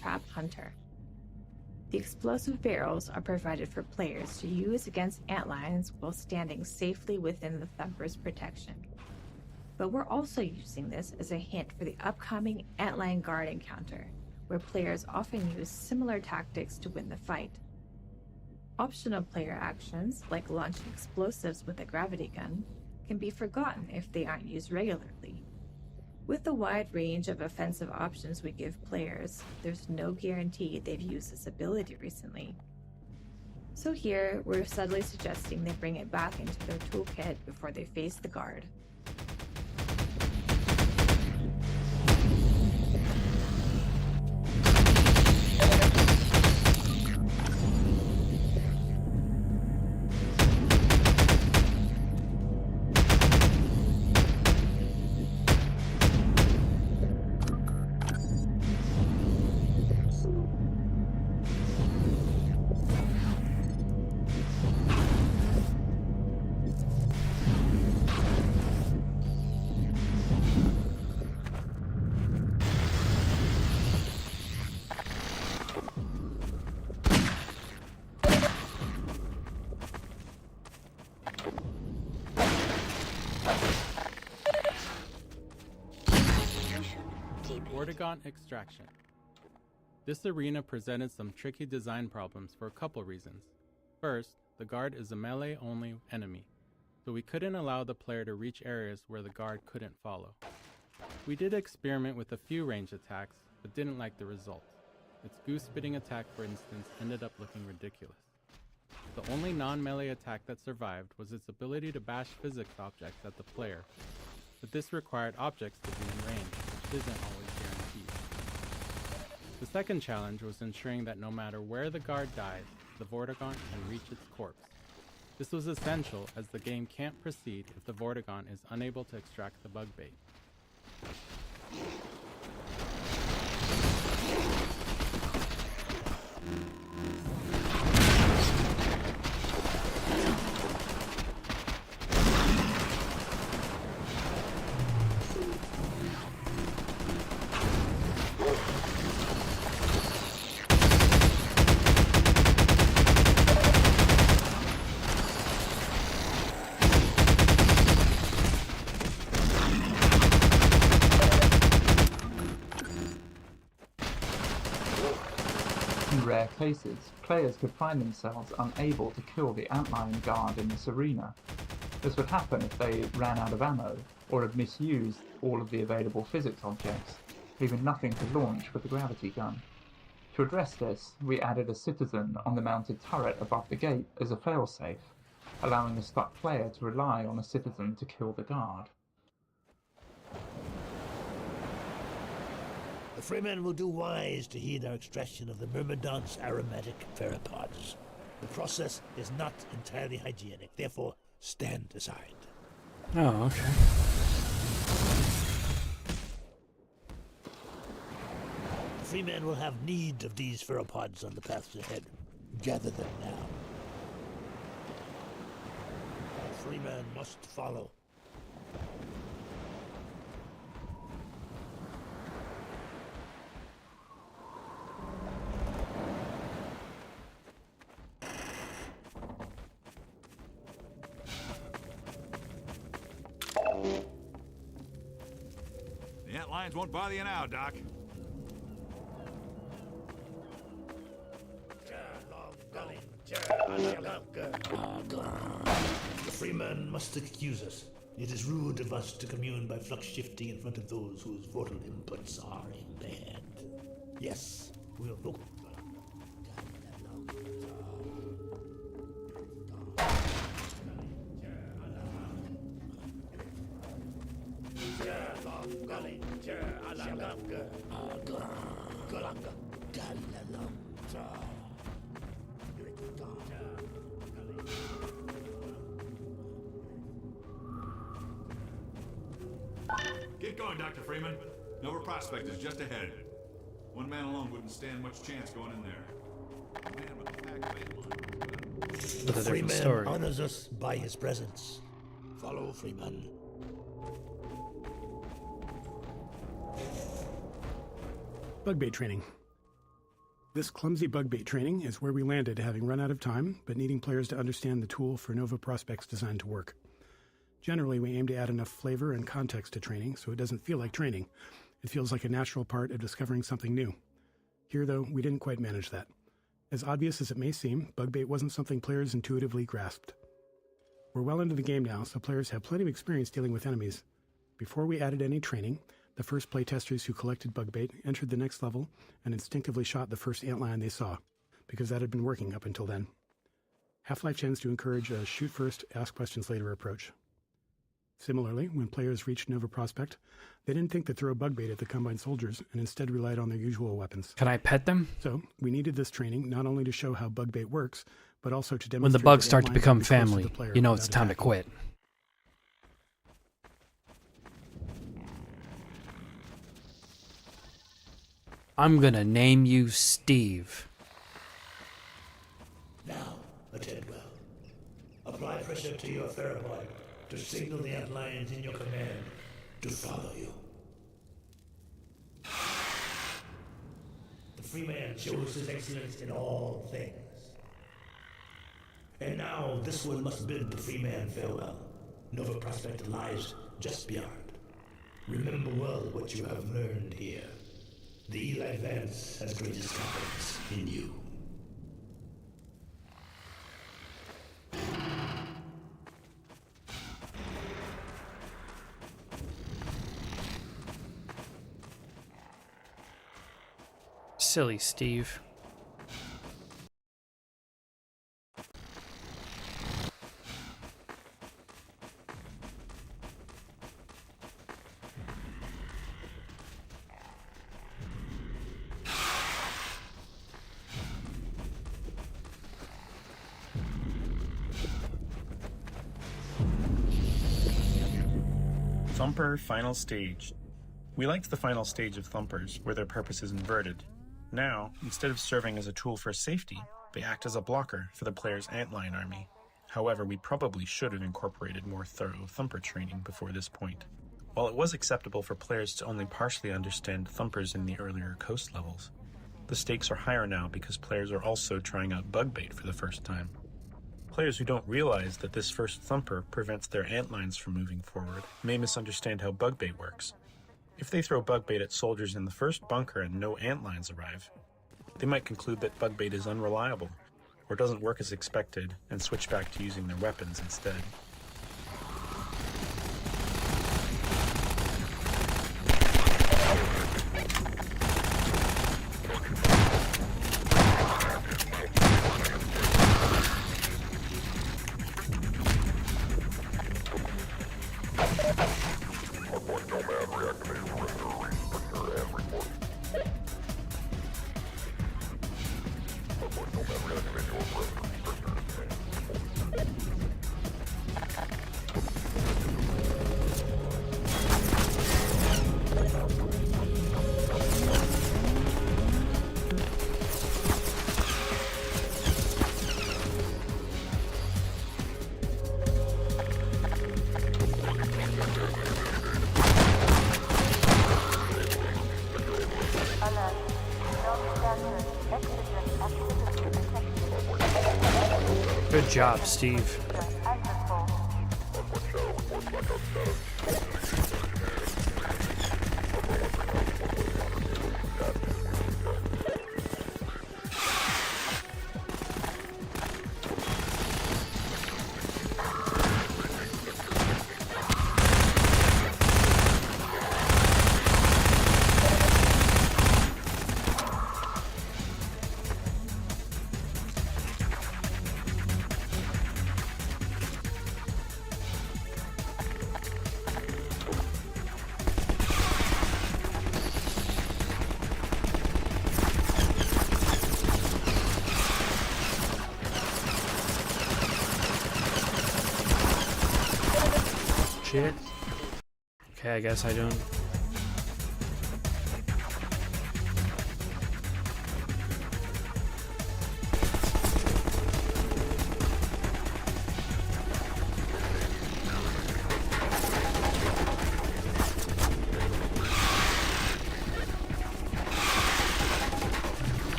Trap Hunter. The explosive barrels are provided for players to use against antlions while standing safely within the Thumper's protection. But we're also using this as a hint for the upcoming antlion guard encounter, where players often use similar tactics to win the fight. Optional player actions, like launching explosives with a gravity gun, can be forgotten if they aren't used regularly. With the wide range of offensive options we give players, there's no guarantee they've used this ability recently. So here, we're subtly suggesting they bring it back into their toolkit before they face the guard. Vortigaunt Extraction. This arena presented some tricky design problems for a couple reasons. First, the guard is a melee-only enemy, so we couldn't allow the player to reach areas where the guard couldn't follow. We did experiment with a few ranged attacks, but didn't like the result. Its goose-spitting attack, for instance, ended up looking ridiculous. The only non-melee attack that survived was its ability to bash physics objects at the player, but this required objects to be in range, which isn't always guaranteed. The second challenge was ensuring that no matter where the guard dies, the Vortigaunt can reach its corpse. This was essential as the game can't proceed if the Vortigaunt is unable to extract the bug bait. rare cases, players could find themselves unable to kill the antlion guard in this arena. This would happen if they ran out of ammo, or had misused all of the available physics objects, leaving nothing to launch with the gravity gun. To address this, we added a citizen on the mounted turret above the gate as a failsafe, allowing a stuck player to rely on a citizen to kill the guard. The Freemen will do wise to heed our extraction of the Myrmidon's aromatic pteropods. The process is not entirely hygienic, therefore stand aside. Oh, okay. The Freemen will have need of these pteropods on the paths ahead. Gather them now. The Freemen must follow. The antlions won't bother you now, Doc. The Freemen must excuse us. It is rude of us to commune by flux shifting in front of those whose mortal inputs are impaired. Yes, we'll look. Get going, Dr. Freeman. Nova Prospect is just ahead. One man alone wouldn't stand much chance going in there. A man with a pack of The Freeman honors us by his presence. Follow, Freeman. Bug bait training. This clumsy bug bait training is where we landed, having run out of time, but needing players to understand the tool for Nova Prospect's design to work. Generally, we aim to add enough flavor and context to training so it doesn't feel like training. It feels like a natural part of discovering something new. Here, though, we didn't quite manage that. As obvious as it may seem, bug bait wasn't something players intuitively grasped. We're well into the game now, so players have plenty of experience dealing with enemies. Before we added any training, the first playtesters who collected bug bait entered the next level and instinctively shot the first antlion they saw, because that had been working up until then. Half-Life tends to encourage a shoot first, ask questions later approach. Similarly, when players reached Nova Prospect, they didn't think to throw bug bait at the Combine soldiers and instead relied on their usual weapons. Can I pet them? So, we needed this training not only to show how bug bait works, but also to demonstrate When the bugs that start to antlions become can be close to family, the player you know it's without time to attacking. quit. I'm gonna name you Steve. Now, attend well. Apply pressure to your pheromone to signal the antlions in your command to follow you. The Freeman shows his excellence in all things. And now this one must bid the Freeman farewell. Nova Prospect lies just beyond. Remember well what you have learned here. The Eli Vance has greatest confidence in you. Silly Steve. Thumper Final Stage. We liked the final stage of Thumpers, where their purpose is inverted. Now, instead of serving as a tool for safety, they act as a blocker for the player's antlion army. However, we probably should have incorporated more thorough Thumper training before this point. While it was acceptable for players to only partially understand Thumpers in the earlier Coast levels, the stakes are higher now because players are also trying out bug bait for the first time. Players who don't realize that this first Thumper prevents their antlions from moving forward may misunderstand how bug bait works. If they throw bug bait at soldiers in the first bunker and no antlions arrive, They might conclude that bug bait is unreliable, or doesn't work as expected, and switch back to using their weapons instead. Good job, Steve. Shit. Okay, I guess I don't.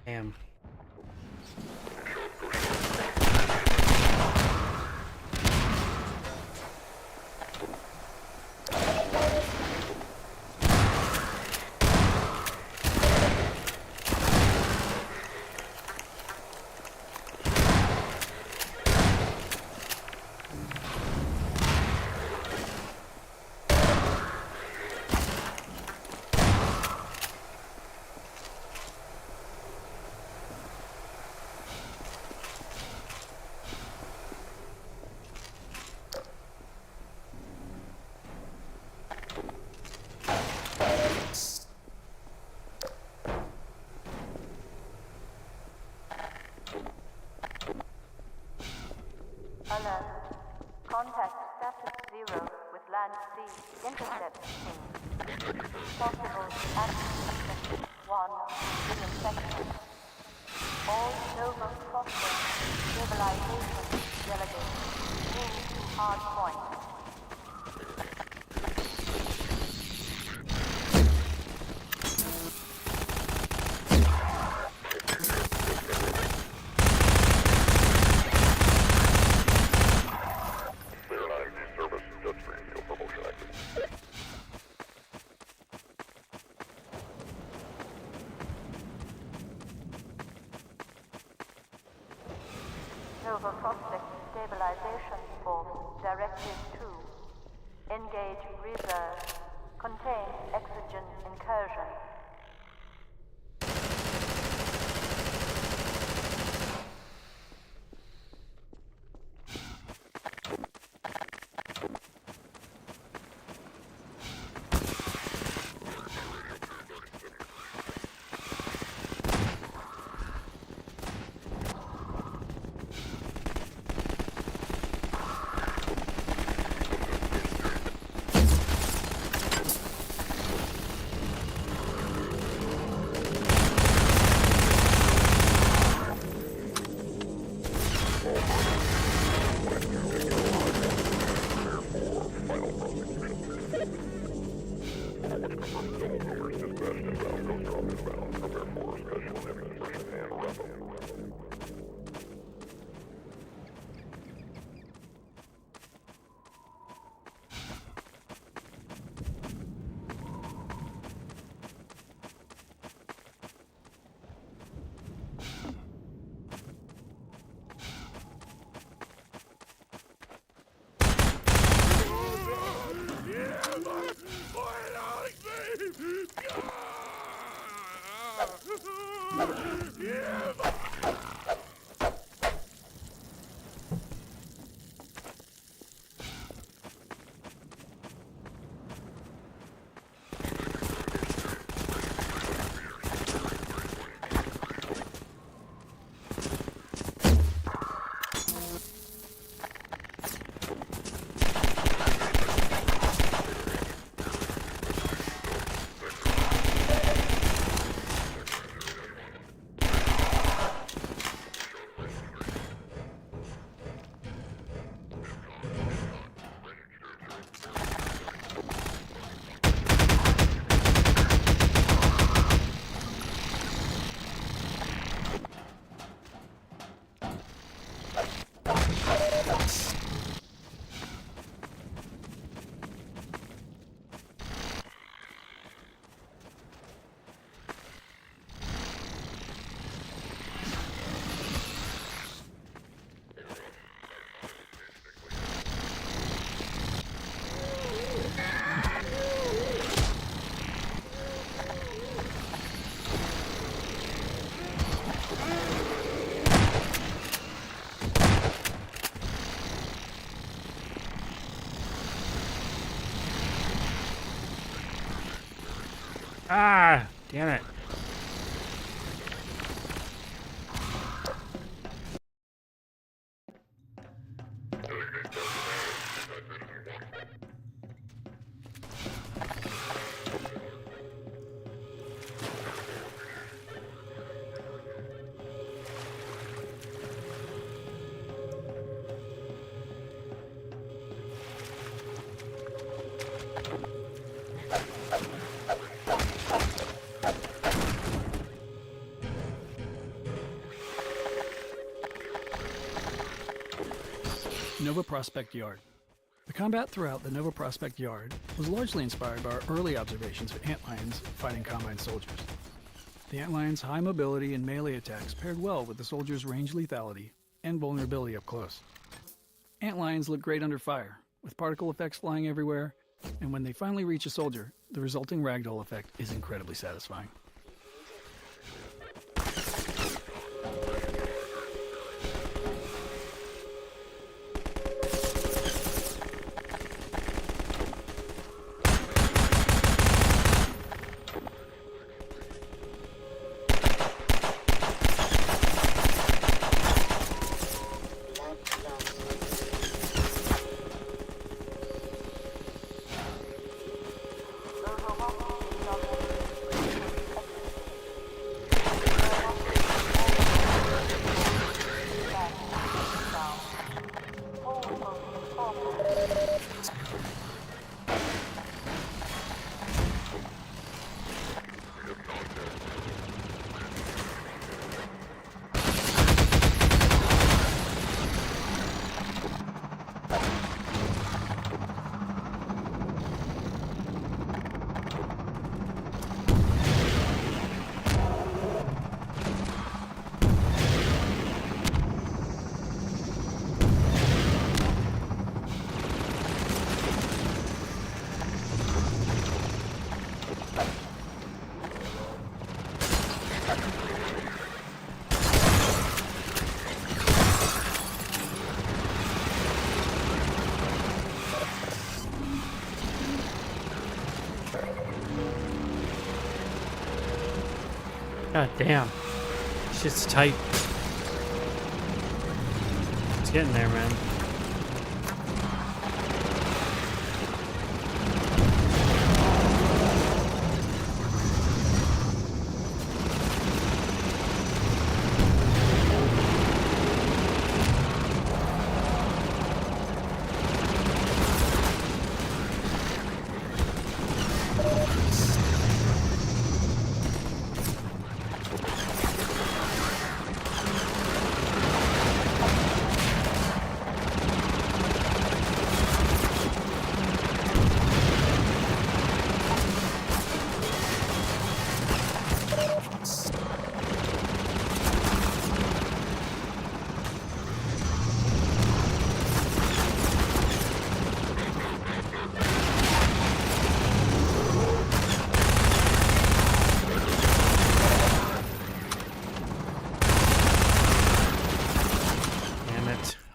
Damn. Alert. Contact status 0 with Land C. Intercept team. Possible action 1 within seconds. All Nova Prospect stabilization delegates move to hard point. Nova Prospect Stabilization Force Directive 2. Engage reserve. Contain exogen incursion. Ah, damn it. Nova Prospect Yard. The combat throughout the Nova Prospect Yard was largely inspired by our early observations of antlions fighting Combine soldiers. The antlions' high mobility and melee attacks paired well with the soldiers' range lethality and vulnerability up close. Antlions look great under fire, with particle effects flying everywhere, and when they finally reach a soldier, the resulting ragdoll effect is incredibly satisfying. God damn. Shit's tight. It's getting there, man.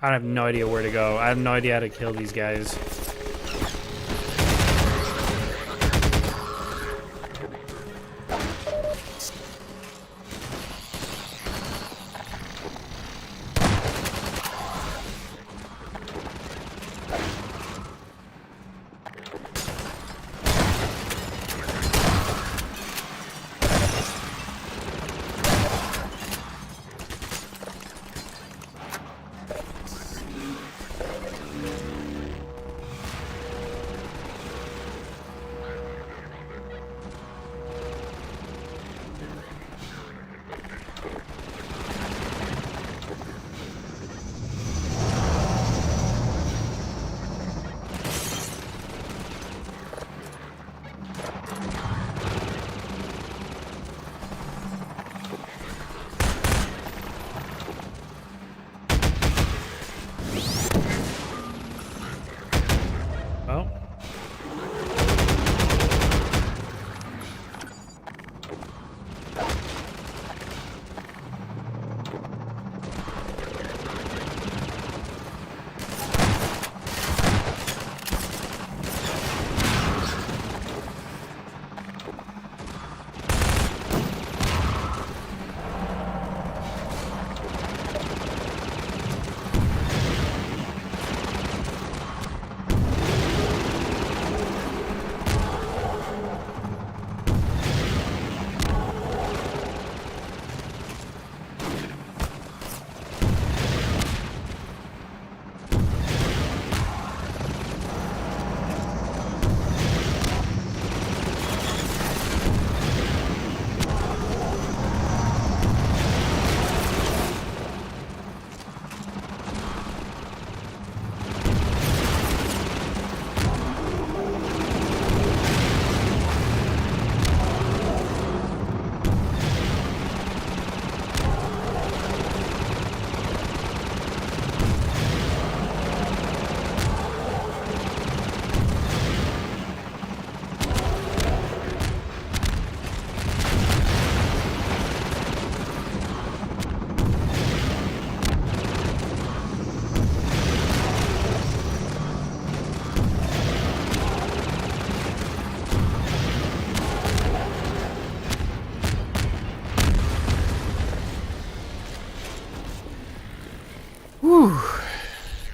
I have no idea where to go. I have no idea how to kill these guys.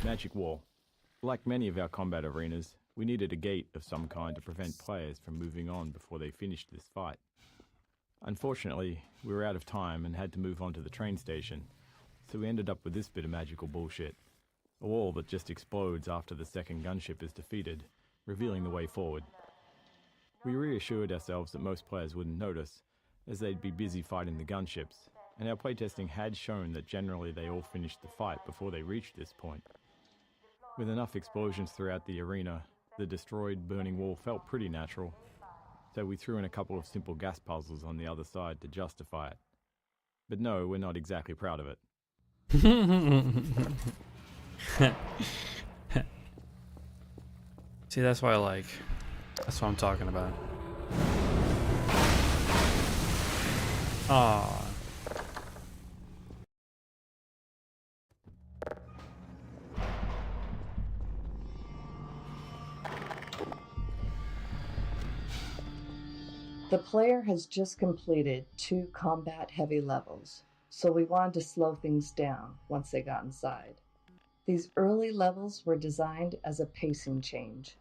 Magic wall. Like many of our combat arenas, we needed a gate of some kind to prevent players from moving on before they finished this fight. Unfortunately, we were out of time and had to move on to the train station, so we ended up with this bit of magical bullshit. A wall that just explodes after the second gunship is defeated, revealing the way forward. We reassured ourselves that most players wouldn't notice, as they'd be busy fighting the gunships, and our playtesting had shown that generally they all finished the fight before they reached this point. With enough explosions throughout the arena, the destroyed, burning wall felt pretty natural, so we threw in a couple of simple gas puzzles on the other side to justify it. But no, we're not exactly proud of it. See, that's what I like. That's what I'm talking about. Aww. The player has just completed 2 combat-heavy levels, so we wanted to slow things down once they got inside. These early levels were designed as a pacing change,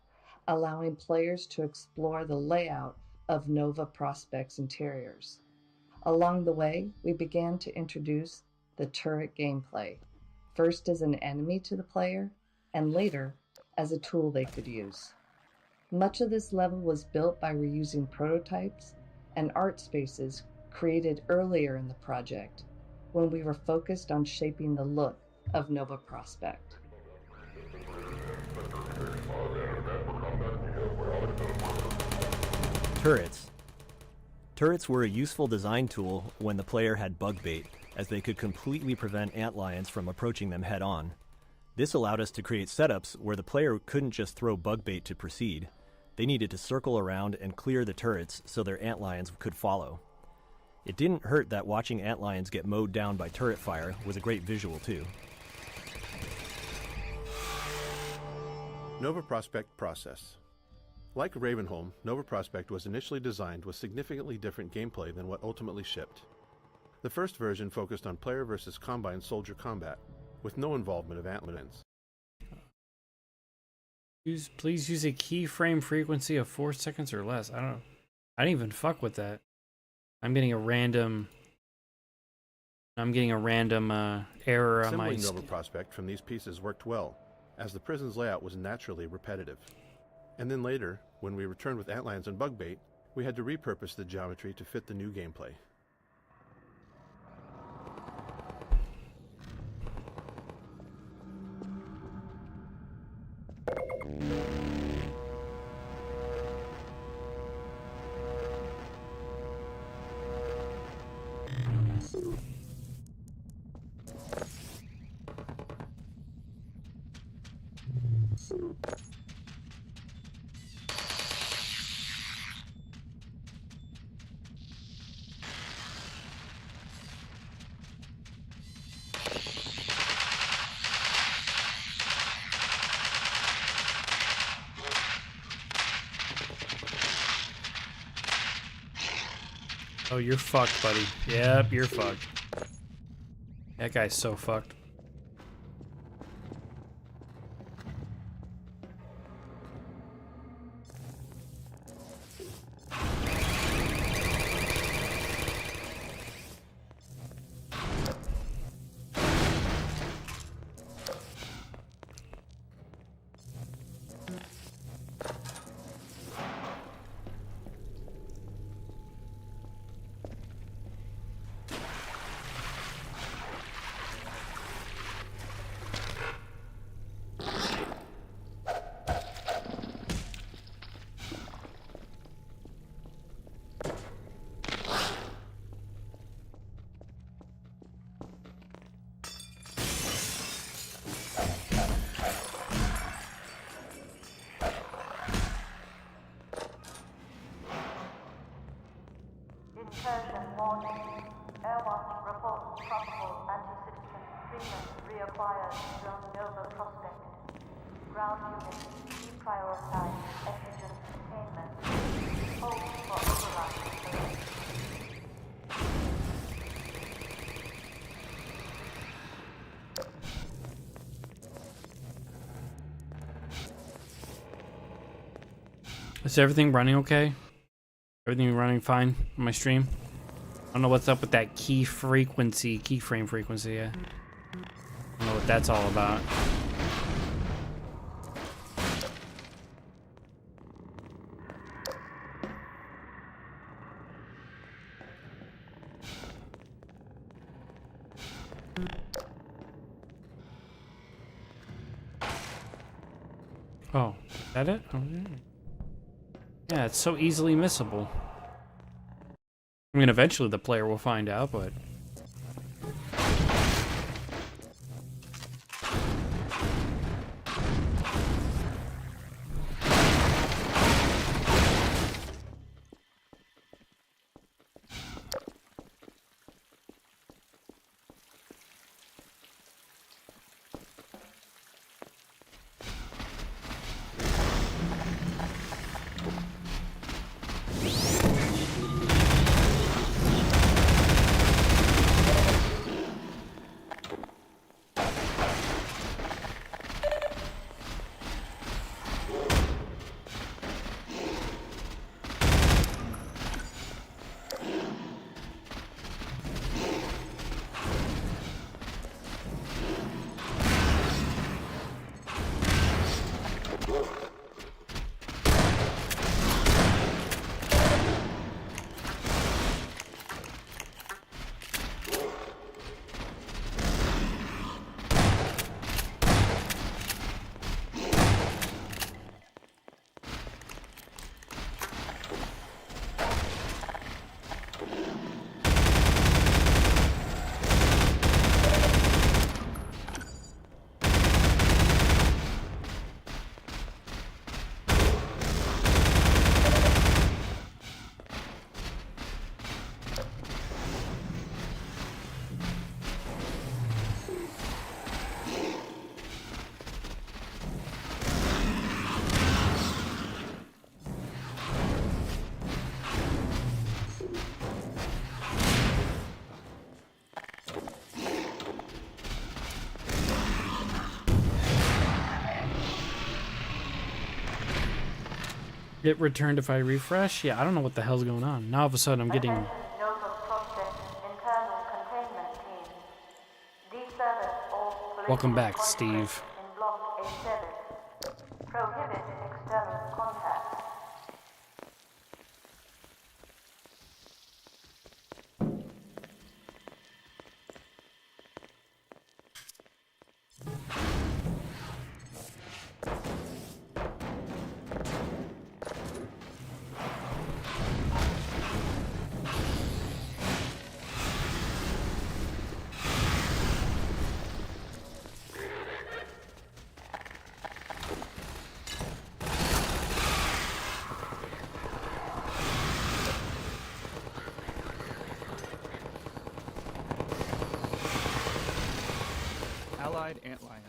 allowing players to explore the layout of Nova Prospect's interiors. Along the way, we began to introduce the turret gameplay, first as an enemy to the player, and later as a tool they could use. Much of this level was built by reusing prototypes and art spaces created earlier in the project, when we were focused on shaping the look of Nova Prospect. Turrets. Turrets were a useful design tool when the player had bug bait, as they could completely prevent antlions from approaching them head-on. This allowed us to create setups where the player couldn't just throw bug bait to proceed. They needed to circle around and clear the turrets so their antlions could follow. It didn't hurt that watching antlions get mowed down by turret fire was a great visual too. Nova Prospect process. Like Ravenholm, Nova Prospect was initially designed with significantly different gameplay than what ultimately shipped. The first version focused on player versus combine soldier combat, with no involvement of antlions. Please use a keyframe frequency of 4 seconds or less. I didn't even fuck with that. I'm getting a random error on my... Assembling Nova Prospect from these pieces worked well, as the prison's layout was naturally repetitive. And then later, when we returned with antlions and bug bait, we had to repurpose the geometry to fit the new gameplay. Oh, you're fucked, buddy. Yep, you're fucked. That guy's so fucked. Incursion warning. Airwatch reports probable anti-citizen Freeman reacquired zone Nova Prospect. Ground units deprioritize exigent containment. Hold for override. Is everything running okay? Everything running fine on my stream? I don't know what's up with that keyframe frequency, yeah. I don't know what that's all about. Oh, is that it? Oh, yeah. Yeah, it's so easily missable. I mean, eventually the player will find out, but... It returned if I refresh? Yeah, I don't know what the hell's going on. Now all of a sudden I'm getting... Nova Prospect internal containment team. Deserve all Welcome back, contact Steve. in Block A7. Prohibit external contact. Allied antlion.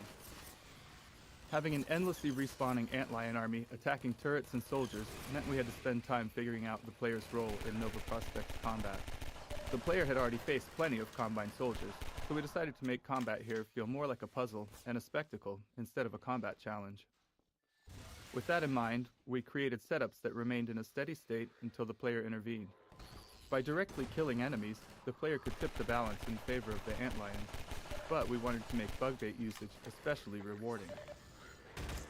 Having an endlessly respawning antlion army attacking turrets and soldiers meant we had to spend time figuring out the player's role in Nova Prospect's combat. The player had already faced plenty of Combine soldiers, so we decided to make combat here feel more like a puzzle and a spectacle instead of a combat challenge. With that in mind, we created setups that remained in a steady state until the player intervened. By directly killing enemies, the player could tip the balance in favor of the antlions, but we wanted to make bug bait usage especially rewarding.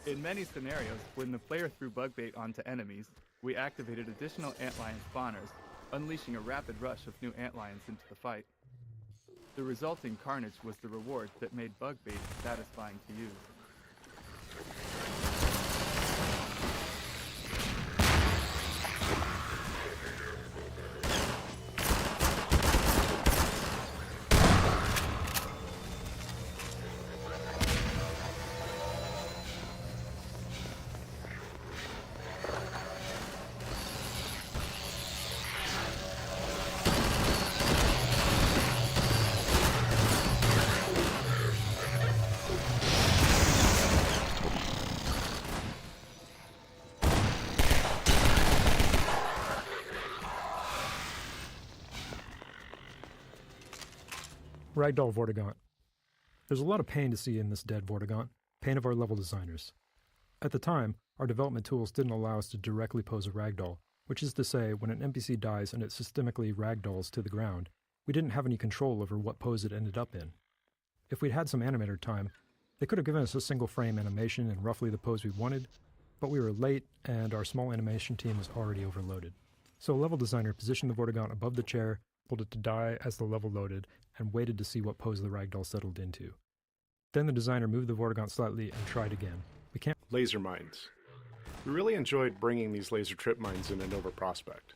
In many scenarios, when the player threw bug bait onto enemies, we activated additional antlion spawners, unleashing a rapid rush of new antlions into the fight. The resulting carnage was the reward that made bug bait satisfying to use. Ragdoll Vortigaunt. There's a lot of pain to see in this dead Vortigaunt, pain of our level designers. At the time, our development tools didn't allow us to directly pose a ragdoll, which is to say, when an NPC dies and it systemically ragdolls to the ground, we didn't have any control over what pose it ended up in. If we'd had some animator time, they could have given us a single frame animation and roughly the pose we wanted, but we were late and our small animation team was already overloaded. So a level designer positioned the Vortigaunt above the chair, told it to die as the level loaded, and waited to see what pose the ragdoll settled into. Then the designer moved the Vortigaunt slightly and tried again. We can't... Laser mines. We really enjoyed bringing these laser trip mines into Nova Prospect.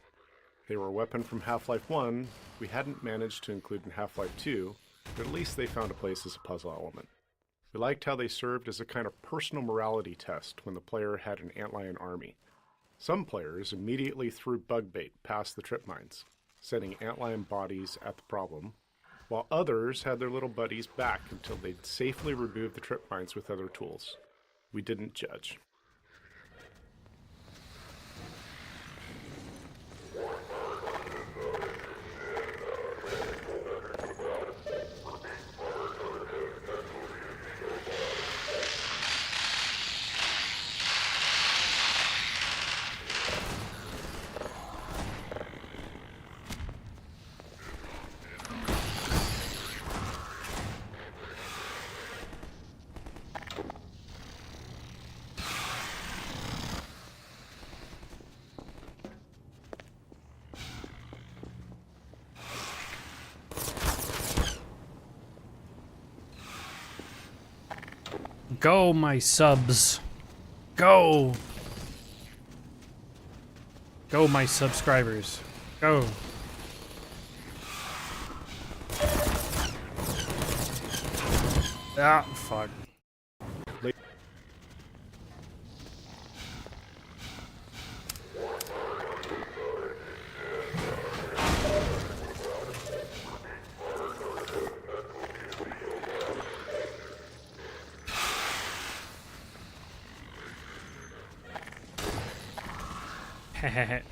They were a weapon from Half-Life 1 we hadn't managed to include in Half-Life 2, but at least they found a place as a puzzle element. We liked how they served as a kind of personal morality test when the player had an antlion army. Some players immediately threw bug bait past the trip mines, setting antlion bodies at the problem, while others had their little buddies back until they'd safely removed the trip mines with other tools. We didn't judge. Go, my subs. Go. Go, my subscribers. Go. Ah, fuck. Hehehe.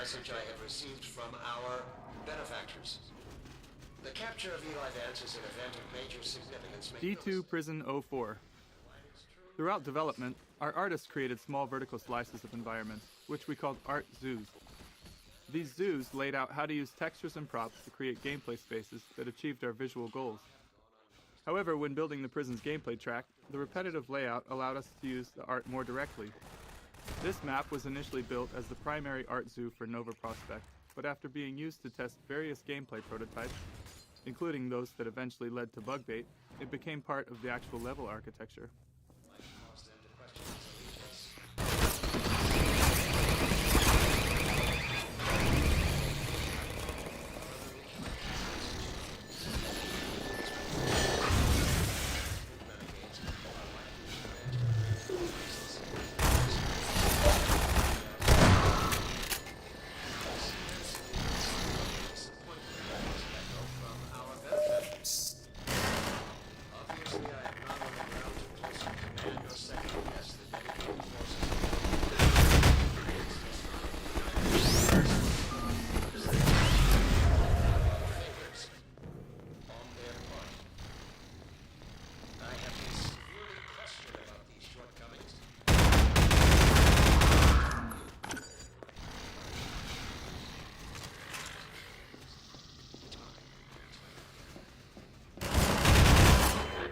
message I have received from our benefactors. The capture of Eli Vance is an event of major significance. D2 Prison 04. Throughout development, our artists created small vertical slices of environments, which we called art zoos. These zoos laid out how to use textures and props to create gameplay spaces that achieved our visual goals. However, when building the prison's gameplay track, the repetitive layout allowed us to use the art more directly. This map was initially built as the primary art zoo for Nova Prospekt, but after being used to test various gameplay prototypes, including those that eventually led to Bugbait, it became part of the actual level architecture.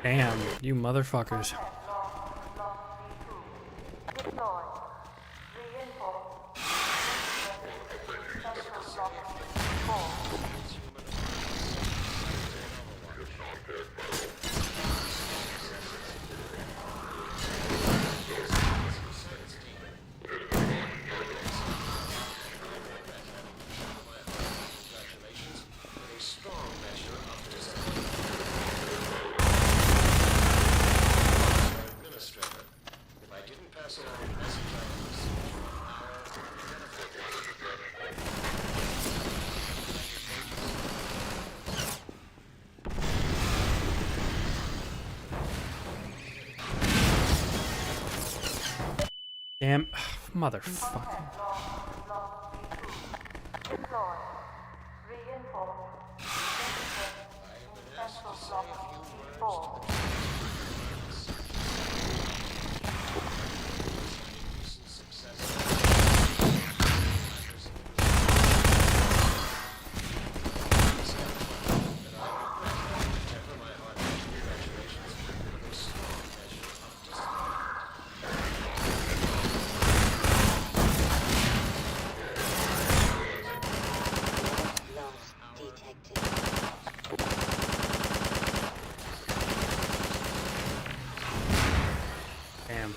Damn, you motherfuckers. Damn, motherfucker. Damn.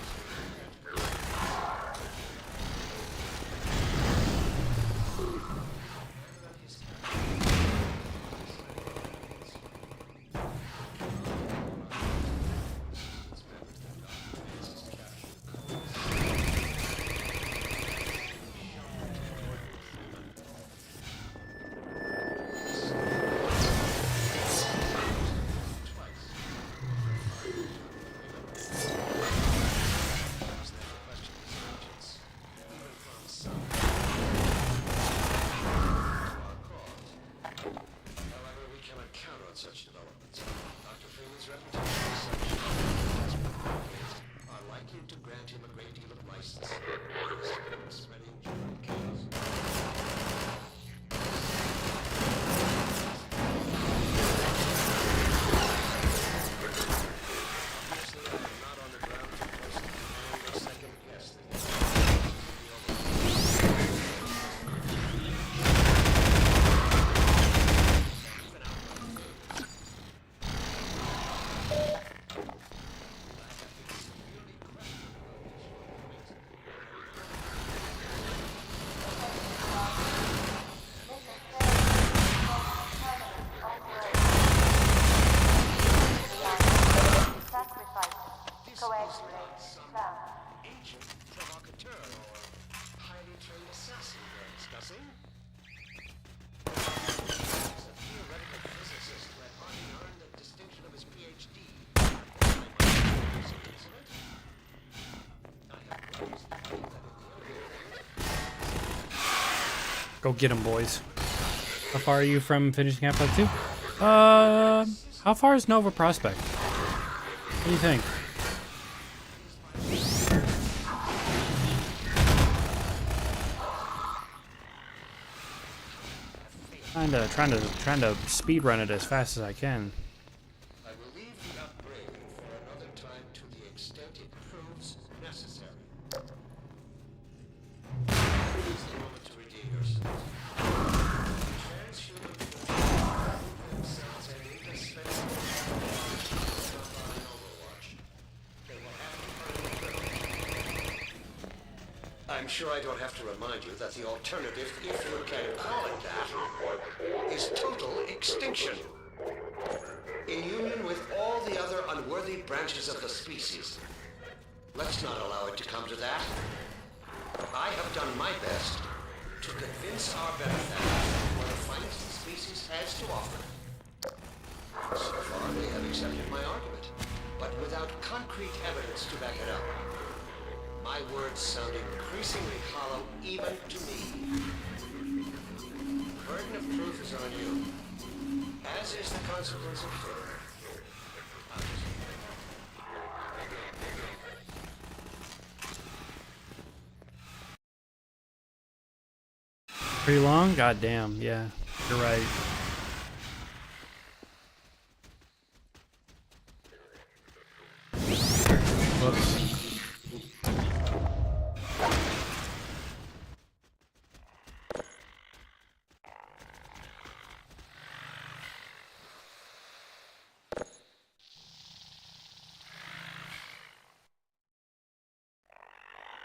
Such developments. Dr. Freeman's reputation as such are likely to grant him a great deal of license for spreading general chaos. Obviously, I am not on the ground to post and or second guess the Go get them, boys. How far are you from finishing Half-Life 2? How far is Nova Prospect? What do you think? Trying to speed run it as fast as I can. I will leave the upgrade for another time to the extent it proves necessary. It's the moment to redeem yourself. Transhuman themselves an indispensable online Overwatch. They will have to. I'm sure I don't have to remind you that the alternative, if you can call it that, is total extinction. In union with all the other unworthy branches of the species. Let's not allow it to come to that. I have done my best to convince our benefactors what the finest the species has to offer. So far, they have accepted my argument, but without concrete evidence to back it up. My words sound increasingly hollow even to me. The burden of proof is on you, as is the consequence of failure. Pretty long? God damn, yeah. You're right. Whoops.